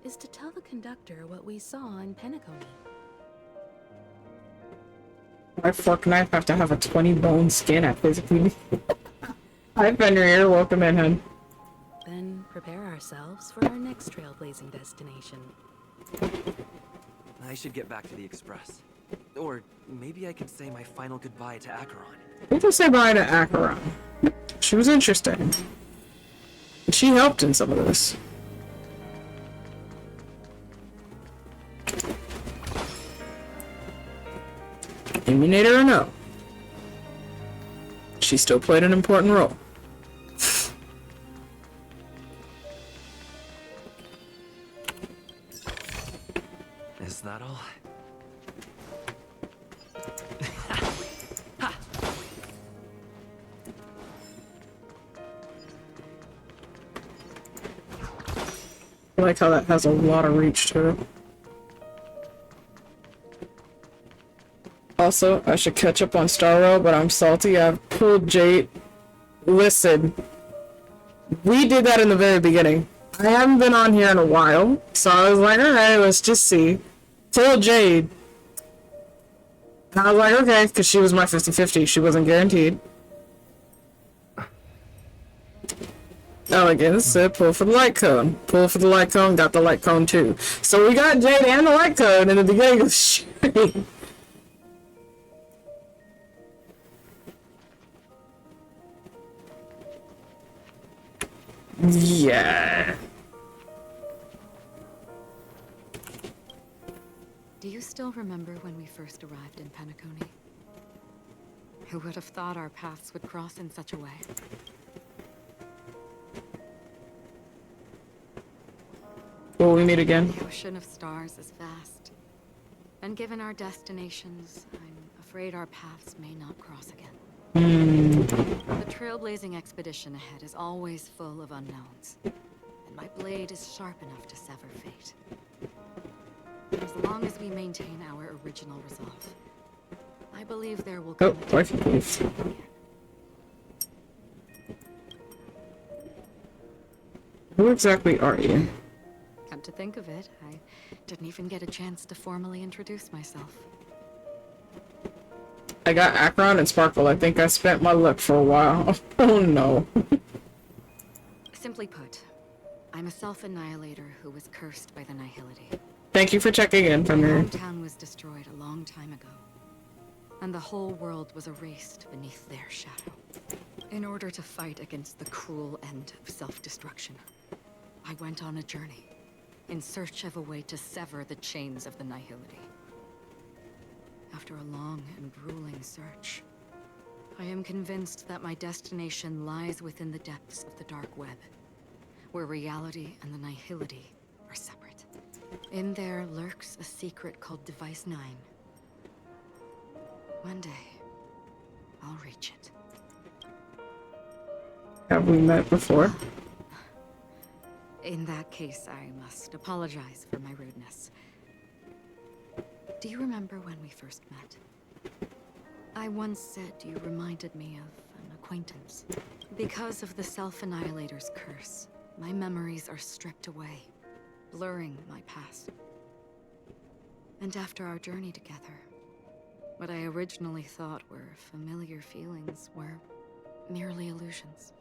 is to tell the conductor what we saw in Penacony. My fork knife have to have a 20-bone skin at physically. Hi, Fenrir. Welcome in, hun. Then prepare ourselves for our next trailblazing destination. I should get back to the Express. Or maybe I could say my final goodbye to Acheron. We can say bye to Acheron. She was interesting. She helped in some of this. Immunator or no, she still played an important role. little. I like how that has a lot of reach to it. Also, I should catch up on Star Rail, but I'm salty. I've pulled Jade. Listen, we did that in the very beginning. I haven't been on here in a while, so I was like, alright, let's just see. Pulled Jade. And I was like, okay, because she was my 50-50. She wasn't guaranteed. Elegance said pull for the light cone. Pull for the light cone, got the light cone too. So we got Jade and the light cone in the beginning of the stream. Yeah. Do you still remember when we first arrived in Penacony? Who would have thought our paths would cross in such a way? Will we meet again? The ocean of stars is vast. And given our destinations, I'm afraid our paths may not cross again. The trailblazing expedition ahead is always full of unknowns. And my blade is sharp enough to sever fate. As long as we maintain our original resolve, I believe there will come a wife, please. Who exactly are you? Come to think of it, I didn't even get a chance to formally introduce myself. I got Akron and Sparkle. I think I spent my luck for a while. Oh no. Simply put, I'm a self-annihilator who was cursed by the Nihility. Thank you for checking in for My me. hometown was destroyed a long time ago, and the whole world was erased beneath their shadow. In order to fight against the cruel end of self-destruction, I went on a journey, in search of a way to sever the chains of the Nihility. After a long and grueling search, I am convinced that my destination lies within the depths of the dark web, where reality and the Nihility are separate. In there lurks a secret called Device 9. One day, I'll reach it. Have we met before? In that case, I must apologize for my rudeness. Do you remember when we first met? I once said you reminded me of an acquaintance. Because of the Self-Annihilator's curse, my memories are stripped away, blurring my past. And after our journey together, what I originally thought were familiar feelings were merely illusions.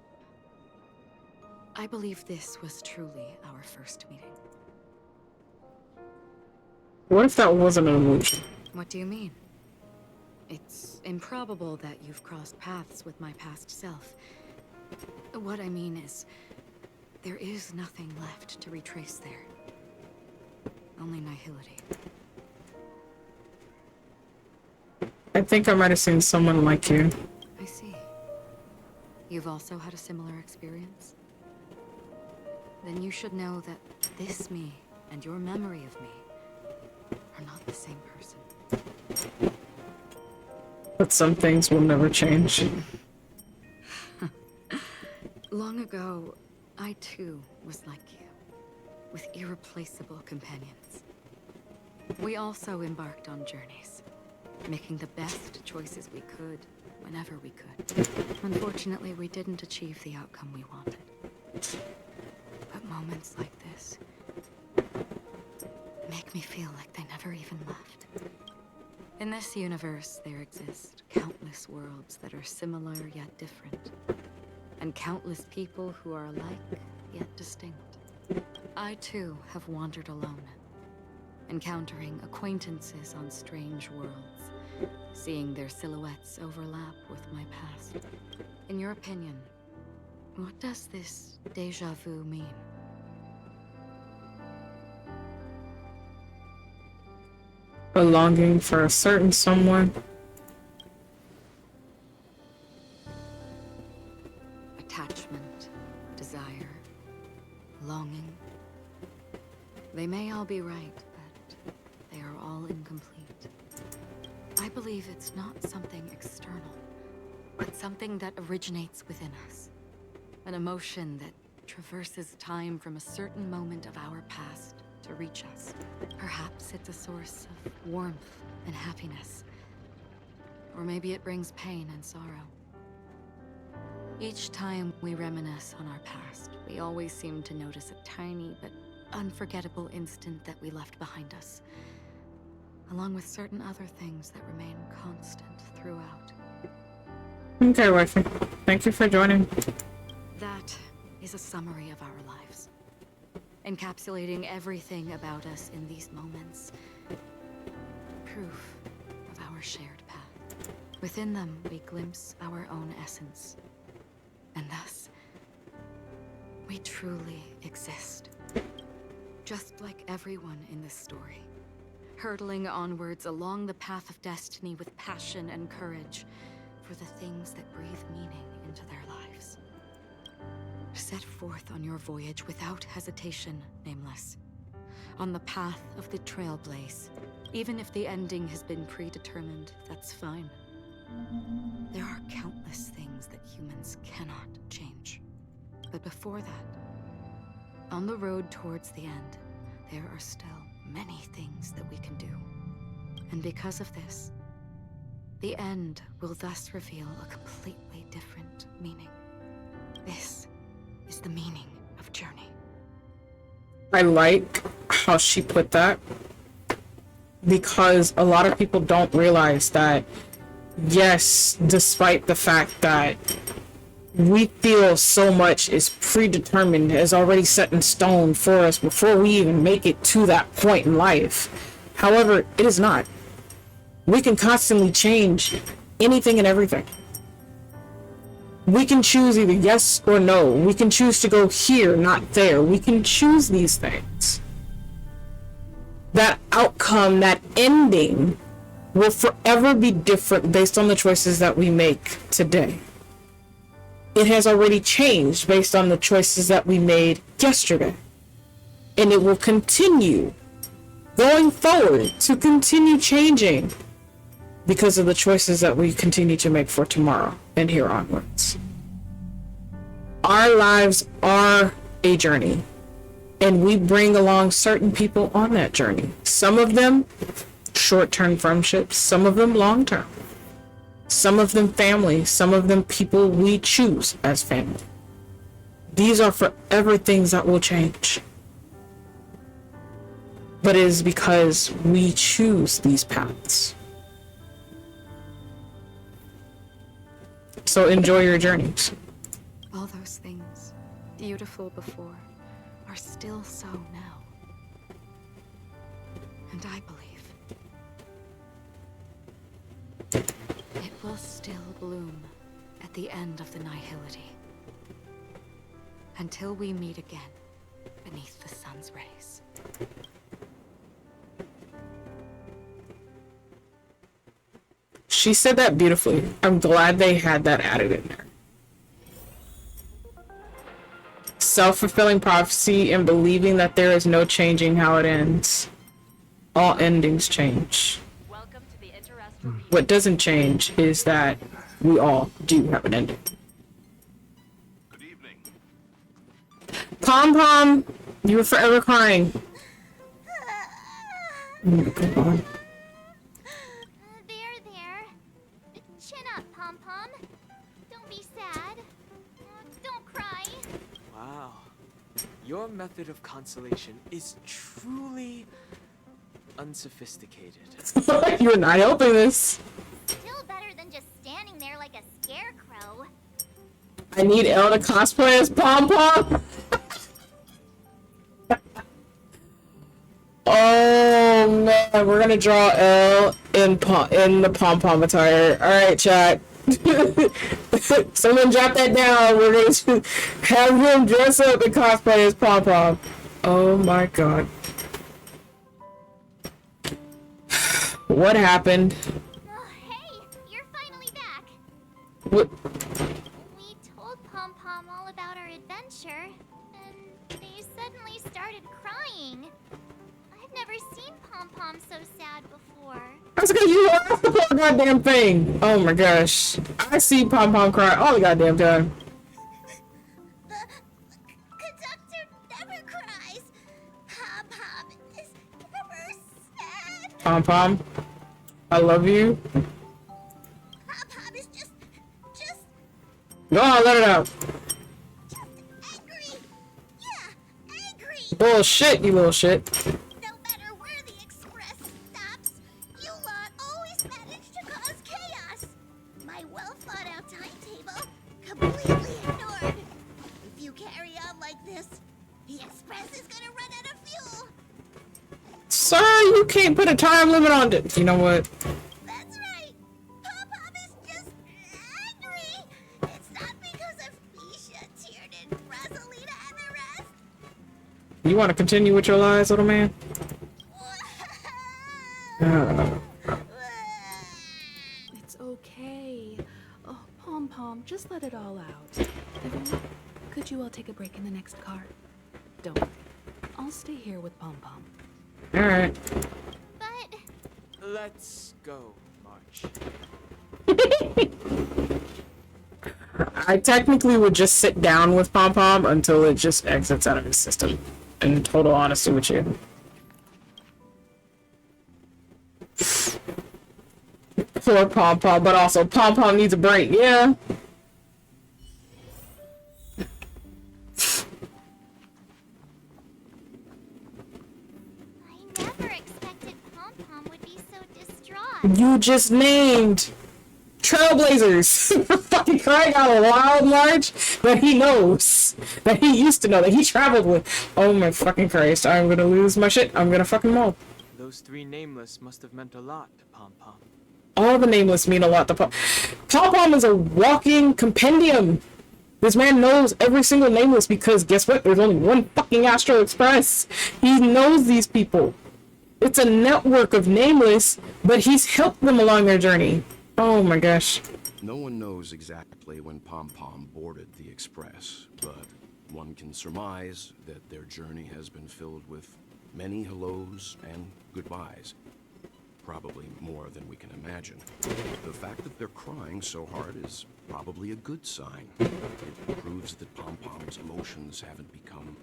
I believe this was truly our first meeting. What if that wasn't an illusion? What do you mean? It's improbable that you've crossed paths with my past self. What I mean is, there is nothing left to retrace there. Only Nihility. I think I might have seen someone like you. I see. You've also had a similar experience? Then you should know that this me and your memory of me are not the same person. But some things will never change. Long ago, I too was like you, with irreplaceable companions. We also embarked on journeys, making the best choices we could, whenever we could. Unfortunately, we didn't achieve the outcome we wanted. But moments like this make me feel like they never even left. In this universe, there exist countless worlds that are similar yet different, and countless people who are alike yet distinct. I too have wandered alone, encountering acquaintances on strange worlds, seeing their silhouettes overlap with my past. In your opinion, what does this déjà vu mean? A longing for a certain someone. Attachment, desire, longing. They may all be right, but they are all incomplete. I believe it's not something external, but something that originates within us. An emotion that traverses time from a certain moment of our past to reach us. Perhaps it's a source of warmth and happiness. Or maybe it brings pain and sorrow. Each time we reminisce on our past, we always seem to notice a tiny but unforgettable instant that we left behind us, along with certain other things that remain constant throughout. Okay, wifey. Thank you for joining. That is a summary of our lives, encapsulating everything about us in these moments. Proof of our shared path. Within them, we glimpse our own essence, and thus, we truly exist. Just like everyone in this story, hurtling onwards along the path of destiny with passion and courage for the things that breathe meaning into their lives. Set forth on your voyage without hesitation, Nameless. On the path of the Trailblaze. Even if the ending has been predetermined, that's fine. There are countless things that humans cannot change. But before that, on the road towards the end, there are still many things that we can do. And because of this, the end will thus reveal a completely different meaning. This is the meaning of journey. I like how she put that, because a lot of people don't realize that, yes, despite the fact that we feel so much is predetermined, is already set in stone for us before we even make it to that point in life. However, it is not. We can constantly change anything and everything. We can choose either yes or no. We can choose to go here, not there. We can choose these things. That outcome, that ending, will forever be different based on the choices that we make today. It has already changed based on the choices that we made yesterday. And it will continue going forward to continue changing because of the choices that we continue to make for tomorrow and here onwards. Our lives are a journey, and we bring along certain people on that journey. Some of them short-term friendships, some of them long-term. Some of them family, some of them people we choose as family. These are forever things that will change. But it is because we choose these paths. So enjoy your journeys. All those things, beautiful before, are still so now. And I believe it will still bloom at the end of the nihility. Until we meet again beneath the sun's rays. She said that beautifully. I'm glad they had that added in there. Self-fulfilling prophecy and believing that there is no changing how it ends. All endings change. What doesn't change is that we all do have an ending. Good evening. Pom Pom, you were forever crying. Come on. There. Chin up, Pom Pom. Don't be sad. Don't cry. Wow. Your method of consolation is truly unsophisticated. You're not helping this. Still better than just standing there like a scarecrow. I need Elle to cosplay as Pom Pom. Oh man, we're gonna draw Elle in the Pom Pom attire. All right, chat. Someone jot that down. We're going to have him dress up and cosplay as Pom Pom. Oh my god. What happened? Oh, hey, you're finally back. What? We told Pom Pom all about our adventure, and they suddenly started crying. I've never seen Pom Pom so sad before. That's because you lost the whole goddamn thing. Oh my gosh. I see Pom Pom cry all the goddamn time. Conductor never cries. Pom Pom is never sad. Pom Pom, I love you. Pom Pom is just Go on, let it out. angry. Yeah, angry. Bullshit, you little shit. No matter where the express stops, you lot always manage to cause chaos. My well-thought-out timetable completely ignored. If you carry on like this, the express is gonna run out of fuel. Sir, you can't put a time limit on it. You know what? That's right. Pom Pom is just angry. It's not because of Misha, Tiernan, Rosalina, and the rest. You want to continue with your lies, little man? It's okay. Oh, Pom Pom, just let it all out. Everyone, could you all take a break in the next car? Don't worry. I'll stay here with Pom Pom. Alright. But Let's go, March. I technically would just sit down with Pom Pom until it just exits out of his system. In total honesty with you. Poor Pom Pom, but also Pom Pom needs a break, yeah. I never expected Pom Pom would be so distraught. You just named Trailblazers. For fucking crying out loud, Marge, that he knows, that he used to know, that he traveled with. Oh my fucking Christ, I'm gonna lose my shit. I'm gonna fucking mold. Those three nameless must have meant a lot to Pom Pom. All the nameless mean a lot to Pom Pom is a walking compendium. This man knows every single nameless because guess what? There's only one fucking Astro Express. He knows these people. It's a network of nameless, but he's helped them along their journey. Oh my gosh. No one knows exactly when Pom Pom boarded the Express, but one can surmise that their journey has been filled with many hellos and goodbyes. Probably more than we can imagine. The fact that they're crying so hard is probably a good sign. It proves that Pom Pom's emotions haven't become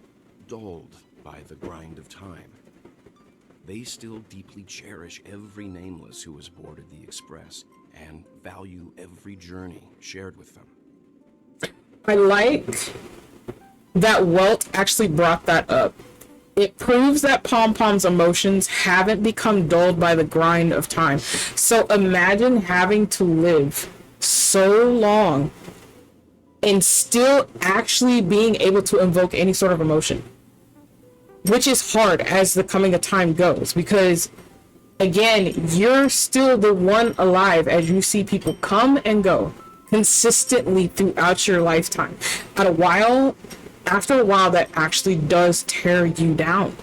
dulled by the grind of time. They still deeply cherish every nameless who has boarded the Express and value every journey shared with them. I like that Welt actually brought that up. It proves that Pom Pom's emotions haven't become dulled by the grind of time. So imagine having to live so long and still actually being able to invoke any sort of emotion. Which is hard as the coming of time goes, because again, you're still the one alive as you see people come and go consistently throughout your lifetime. After a while, that actually does tear you down.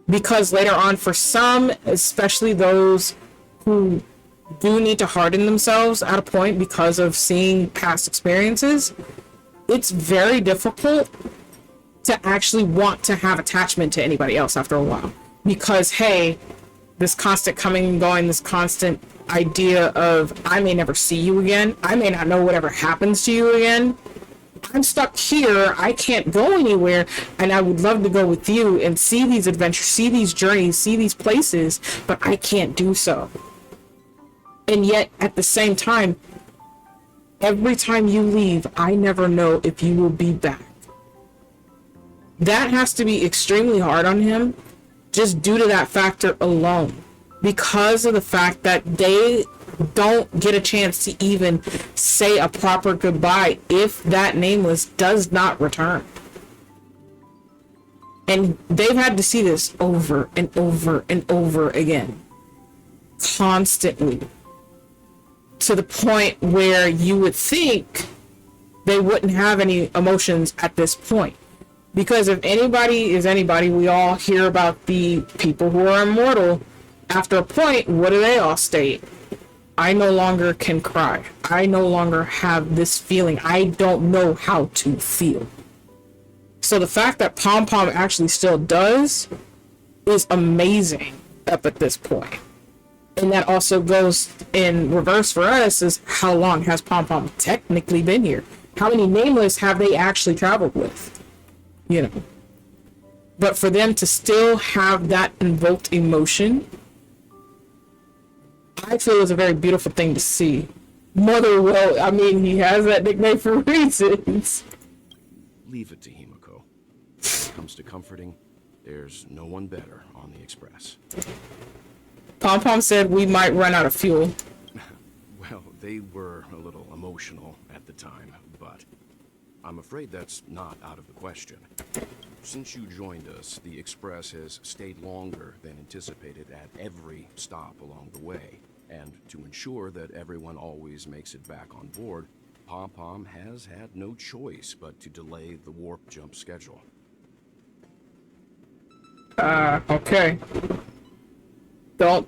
Because later on, for some, especially those who do need to harden themselves at a point because of seeing past experiences, it's very difficult to actually want to have attachment to anybody else after a while. Because, hey, this constant coming and going, this constant idea of, I may never see you again, I may not know whatever happens to you again, I'm stuck here, I can't go anywhere, and I would love to go with you and see these adventures, see these journeys, see these places, but I can't do so. And yet, at the same time, every time you leave, I never know if you will be back. That has to be extremely hard on him, just due to that factor alone. Because of the fact that they don't get a chance to even say a proper goodbye if that nameless does not return. And they've had to see this over and over and over again. Constantly. To the point where you would think they wouldn't have any emotions at this point. Because if anybody is anybody, we all hear about the people who are immortal. After a point, what do they all state? I no longer can cry. I no longer have this feeling. I don't know how to feel. So the fact that Pom Pom actually still does is amazing up at this point. And that also goes in reverse for us, is how long has Pom Pom technically been here? How many Nameless have they actually traveled with? You know. But for them to still have that invoked emotion, I feel is a very beautiful thing to see. Mother Will, I mean, he has that nickname for reasons. Leave it to Himiko. When it comes to comforting, there's no one better on the Express. Pom Pom said we might run out of fuel. Well, they were a little emotional at the time, but I'm afraid that's not out of the question. Since you joined us, the Express has stayed longer than anticipated at every stop along the way. And to ensure that everyone always makes it back on board, Pom Pom has had no choice but to delay the warp jump schedule. Okay. Don't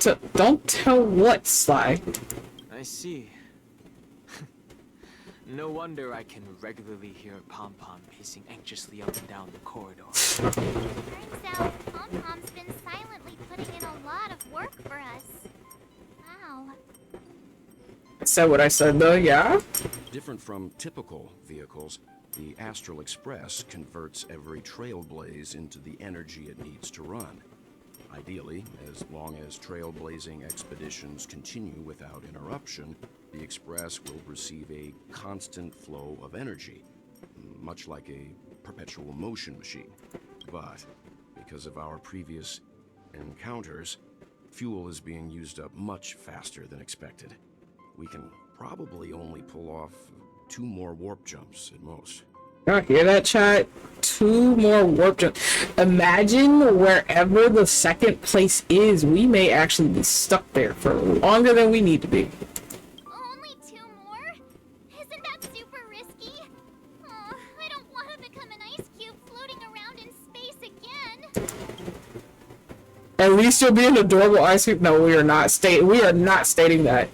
tell what, Sly. I see. No wonder I can regularly hear Pom Pom pacing anxiously up and down the corridor. Turns out Pom Pom's been silently putting in a lot of work for us. Wow. I said what I said though, yeah? Different from typical vehicles, the Astral Express converts every trailblaze into the energy it needs to run. Ideally, as long as trailblazing expeditions continue without interruption, the Express will receive a constant flow of energy, much like a perpetual motion machine. But because of our previous encounters, fuel is being used up much faster than expected. We can probably only pull off 2 more warp jumps at most. Y'all hear that, chat? 2 more warp jumps. Imagine wherever the second place is, we may actually be stuck there for longer than we need to be. Only 2 more? Isn't that super risky? Oh, I don't want to become an ice cube floating around in space again. At least you'll be an adorable ice cube. No, we are not stating that.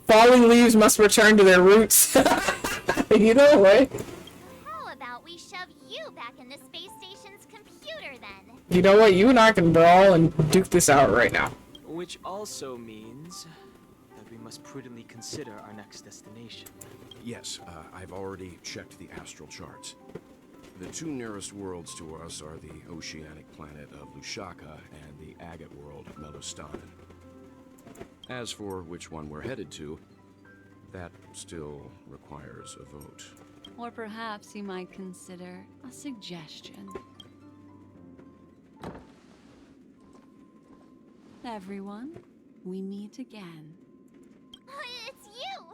Falling leaves must return to their roots. You know what? How about we shove you back in the space station's computer then? You know what? You and I can brawl and duke this out right now. Which also means that we must prudently consider our next destination. Yes, I've already checked the astral charts. The 2 nearest worlds to us are the oceanic planet of Lushaka and the agate world Melostanin. As for which one we're headed to, that still requires a vote. Or perhaps you might consider a suggestion. Everyone, we meet again. It's you!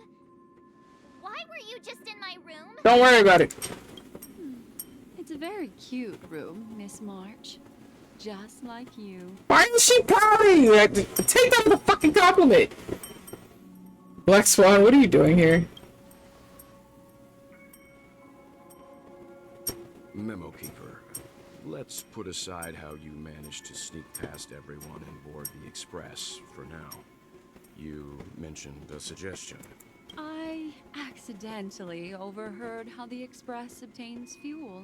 Why were you just in my room? Don't worry about it. It's a very cute room, Miss March. Just like you. Why is she pouting? Take that as a fucking compliment. Black Swan, what are you doing here? Memo Keeper, let's put aside how you managed to sneak past everyone on board the Express for now. You mentioned a suggestion. I accidentally overheard how the Express obtains fuel.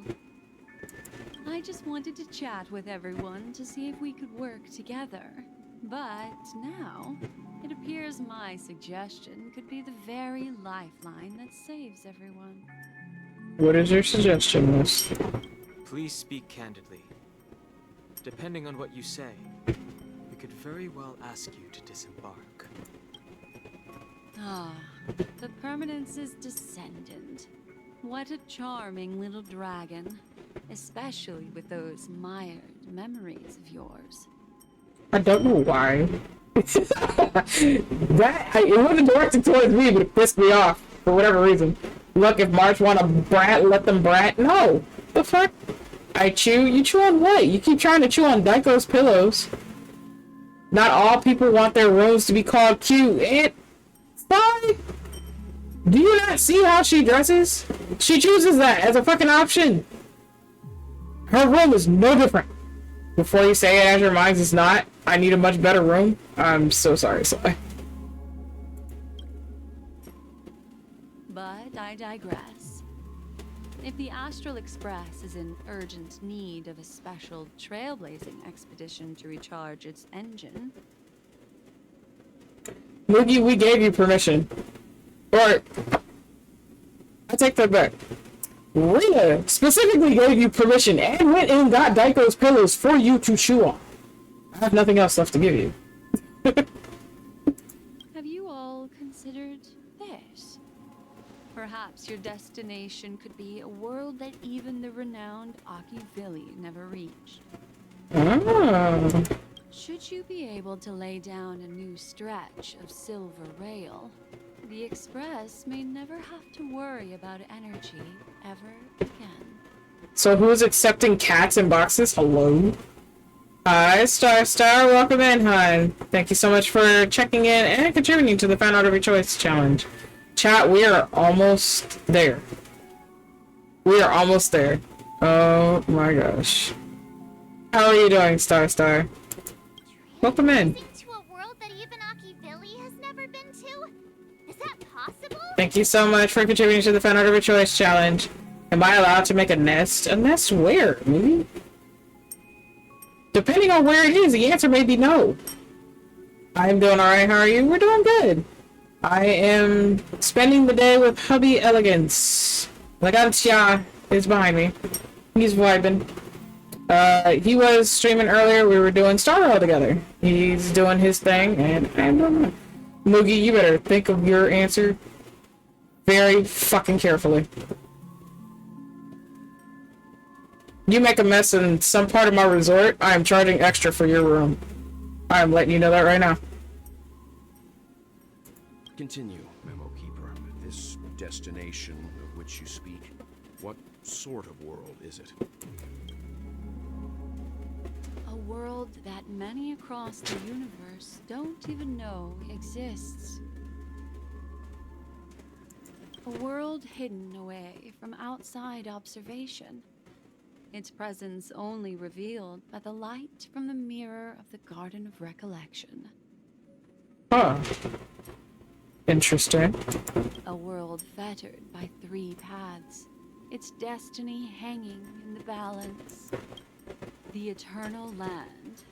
I just wanted to chat with everyone to see if we could work together. But now, it appears my suggestion could be the very lifeline that saves everyone. What is your suggestion, Miss? Please speak candidly. Depending on what you say, we could very well ask you to disembark. Ah, the Permanence's descendant. What a charming little dragon. Especially with those mired memories of yours. I don't know why. It wasn't directed towards me, but it pissed me off for whatever reason. Look, if March want to brat, let them brat. No. The fuck? I chew? You chew on what? You keep trying to chew on Daiko's pillows. Not all people want their rooms to be called cute. And fine. Do you not see how she dresses? She chooses that as a fucking option. Her room is no different. Before you say it as your mind is not, I need a much better room. I'm so sorry, Sly. But I digress. If the Astral Express is in urgent need of a special trailblazing expedition to recharge its engine... Moogie, we gave you permission. Or... I take that back. Rita specifically gave you permission and went and got Daiko's pillows for you to chew on. I have nothing else left to give you. Have you all considered this? Perhaps your destination could be a world that even the renowned Akivilli never reached. Oh. Should you be able to lay down a new stretch of silver rail, the Express may never have to worry about energy ever again. So who is accepting cats in boxes? Hello? Hi, Star. Welcome in, hon. Thank you so much for checking in and contributing to the Fan Art of Your Choice challenge. Chat, we are almost there. We are almost there. Oh my gosh. How are you doing, Star? Welcome in. To a world that even Akivilli has never been to? Is that possible? Thank you so much for contributing to the Fan Art of Your Choice challenge. Am I allowed to make a nest? A nest where? Maybe? Depending on where it is, the answer may be no. I'm doing alright, how are you? We're doing good. I am spending the day with hubby Elegance. Elegancia is behind me. He's vibing. He was streaming earlier. We were doing Star Rail together. He's doing his thing, and I'm doing mine. Moogie, you better think of your answer very fucking carefully. You make a mess in some part of my resort, I am charging extra for your room. I am letting you know that right now. Continue, Memo Keeper. This destination of which you speak, what sort of world is it? A world that many across the universe don't even know exists. A world hidden away from outside observation. Its presence only revealed by the light from the mirror of the Garden of Recollection. Huh. Interesting. A world fettered by 3 paths, its destiny hanging in the balance. The eternal land,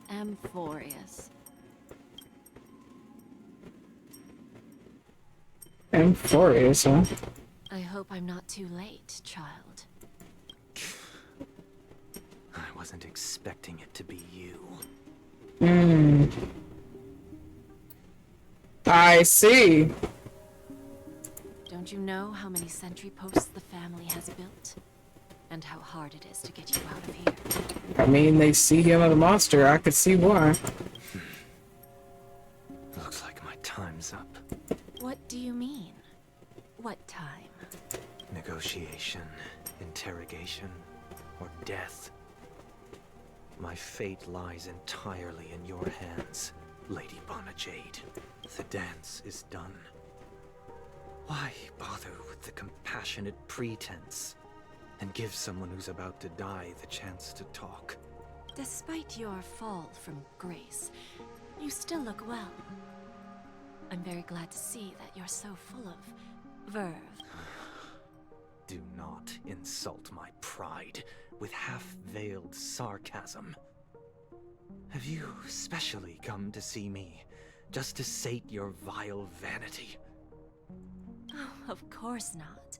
Amphorius. Amphorius, huh? I hope I'm not too late, child. I wasn't expecting it to be you. I see. Don't you know how many sentry posts the family has built? And how hard it is to get you out of here? I mean, they see him as a monster. I could see why. Looks like my time's up. What do you mean? What time? Negotiation, interrogation, or death. My fate lies entirely in your hands, Lady Bonajade. The dance is done. Why bother with the compassionate pretense? And give someone who's about to die the chance to talk. Despite your fall from grace, you still look well. I'm very glad to see that you're so full of verve. Do not insult my pride with half-veiled sarcasm. Have you specially come to see me, just to sate your vile vanity? Oh, of course not.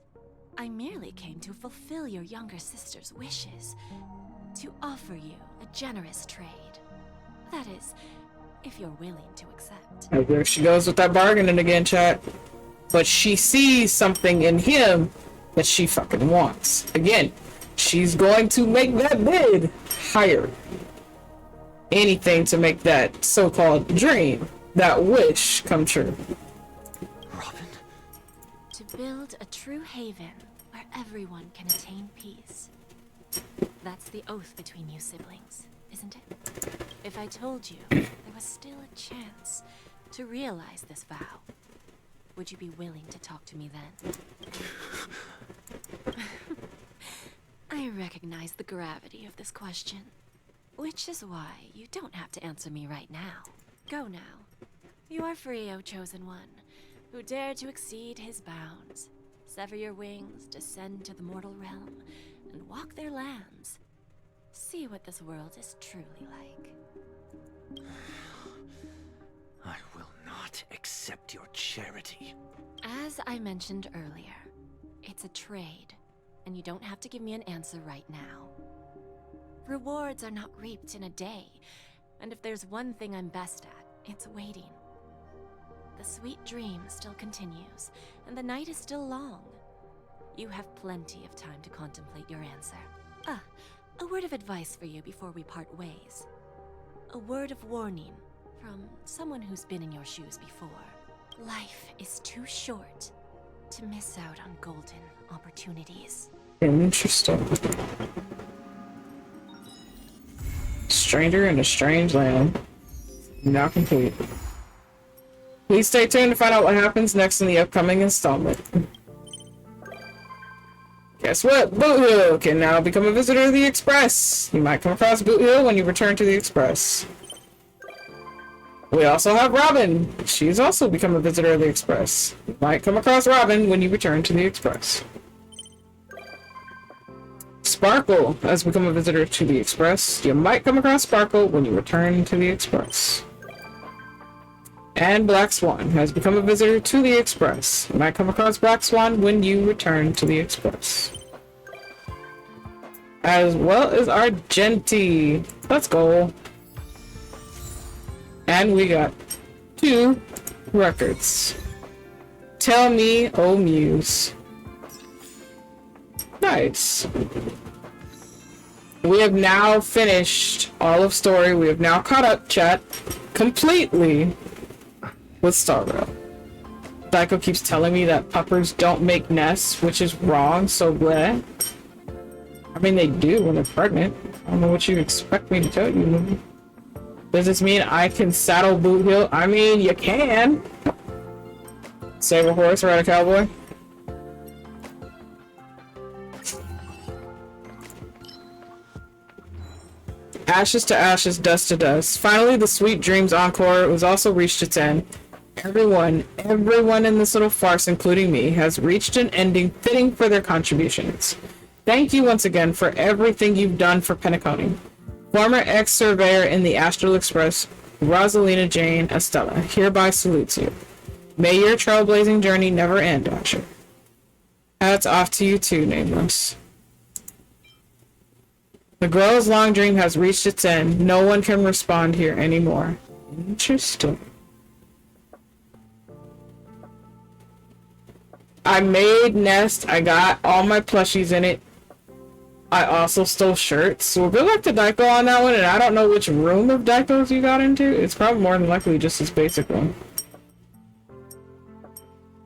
I merely came to fulfill your younger sister's wishes. To offer you a generous trade. That is, if you're willing to accept. Oh, there she goes with that bargaining again, chat. But she sees something in him that she fucking wants. Again, she's going to make that bid higher. Anything to make that so-called dream, that wish, come true. To build a true haven where everyone can attain peace. That's the oath between you siblings, isn't it? If I told you there was still a chance to realize this vow, would you be willing to talk to me then? I recognize the gravity of this question, which is why you don't have to answer me right now. Go now. You are free, O Chosen One, who dared to exceed his bounds. Sever your wings, descend to the mortal realm, and walk their lands. See what this world is truly like. I will not accept your charity. As I mentioned earlier, it's a trade, and you don't have to give me an answer right now. Rewards are not reaped in a day, and if there's one thing I'm best at, it's waiting. The sweet dream still continues, and the night is still long. You have plenty of time to contemplate your answer. A word of advice for you before we part ways. A word of warning from someone who's been in your shoes before. Life is too short to miss out on golden opportunities. Interesting. Stranger in a strange land. Now complete. Please stay tuned to find out what happens next in the upcoming installment. Guess what? Boot Hill can now become a visitor of the Express. You might come across Boot Hill when you return to the Express. We also have Robin. She's also become a visitor of the Express. You might come across Robin when you return to the Express. Sparkle has become a visitor to the Express. You might come across Sparkle when you return to the Express. And Black Swan has become a visitor to the Express. You might come across Black Swan when you return to the Express. As well as Argenti. Let's go. And we got 2 records. Tell me, oh Muse. Nice. We have now finished all of story. We have now caught up, chat, completely with Star Rail. Daiko keeps telling me that puppers don't make nests, which is wrong, so bleh. I mean, they do when they're pregnant. I don't know what you expect me to tell you. Does this mean I can saddle Boot Hill? I mean, you can. Save a horse, ride a cowboy. Ashes to ashes, dust to dust. Finally, the Sweet Dreams Encore was also reached its end. Everyone in this little farce, including me, has reached an ending fitting for their contributions. Thank you once again for everything you've done for Penacony. Former ex-surveyor in the Astral Express, Rosalina Jane Estella, hereby salutes you. May your trailblazing journey never end, Asher. Hats off to you too, Nameless. The girl's long dream has reached its end. No one can respond here anymore. Interesting. I made Nest. I got all my plushies in it. I also stole shirts. So we'll go back to Daiko on that one, and I don't know which room of Daiko's you got into. It's probably more than likely just this basic one.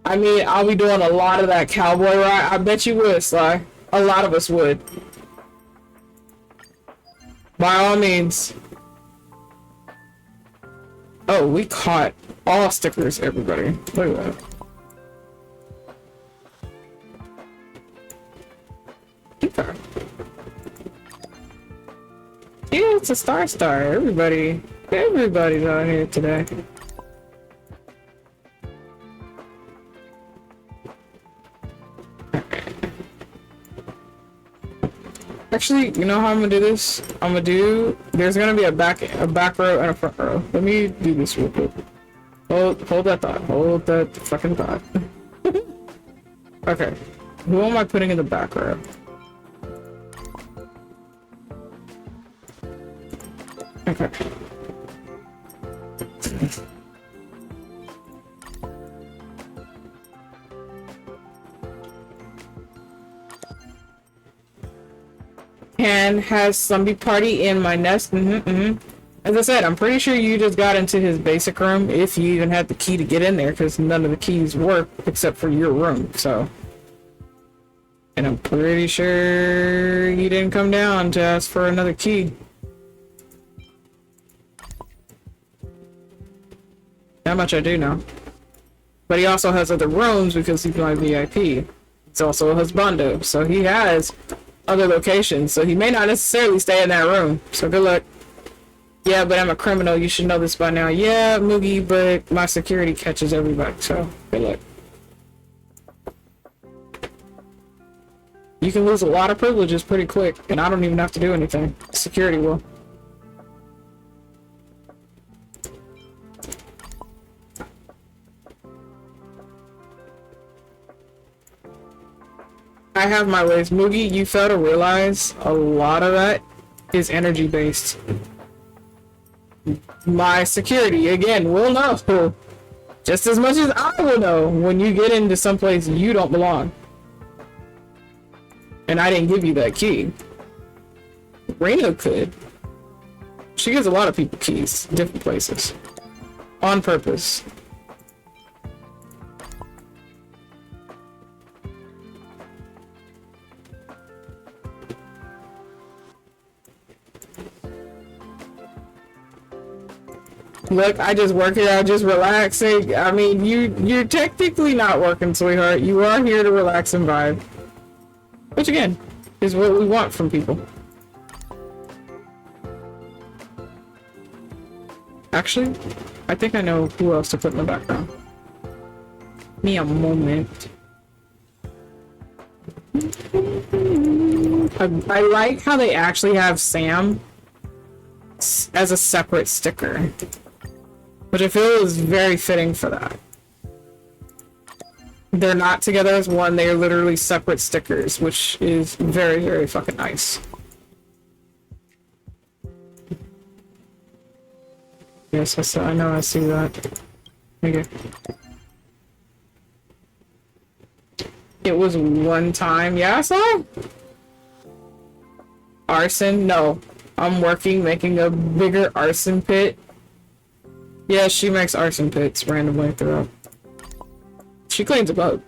I mean, I'll be doing a lot of that cowboy ride. I bet you would, Sly. A lot of us would. By all means. Oh, we caught all stickers, everybody. Look at that. Okay. Yeah, it's a star. Everybody's out here today. Actually, you know how I'm gonna do this? There's gonna be a back row and a front row. Let me do this real quick. Hold that thought. Hold that fucking thought. Okay. Who am I putting in the back row? Okay. And has Slumby Party in my nest. As I said, I'm pretty sure you just got into his basic room, if you even had the key to get in there, because none of the keys work except for your room, so. And I'm pretty sure you didn't come down to ask for another key. That much I do know. But he also has other rooms because he's my VIP. He's also a husbando, so he has other locations, so he may not necessarily stay in that room. So good luck. Yeah, but I'm a criminal. You should know this by now. Yeah, Moogie, but my security catches everybody, so good luck. You can lose a lot of privileges pretty quick, and I don't even have to do anything. Security will. I have my ways. Moogie, you fail to realize a lot of that is energy based. My security, again, will know just as much as I will know when you get into someplace you don't belong. And I didn't give you that key. Reno could. She gives a lot of people keys, different places. On purpose. Look, I just work here, I just relaxing. I mean, you're technically not working, sweetheart. You are here to relax and vibe. Which again, is what we want from people. Actually, I think I know who else to put in the background. Me a moment. I like how they actually have Sam as a separate sticker. Which I feel is very fitting for that. They're not together as one, they are literally separate stickers, which is very, very fucking nice. Yes, I know, I see that. Okay. It was one time, yeah, I saw it. Arson? No. I'm working, making a bigger arson pit. Yeah, she makes arson pits randomly throughout. She cleans them up.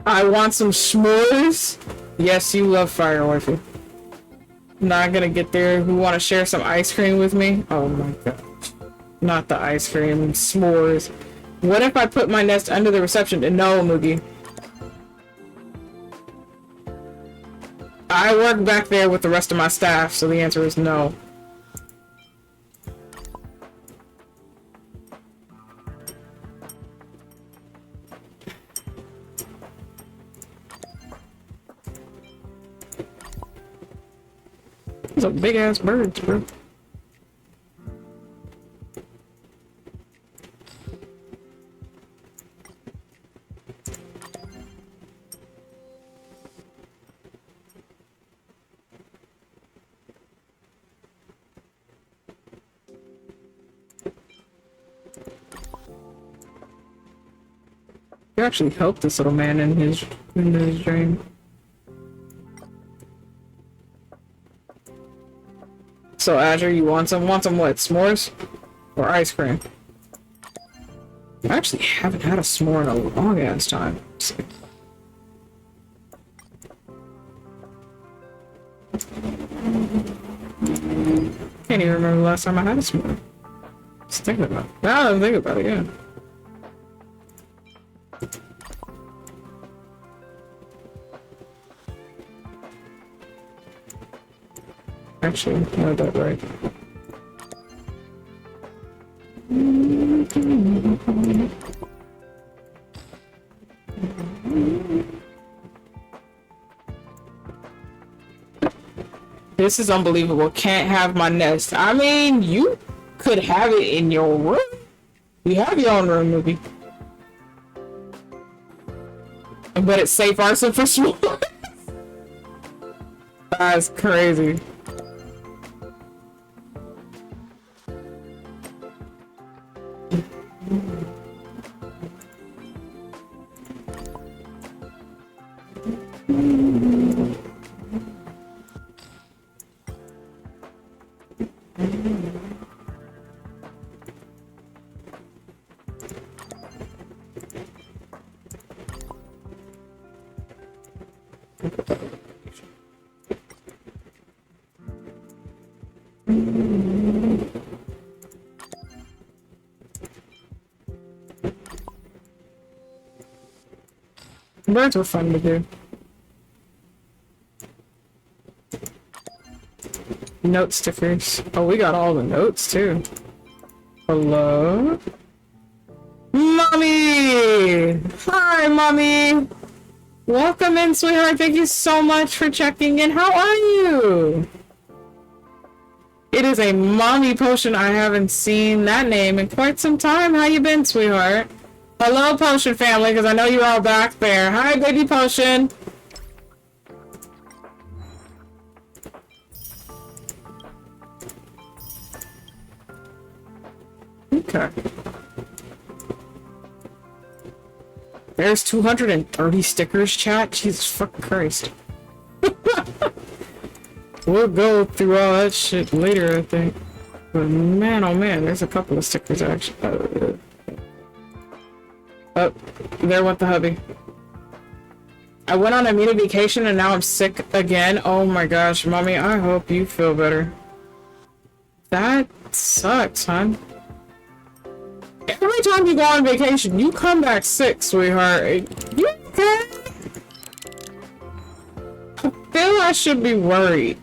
I want some s'mores. Yes, you love fire wifey. Not gonna get there. Who want to share some ice cream with me? Oh my god. Not the ice cream. S'mores. What if I put my nest under the reception? No, Moogie. I work back there with the rest of my staff, so the answer is no. Those are big ass birds, bro. You actually helped this little man in his dream. So Azure, you want some what? S'mores? Or ice cream? I actually haven't had a s'more in a long ass time. Can't even remember the last time I had a s'more. Just thinking about it. Now I'm thinking about it, yeah. Actually, no, that right. This is unbelievable. Can't have my nest. I mean, you could have it in your room. You have your own room, movie. But it's safe arson for s'mores. That's crazy. Birds were fun to do. Note stickers. Oh, we got all the notes too. Hello? Mommy! Hi, Mommy! Welcome in, sweetheart. Thank you so much for checking in. How are you? It is a mommy potion. I haven't seen that name in quite some time. How you been, sweetheart? Hello, potion family, because I know you're all back there. Hi, baby potion. Okay. There's 230 stickers, chat. Jesus fucking Christ. We'll go through all that shit later, I think. But man, oh man, there's a couple of stickers actually. Oh, there went the hubby. I went on a mini vacation and now I'm sick again. Oh my gosh, Mommy, I hope you feel better. That sucks, hon. Every time you go on vacation, you come back sick, sweetheart. You okay? I feel I should be worried.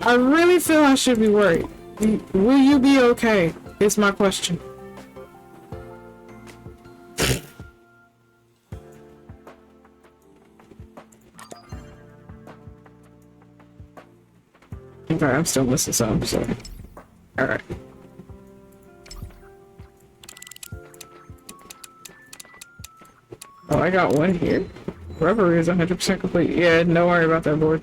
I really feel I should be worried. Will you be okay? Is my question. Okay, I'm still missing some, so. Alright. Oh, I got one here. Rubber is 100% complete. Yeah, don't worry about that board.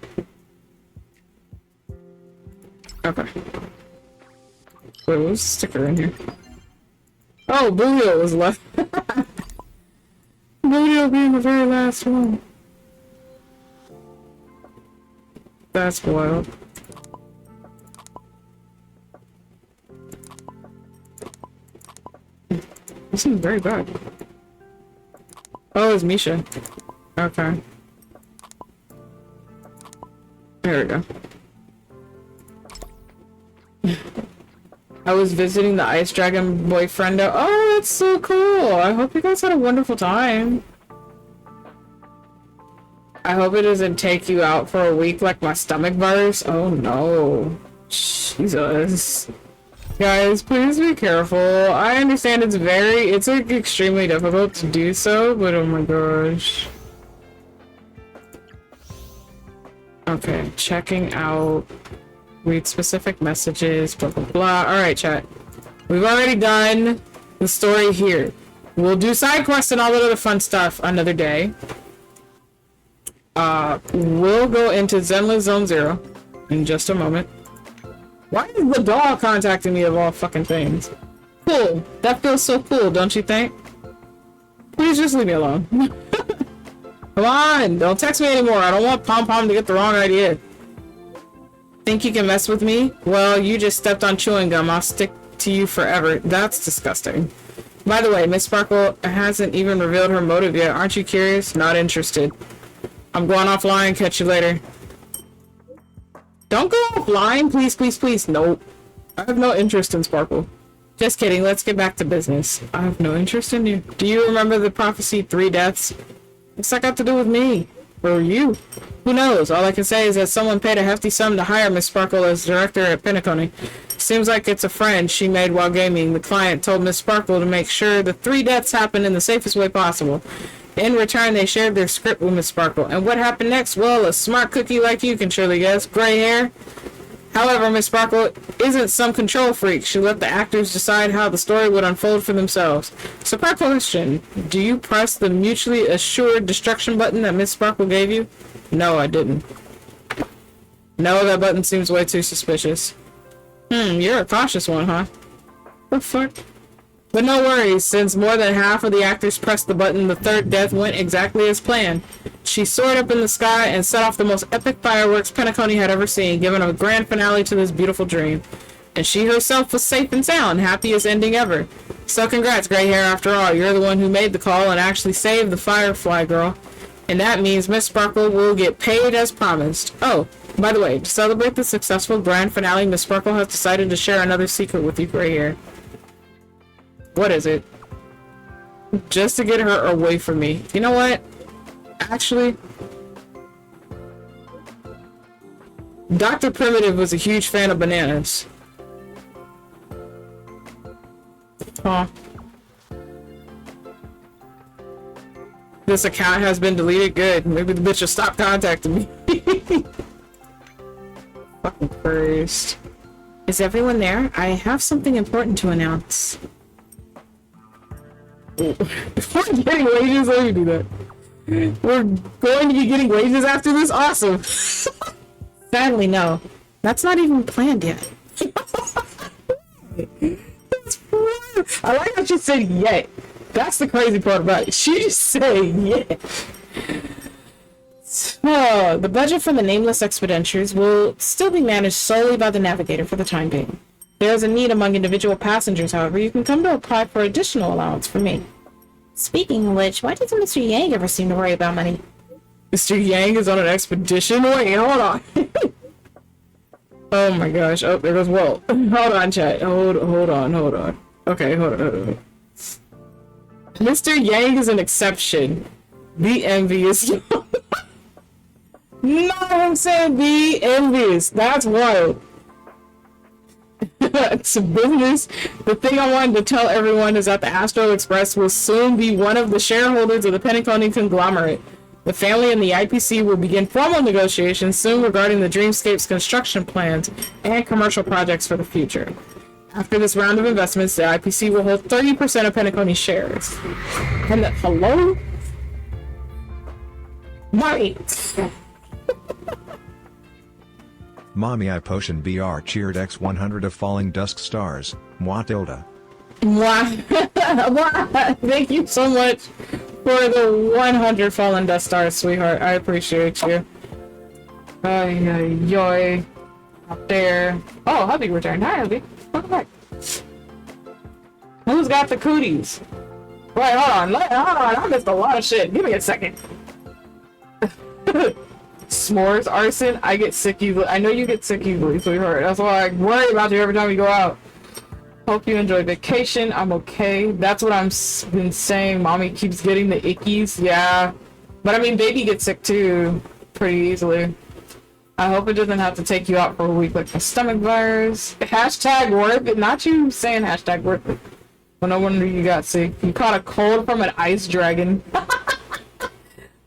Okay. Wait, what was the sticker in here? Oh, Boolio was left. Boolio being the very last one. That's wild. This is very bad. Oh, it's Misha. Okay. There we go. I was visiting the Ice Dragon boyfriend. Oh, that's so cool. I hope you guys had a wonderful time. I hope it doesn't take you out for a week like my stomach virus. Oh no. Jesus. Guys, please be careful. I understand it's like extremely difficult to do so, but oh my gosh. Okay, checking out. Read specific messages, blah blah blah. Alright, chat. We've already done the story here. We'll do side quests and all that other fun stuff another day. We'll go into Zenless Zone Zero in just a moment. Why is the dog contacting me of all fucking things? Cool. That feels so cool, don't you think? Please just leave me alone. Come on, don't text me anymore. I don't want Pom Pom to get the wrong idea. Think you can mess with me? Well, you just stepped on chewing gum. I'll stick to you forever. That's disgusting. By the way, Miss Sparkle hasn't even revealed her motive yet. Aren't you curious? Not interested. I'm going offline. Catch you later. Don't go offline, please, please, please. Nope. I have no interest in Sparkle. Just kidding. Let's get back to business. I have no interest in you. Do you remember the prophecy 3 deaths? What's that got to do with me? Or you? Who knows? All I can say is that someone paid a hefty sum to hire Miss Sparkle as director at Pinnaconey. Seems like it's a friend she made while gaming. The client told Miss Sparkle to make sure the 3 deaths happened in the safest way possible. In return, they shared their script with Miss Sparkle. And what happened next? Well, a smart cookie like you can surely guess. Gray hair. However, Miss Sparkle isn't some control freak. She let the actors decide how the story would unfold for themselves. So, quick question. Do you press the mutually assured destruction button that Miss Sparkle gave you? No, I didn't. No, that button seems way too suspicious. You're a cautious one, huh? The fuck? But no worries, since more than half of the actors pressed the button, the 3rd death went exactly as planned. She soared up in the sky and set off the most epic fireworks Penacony had ever seen, giving a grand finale to this beautiful dream. And she herself was safe and sound, happiest ending ever. So congrats, Gray Hair, after all. You're the one who made the call and actually saved the Firefly girl. And that means Miss Sparkle will get paid as promised. Oh, by the way, to celebrate the successful grand finale, Miss Sparkle has decided to share another secret with you, Gray Hair. What is it? Just to get her away from me. You know what? Actually, Dr. Primitive was a huge fan of bananas. Huh. This account has been deleted. Good. Maybe the bitch will stop contacting me. Fucking Christ. Is everyone there? I have something important to announce. We're getting wages? Let me do that. We're going to be getting wages after this? Awesome. Sadly, no. That's not even planned yet. I like how she said yet. That's the crazy part about it. She just said yet. So, the budget for the Nameless Expeditures will still be managed solely by the Navigator for the time being. There is a need among individual passengers, however. You can come to apply for additional allowance for me. Speaking of which, why doesn't Mr. Yang ever seem to worry about money? Mr. Yang is on an expedition? Wait, hold on. Oh my gosh. Oh, there goes Walt. Hold on, chat. Hold on. Okay, hold on. Mr. Yang is an exception. Be envious. No, I'm saying be envious. That's wild. It's a business. The thing I wanted to tell everyone is that the Astro Express will soon be one of the shareholders of the Penacony conglomerate. The family and the IPC will begin formal negotiations soon regarding the Dreamscape's construction plans and commercial projects for the future. After this round of investments, the IPC will hold 30% of Penacony shares. And hello? Right. Mommy I Potion BR cheered X100 of Falling Dusk Stars, Moi Tilda. Thank you so much for the 100 Fallen Dust Stars, sweetheart. I appreciate you. Yoy. Up there. Oh, hubby returned. Hi, hubby. Welcome back. Who's got the cooties? Wait, hold on. I missed a lot of shit. Give me a second. S'mores, Arson. I get sick easily. I know you get sick easily, sweetheart. That's why I worry about you every time we go out. Hope you enjoy vacation. I'm okay. That's what I'm been saying. Mommy keeps getting the ickies. Yeah. But I mean, baby gets sick too. Pretty easily. I hope it doesn't have to take you out for a week like the stomach virus. Hashtag worth it. Not you saying hashtag worth it. Well, no wonder you got sick. You caught a cold from an ice dragon.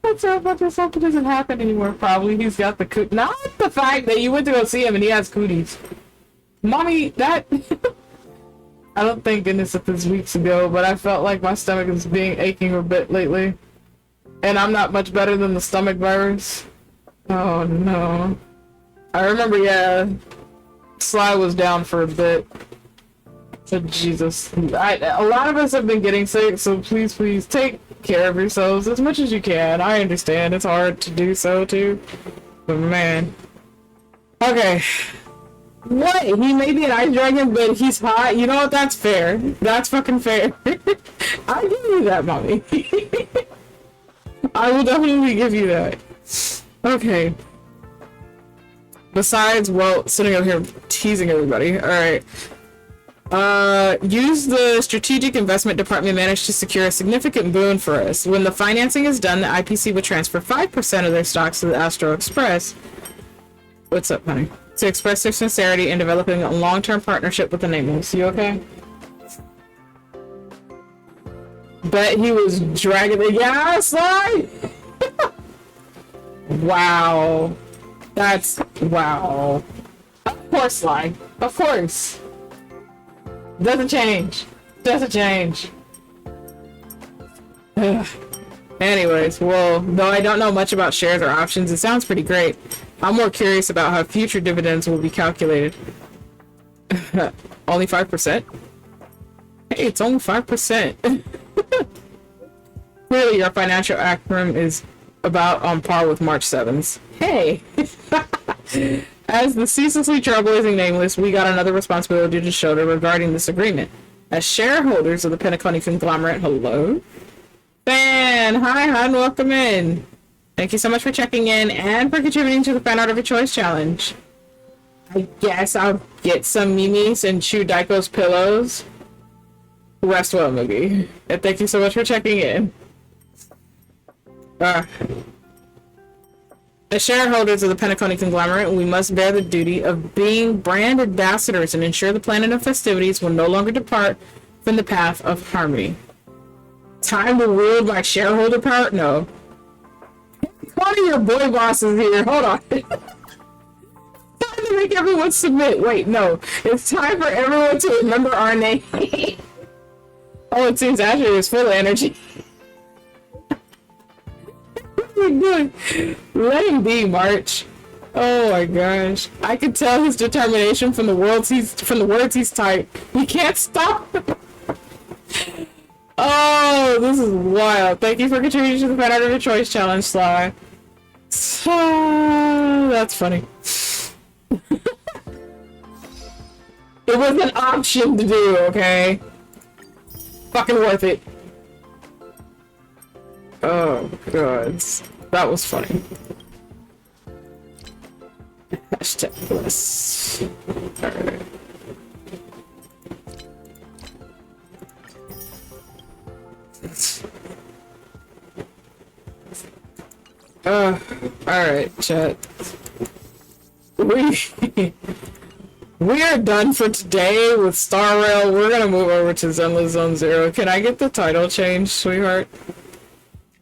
That's so much of something doesn't happen anymore. Probably he's got the coot. Not the fact that you went to go see him and he has cooties. Mommy, that... I don't think this was weeks ago, but I felt like my stomach is being aching a bit lately. And I'm not much better than the stomach virus. Oh no. I remember, yeah, Sly was down for a bit. So Jesus. A lot of us have been getting sick, so please take care of yourselves as much as you can. I understand it's hard to do so too. But man. Okay. What? He may be an ice dragon, but he's hot. You know what? That's fair. That's fucking fair. I'll give you that, mommy. I will definitely give you that. Okay. Besides, well, sitting over here teasing everybody. Alright. Use the Strategic Investment Department managed to secure a significant boon for us. When the financing is done, the IPC would transfer 5% of their stocks to the Astro Express. What's up, honey? To express their sincerity in developing a long-term partnership with the Nameless. You okay? Bet he was dragging the Sly! Wow. That's... wow. Of course, Sly. Of course. Doesn't change. Doesn't change. Anyways, well, though I don't know much about shares or options, it sounds pretty great. I'm more curious about how future dividends will be calculated. Only 5%? Hey, it's only 5%. Clearly your financial acumen is about on par with March 7th. Hey! As the ceaselessly trailblazing nameless, we got another responsibility to shoulder regarding this agreement. As shareholders of the Pentaconi conglomerate, hello? Fan! Hi, hon, welcome in. Thank you so much for checking in and for contributing to the Fan Art of Your Choice challenge. I guess I'll get some Mimi's and chew Daiko's pillows. Rest well, Moogie. And thank you so much for checking in. As shareholders of the Pentaconi conglomerate, we must bear the duty of being brand ambassadors and ensure the planet of festivities will no longer depart from the path of harmony. Time to wield my shareholder power? No. One of your boy bosses here. Hold on. Time to make everyone submit. Wait, no. It's time for everyone to remember our name. Oh, it seems Asher is full of energy. Good. Let him be, March. Oh my gosh. I could tell his determination from the words he's typed. He can't stop. Oh, this is wild. Thank you for contributing to the Fan Art of Your Choice challenge, Sly. That's funny. It was an option to do, okay? Fucking worth it. Oh, God. That was funny. Hashtag bless. Alright. Alright, chat. We are done for today with Star Rail. We're gonna move over to Zenless Zone Zero. Can I get the title changed, sweetheart?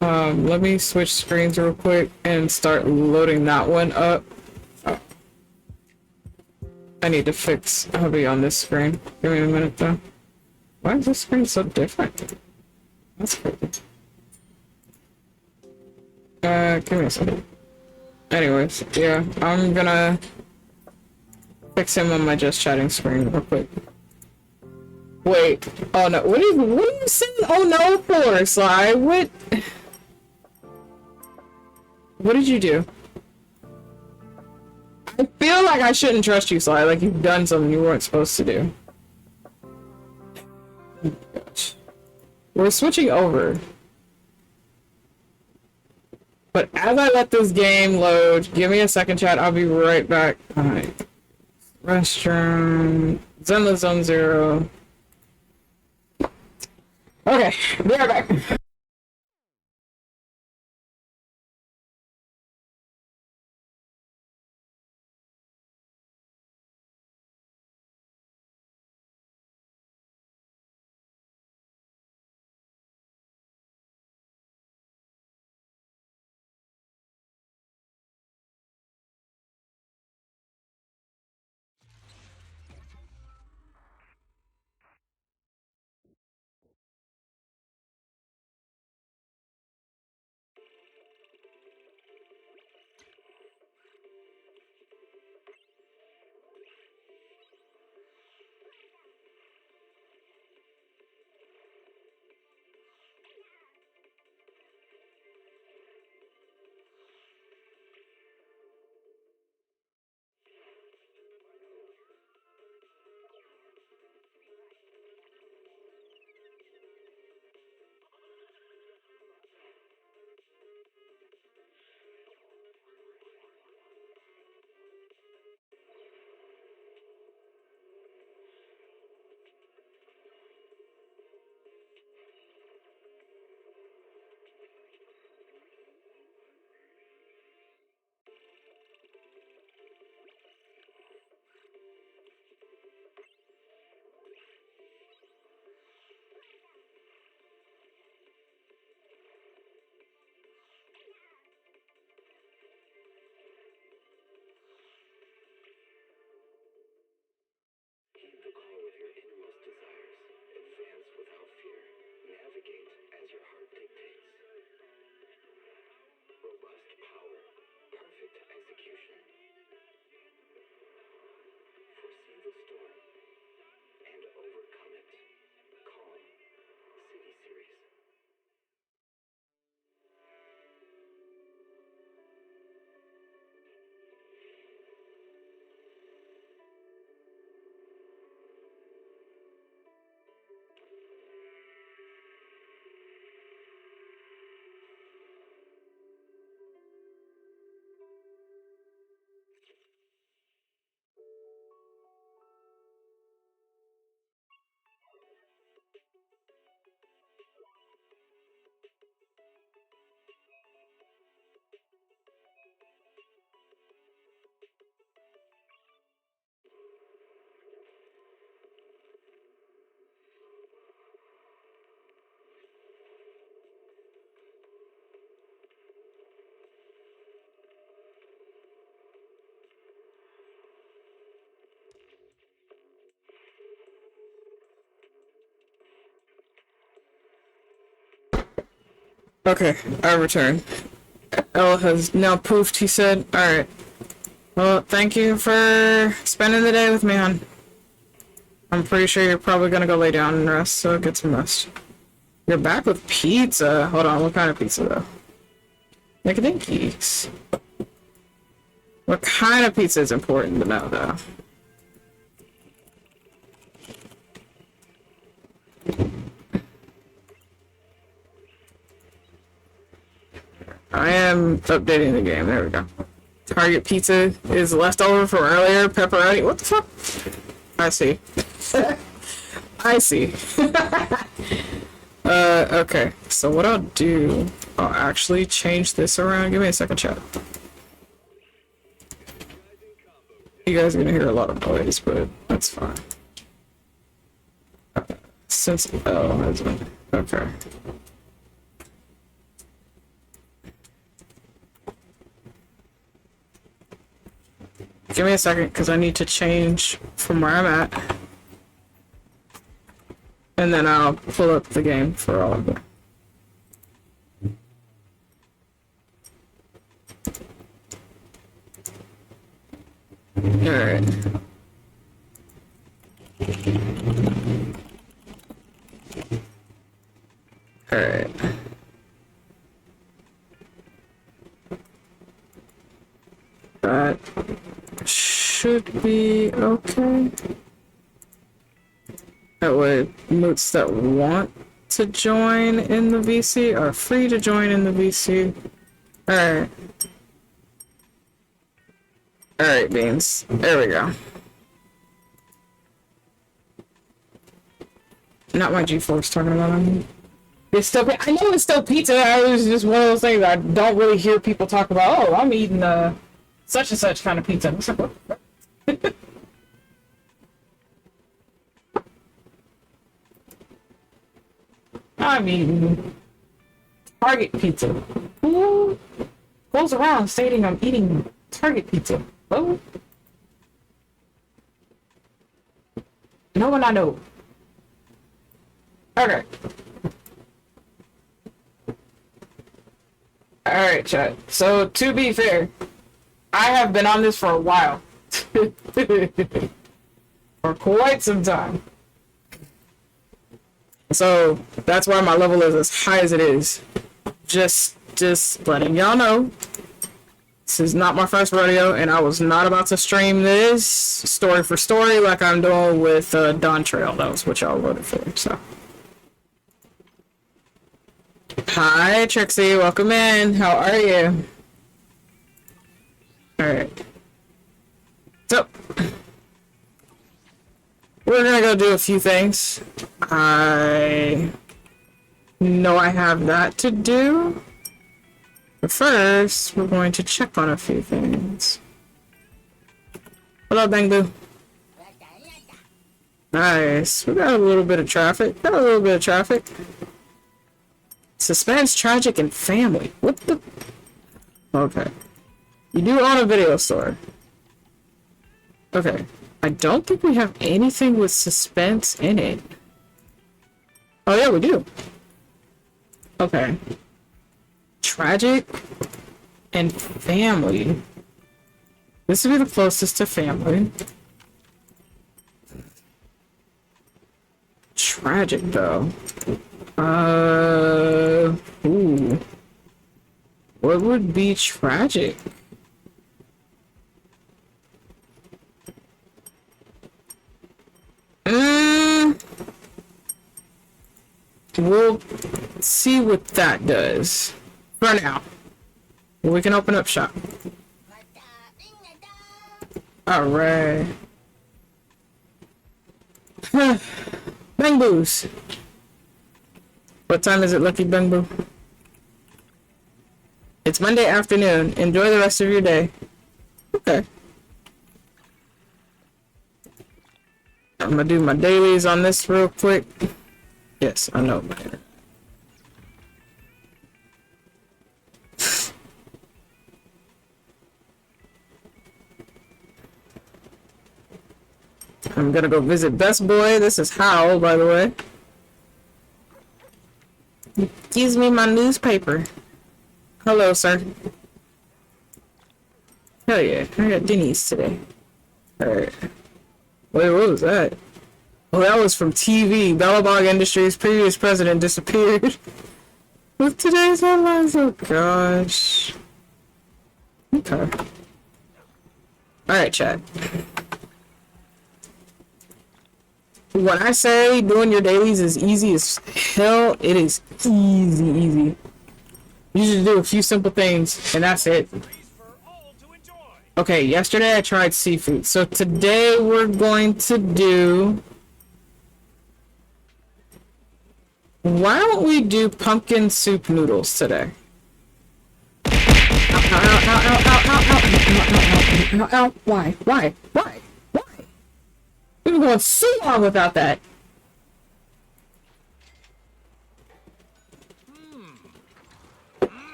Let me switch screens real quick and start loading that one up. Oh. I need to fix hubby on this screen. Give me a minute though. Why is this screen so different? That's crazy. Give me a second. Anyways, yeah, I'm gonna fix him on my just chatting screen real quick. Wait. Oh no. What are you saying? Oh no for, Sly? What? What did you do? I feel like I shouldn't trust you, Sly. Like you've done something you weren't supposed to do. Oh my gosh. We're switching over. But as I let this game load, give me a second, chat. I'll be right back. Alright. Restroom. Zenless Zone Zero. Okay, be right back. Okay, I return. Elle has now poofed, he said. Alright. Well, thank you for spending the day with me, hon. I'm pretty sure you're probably gonna go lay down and rest, so get some rest. You're back with pizza. Hold on, what kind of pizza, though? Nickadinkies. What kind of pizza is important to know, though? I am updating the game. There we go. Target pizza is leftover from earlier. Pepperoni. What the fuck? I see. I see. Okay. So what I'll do, I'll actually change this around. Give me a second, chat. You guys are gonna hear a lot of noise, but that's fine. Since has been okay. Give me a second, because I need to change from where I'm at. And then I'll pull up the game for all of them. Alright. Alright. That should be okay. That way, moots that want to join in the VC are free to join in the VC. Alright. Alright, Beans. There we go. Not my G-Force talking about it. It's still, I know it's still pizza. I was just one of those things I don't really hear people talk about. Oh, I'm eating such and such kind of pizza. What's up? I'm eating Target pizza. Who goes around stating I'm eating Target pizza? Oh, no one I know. Okay. Alright, chat. So, to be fair, I have been on this for a while. For quite some time. So, that's why my level is as high as it is. Just letting y'all know. This is not my first rodeo, and I was not about to stream this story for story like I'm doing with Dawn Trail. That was what y'all voted for, so. Hi, Trixie. Welcome in. How are you? Alright. So, we're gonna go do a few things. I know I have that to do. But first, we're going to check on a few things. Hello, Bang Boo. Nice. We got a little bit of traffic. Suspense, tragic, and family. What the? Okay. You do own a video store. Okay. I don't think we have anything with suspense in it. Oh yeah, we do. Okay. Tragic and family. This would be the closest to family. Tragic though. Ooh. What would be tragic? We'll see what that does. For now. We can open up shop. Alright. Bang Boos. What time is it, Lucky Bang Boo? It's Monday afternoon. Enjoy the rest of your day. Okay. I'm gonna do my dailies on this real quick. Yes, I know, man. I'm gonna go visit Best Boy. This is Howl, by the way. Gives me my newspaper. Hello, sir. Hell yeah, I got Denny's today. Alright. Wait, what was that? Oh, that was from TV. Bellabog Industries' previous president disappeared. With today's headlines, oh gosh. Okay. Alright, chat. When I say doing your dailies is easy as hell, it is easy. You just do a few simple things, and that's it. Okay, yesterday I tried seafood, so today we're going to do... Why don't we do pumpkin soup noodles today? Ow. Why? We've been going so long without that.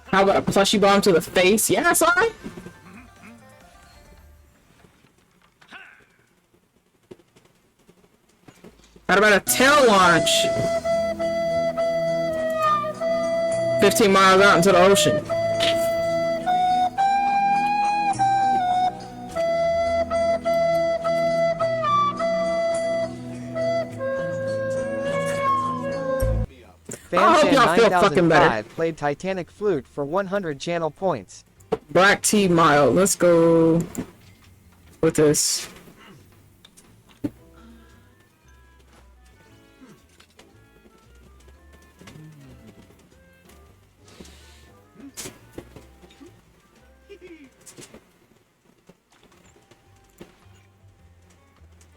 How about a plushie bomb to the face? Yeah, sorry. How about a tail launch? 15 miles out into the ocean. I hope y'all feel fucking better. Played Titanic Flute for 100 channel points. Black tea mild. Let's go with this.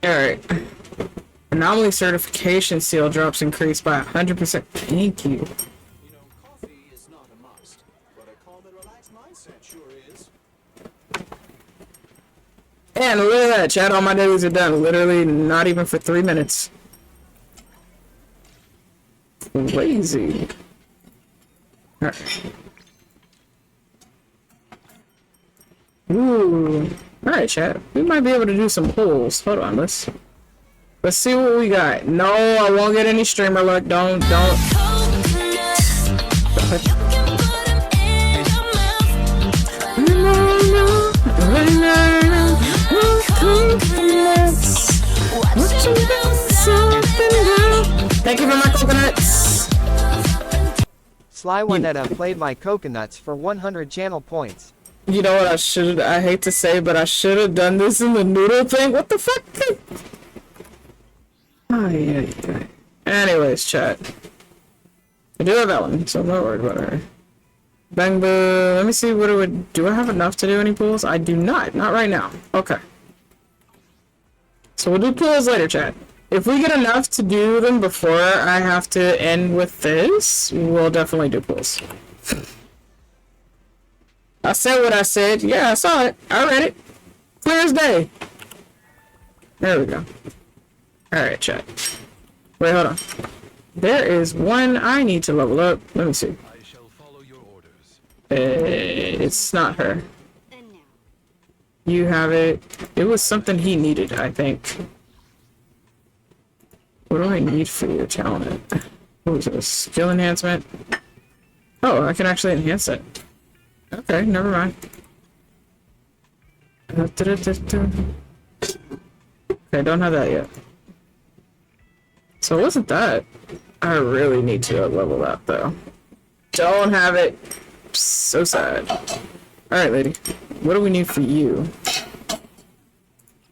Alright. Anomaly certification seal drops increased by 100%. Thank you. And look at that, chat. All my dailies are done. Literally not even for 3 minutes. Crazy. Alright. Ooh. Alright, chat. We might be able to do some pulls. Hold on, let's see what we got. No, I won't get any streamer luck. Don't. Thank you for my coconuts. Sly Wanetta played my coconuts for 100 channel points. You know what I hate to say, but I should have done this in the noodle thing. What the fuck? Oh, yeah. Anyways, chat. I do have Ellen, so I'm not worried about her. Bang boo. Let me see what it would... Do I have enough to do any pulls? I do not. Not right now. Okay. So we'll do pulls later, chat. If we get enough to do them before I have to end with this, we'll definitely do pulls. I said what I said. Yeah, I saw it. I read it. Clear as day. There we go. Alright, chat. Wait, hold on. There is one I need to level up. Let me see. It's not her. You have it. It was something he needed, I think. What do I need for your talent? What was this? Skill enhancement? Oh, I can actually enhance it. Okay, never mind. Okay, don't have that yet. So it wasn't that. I really need to level that though. Don't have it. So sad. Alright, lady. What do we need for you?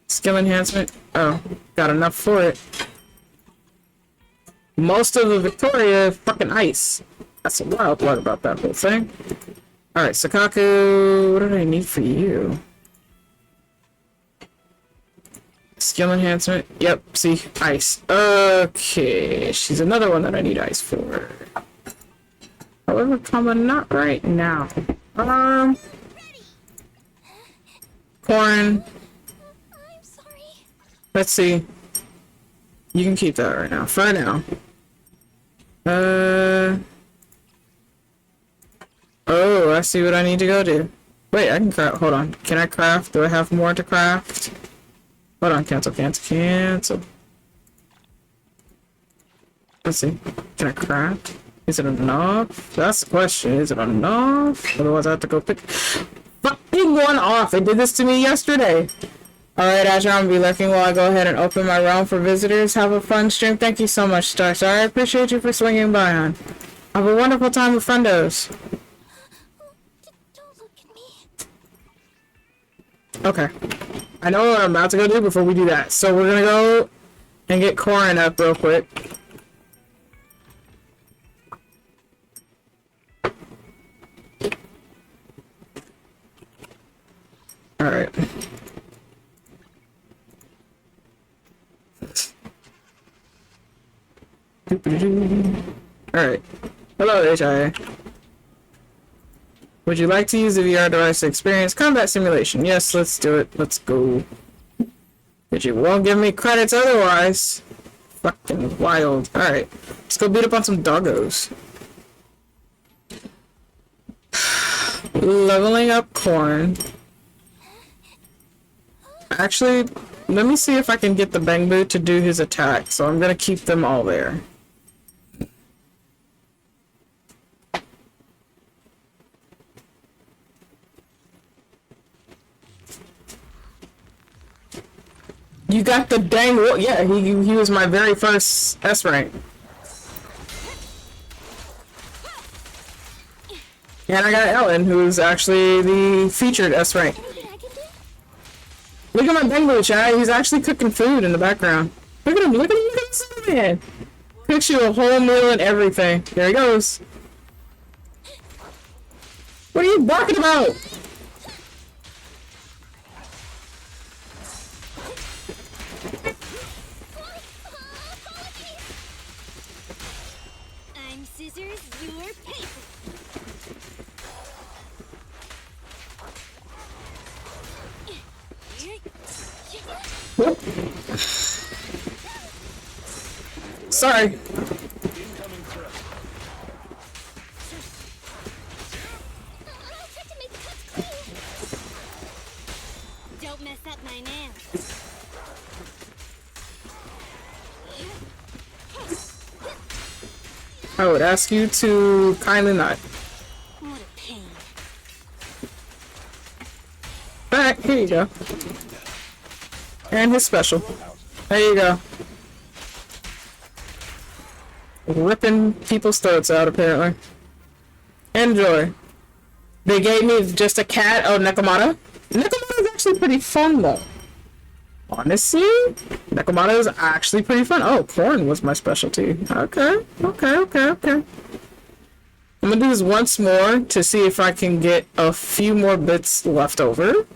Skill enhancement? Oh, got enough for it. Most of the Victoria is fucking ice. That's the wild part about that whole thing. Alright, Sakaku, what do I need for you? Skill enhancement? Yep, see, ice. Okay, she's another one that I need ice for. However, comma, not right now. Corn. Let's see. You can keep that right now. For now. Oh, I see what I need to go do. Wait, I can craft. Hold on. Can I craft? Do I have more to craft? Hold on, cancel, cancel, cancel. Let's see. Can I craft? Is it enough? That's the question. Is it enough? Otherwise, I have to go pick fucking one off. They did this to me yesterday. Alright, Azure, I'm gonna be lurking while I go ahead and open my realm for visitors. Have a fun stream. Thank you so much, Star. I appreciate you for swinging by, hon. Have a wonderful time with friendos. Okay. I know what I'm about to go do before we do that. So we're gonna go and get Corin up real quick. Alright. Alright. Hello, HIA. Would you like to use the VR device to experience combat simulation? Yes, let's do it. Let's go. But you won't give me credits otherwise. Fucking wild. Alright. Let's go beat up on some doggos. Leveling up Corn. Actually, let me see if I can get the Bangbu to do his attack. So I'm gonna keep them all there. You got the dang yeah, he was my very first S rank. And I got Ellen, who's actually the featured S rank. Look at my Bangbu, Chad. He's actually cooking food in the background. Look at him, look at him, look at this little man. Cooks you a whole meal and everything. There he goes. What are you barking about? I'm scissors, you're paper. Sorry. Don't mess up my nails. I would ask you to kindly not. What a pain. Alright, here you go. And his special. There you go. Ripping people's throats out, apparently. Enjoy. They gave me just a cat. Oh, Nekomata. Nekomata is actually pretty fun, though. Honestly, Nekomata is actually pretty fun. Oh, corn was my specialty. Okay, okay, okay, okay. I'm gonna do this once more to see if I can get a few more bits left over.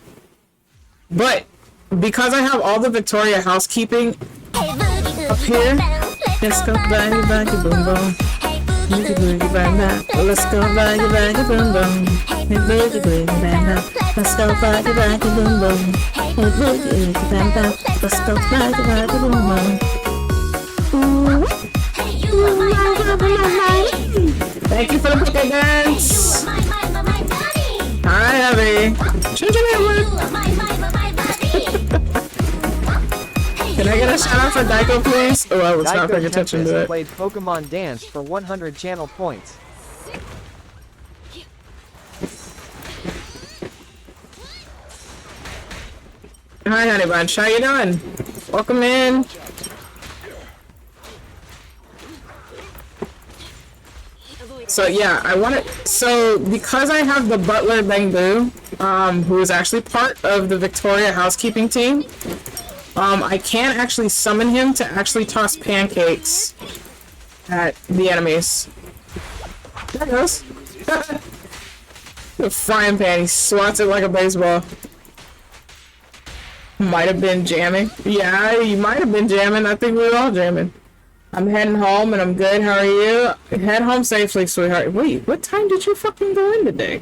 But because I have all the Victoria housekeeping up here, let's go bang bang boom boom. Boogie boogie bang bang. Let's go bang bang boom boom. Hey boogie boogie bang bang. Let's go bang bang boom boom. Hey boogie boogie bang bang. Let's go bang bang boom boom. Thank you for the birthday dance. Hi, Abby. Can I get a shout out for Daiko, please? Oh, I was not paying attention to it. Played Pokemon Dance for 100 channel points. Hi, Honey Bunch. How you doing? Welcome in. So yeah, I want it. So because I have the butler Bangbu, who is actually part of the Victoria housekeeping team, I can actually summon him to actually toss pancakes at the enemies. There it goes. The frying pan, he swats it like a baseball. Might have been jamming. Yeah, you might have been jamming. I think we were all jamming. I'm heading home and I'm good. How are you? Head home safely, sweetheart. Wait, what time did you fucking go in today?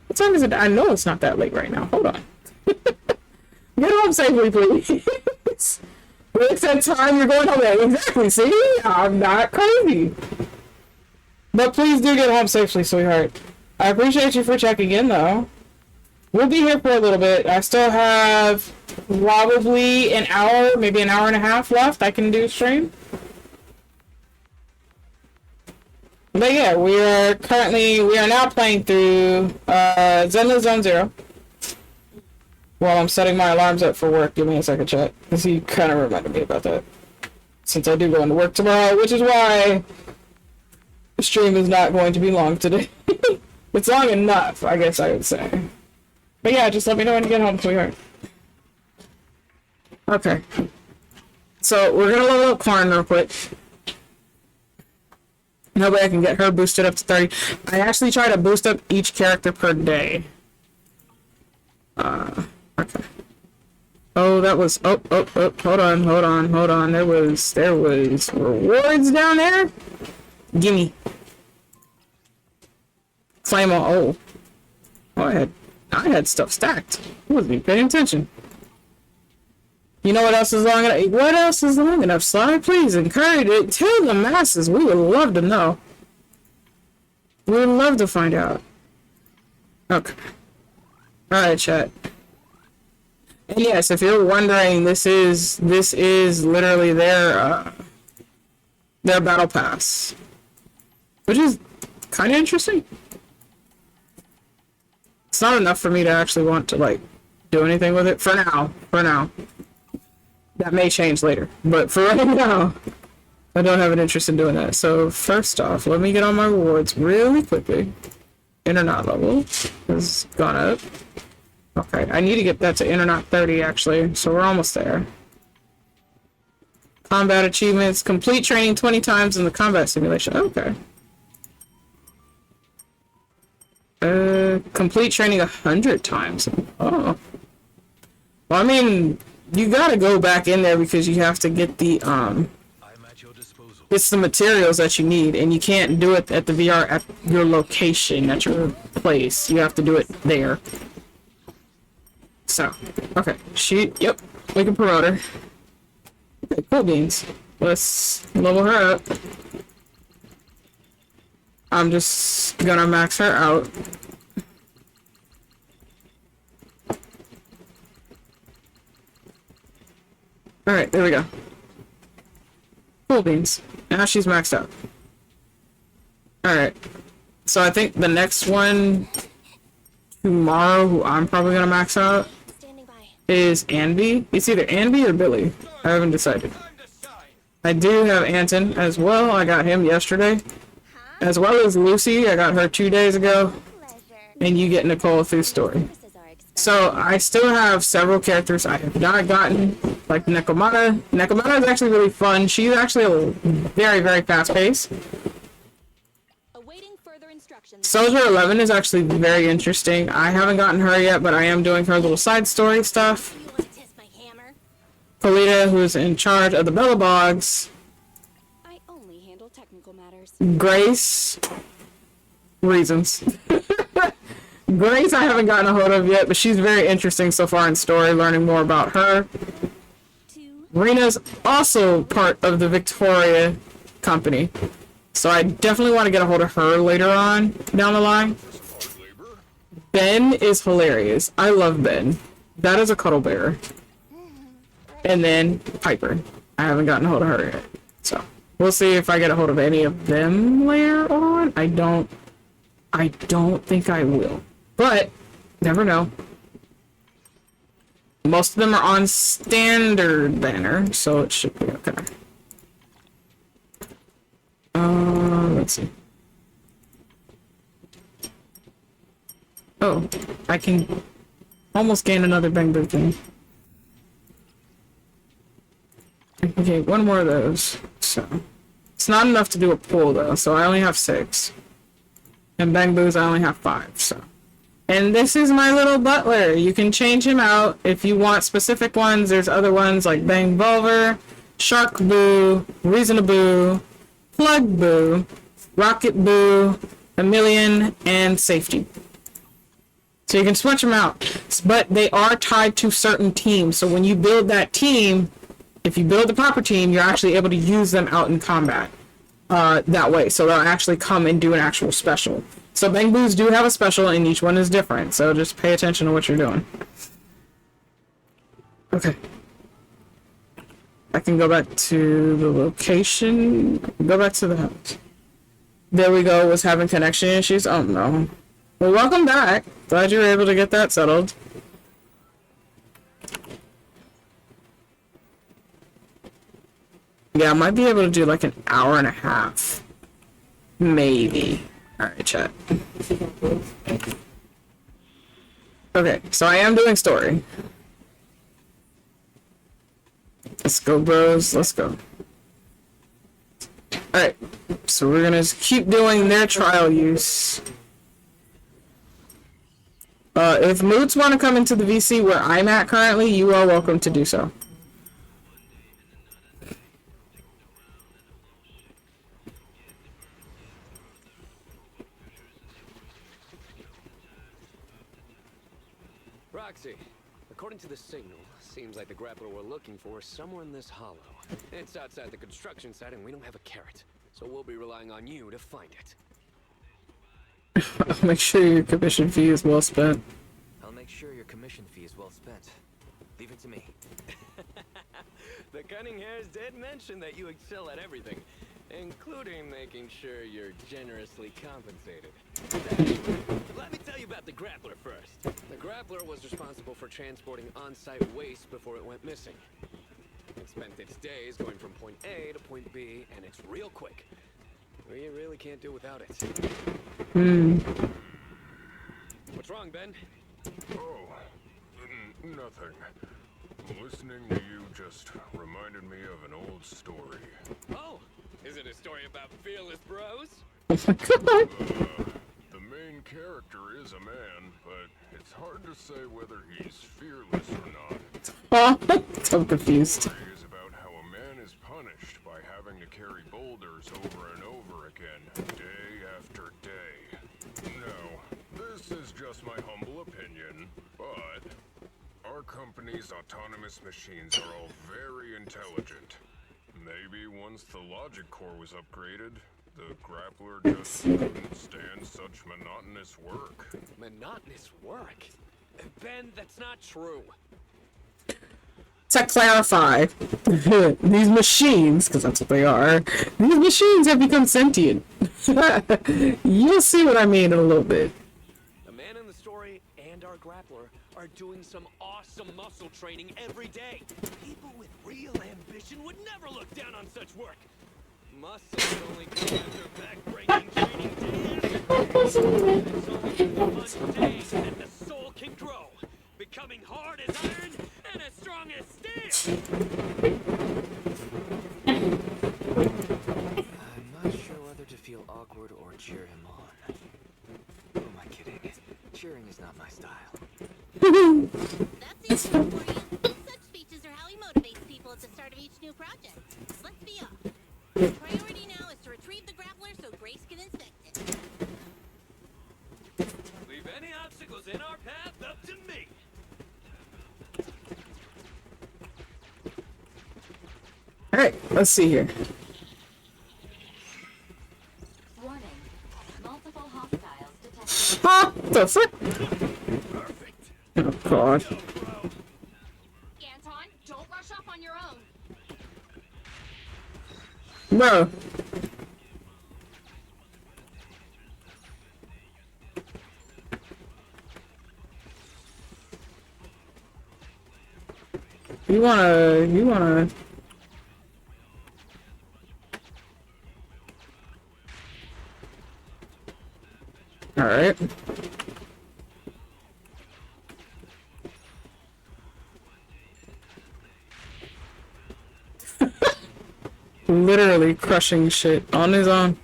What time is it? I know it's not that late right now. Hold on. Get home safely, please. It's that time you're going home at. Exactly, see? I'm not crazy. But please do get home safely, sweetheart. I appreciate you for checking in, though. We'll be here for a little bit. I still have probably an hour, maybe an hour and a half left. I can do stream. But yeah, we are now playing through Zenless Zone Zero. While I'm setting my alarms up for work, give me a second, chat, because he kind of reminded me about that. Since I do go into work tomorrow, which is why the stream is not going to be long today. It's long enough, I guess I would say. But yeah, just let me know when you get home, sweetheart. Okay. So, we're gonna level up Corn real quick. That way I can get her boosted up to 30. I actually try to boost up each character per day. Okay. Oh, that was, oh, hold on. There was rewards down there? Gimme. Claim all, oh, I had stuff stacked. I wasn't even paying attention. You know what else is long enough? What else is long enough, Sly? Please encourage it to the masses. We would love to know. We would love to find out. Okay. Alright, chat. And yes, if you're wondering, this is literally their battle pass. Which is kind of interesting. It's not enough for me to actually want to, like, do anything with it. For now. That may change later. But for right now, I don't have an interest in doing that. So, first off, let me get on my rewards really quickly. Internet level has gone up. Okay, I need to get that to Internet 30, actually. So, we're almost there. Combat achievements. Complete training 20 times in the combat simulation. Okay. Complete training 100 times. Oh. Well, I mean, you gotta go back in there because you have to get the, it's the materials that you need, and you can't do it at the VR at your location, at your place. You have to do it there. So, okay. Yep, we can promote her. Okay, cool beans. Let's level her up. I'm just gonna max her out. Alright, there we go. Cool beans. Now she's maxed out. Alright. So I think the next one tomorrow, who I'm probably gonna max out, is Anby. It's either Anby or Billy. I haven't decided. I do have Anton as well. I got him yesterday. As well as Lucy. I got her 2 days ago. And you get Nicole through story. So I still have several characters I have not gotten, like Nekomata. Nekomata is actually really fun. She's actually a very, very fast pace. Soldier 11 is actually very interesting. I haven't gotten her yet, but I am doing her little side story stuff. Polita, who's in charge of the Bellabogs. I only handle technical matters. Grace. Reasons. Grace I haven't gotten a hold of yet, but she's very interesting so far in story, learning more about her. Rena's also part of the Victoria company, so I definitely want to get a hold of her later on down the line. Ben is hilarious. I love Ben. That is a cuddle bear. And then Piper. I haven't gotten a hold of her yet, so we'll see if I get a hold of any of them later on. I don't think I will. But, never know. Most of them are on standard banner, so it should be okay. Let's see. Oh, I can almost gain another Bang Boo thing. Okay, one more of those. So, it's not enough to do a pull though, so I only have 6. And Bang Boos I only have 5, so. And this is my little butler. You can change him out if you want specific ones. There's other ones like Bang Volver, Shark Boo, Reason Boo, Plug Boo, Rocket Boo, A Million, and Safety. So you can switch them out. But they are tied to certain teams. So when you build that team, if you build the proper team, you're actually able to use them out in combat that way. So they'll actually come and do an actual special. So Bang Boos do have a special, and each one is different. So just pay attention to what you're doing. Okay. I can go back to the location. Go back to the house. There we go. Was having connection issues. Oh no. Well, welcome back. Glad you were able to get that settled. Yeah, I might be able to do like an hour and a half. Maybe. Alright, chat. Okay, so I am doing story. Let's go, bros. Let's go. Alright, so we're gonna keep doing their trial use. If moods want to come into the VC where I'm at currently, you are welcome to do so. Roxy, according to the signal, seems like the grappler we're looking for is somewhere in this hollow. It's outside the construction site and we don't have a carrot, so we'll be relying on you to find it. Make sure your commission fee is well spent. I'll make sure your commission fee is well spent. Leave it to me. The cunning hairs did mention that you excel at everything, including making sure you're generously compensated. Let me tell you about the grappler first. The grappler was responsible for transporting on-site waste before it went missing. It spent its days going from point A to point B, and it's real quick. We really can't do without it. What's wrong, Ben? Oh, nothing. Listening to you just reminded me of an old story. Oh, is it a story about fearless bros? The main character is a man, but it's hard to say whether he's fearless or not. I'm confused. The story is about how a man is punished by having to carry boulders over and over again, day after day. No, this is just my humble opinion, but our company's autonomous machines are all very intelligent. Maybe once the logic core was upgraded, the grappler just couldn't stand such monotonous work. Monotonous work? Ben, that's not true. To clarify, these machines, because that's what they are, these machines have become sentient. You'll see what I mean in a little bit. The man in the story and our grappler are doing some awesome muscle training every day. People with real ambition would never look down on such work. Muscles only come after back-breaking training day after day. It's only fun days that the soul can grow, becoming hard as iron and as strong as steel. I'm not sure whether to feel awkward or cheer him on. Who am I kidding? Cheering is not my style. That's it for you. Such speeches are how he motivates people at the start of each new project. Let's be off. The priority now is to retrieve the grappler so Grace can inspect it. Leave any obstacles in our path up to me. Alright, let's see here. Warning. Multiple hostiles detected. Huh? The frick? Oh god. Anton, don't rush off on your own. Bro. You wanna... Alright. Literally crushing shit on his own.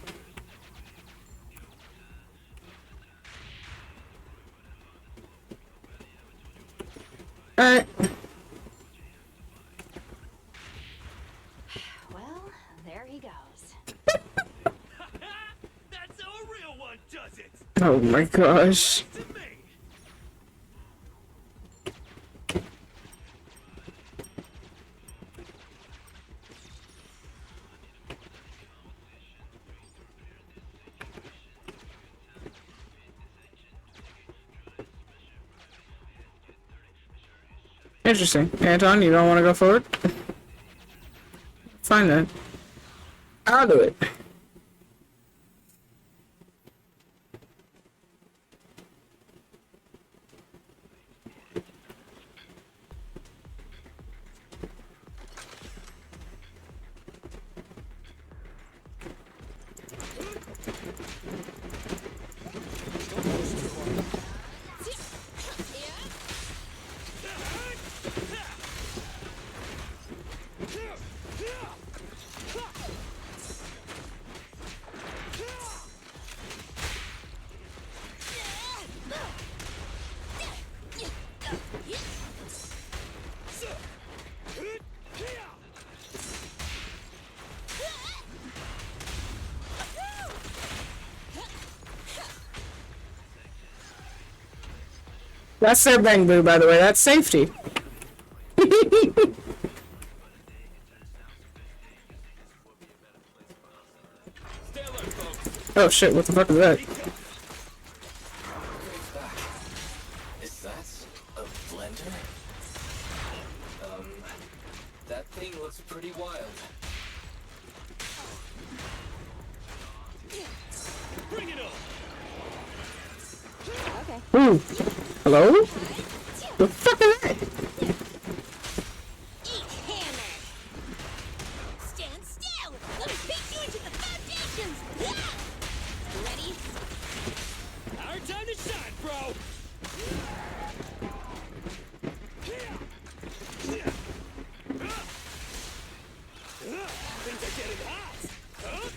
Alright. Well, there he goes. That's how a real one does it. Oh my gosh. Interesting. Anton, you don't want to go forward? Fine then. I'll do it. That's their bang boo, by the way. That's safety. Oh shit, what the fuck is that? Is that a blender? That thing looks pretty wild. Bring it on. Okay. Ooh. Hello? The fuck is that? Eat hammer. Stand still. Let me beat you into the foundations. Ready? Our time to shine, bro. Things are getting hot. Huh?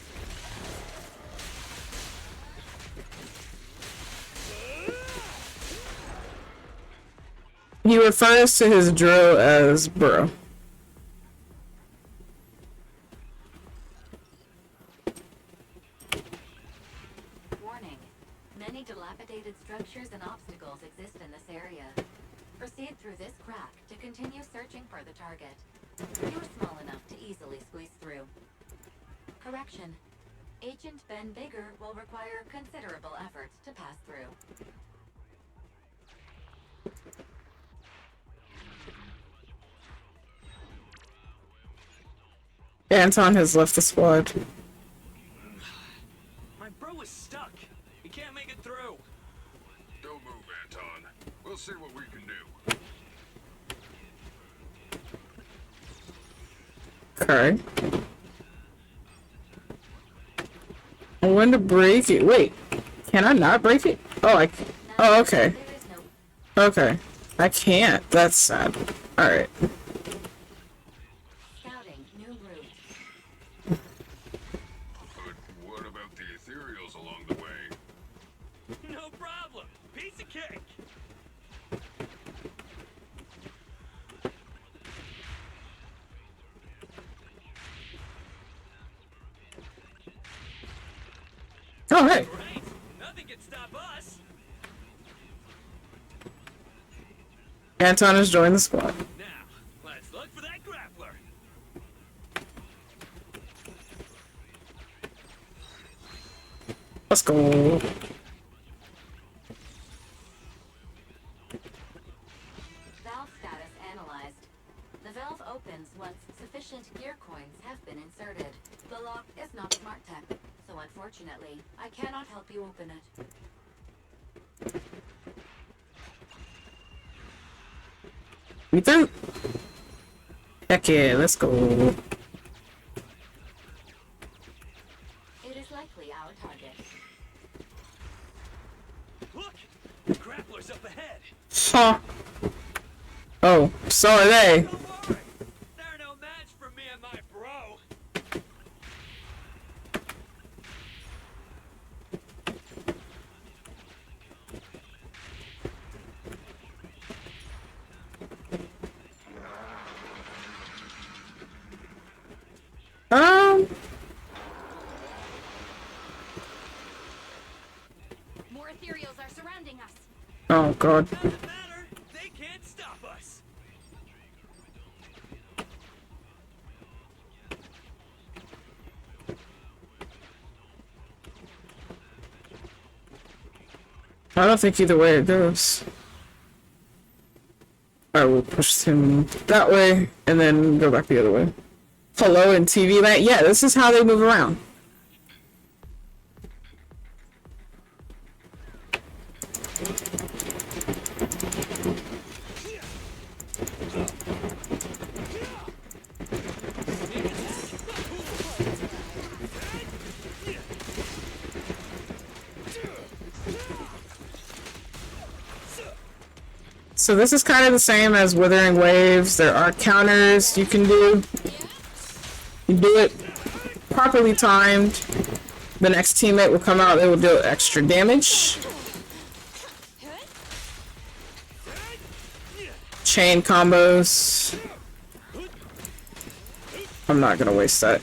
He refers to his drill as bro. Warning. Many dilapidated structures and obstacles exist in this area. Proceed through this crack to continue searching for the target. You're small enough to easily squeeze through. Correction. Agent Ben Bigger will require considerable effort to pass through. Anton has left the squad. My bro is stuck. He can't make it through. Don't move, Anton. We'll see what we can do. Okay. I want to break it. Wait, can I not break it? Oh, oh, okay. Okay. I can't. That's sad. Alright. Scouting new route. But what about the ethereals along the way? No problem. Piece of cake. Oh, hey. Great. Nothing can stop us. Anton has joined the squad. Now, let's look for that grappler. Let's go. Valve status analyzed. The valve opens once sufficient gear coins have been inserted. The lock is not smart tech, so unfortunately, I cannot help you open it. We through? Heck yeah, let's go. It is likely our target. Look! The grappler's up ahead. Huh. Oh, so are they. Don't worry. They're no match for me and my bro. More ethereals are surrounding us. Oh god. Doesn't matter. They can't stop us. I don't think either way it goes. I will push him that way and then go back the other way. Hello in TV land. Yeah, this is how they move around. So this is kind of the same as Withering Waves. There are counters you can do. You do it properly timed. The next teammate will come out, they will do extra damage. Chain combos. I'm not gonna waste that.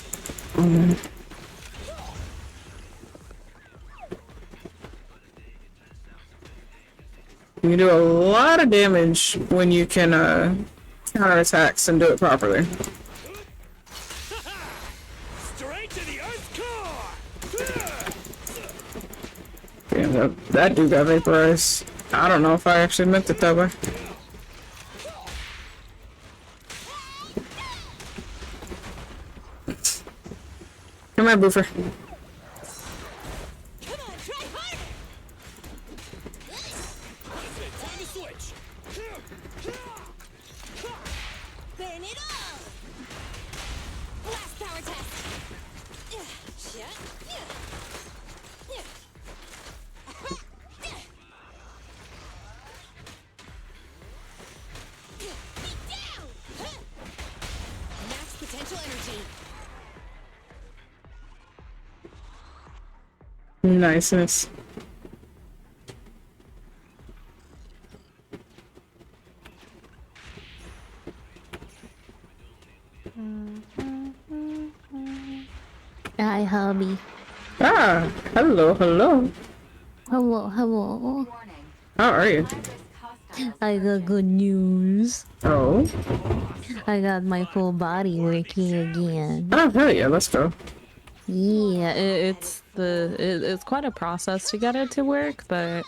You can do a lot of damage when you can counter attacks and do it properly. Straight to the Earth's core. Damn, that dude got vaporized. I don't know if I actually meant it that way. Come here, Boofer. Niceness. Hi, hubby. Ah, hello, hello. Hello, hello. How are you? I got good news. Oh? I got my full body working again. Oh, hell yeah, let's go. Yeah, it's quite a process to get it to work, but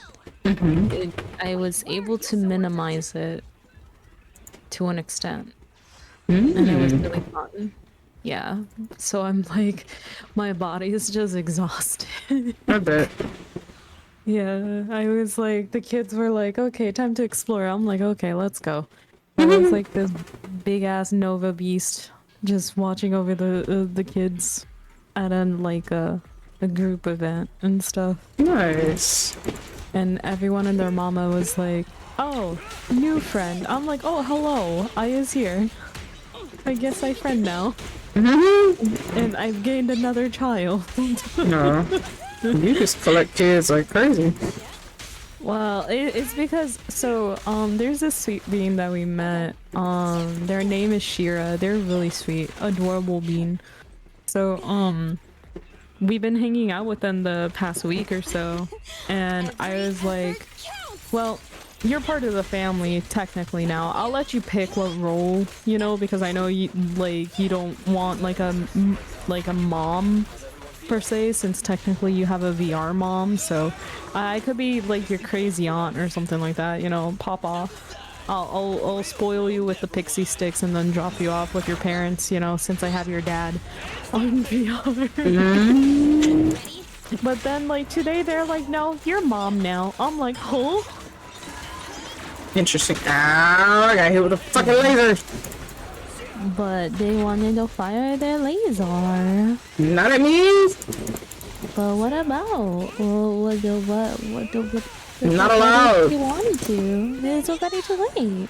I was able to minimize it to an extent, and it was really fun. Yeah, so I'm like, my body is just exhausted. I bet. Yeah, I was like, the kids were like, okay, time to explore. I'm like, okay, let's go. I was like this big ass Nova beast, just watching over the kids at a group event and stuff. Nice. And everyone and their mama was like, oh, new friend. I'm like, oh, hello, I is here. I guess I friend now. And I've gained another child. No. You just collect kids like crazy. Well, it's because, so, there's this sweet bean that we met. Their name is Shira. They're really sweet, adorable bean. So, we've been hanging out with them the past week or so, and I was like, well, you're part of the family technically now. I'll let you pick what role, you know, because I know you don't want like a mom per se, since technically you have a VR mom, so I could be like your crazy aunt or something like that, you know, pop off. I'll spoil you with the pixie sticks and then drop you off with your parents, you know, since I have your dad on VR. But then like today they're like, no, you're mom now. I'm like, huh? Interesting. Ow, I got hit with a fucking laser. But they wanted to fire their laser. Not at me. But what about? What Not allowed. They wanted to. It's already too late.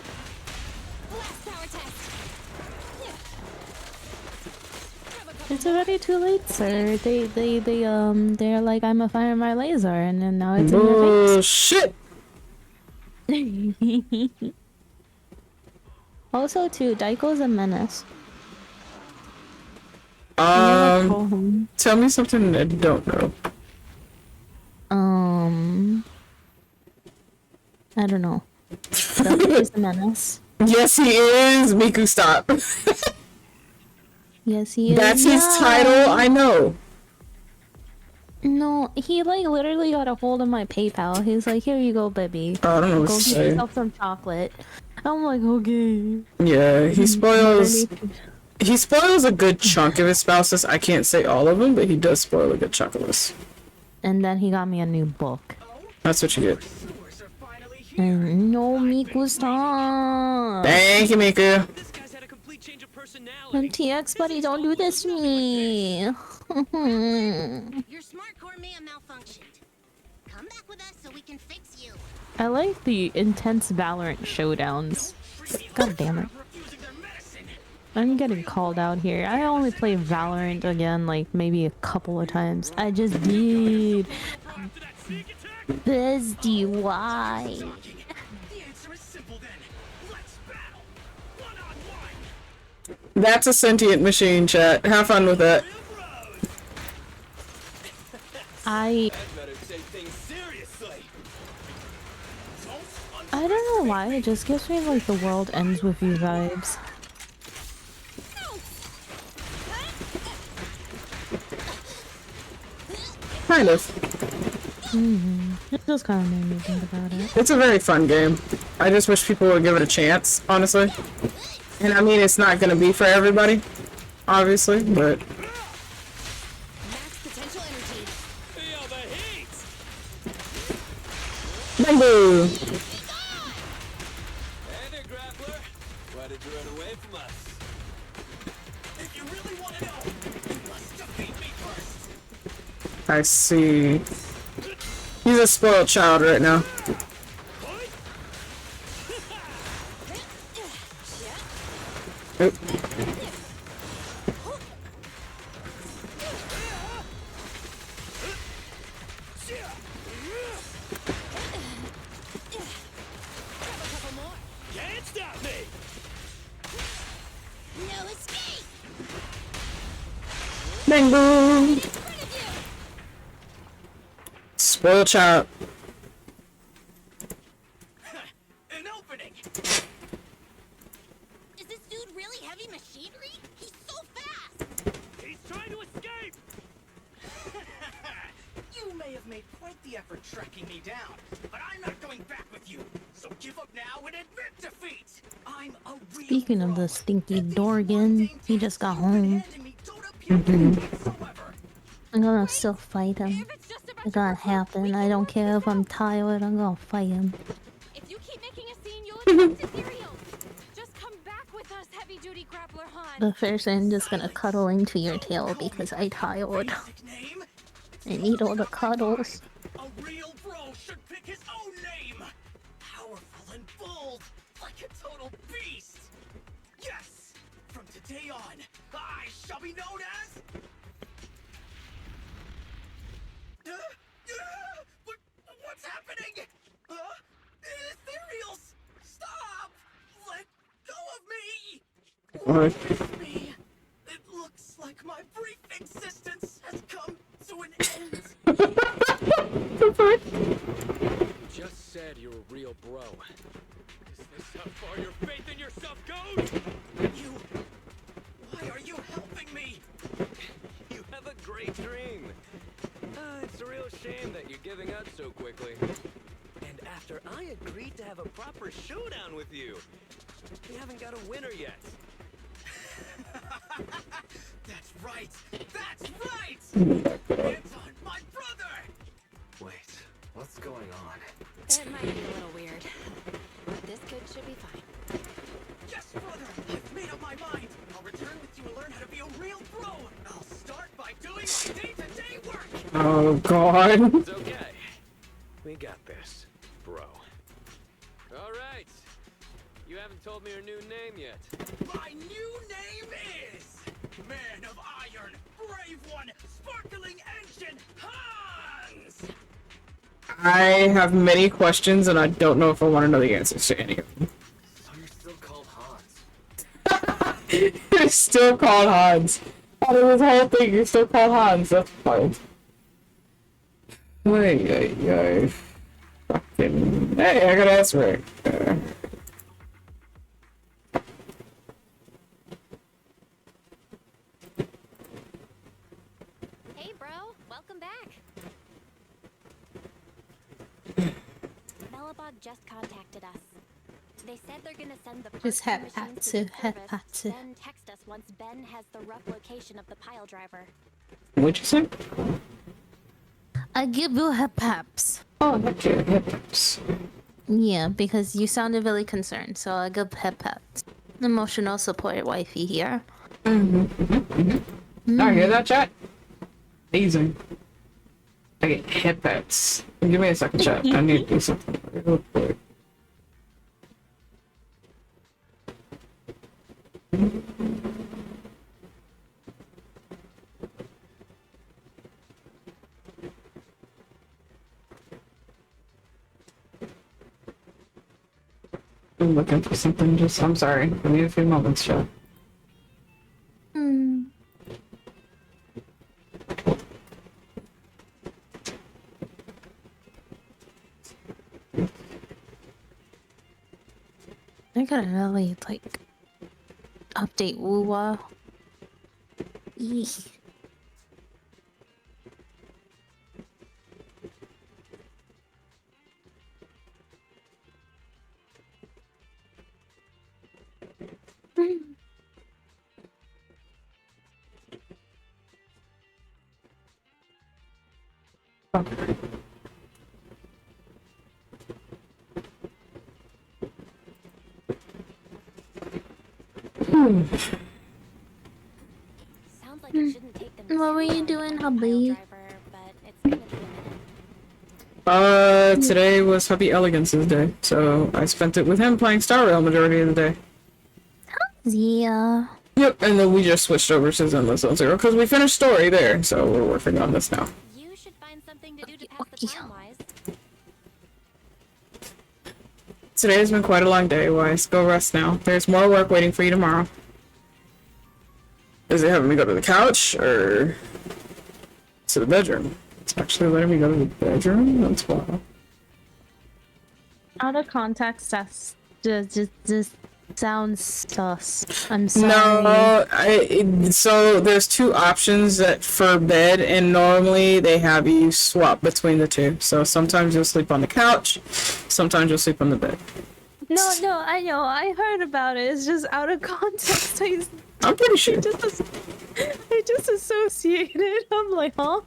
It's already too late, sir. They're like, I'm a fire my laser, and then now it's in your face. Shit. Also, too, Daiko's a menace. Tell me something I don't know. I don't know. Daiko is a menace. Yes, he is. Miku, stop. Yes, he is. That's his title. I know. No, he like literally got a hold of my PayPal. He's like, "Here you go, baby. I don't know what Go to get say. yourself some chocolate." I'm like, "Okay." Yeah, he spoils. Underneath- He spoils a good chunk of his spouses. I can't say all of them, but he does spoil a good chunk of us. And then he got me a new book. That's what you get. And no, Miku-san. Thank you, Miku. And TX buddy, don't do this to me. Your smart core may have malfunctioned. Come back with us so we can fix you. I like the intense Valorant showdowns. God damn it. I'm getting called out here. I only play Valorant again like maybe a couple of times. I just did. Bestie, why? That's a sentient machine, chat. Have fun with it. I don't know why, it just gives me like the world ends with you vibes. Kind of. It just kind of made me think about it. It's a very fun game. I just wish people would give it a chance, honestly. And I mean, it's not gonna be for everybody, obviously, but... Bamboo! Hey there, Grappler. Why did you run away from us? If you really want to know, you must defeat me first. I see. He's a spoiled child right now. Oop. Can't stop me. No escape. Bamboo! Spoiled child. An opening. Is this dude really heavy machinery? He's so fast. He's trying to escape. You may have made quite the effort tracking me down, but I'm not going back with you. So give up now and admit defeat. I'm a real Speaking of the stinky Dorgan, he just got home. I'm gonna still fight him. It's gonna happen. I don't care if I'm tired, I'm gonna fight him. If you keep making a scene, you'll attract ethereals. Just come back with us, heavy-duty grappler Han. But first I'm just gonna cuddle into your tail because I tired. I need all the cuddles. A real bro should pick his own name. Powerful and bold, like a total beast. Yes, from today on, I shall be known as. What's happening? Ethereals, stop! Let go of me. What? Me. It looks like my brief existence has come to an end. You just said you're a real bro. Is this how far your faith in yourself goes? Why are you helping me? You have a great dream. It's a real shame that you're giving up so quickly. And after I agreed to have a proper showdown with you, we haven't got a winner yet. That's right! That's right! Anton, my brother! Wait, what's going on? It might be a little weird, but this kid should be fine. Yes, brother! I've made up my mind! I'll return with you and learn how to be a real bro! I'll start by doing my day-to-day work! Oh god. It's okay. We got this, bro. Alright. You haven't told me your new name yet. My new name is Man of Iron, Brave One, Sparkling Engine, Hans! I have many questions and I don't know if I want to know the answers to any of them. So you're still called Hans. You're still called Hans. Out of this whole thing, you're still called Hans. That's fine. Ay. Fucking. Hey, I gotta ask Rick. Hey, bro. Welcome back. contacted us. They said they're gonna send the Just first two head machines pat to to the head service, pat to. then text us once Ben has the rough location of the pile driver. What'd you say? I give you hip paps. Oh, okay, hip paps. Yeah, because you sounded really concerned, so I give hip paps. Emotional support wifey here. I hear that, chat? Amazing. I get hip paps. Give me a second, chat. I need to do something real quick. I'm looking for something, I'm sorry. I need a few moments, chat. I gotta really, like, update Woowa. Eek. Sounds like it shouldn't take them What were you doing, hubby? Today was Hubby Elegance's day, so I spent it with him playing Star Rail majority of the day. Yeah. Yep, and then we just switched over to Zenless Zone Zero because we finished story there, so we're working on this now. You should find something to do to pass the time, Wise. Today has been quite a long day, Wise. Go rest now. There's more work waiting for you tomorrow. Is it having me go to the couch, or to the bedroom? It's actually letting me go to the bedroom? That's wild. Out of context, that's just sounds sus. I'm sorry. No, so there's two options that for bed, and normally they have you swap between the two. So sometimes you'll sleep on the couch, sometimes you'll sleep on the bed. No, I know. I heard about it. It's just out of context. I'm pretty sure. I just associated. I'm like, huh?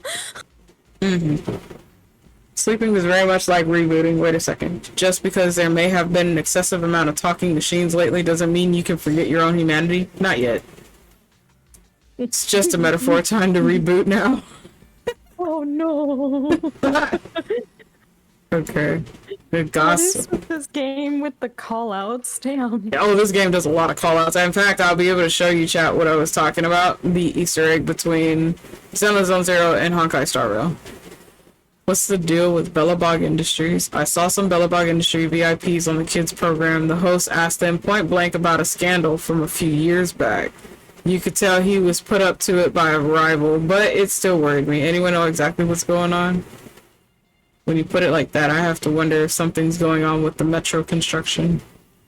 Sleeping is very much like rebooting. Wait a second. Just because there may have been an excessive amount of talking machines lately doesn't mean you can forget your own humanity. Not yet. It's just a metaphor. Time to reboot now. Oh no. Okay. Good What gossip. is with this game with the callouts? Damn. Oh, this game does a lot of callouts. In fact, I'll be able to show you, chat, what I was talking about. The Easter egg between Zenless Zone Zero and Honkai Star Rail. What's the deal with Bellabog Industries? I saw some Bellabog Industry VIPs on the kids program. The host asked them point blank about a scandal from a few years back. You could tell he was put up to it by a rival, but it still worried me. Anyone know exactly what's going on? When you put it like that, I have to wonder if something's going on with the metro construction.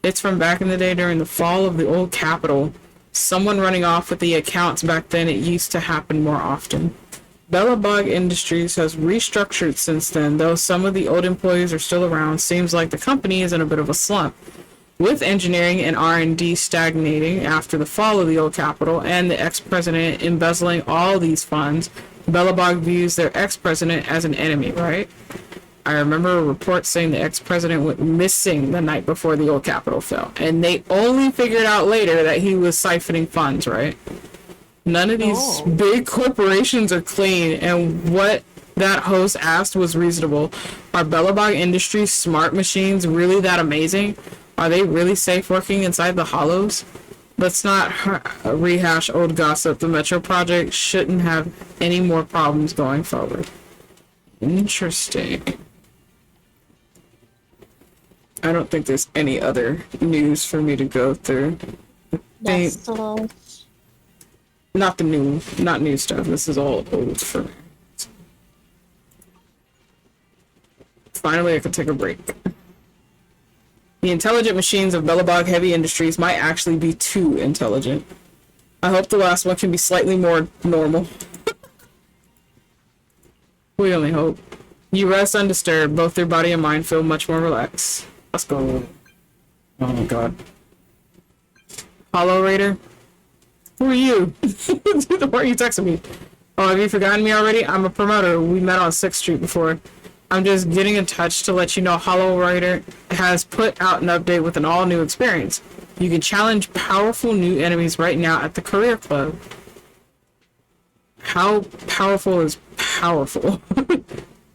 It's from back in the day during the fall of the old capital. Someone running off with the accounts back then. It used to happen more often. Bellabog Industries has restructured since then, though some of the old employees are still around. Seems like the company is in a bit of a slump. With engineering and R&D stagnating after the fall of the old capital and the ex-president embezzling all these funds, Bellabog views their ex-president as an enemy, right? I remember a report saying the ex-president went missing the night before the old capital fell, and they only figured out later that he was siphoning funds, right? None of these big corporations are clean, and what that host asked was reasonable. Are Bellabog Industries smart machines really that amazing? Are they really safe working inside the hollows? Let's not rehash old gossip. The Metro project shouldn't have any more problems going forward. Interesting. I don't think there's any other news for me to go through. That's all. Not new stuff. This is all old for me. Finally, I can take a break. The intelligent machines of Bellabog Heavy Industries might actually be too intelligent. I hope the last one can be slightly more normal. We only hope. You rest undisturbed. Both your body and mind feel much more relaxed. Let's go. Oh my god. Hollow Raider? Who are you? Why are you texting me? Oh, have you forgotten me already? I'm a promoter. We met on 6th Street before. I'm just getting in touch to let you know Hollow Raider has put out an update with an all-new experience. You can challenge powerful new enemies right now at the Career Club. How powerful is powerful?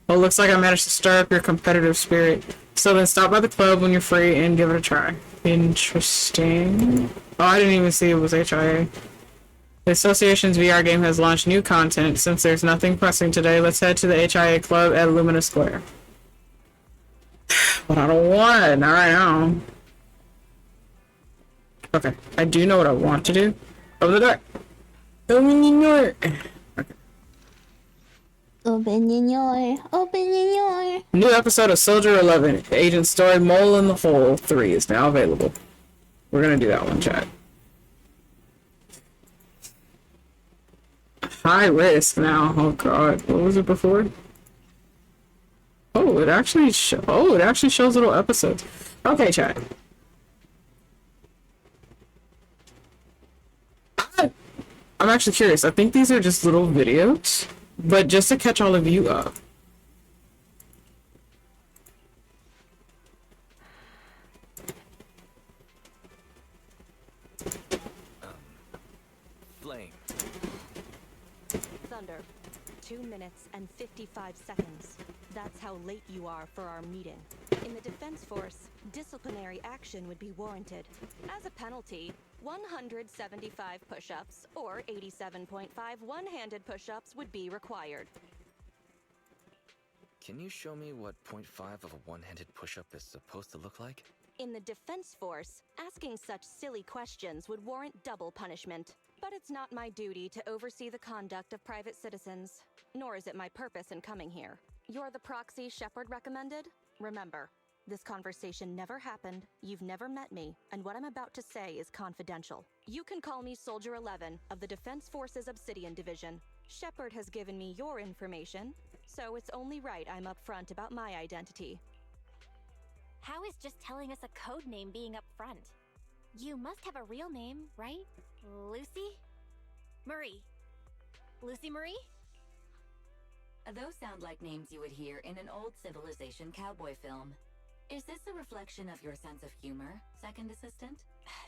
Well, looks like I managed to stir up your competitive spirit. So then stop by the club when you're free and give it a try. Interesting. Oh, I didn't even see it was HIA. The association's VR game has launched new content. Since there's nothing pressing today, let's head to the HIA club at Lumina Square. But I don't want it, not right now. Okay, I do know what I want to do. Open the door. Open the door. Open your door. Open your door. New episode of Soldier 11, Agent Story Mole in the Hole 3 is now available. We're gonna do that one, chat. High risk now. Oh god, what was it before? Oh, it actually shows little episodes. Okay, chat. I'm actually curious. I think these are just little videos, but just to catch all of you up. Flame. Thunder. 2 minutes and 55 seconds. That's how late you are for our meeting. In the Defense Force, disciplinary action would be warranted. As a penalty, 175 push-ups or 87.5 one-handed push-ups would be required. Can you show me what 0.5 of a one-handed push-up is supposed to look like? In the Defense Force, asking such silly questions would warrant double punishment. But it's not my duty to oversee the conduct of private citizens, nor is it my purpose in coming here. You're the proxy Shepard recommended? Remember, this conversation never happened, you've never met me, and what I'm about to say is confidential. You can call me Soldier 11 of the Defense Force's Obsidian Division. Shepard has given me your information, so it's only right I'm upfront about my identity. How is just telling us a code name being upfront? You must have a real name, right? Lucy? Marie. Lucy Marie? Those sound like names you would hear in an old Civilization cowboy film. Is this a reflection of your sense of humor, second assistant?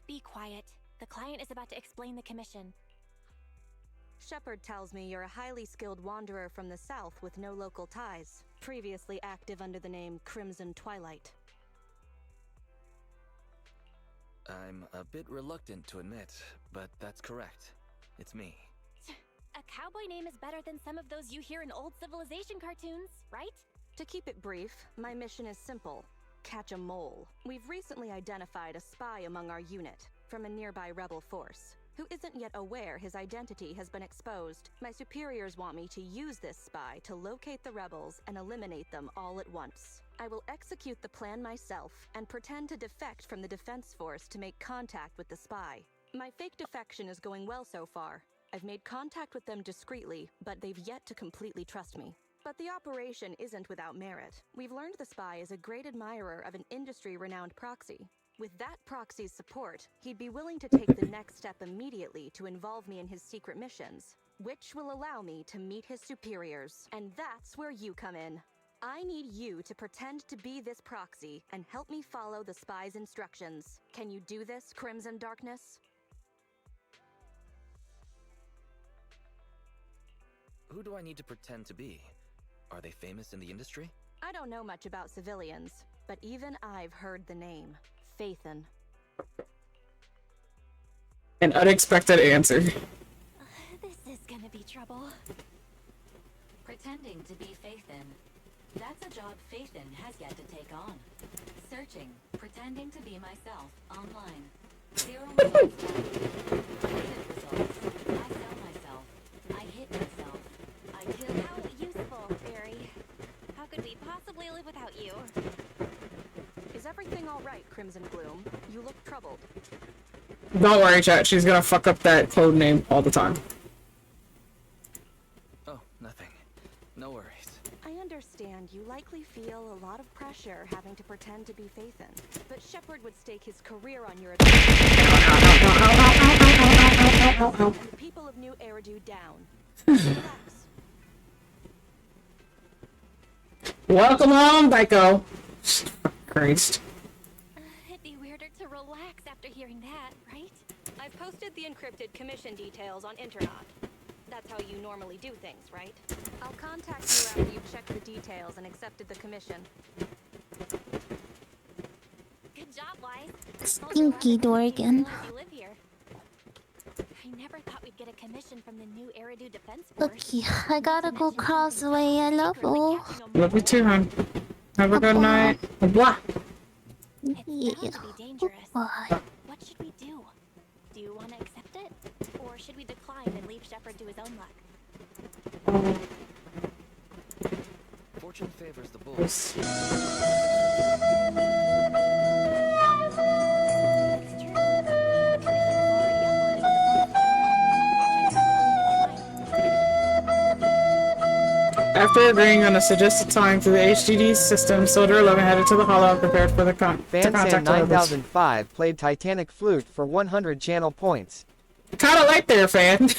Be quiet. The client is about to explain the commission. Shepard tells me you're a highly skilled wanderer from the south with no local ties, previously active under the name Crimson Twilight. I'm a bit reluctant to admit, but that's correct. It's me. A cowboy name is better than some of those you hear in old Civilization cartoons, right? To keep it brief, my mission is simple. Catch a mole. We've recently identified a spy among our unit, from a nearby rebel force, who isn't yet aware his identity has been exposed. My superiors want me to use this spy to locate the rebels and eliminate them all at once. I will execute the plan myself and pretend to defect from the Defense Force to make contact with the spy. My fake defection is going well so far. I've made contact with them discreetly, but they've yet to completely trust me. But the operation isn't without merit. We've learned the spy is a great admirer of an industry-renowned proxy. With that proxy's support, he'd be willing to take the next step immediately to involve me in his secret missions, which will allow me to meet his superiors. And that's where you come in. I need you to pretend to be this proxy and help me follow the spy's instructions. Can you do this, Crimson Darkness? Who do I need to pretend to be? Are they famous in the industry? I don't know much about civilians, but even I've heard the name. Phaethon. An unexpected answer. This is gonna be trouble. Pretending to be Phaethon. That's a job Phaethon has yet to take on. Searching, pretending to be myself, online. 0 results. Limited results. I sell myself. I hit myself. I kill. How useful, Barry. How could we possibly live without you? Is everything all right, Crimson Gloom? You look troubled. Don't worry, chat. She's gonna fuck up that code name all the time. Oh, nothing. No worries. I understand understand you likely feel a lot of pressure having to pretend to be Phaethon, but Shepard would stake his career on your ability and the people of New Eridu down. Relax. Welcome home, Daiko. Christ. It'd be weirder to relax after hearing that, right? I've posted the encrypted commission details on Internet. That's how you normally do things, right? I'll contact you after you've checked the details and accepted the commission. Good job, Wise. Stinky Dorgan. You live here. I never thought we'd get a commission from the New Eridu Defense Force. Okay, I gotta go cross the way. I love you. Love you too, hon. Have a good night. Blah. Yeah. Bye. What should we do? Do you want to accept it? Or should we decline and leave Shepard to his own luck? Fortune favors the bulls. After agreeing on a suggested time through the HDD system, Soldier 11 headed to the Hollow and prepared for the to Fansan contact the rebels. 9005 played Titanic Flute for 100 channel points. Kinda like there, fan.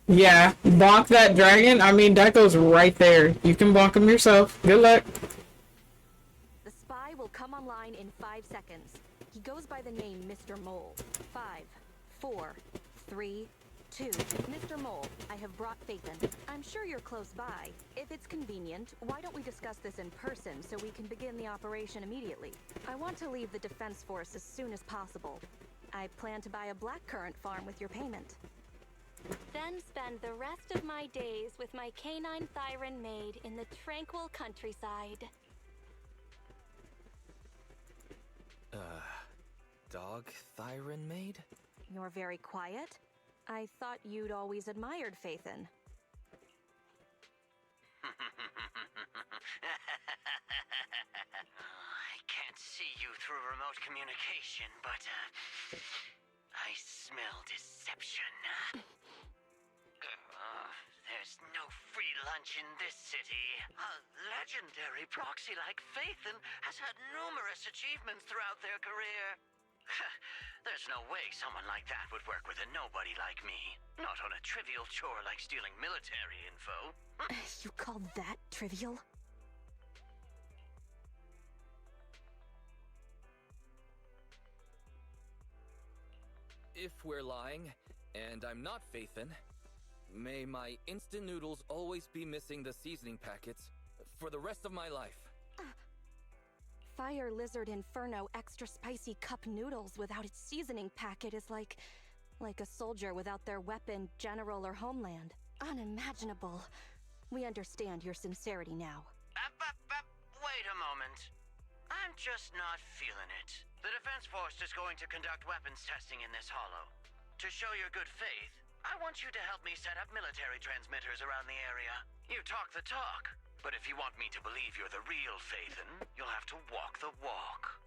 Yeah, bonk that dragon. I mean, Daiko's right there. You can bonk him yourself. Good luck. The spy will come online in 5 seconds. He goes by the name Mr. Mole. 5, 4, 3, 2. Mr. Mole, I have brought Phaethon. I'm sure you're close by. If it's convenient, why don't we discuss this in person so we can begin the operation immediately? I want to leave the Defense Force as soon as possible. I plan to buy a blackcurrant farm with your payment. Then spend the rest of my days with my canine Thyran maid in the tranquil countryside. Dog Thyran maid? You're very quiet. I thought you'd always admired Phaethon. I can't see you through remote communication, but I smell deception. There's no free lunch in this city. A legendary proxy like Phaethon has had numerous achievements throughout their career. There's no way someone like that would work with a nobody like me. Not on a trivial chore like stealing military info. You call that trivial? If we're lying, and I'm not Phaethon, may my instant noodles always be missing the seasoning packets for the rest of my life. Fire Lizard Inferno extra spicy cup noodles without its seasoning packet is like a soldier without their weapon, general, or homeland. Unimaginable. We understand your sincerity now. Wait a moment. I'm just not feeling it. The Defense Force is going to conduct weapons testing in this hollow. To show your good faith, I want you to help me set up military transmitters around the area. You talk the talk, but if you want me to believe you're the real Phaethon, you'll have to walk the walk.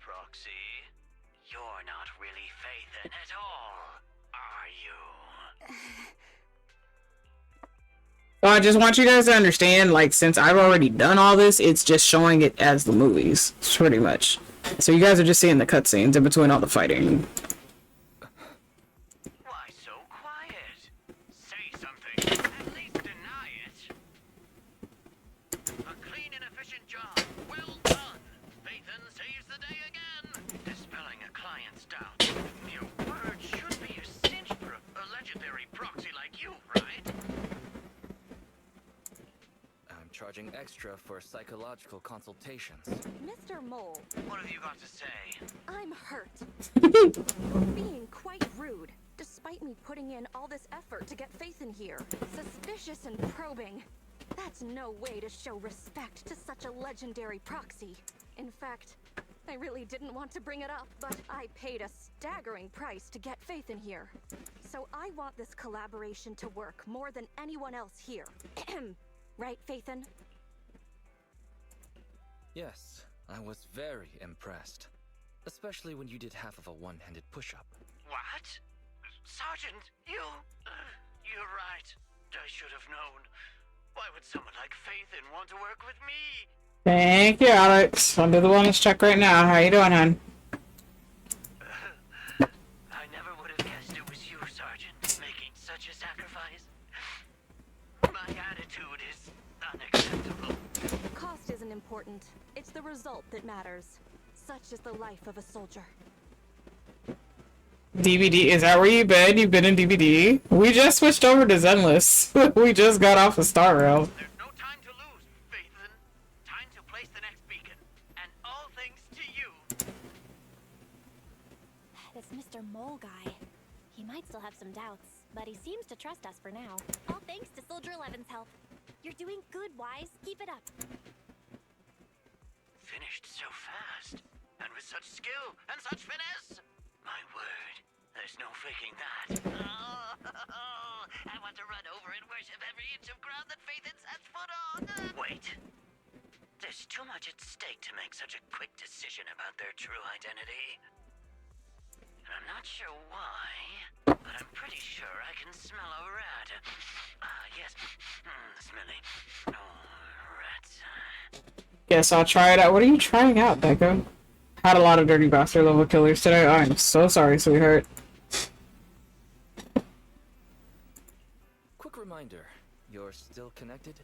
Proxy, you're not really Phaethon at all, are you? So I just want you guys to understand, like, since I've already done all this, it's just showing it as the movies, pretty much. So you guys are just seeing the cutscenes in between all the fighting. Why so quiet? Say something. At least deny it. A clean and efficient job. Well done. Phaethon saves the day again. Dispelling a client's doubt. Your word should be a cinch for a legendary proxy like you, right? I'm charging extra for psychological consultations. Mr. Mole. What have you got to say? I'm hurt. Being quite rude, despite me putting in all this effort to get Phaethon here. Suspicious and probing. That's no way to show respect to such a legendary proxy. In fact, I really didn't want to bring it up, but I paid a staggering price to get Phaethon here. So I want this collaboration to work more than anyone else here. Right, Phaethon? Yes, I was very impressed. Especially when you did half of a one-handed push-up. What? Sergeant, you're right. I should have known. Why would someone like Faithin want to work with me? Thank you, Alex. I'll do the wellness check right now. How you doing, hon? I never would have guessed it was you, Sergeant, making such a sacrifice. My attitude is unacceptable. Cost isn't important. It's the result that matters. Such is the life of a soldier. DVD, is that where you've been? You've been in DVD? We just switched over to Zenless. We just got off of Star Rail. There's no time to lose, Faithin. Time to place the next beacon. And all thanks to you. This Mr. Mole guy. He might still have some doubts, but he seems to trust us for now. All thanks to Soldier 11's help. You're doing good, Wise. Keep it up. Finished so fast. And with such skill and such finesse. My word, there's no faking that. Oh, I want to run over and worship every inch of ground that Faithin sets foot on. Wait. There's too much at stake to make such a quick decision about their true identity. And I'm not sure why, but I'm pretty sure I can smell a rat. Yes. Smelly. Oh, rats. Yes, I'll try it out. What are you trying out, Becca? Had a lot of dirty bastard level killers today. I'm so sorry, sweetheart. Quick reminder, you're still connected?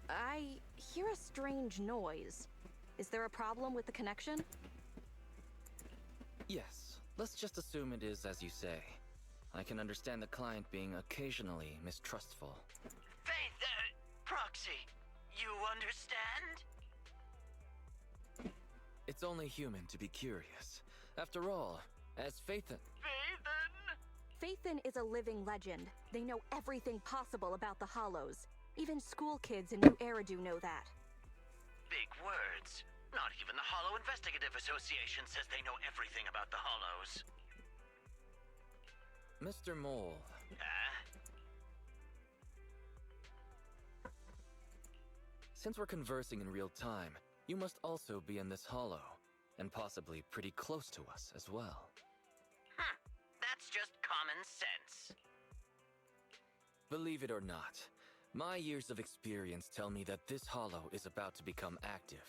I hear a strange noise. Is there a problem with the connection? Yes. Let's just assume it is as you say. I can understand the client being occasionally mistrustful. Faith, Proxy, you understand? It's only human to be curious. After all, as Faithin... Faithin is a living legend. They know everything possible about the Hollows. Even school kids in New Eridu know that. Big words. Not even the Hollow Investigative Association says they know everything about the Hollows. Mr. Mole. Since we're conversing in real time, you must also be in this hollow, and possibly pretty close to us as well. That's just common sense. Believe it or not, my years of experience tell me that this hollow is about to become active.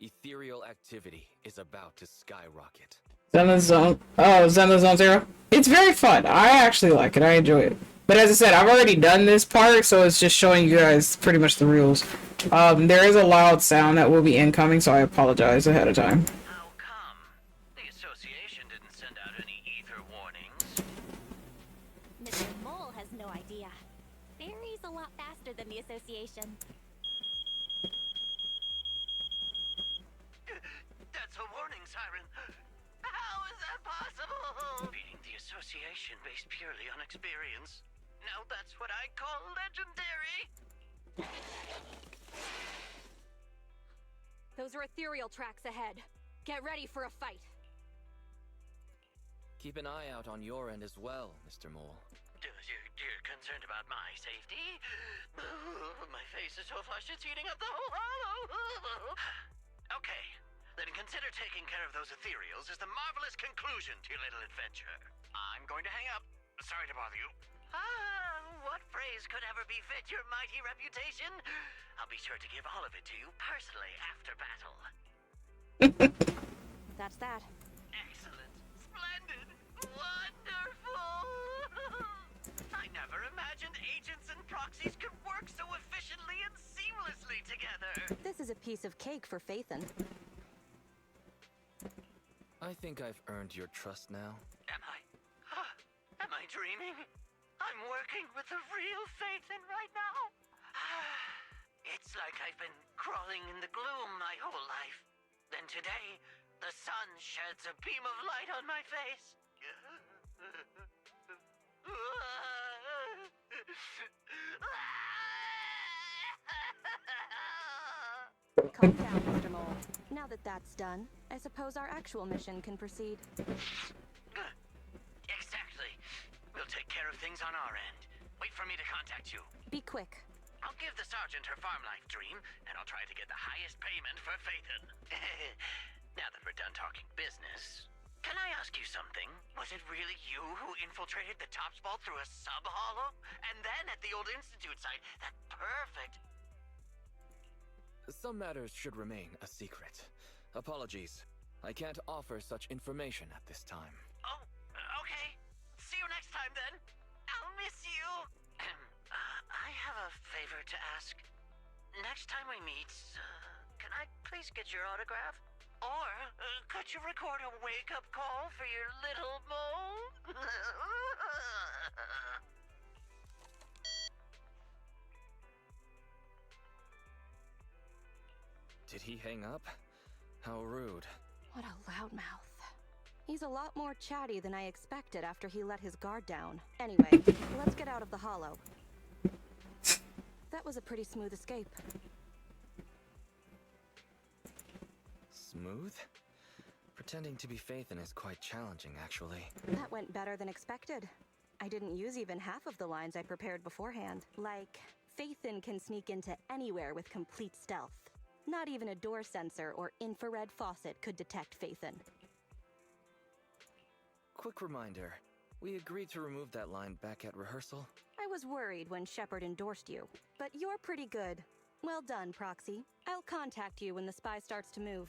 Ethereal activity is about to skyrocket. Zenless Zone. Oh, Zenless Zone Zero. It's very fun. I actually like it. I enjoy it. But as I said, I've already done this part, so it's just showing you guys pretty much the rules. There is a loud sound that will be incoming, so I apologize ahead of time. How come? The association didn't send out any ether warnings. Mr. Mole has no idea. Barry's a lot faster than the association. That's a warning siren. How is that possible? Beating the association based purely on experience. Now that's what I call legendary. Those are ethereal tracks ahead. Get ready for a fight. Keep an eye out on your end as well, Mr. Mole. You're concerned about my safety? My face is so flushed it's eating up the whole hollow. Okay, then consider taking care of those ethereals as the marvelous conclusion to your little adventure. I'm going to hang up. Sorry to bother you. What phrase could ever befit your mighty reputation? I'll be sure to give all of it to you personally after battle. That's that. Excellent. Splendid. Wonderful. I never imagined agents and proxies could work so efficiently and seamlessly together. This is a piece of cake for Faithin. I think I've earned your trust now. Am I dreaming? I'm working with the real Faithin right now. It's like I've been crawling in the gloom my whole life. Then today, the sun sheds a beam of light on my face. Calm down, Mr. Mole. Now that that's done, I suppose our actual mission can proceed. Exactly. We'll take care of things on our end. Wait for me to contact you. Be quick. I'll give the sergeant her farm life dream, and I'll try to get the highest payment for Faithin. Now that we're done talking business, Can I ask you something? Was it really you who infiltrated the Tops Vault through a sub-hollow? And then at the old Institute site, that perfect... Some matters should remain a secret. Apologies. I can't offer such information at this time. Oh, okay. See you next time then. I'll miss you. I have a favor to ask. Next time we meet, can I please get your autograph? Or could you record a wake-up call for your little mole? Did he hang up? How rude. What a loudmouth. He's a lot more chatty than I expected after he let his guard down. Anyway, let's get out of the hollow. That was a pretty smooth escape. Smooth? Pretending to be Phaethon is quite challenging, actually. That went better than expected. I didn't use even half of the lines I prepared beforehand. Like, Phaethon can sneak into anywhere with complete stealth. Not even a door sensor or infrared faucet could detect Phaethon. Quick reminder. We agreed to remove that line back at rehearsal. I was worried when Shepard endorsed you, but you're pretty good. Well done, Proxy. I'll contact you when the spy starts to move.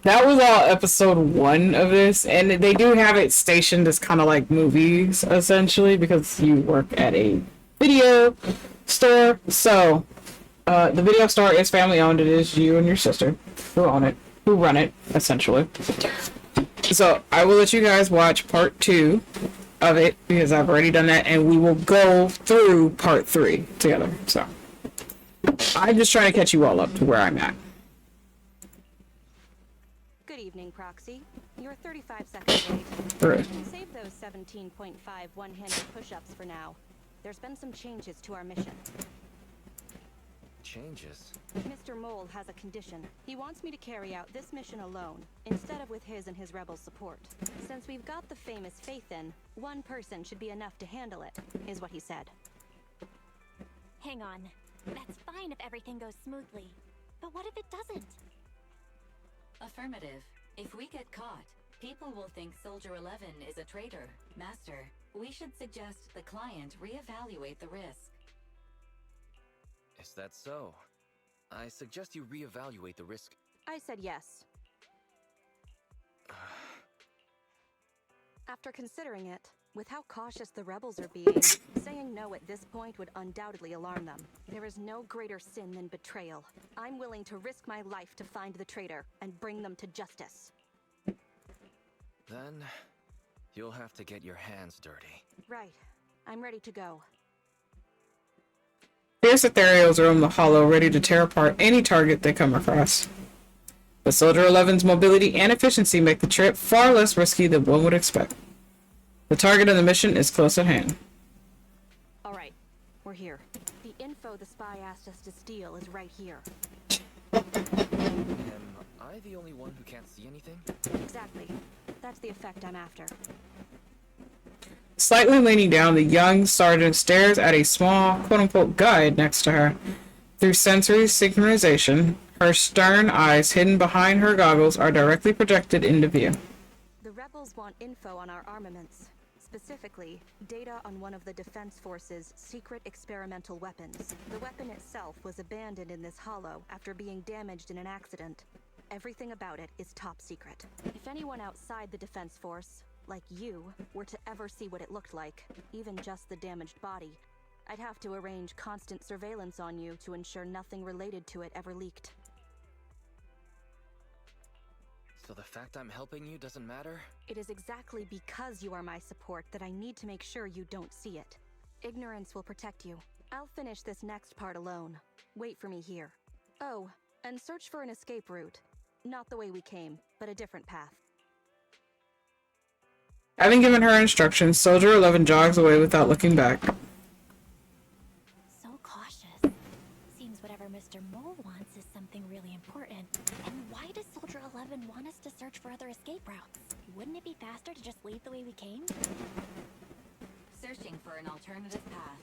That was all episode 1 of this, and they do have it stationed as kind of like movies, essentially, because you work at a video store. So, the video store is family owned. It is you and your sister who own it, who run it, essentially. So, I will let you guys watch part 2 of it, because I've already done that, and we will go through part 3 together. So, I'm just trying to catch you all up to where I'm at. Good evening, Proxy. You're 35 seconds late. Right. Save those 17.5 one-handed push-ups for now. There's been some changes to our mission. Changes? Mr. Mole has a condition. He wants me to carry out this mission alone, instead of with his and his rebel support. Since we've got the famous Phaethon, one person should be enough to handle it, is what he said. Hang on. That's fine if everything goes smoothly. But what if it doesn't? Affirmative. If we get caught, people will think Soldier 11 is a traitor. Master, we should suggest the client reevaluate the risk. Is that so? I suggest you reevaluate the risk. I said yes. After considering it, with how cautious the rebels are being, saying no at this point would undoubtedly alarm them. There is no greater sin than betrayal. I'm willing to risk my life to find the traitor and bring them to justice. Then, you'll have to get your hands dirty. Right. I'm ready to go. Here's Ethereal's room, the hollow, ready to tear apart any target they come across. But Soldier 11's mobility and efficiency make the trip far less risky than one would expect. The target of the mission is close at hand. Alright, we're here. The info the spy asked us to steal is right here. Am I the only one who can't see anything? Exactly. That's the effect I'm after. Slightly leaning down, the young sergeant stares at a small, quote-unquote, guide next to her. Through sensory synchronization, her stern eyes hidden behind her goggles are directly projected into view. The rebels want info on our armaments. Specifically, data on one of the Defense Force's secret experimental weapons. The weapon itself was abandoned in this hollow after being damaged in an accident. Everything about it is top secret. If anyone outside the Defense Force, like you, were to ever see what it looked like, even just the damaged body, I'd have to arrange constant surveillance on you to ensure nothing related to it ever leaked. So the fact I'm helping you doesn't matter? It is exactly because you are my support that I need to make sure you don't see it. Ignorance will protect you. I'll finish this next part alone. Wait for me here. Oh, and search for an escape route. Not the way we came, but a different path. Having given her instructions, Soldier 11 jogs away without looking back. So cautious. Seems whatever Mr. Mole wants is something really important. And why does Soldier 11 want us to search for other escape routes? Wouldn't it be faster to just leave the way we came? Searching for an alternative path.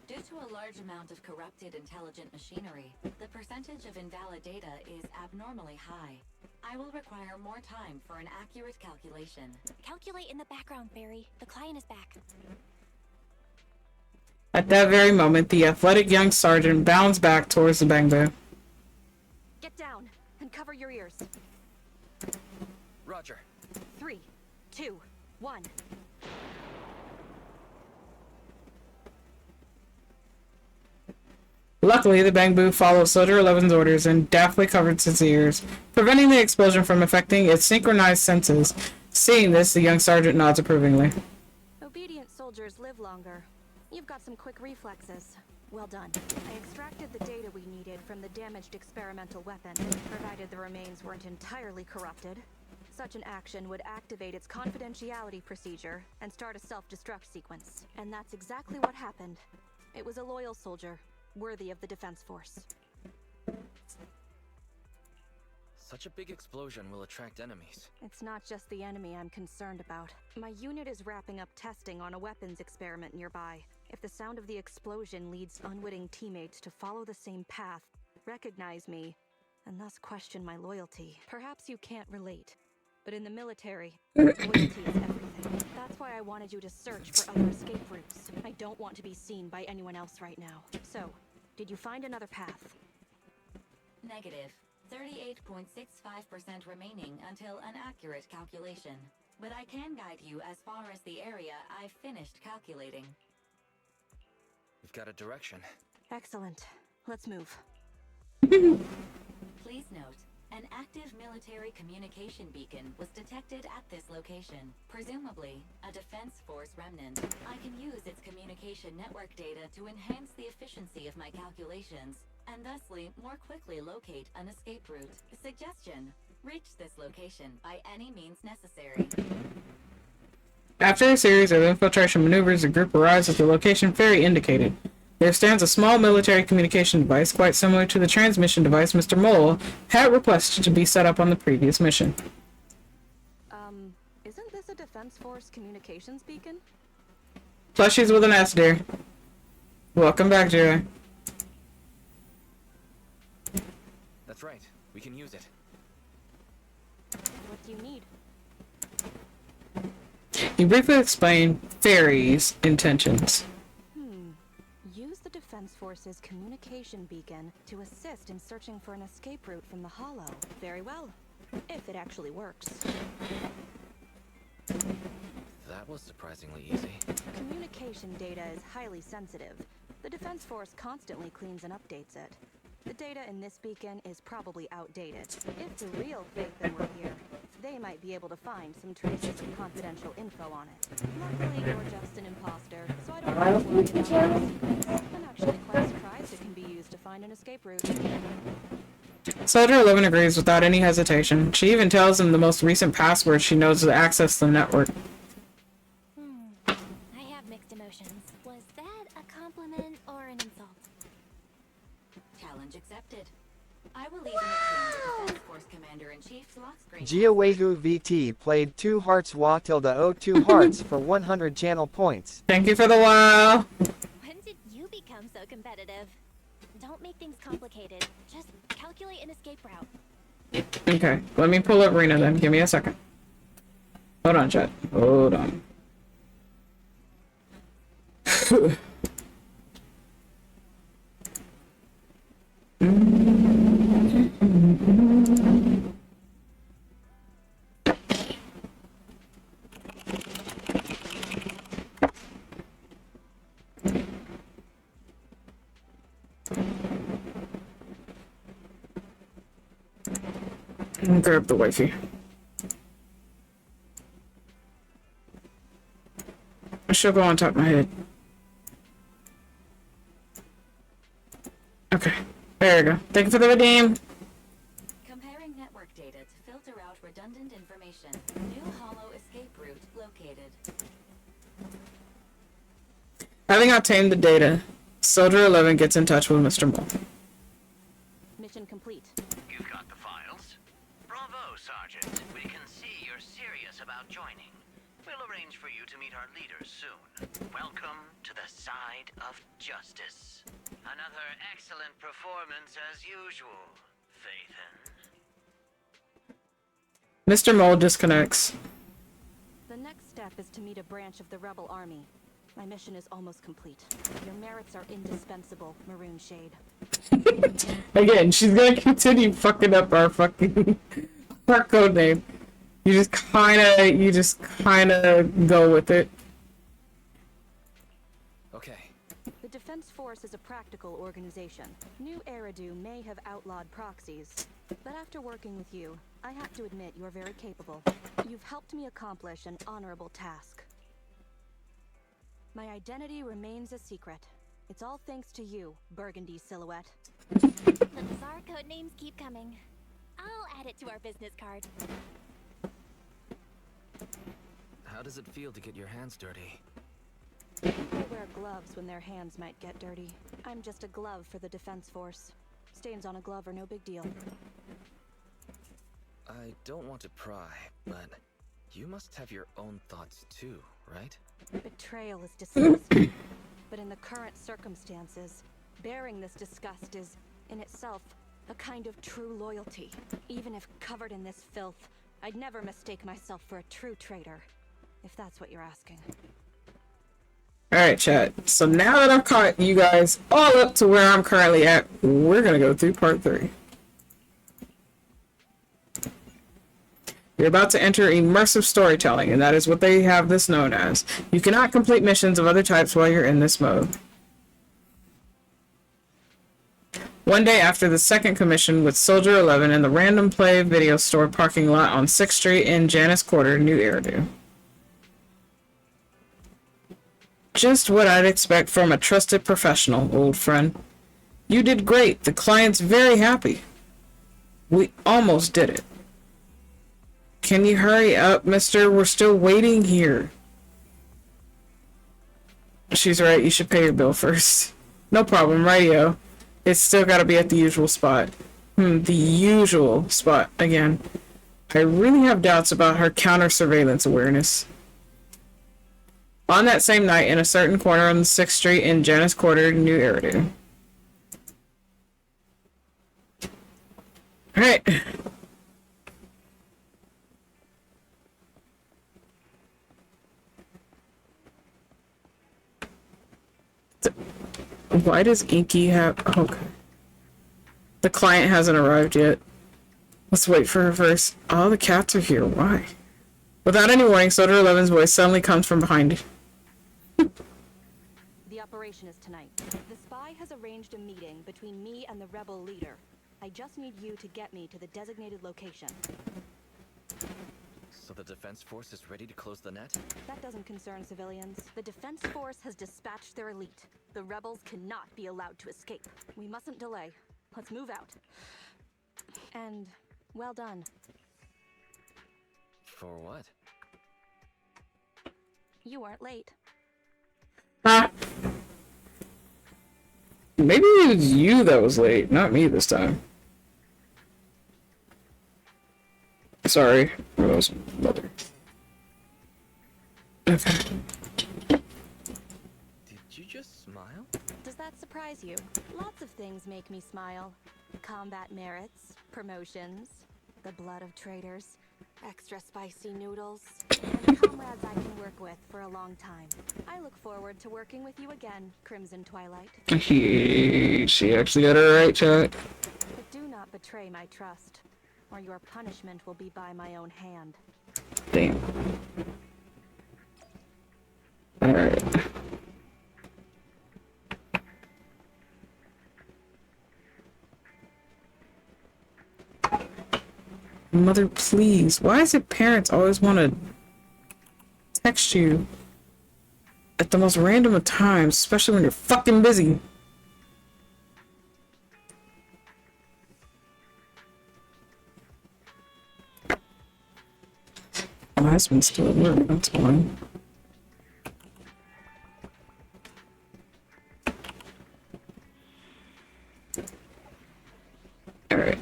Due to a large amount of corrupted intelligent machinery, the percentage of invalid data is abnormally high. I will require more time for an accurate calculation. Calculate in the background, Barry. The client is back. At that very moment, the athletic young sergeant bounds back towards the bamboo. Get down and cover your ears. Roger. 3, 2, 1. Luckily, the bamboo follows Soldier 11's orders and deftly covers its ears, preventing the explosion from affecting its synchronized senses. Seeing this, the young sergeant nods approvingly. Obedient soldiers live longer. You've got some quick reflexes. Well done. I extracted the data we needed from the damaged experimental weapon, provided the remains weren't entirely corrupted. Such an action would activate its confidentiality procedure and start a self-destruct sequence. And that's exactly what happened. It was a loyal soldier, worthy of the Defense Force. Such a big explosion will attract enemies. It's not just the enemy I'm concerned about. My unit is wrapping up testing on a weapons experiment nearby. If the sound of the explosion leads unwitting teammates to follow the same path, recognize me, and thus question my loyalty, perhaps you can't relate. But in the military, loyalty is everything. That's why I wanted you to search for other escape routes. I don't want to be seen by anyone else right now. So, did you find another path? Negative. 38.65% remaining until an accurate calculation. But I can guide you as far as the area I've finished calculating. We've got a direction. Excellent. Let's move. Please note, an active military communication beacon was detected at this location. Presumably, a Defense Force remnant. I can use its communication network data to enhance the efficiency of my calculations, and thusly more quickly locate an escape route. Suggestion: reach this location by any means necessary. After a series of infiltration maneuvers, the group arrives at the location Ferry indicated. There stands a small military communication device quite similar to the transmission device Mr. Mole had requested to be set up on the previous mission. Isn't this a Defense Force communications beacon? Plushies with an S, dear. Welcome back, Joey. That's right. We can use it. What do you need? He briefly explained Ferry's intentions. Use the Defense Force's communication beacon to assist in searching for an escape route from the Hollow. Very well. If it actually works. That was surprisingly easy. Communication data is highly sensitive. The Defense Force constantly cleans and updates it. The data in this beacon is probably outdated. If the real Fathan were here, they might be able to find some traces of confidential info on it. Luckily, you're just an imposter, so I don't have to worry about it. I'm actually quite surprised it can be used to find an escape route. Soldier 11 agrees without any hesitation. She even tells him the most recent password she knows to access the network. I have mixed emotions. Was that a compliment or an insult? Challenge accepted. I will leave in the Defense Force Commander-in-Chief's lock screen. Geowegu VT played 2 hearts wa tilde 02 hearts for 100 channel points. Thank you for the wow. When did you become so competitive? Don't make things complicated. Just calculate an escape route. Okay, let me pull up Rena then. Give me a second. Hold on, chat. Hold on. Grab the wifey. She'll go on top of my head. Okay, there we go. Thank you for the redeem. Comparing network data to filter out redundant information. New hollow escape route located. Having obtained the data, Soldier 11 gets in touch with Mr. Mole. Mission complete. You've got the files? Bravo, Sergeant. We can see you're serious about joining. We'll arrange for you to meet our leaders soon. Welcome to the side of justice. Another excellent performance as usual, Fathan. Mr. Mole disconnects. The next step is to meet a branch of the rebel army. My mission is almost complete. Your merits are indispensable, Maroon Shade. Again, she's gonna continue fucking up our fucking our code name. You just kinda go with it. Okay. The Defense Force is a practical organization. New Eridu may have outlawed proxies, but after working with you, I have to admit you're very capable. You've helped me accomplish an honorable task. My identity remains a secret. It's all thanks to you, Burgundy Silhouette. The bizarre code names keep coming. I'll add it to our business card. How does it feel to get your hands dirty? People wear gloves when their hands might get dirty. I'm just a glove for the Defense Force. Stains on a glove are no big deal. I don't want to pry, but you must have your own thoughts too, right? Betrayal is disgusting. But in the current circumstances, bearing this disgust is, in itself, a kind of true loyalty. Even if covered in this filth, I'd never mistake myself for a true traitor. If that's what you're asking. Alright, chat. So now that I've caught you guys all up to where I'm currently at, we're gonna go through part 3. You're about to enter immersive storytelling, and that is what they have this known as. You cannot complete missions of other types while you're in this mode. One day after the second commission with Soldier 11 in the Random Play video store parking lot on 6th Street in Janus Quarter, New Eridu. Just what I'd expect from a trusted professional, old friend. You did great. The client's very happy. We almost did it. Can you hurry up, mister? We're still waiting here. She's right. You should pay your bill first. No problem, radio. It's still gotta be at the usual spot. The usual spot, again. I really have doubts about her counter-surveillance awareness. On that same night, in a certain corner on the 6th Street in Janus Quarter, New Eridu. Alright. Why does Inky have... Okay. The client hasn't arrived yet. Let's wait for her first. All the cats are here. Why? Without any warning, Soldier 11's voice suddenly comes from behind. The operation is tonight. The spy has arranged a meeting between me and the rebel leader. I just need you to get me to the designated location. So the Defense Force is ready to close the net? That doesn't concern civilians. The Defense Force has dispatched their elite. The rebels cannot be allowed to escape. We mustn't delay. Let's move out. And well done. For what? You weren't late. Maybe it was you that was late, not me this time. Sorry, it was mother. Okay. Did you just smile? Does that surprise you? Lots of things make me smile. Combat merits, promotions, the blood of traitors, extra spicy noodles, and comrades I can work with for a long time. I look forward to working with you again, Crimson Twilight. She actually got it right, chat. But do not betray my trust, or your punishment will be by my own hand. Damn. Alright. Mother, please. Why is it parents always want to text you at the most random of times, especially when you're fucking busy? My husband's still at work, that's fine. Alright.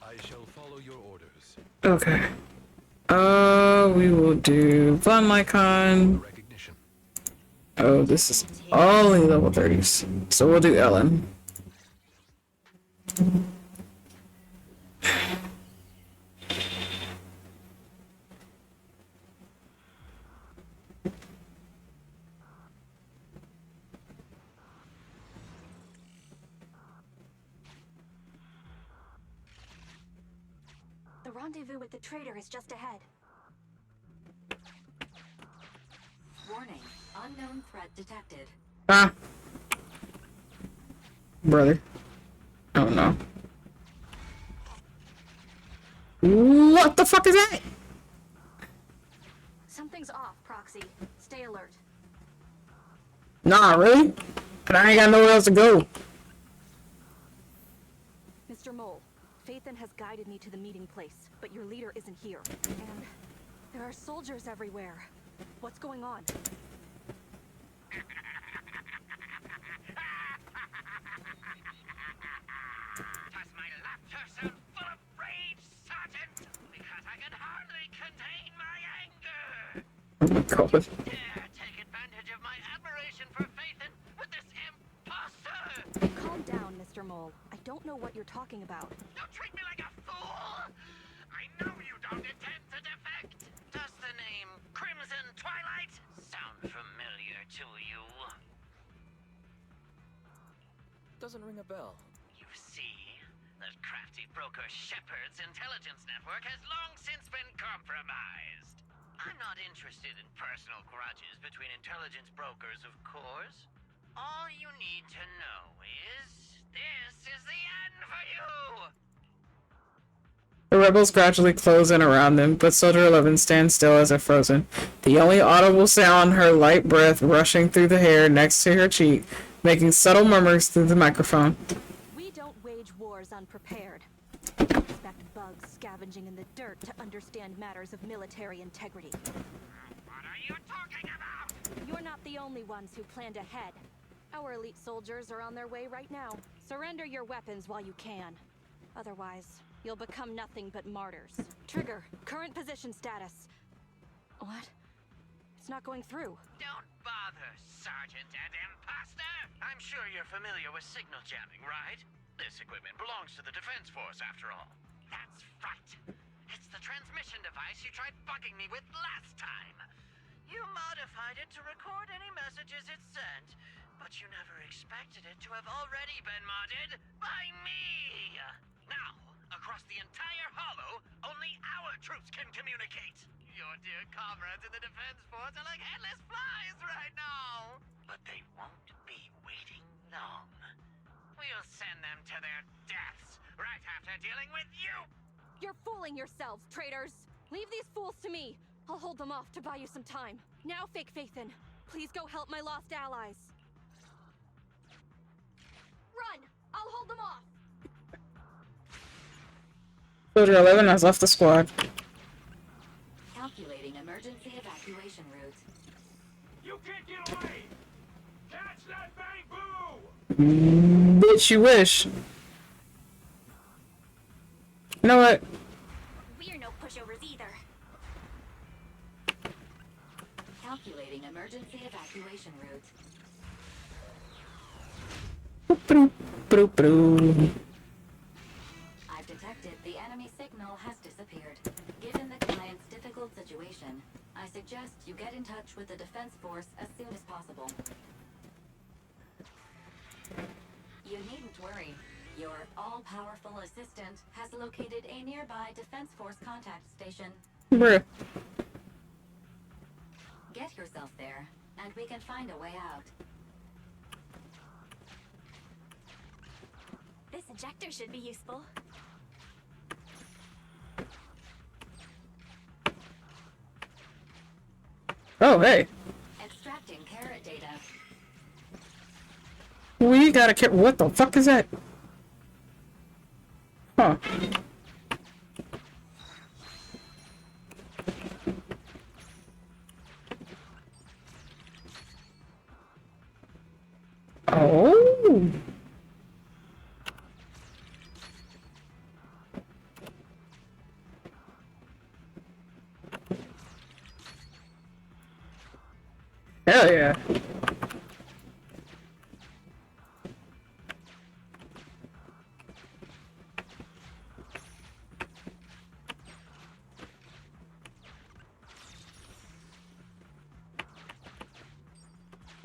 I shall follow your orders. Okay. We will do Von Lycon. Oh, this is only level 30s. So we'll do Ellen. The rendezvous with the traitor is just ahead. Warning, unknown threat detected. Ah. Brother. Oh no. What the fuck is that? Something's off, Proxy. Stay alert. Nah, really? But I ain't got nowhere else to go. Mr. Mole, Phaethon has guided me to the meeting place, but your leader isn't here. And there are soldiers everywhere. What's going on? Does my laughter sound full of rage, Sergeant? Because I can hardly contain my anger. Oh my god. Dare take advantage of my admiration for Phaethon with this imposter! Calm down, Mr. Mole. I don't know what you're talking about. Don't treat me like a fool! I know you don't intend to defect! Does the name Crimson Twilight sound familiar to you? Doesn't ring a bell. You see, that crafty broker Shepard's intelligence network has long since been compromised. I'm not interested in personal grudges between intelligence brokers, of course. All you need to know is this is the end for you! The rebels gradually close in around them, but Soldier 11 stands still as if frozen. The only audible sound, her light breath rushing through the hair next to her cheek, making subtle murmurs through the microphone. We don't wage wars unprepared. Expect bugs scavenging in the dirt to understand matters of military integrity. What are you talking about? You're not the only ones who planned ahead. Our elite soldiers are on their way right now. Surrender your weapons while you can. Otherwise, you'll become nothing but martyrs. Trigger, current position status. What? It's not going through. Don't bother, Sergeant and Imposter! I'm sure you're familiar with signal jamming, right? This equipment belongs to the Defense Force, after all. That's right. It's the transmission device you tried bugging me with last time. You modified it to record any messages it sent, but you never expected it to have already been modded by me! Now, across the entire Hollow, only our troops can communicate. Your dear comrades in the Defense Force are like headless flies right now! But they won't be waiting long. We'll send them to their deaths right after dealing with you! You're fooling yourselves, traitors! Leave these fools to me! I'll hold them off to buy you some time. Now, Fake Phaethon, please go help my lost allies. Run! I'll hold them off! Soldier 11 has left the squad. Calculating emergency evacuation route. You can't get away! Catch that bang boo! Bitch, you wish. You know what? We're no pushovers either. Calculating emergency evacuation route. I've detected the enemy signal has disappeared. Given the client's difficult situation, I suggest you get in touch with the Defense Force as soon as possible. You needn't worry. Your all-powerful assistant has located a nearby Defense Force contact station. Bruh. Get yourself there, and we can find a way out. This ejector should be useful. Oh, hey. Extracting carrot data. We gotta care. What the fuck is that? Huh. Oh. Hell yeah.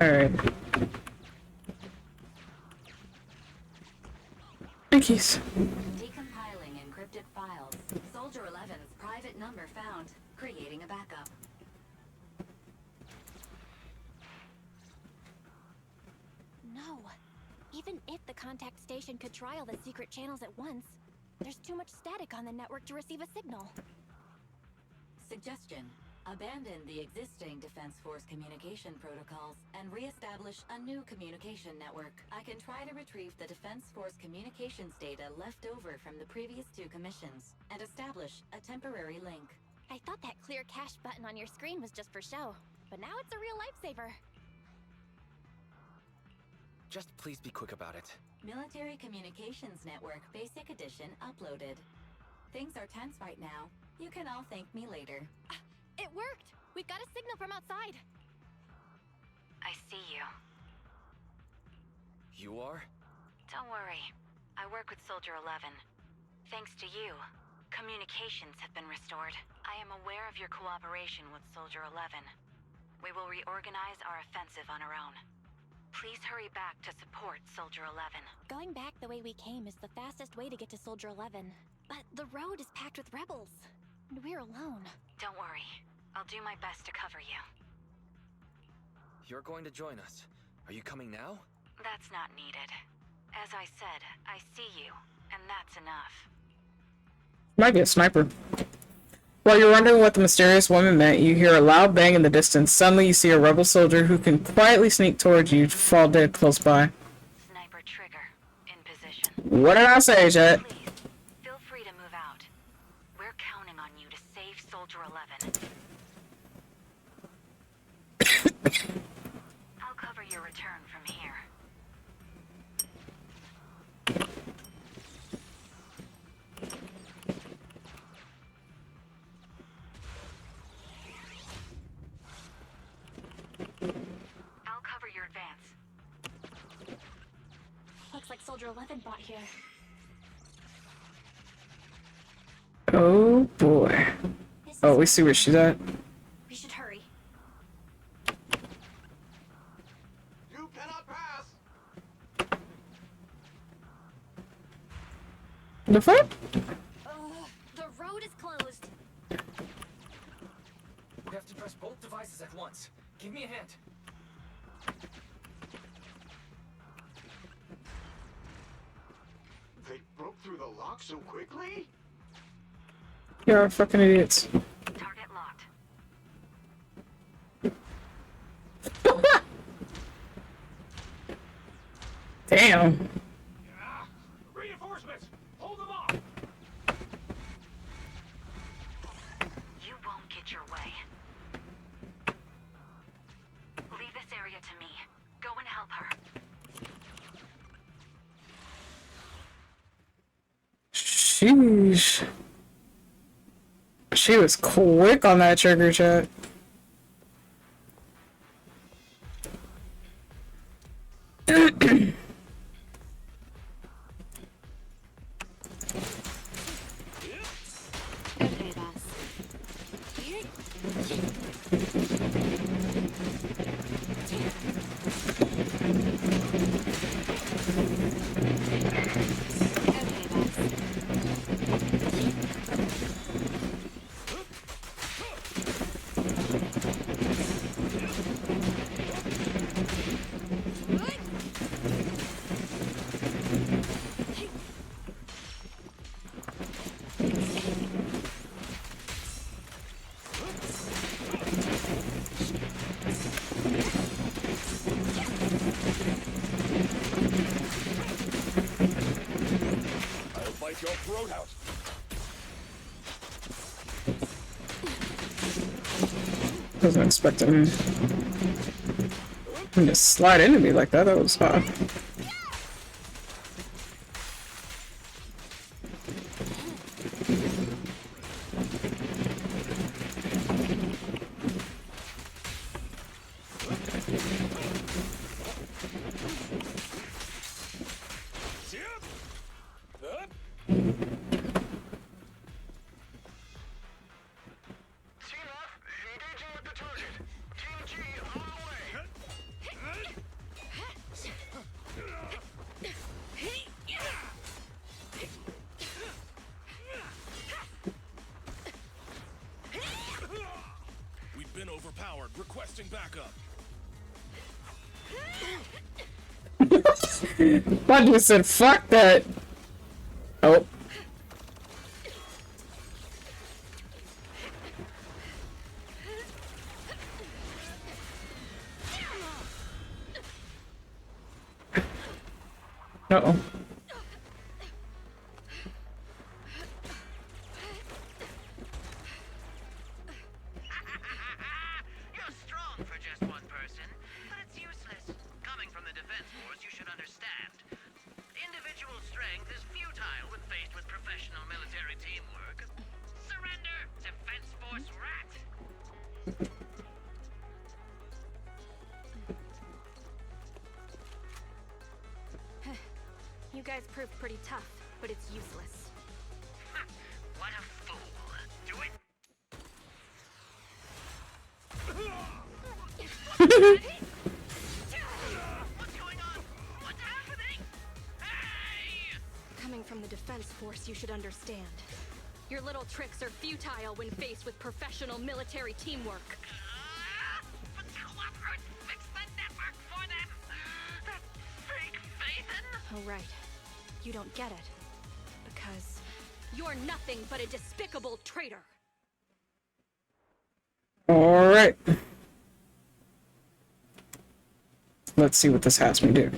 Alright. Keys. Decompiling encrypted files. Soldier 11's private number found. Creating a backup. No. Even if the contact station could try all the secret channels at once, there's too much static on the network to receive a signal. Suggestion. Abandon the existing Defense Force communication protocols and re-establish a new communication network. I can try to retrieve the Defense Force communications data left over from the previous 2 commissions and establish a temporary link. I thought that clear cache button on your screen was just for show, but now it's a real lifesaver. Just please be quick about it. Military Communications Network Basic Edition uploaded. Things are tense right now. You can all thank me later. It worked! We've got a signal from outside. I see you. You are? Don't worry. I work with Soldier 11. Thanks to you, communications have been restored. I am aware of your cooperation with Soldier 11. We will reorganize our offensive on our own. Please hurry back to support Soldier 11. Going back the way we came is the fastest way to get to Soldier 11. But the road is packed with rebels. And we're alone. Don't worry. I'll do my best to cover you. You're going to join us. Are you coming now? That's not needed. As I said, I see you, and that's enough. Might be a sniper. While you're wondering what the mysterious woman meant, you hear a loud bang in the distance. Suddenly you see a rebel soldier who can quietly sneak towards you to fall dead close by. Sniper trigger, in position. What did I say, Jet? Please, feel free to move out. We're counting on you to save Soldier 11. I'll cover your return from here. I'll cover your advance. Looks like Soldier 11 bought here. Oh boy. Oh, we see where she's at. We should hurry. You cannot pass. The fuck? The road is closed. We have to press both devices at once. Give me a hand. They broke through the lock so quickly? You're fucking idiots. Target locked. Damn. Reinforcements! Hold them off! You won't get your way. Leave this area to me. Go and help her. Sheesh. She was quick on that trigger, Chat. Okay, boss. I'll bite your throat out. Wasn't expecting him to slide into me like that. That was hot. backup. Bundy said, fuck that. Oh. Uh-oh. You're strong for just one person, but it's useless. Coming from the Defense Force, you should understand. Individual strength is futile when faced with professional military teamwork. Surrender, Defense Force rat! You guys proved pretty tough, but it's useless. What a fool. Do it. What's going on? What's happening? Hey! Coming from the Defense Force, you should understand. Your little tricks are futile when faced with professional military teamwork. But cooperate, fix the network for them. That fake Phaethon? Oh, right. You don't get it. Because you're nothing but a despicable traitor. Alright. Let's see what this has me do.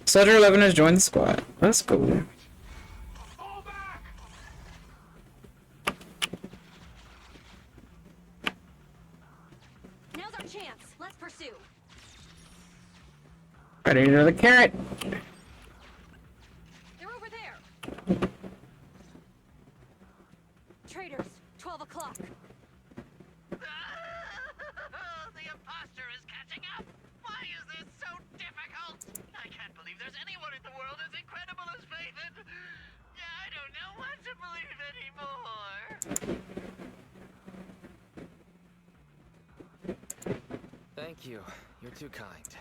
Soldier 11 has joined the squad. Let's go. Now's our chance. Let's pursue. Ready to the carrot. They're over there. Traitors, 12 o'clock. The imposter is catching up. Why is this so difficult? I can't believe there's anyone in the world as incredible as Phaethon. I don't know what to believe anymore. Thank you. You're too kind.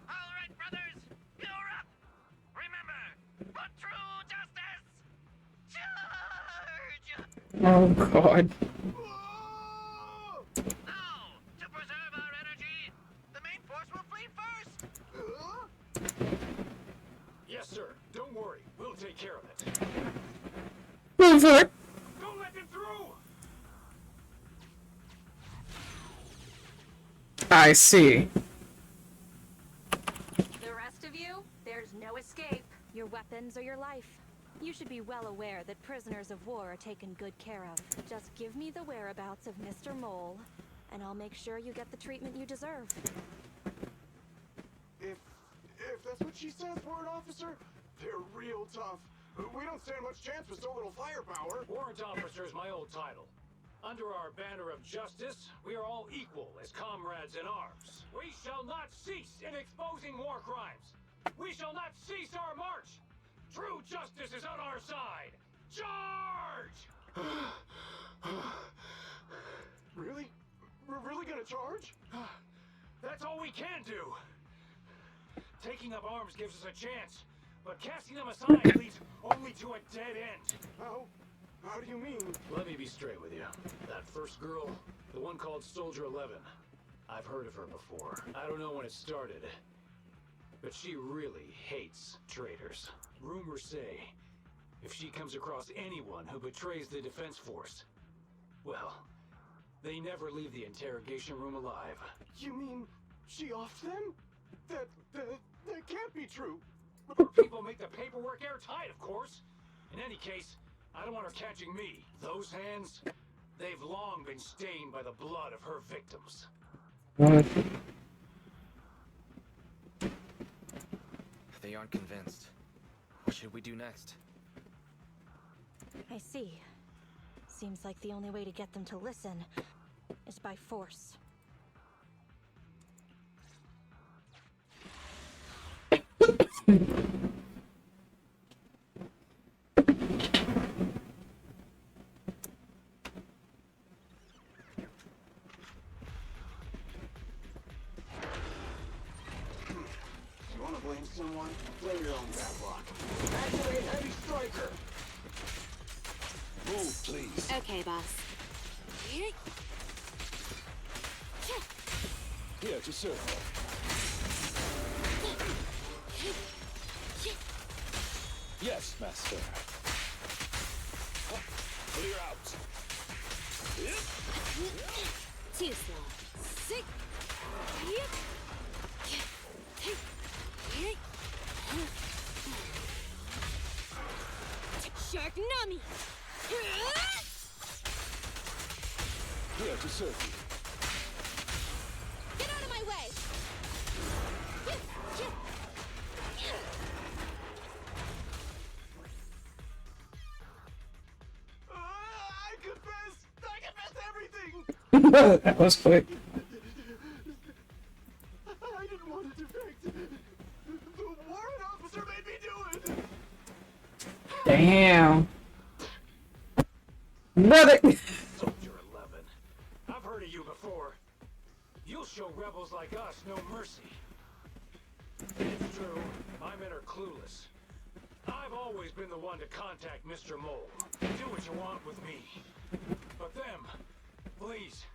All right, brothers, you're up. Remember, for true justice, charge! Oh god. Now, to preserve our energy, the main force will flee first. Yes, sir. Don't worry. We'll take care of it. Move for it. Don't let them through! I see. The rest of you, there's no escape. Your weapons or your life. You should be well aware that prisoners of war are taken good care of. Just give me the whereabouts of Mr. Mole, and I'll make sure you get the treatment you deserve. If that's what she says, Warrant Officer, they're real tough. We don't stand much chance with so little firepower. Warrant Officer is my old title. Under our banner of justice, we are all equal as comrades in arms. We shall not cease in exposing war crimes. We shall not cease our march. True justice is on our side. Charge! Really? We're really gonna charge? That's all we can do. Taking up arms gives us a chance, but casting them aside leads only to a dead end. How do you mean? Let me be straight with you. That first girl, the one called Soldier 11, I've heard of her before. I don't know when it started, but she really hates traitors. Rumors say, if she comes across anyone who betrays the Defense Force, well, they never leave the interrogation room alive. You mean she offed them? That can't be true. Our people make the paperwork airtight, of course. In any case, I don't want her catching me. Those hands, they've long been stained by the blood of her victims. What? They aren't convinced. What should we do next? I see. Seems like the only way to get them to listen is by force. You wanna blame someone? Blame your own bad luck. Activate Heavy Striker! Move, please. Okay, boss. Here to serve. Yes, master. Clear out. Too slow. Sick. Shark Nami. Here to serve you. Get out of my way! I confess everything! That was quick. I didn't want to defect. The warrant officer made me do it! Damn. Brother! Soldier 11. I've heard of you before. You'll show rebels like us no mercy. It's true, my men are clueless. I've always been the one to contact Mr. Mole. Do what you want with me. But them, please,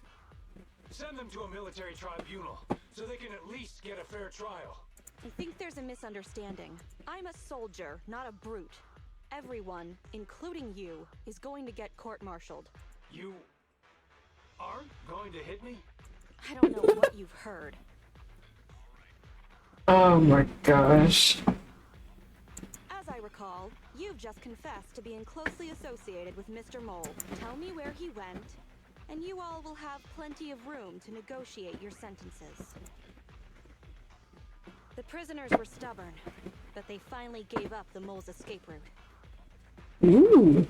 send them to a military tribunal so they can at least get a fair trial. I think there's a misunderstanding. I'm a soldier, not a brute. Everyone, including you, is going to get court-martialed. You aren't going to hit me? I don't know what you've heard. Oh my gosh. As I recall, you've just confessed to being closely associated with Mr. Mole. Tell me where he went, and you all will have plenty of room to negotiate your sentences. The prisoners were stubborn, but they finally gave up the Mole's escape route. Ooh.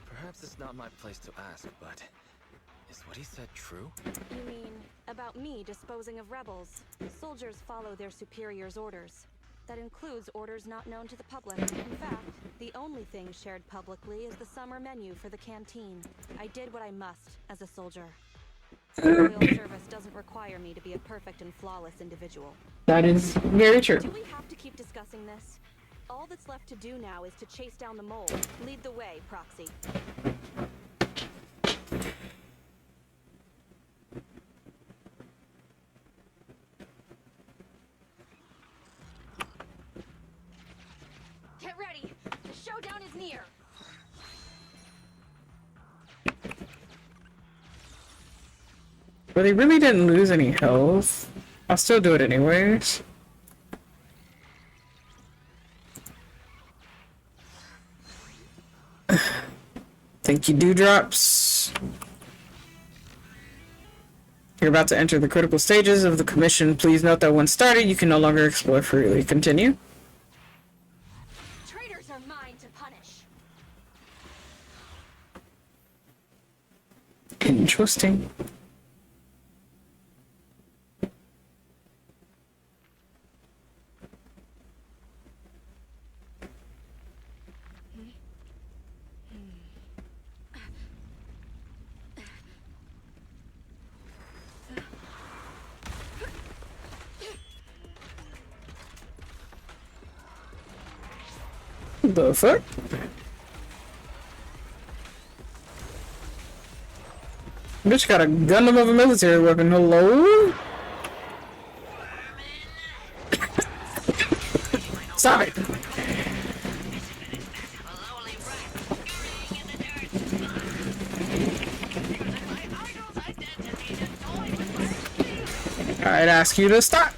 Perhaps it's not my place to ask, but is what he said true? You mean about me disposing of rebels? Soldiers follow their superiors' orders. That includes orders not known to the public. In fact, the only thing shared publicly is the summer menu for the canteen. I did what I must as a soldier. Loyal service doesn't require me to be a perfect and flawless individual. That is very true. Do we have to keep discussing this? All that's left to do now is to chase down the mole. Lead the way, Proxy. Get ready! The showdown is near! But they really didn't lose any health. I'll still do it anyways. Thank you, Dewdrops. You're about to enter the critical stages of the commission. Please note that when started, you can no longer explore freely. Continue. Traitors are mine to punish. Interesting. The fuck? Bitch got a Gundam of a military weapon. Hello? Stop it! I'd ask you to stop.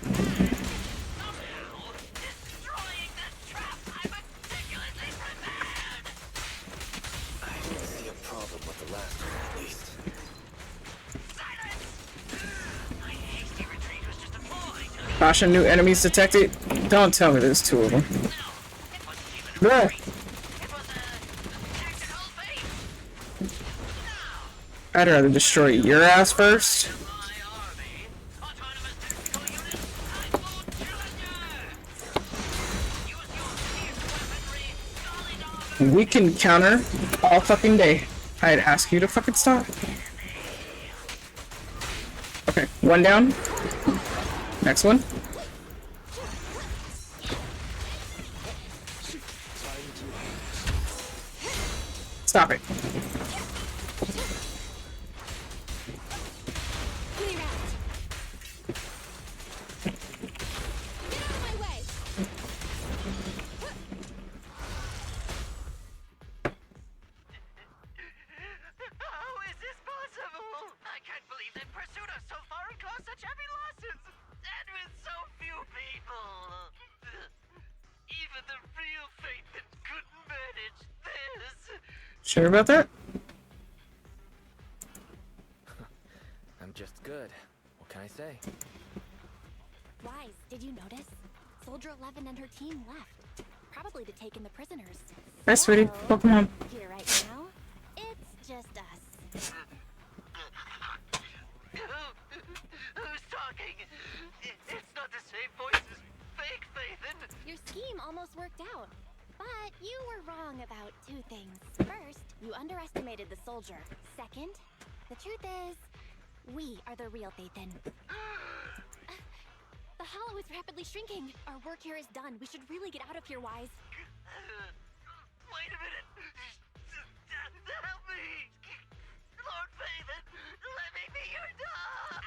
Caution, new enemies detected. Don't tell me there's two of them. Bruh. I'd rather destroy your ass first. We can counter all fucking day. I'd ask you to fucking stop. Okay, one down. Next one. Stop it. Clear out. Get out of my way. How is this possible? I can't believe they pursued us so far and caused such heavy losses. And with so few people. Even the real Phaeton couldn't manage this. Sure about that? I'm just good. What can I say? Wise, did you notice? Soldier 11 and her team left. Probably to take in the prisoners. Hi, sweetie. Welcome home. Here right now, it's just us. Who's talking? It's not the same voice as fake Phaeton. Your scheme almost worked out. But you were wrong about two things. First, you underestimated the soldier. Second, the truth is, we are the real Phaeton. The hollow is rapidly shrinking. Our work here is done. We should really get out of here, Wise. Wait a minute. Help me. Lord Phaeton, let me be your dog.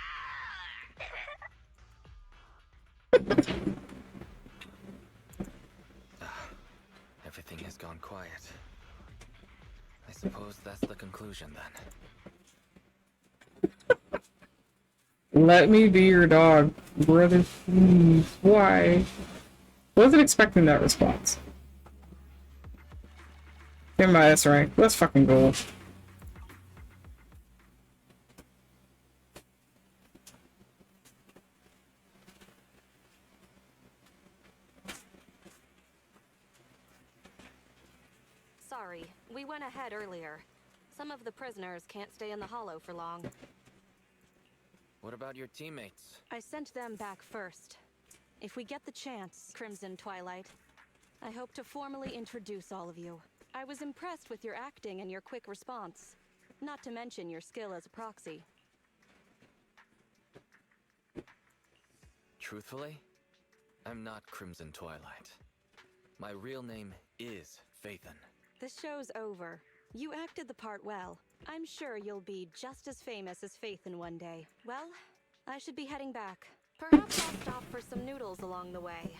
Everything has gone quiet. I suppose that's the conclusion then. Let me be your dog, brother. Please. Why? Wasn't expecting that response. Never mind, that's right. Let's fucking go. Sorry, we went ahead earlier. Some of the prisoners can't stay in the hollow for long. What about your teammates? I sent them back first. If we get the chance, Crimson Twilight, I hope to formally introduce all of you. I was impressed with your acting and your quick response, not to mention your skill as a proxy. Truthfully, I'm not Crimson Twilight. My real name is Phaeton. This show's over. You acted the part well. I'm sure you'll be just as famous as Phaeton one day. Well, I should be heading back. Perhaps I'll stop for some noodles along the way.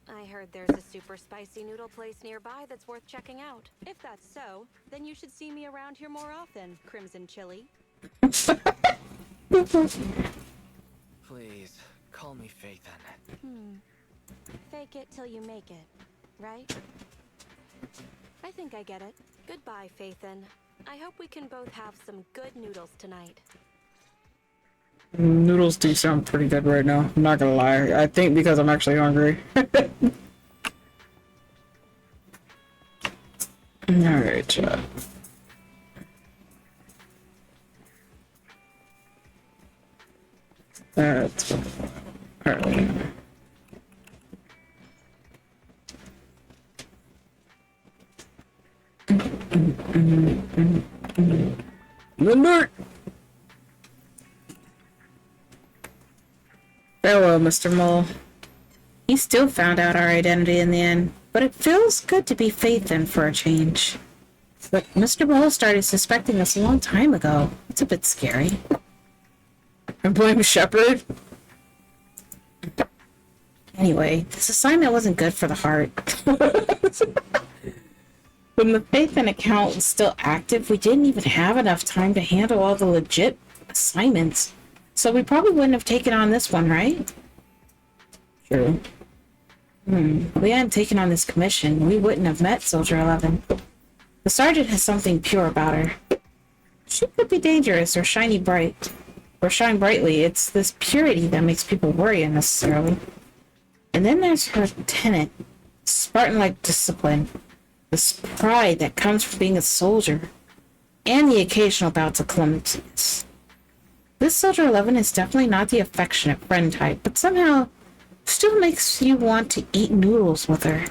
I heard there's a super spicy noodle place nearby that's worth checking out. If that's so, then you should see me around here more often, Crimson Chili. Please, call me Phaeton. Fake it till you make it, right? I think I get it. Goodbye, Phaeton. I hope we can both have some good noodles tonight. Noodles do sound pretty good right now. I'm not gonna lie. I think because I'm actually hungry. Alright, chat. That's alright. Limber! Farewell, Mr. Mole. He still found out our identity in the end, but it feels good to be Phaeton for a change. But Mr. Mole started suspecting us a long time ago. It's a bit scary. I blame Shepard. Anyway, this assignment wasn't good for the heart. When the Phaeton account was still active, we didn't even have enough time to handle all the legit assignments. So we probably wouldn't have taken on this one, right? True. If we hadn't taken on this commission, we wouldn't have met Soldier 11. The sergeant has something pure about her. She could be dangerous or shine brightly. It's this purity that makes people worry unnecessarily. And then there's her tenet, Spartan-like discipline. This pride that comes from being a soldier, and the occasional bouts of clumsiness. This Soldier 11 is definitely not the affectionate friend type, but somehow still makes you want to eat noodles with her.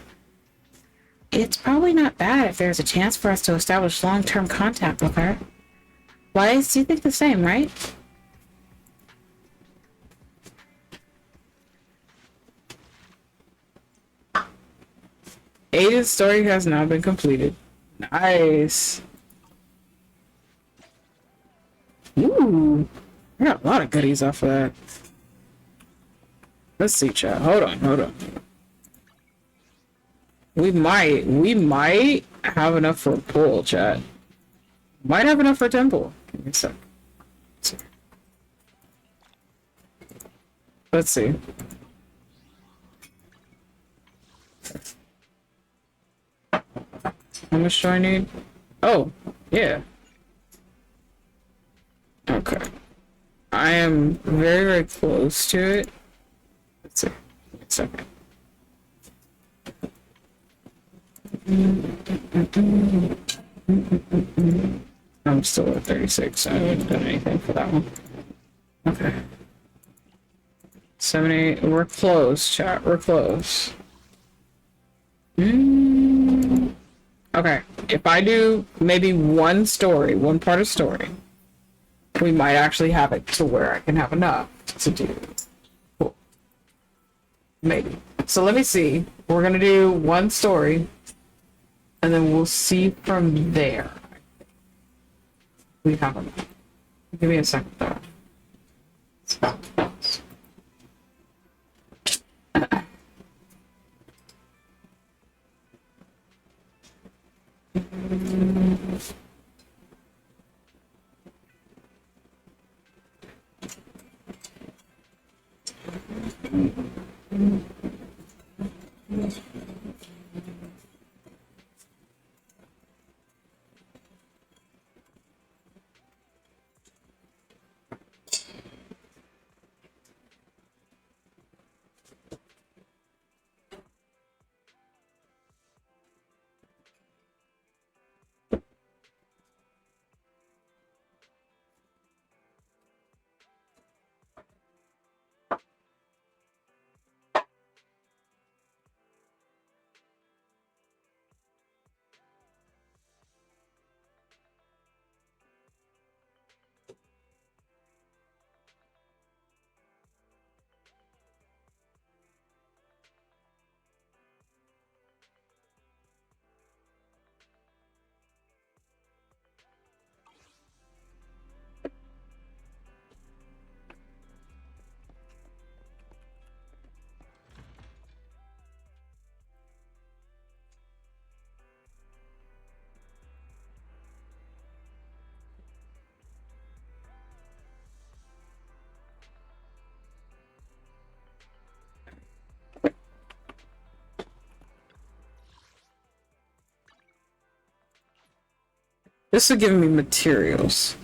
It's probably not bad if there's a chance for us to establish long-term contact with her. Wise, do you think the same, right? Aiden's story has now been completed. Nice. Ooh, I got a lot of goodies off of that. Let's see, chat. Hold on. We might have enough for a pool, chat. Might have enough for a temple. Give me a sec. Let's see. How much do I need? Oh, yeah. Okay. I am very, very close to it. Let's see. Give me a second. I'm still at 36. I haven't done anything for that one. Okay. 70. We're close, chat. We're close. Okay. If I do maybe one part of story, we might actually have it to where I can have enough to do. Cool. Maybe. So let me see. We're gonna do one story, and then we'll see from there. We have enough. Give me a second though. This will give me materials.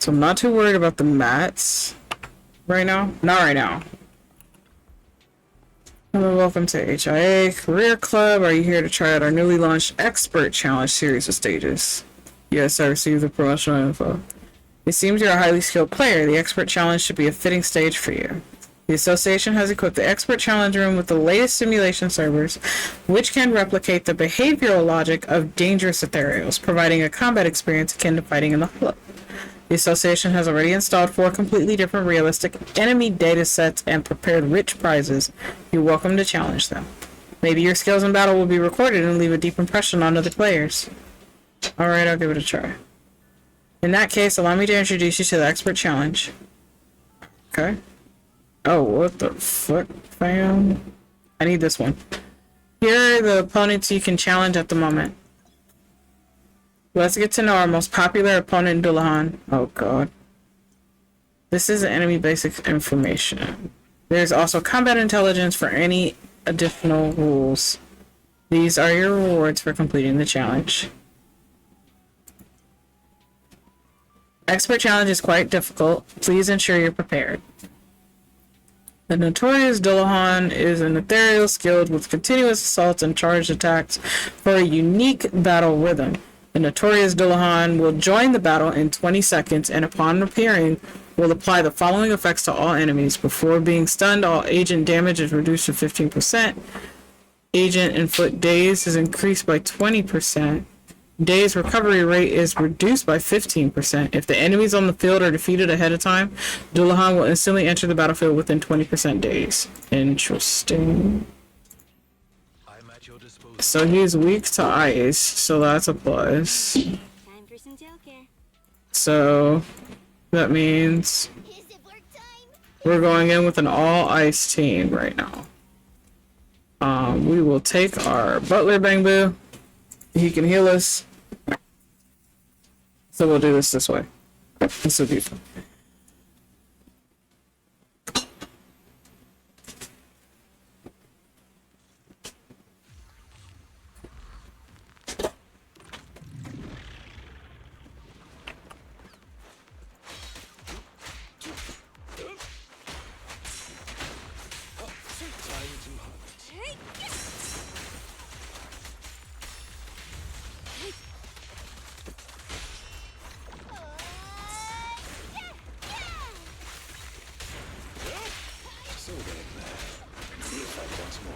So I'm not too worried about the mats right now. Not right now. Hello, welcome to HIA Career Club. Are you here to try out our newly launched Expert Challenge series of stages? Yes, I received the promotional info. It seems you're a highly skilled player. The Expert Challenge should be a fitting stage for you. The association has equipped the Expert Challenge Room with the latest simulation servers, which can replicate the behavioral logic of dangerous ethereals, providing a combat experience akin to fighting in the hollow. The association has already installed 4 completely different realistic enemy data sets and prepared rich prizes. You're welcome to challenge them. Maybe your skills in battle will be recorded and leave a deep impression on other players. Alright, I'll give it a try. In that case, allow me to introduce you to the Expert Challenge. Okay. Oh, what the fuck, fam? I need this one. Here are the opponents you can challenge at the moment. Let's get to know our most popular opponent, Dullahan. Oh god. This is enemy basic information. There's also combat intelligence for any additional rules. These are your rewards for completing the challenge. Expert challenge is quite difficult. Please ensure you're prepared. The notorious Dullahan is an ethereal skilled with continuous assaults and charged attacks for a unique battle rhythm. The notorious Dullahan will join the battle in 20 seconds and upon appearing will apply the following effects to all enemies. Before being stunned, all agent damage is reduced to 15%. Agent and foot daze is increased by 20%. Daze recovery rate is reduced by 15%. If the enemies on the field are defeated ahead of time, Dullahan will instantly enter the battlefield within 20% daze. Interesting. So he's weak to ice, so that's a plus. So That means we're going in with an all ice team right now. We will take our butler Bangbu. He can heal us. So we'll do this way. This will be fun.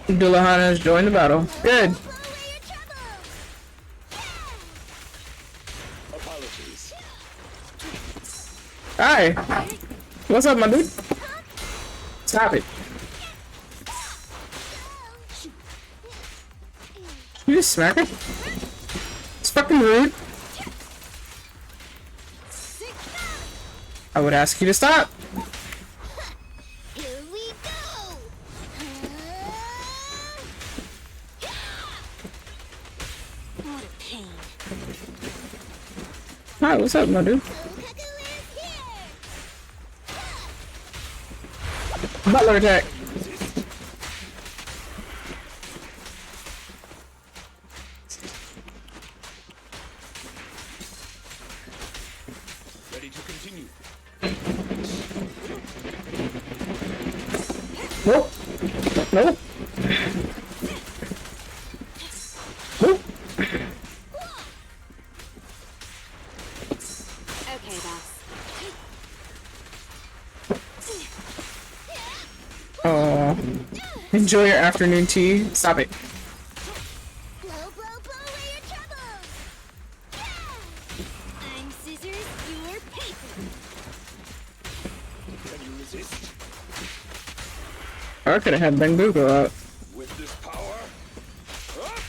Dullahan has joined the battle. Good. Apologies. Hi. What's up, my dude? Stop it. You just smack it? It's fucking rude. I would ask you to stop. Hi, what's up, my dude? Butler attack. Ready to continue. Nope. Nope. Nope. Okay, boss. Oh, enjoy your afternoon tea. Stop it. I'm scissors, you're paper. Can you resist? I could have had Bangbu go out. With this power? Up!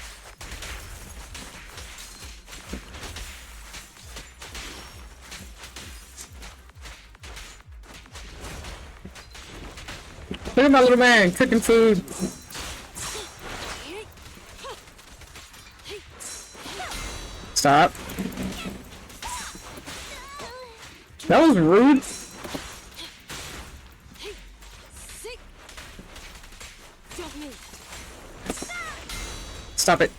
Look at my little man cooking food. Stop. That was rude. Don't move. Stop it.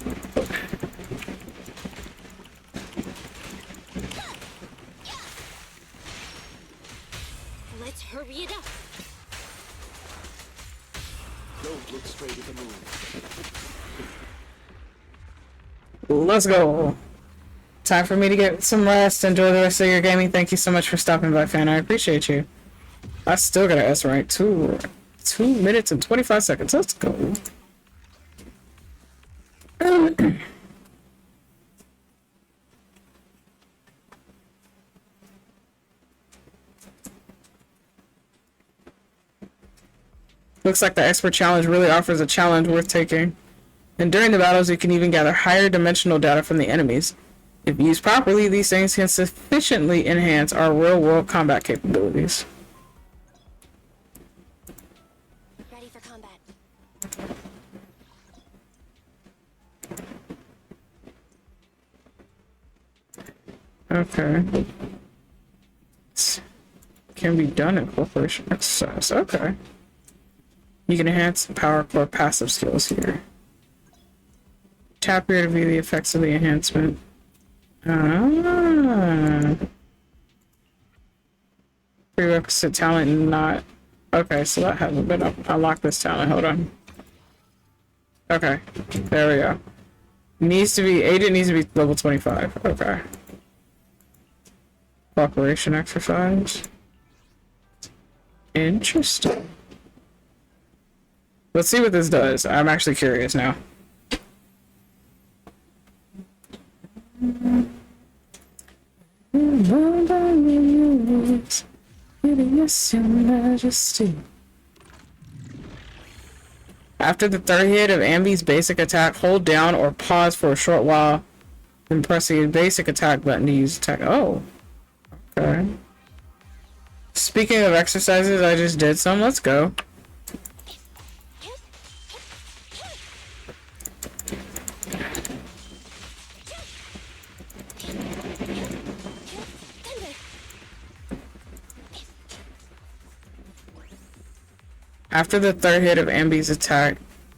Let's hurry it up. Don't look straight at the moon. Let's go. Time for me to get some rest. Enjoy the rest of your gaming. Thank you so much for stopping by, fan. I appreciate you. I still got an S rank. 2 minutes and 25 seconds. Let's go. Looks like the expert challenge really offers a challenge worth taking. And during the battles, you can even gather higher dimensional data from the enemies. If used properly, these things can sufficiently enhance our real-world combat capabilities. Ready for combat. Okay. Can be done in corporation exercise. Okay. You can enhance the power core passive skills here. Tap here to view the effects of the enhancement. Prerequisite talent not. Okay, so that hasn't been unlocked this talent. Hold on. Okay, there we go. Needs to be agent needs to be level 25. Okay. Cooperation exercise. Interesting. Let's see what this does. I'm actually curious now. Yes, your majesty. After the third hit of Ambi's basic attack, hold down or pause for a short while, then press the basic attack button to use attack. Oh. Okay. Speaking of exercises, I just did some. Let's go. After the third hit of Ambi's attack,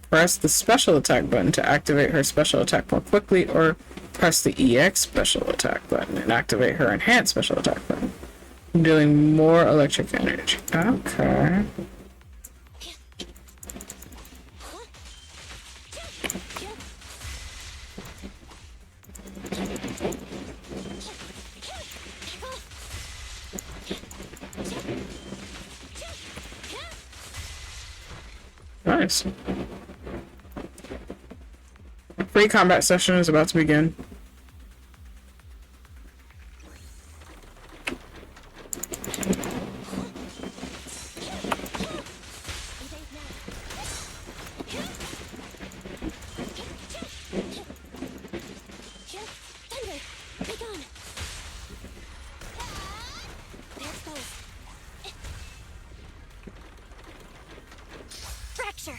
press the special attack button to activate her special attack more quickly, or press the EX special attack button and activate her enhanced special attack button, dealing more electric energy. Okay. Nice. Free combat session is about to begin. Fracture.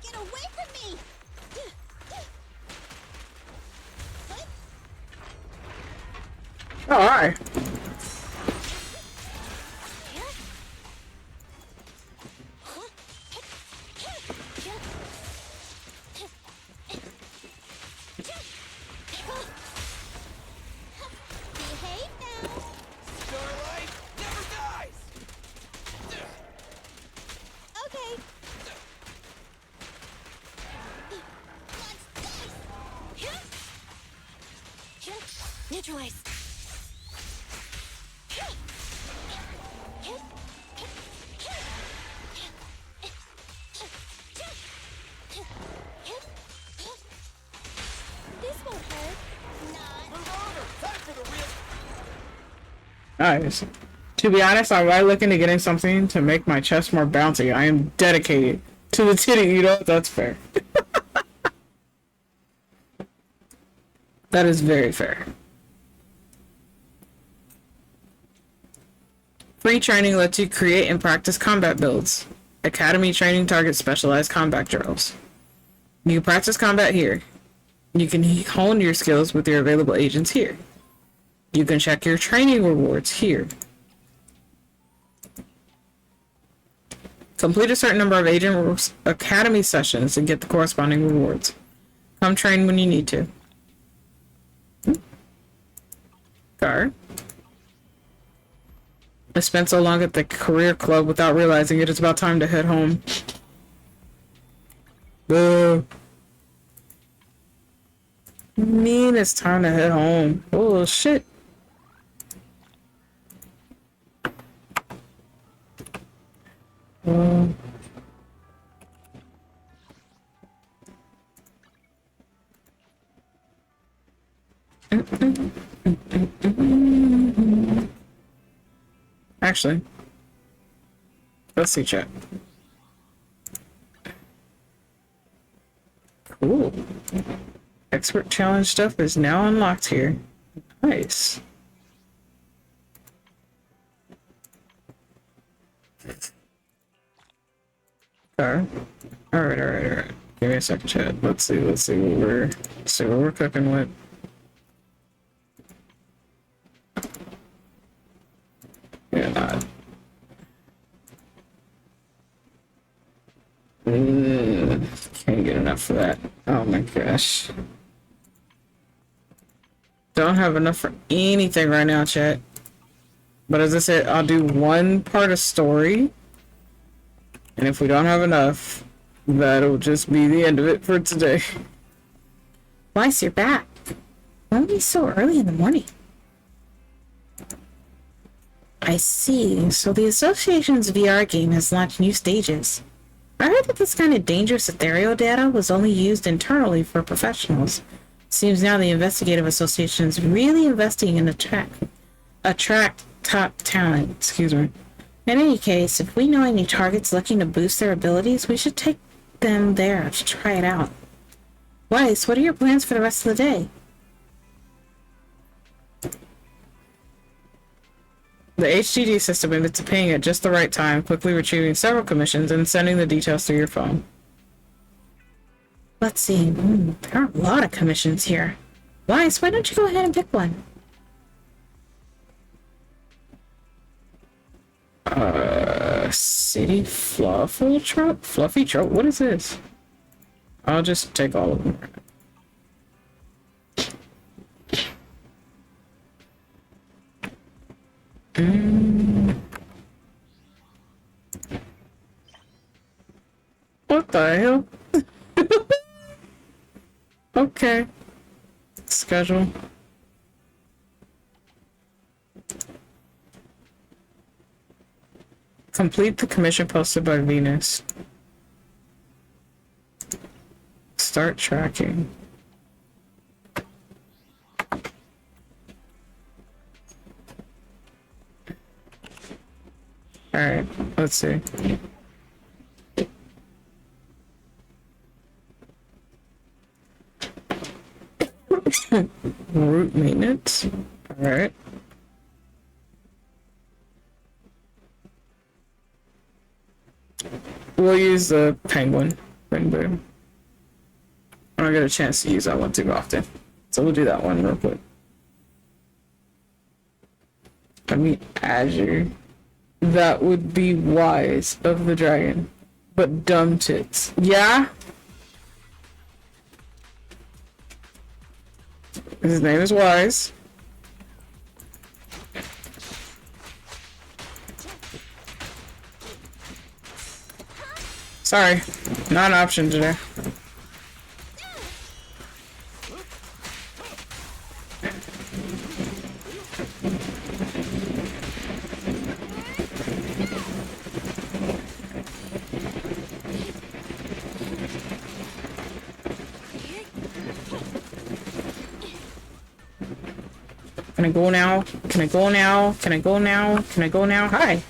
Get away from me! Oh, hi. Behave now! Starlight never dies! Okay. Neutralize. This won't hurt. Nice. To be honest, I'm really looking to getting something to make my chest more bouncy. I am dedicated to the titty, you know? That's fair. That is very fair. Free training lets you create and practice combat builds. Academy training targets specialized combat drills. You can practice combat here. You can hone your skills with your available agents here. You can check your training rewards here. Complete a certain number of agent academy sessions and get the corresponding rewards. Come train when you need to. Guard. I spent so long at the career club without realizing it is about time to head home. Boo. Mean it's time to head home. Oh shit. Actually, let's see chat. Cool. Expert challenge stuff is now unlocked here. Nice. Alright. Alright. Give me a second, chat. Let's see what we're cooking with. Yeah, not. Can't get enough of that. Oh my gosh. Don't have enough for anything right now, chat. But as I said, I'll do one part of story. And if we don't have enough, that'll just be the end of it for today. Weiss, you're back. Why are we so early in the morning? I see. So the association's VR game has launched new stages. I heard that this kind of dangerous ethereal data was only used internally for professionals. Seems now the Investigative Association is really investing in attract top talent. Excuse me. In any case, if we know any targets looking to boost their abilities, we should take them there to try it out. Weiss, what are your plans for the rest of the day? The HDD system emits a ping at just the right time, quickly retrieving several commissions and sending the details through your phone. Let's see. There are a lot of commissions here. Weiss, why don't you go ahead and pick one? City Fluffy Truck? Fluffy Truck? What is this? I'll just take all of them. What the hell? Okay. Schedule. Complete the commission posted by Venus. Start tracking. Alright, let's see. Route maintenance. Alright. We'll use the penguin. Boom. I don't get a chance to use that one too often. So we'll do that one real quick. I mean, Azure. That would be wise of the dragon. But dumb tits. Yeah? His name is Wise. Sorry, not an option today. Can I go now? Can I go now? Can I go now? Can I go now? Hi.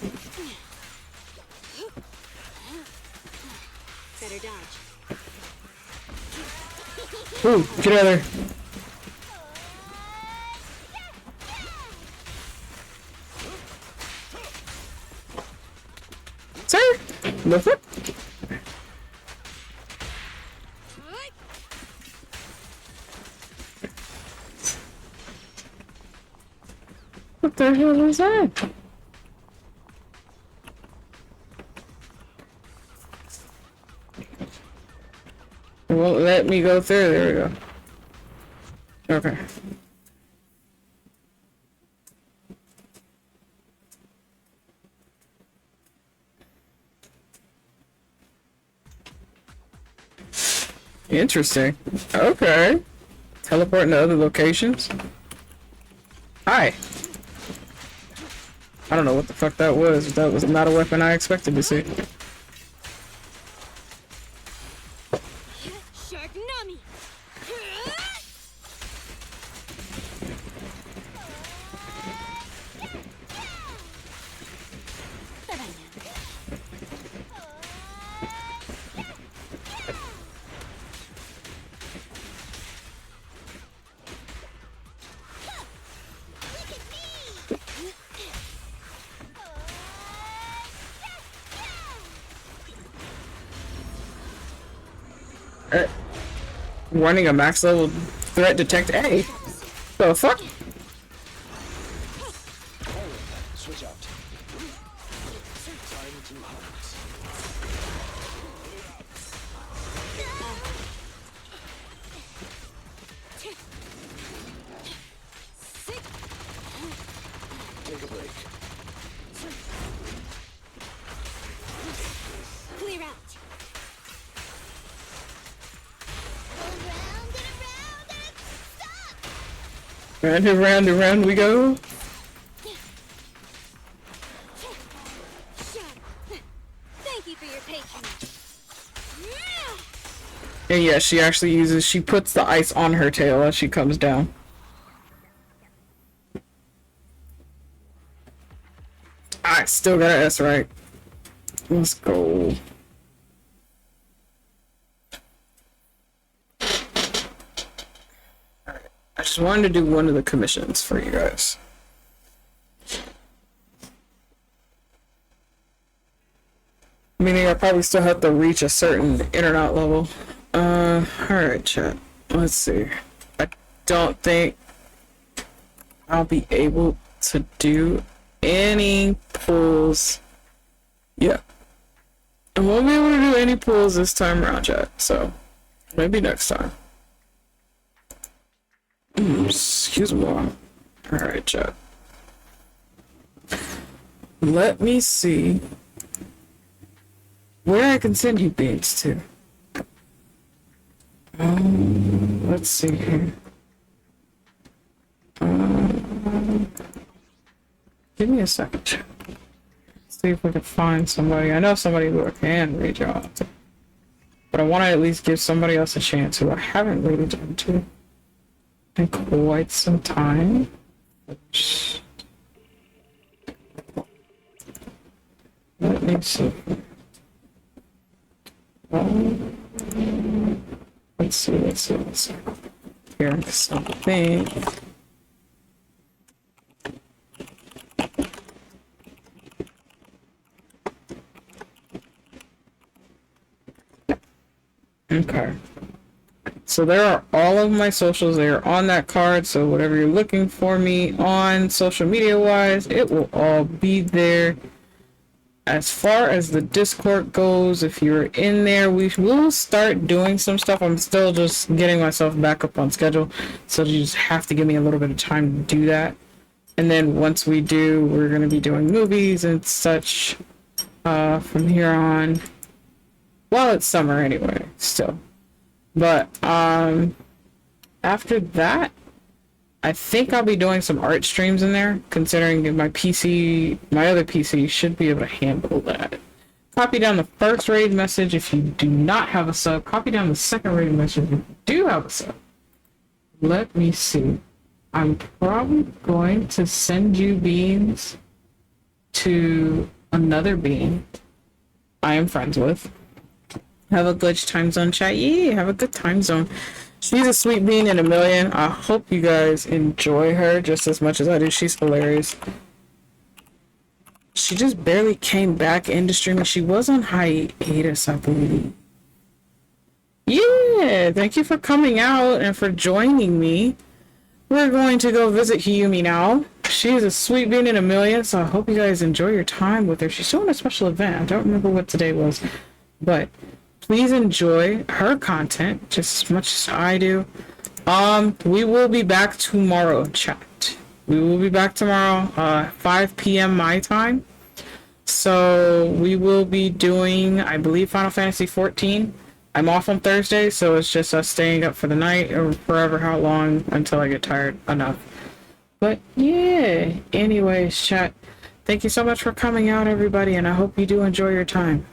Better dodge. Ooh, get out of there. Sir, the flip. What the hell is that? It won't let me go through. There we go. Okay. Interesting. Okay. Teleporting to other locations. Hi. I don't know what the fuck that was. That was not a weapon I expected to see. Warning, a max level threat detect A. The fuck? Switch out. Time to hunt. Take a break. Clear out. Round and round we go. Thank you for your patience. And yeah, she puts the ice on her tail as she comes down. I still got an S right. Let's go. Alright. I just wanted to do one of the commissions for you guys. Meaning I probably still have to reach a certain internet level. Alright, chat. Let's see. I don't think I'll be able to do any pulls. Yeah. I won't be able to do any pulls this time around, chat. So, maybe next time. Excuse me. Alright, chat. Let me see where I can send you beans to. Let's see here. Give me a second. See if we can find somebody. I know somebody who I can reach out to. But I want to at least give somebody else a chance who I haven't reached out to in quite some time. Let me see. Let's see. Here's something. Okay. So there are all of my socials. They are on that card. So whatever you're looking for me on social media wise, it will all be there. As far as the Discord goes, if you're in there, we will start doing some stuff. I'm still just getting myself back up on schedule. So you just have to give me a little bit of time to do that. And then once we do, we're going to be doing movies and such from here on. Well, it's summer anyway, still. But after that, I think I'll be doing some art streams in there, considering my PC, my other PC should be able to handle that. Copy down the first raid message if you do not have a sub. Copy down the second raid message if you do have a sub. Let me see. I'm probably going to send you beans to another bean I am friends with. Have a good time zone, chat. Yeah, have a good time zone. She's a sweet bean in a million. I hope you guys enjoy her just as much as I do. She's hilarious. She just barely came back into streaming. She was on hiatus, I believe. Yeah, thank you for coming out and for joining me. We're going to go visit Hiyumi now. She is a sweet bean in a million, so I hope you guys enjoy your time with her. She's doing a special event. I don't remember what today was, but please enjoy her content just as much as I do. We will be back tomorrow, chat. We will be back tomorrow, 5 p.m. my time. So we will be doing, I believe, Final Fantasy 14. I'm off on Thursday, so it's just us staying up for the night or forever how long until I get tired enough. But yeah, anyways, chat. Thank you so much for coming out, everybody, and I hope you do enjoy your time.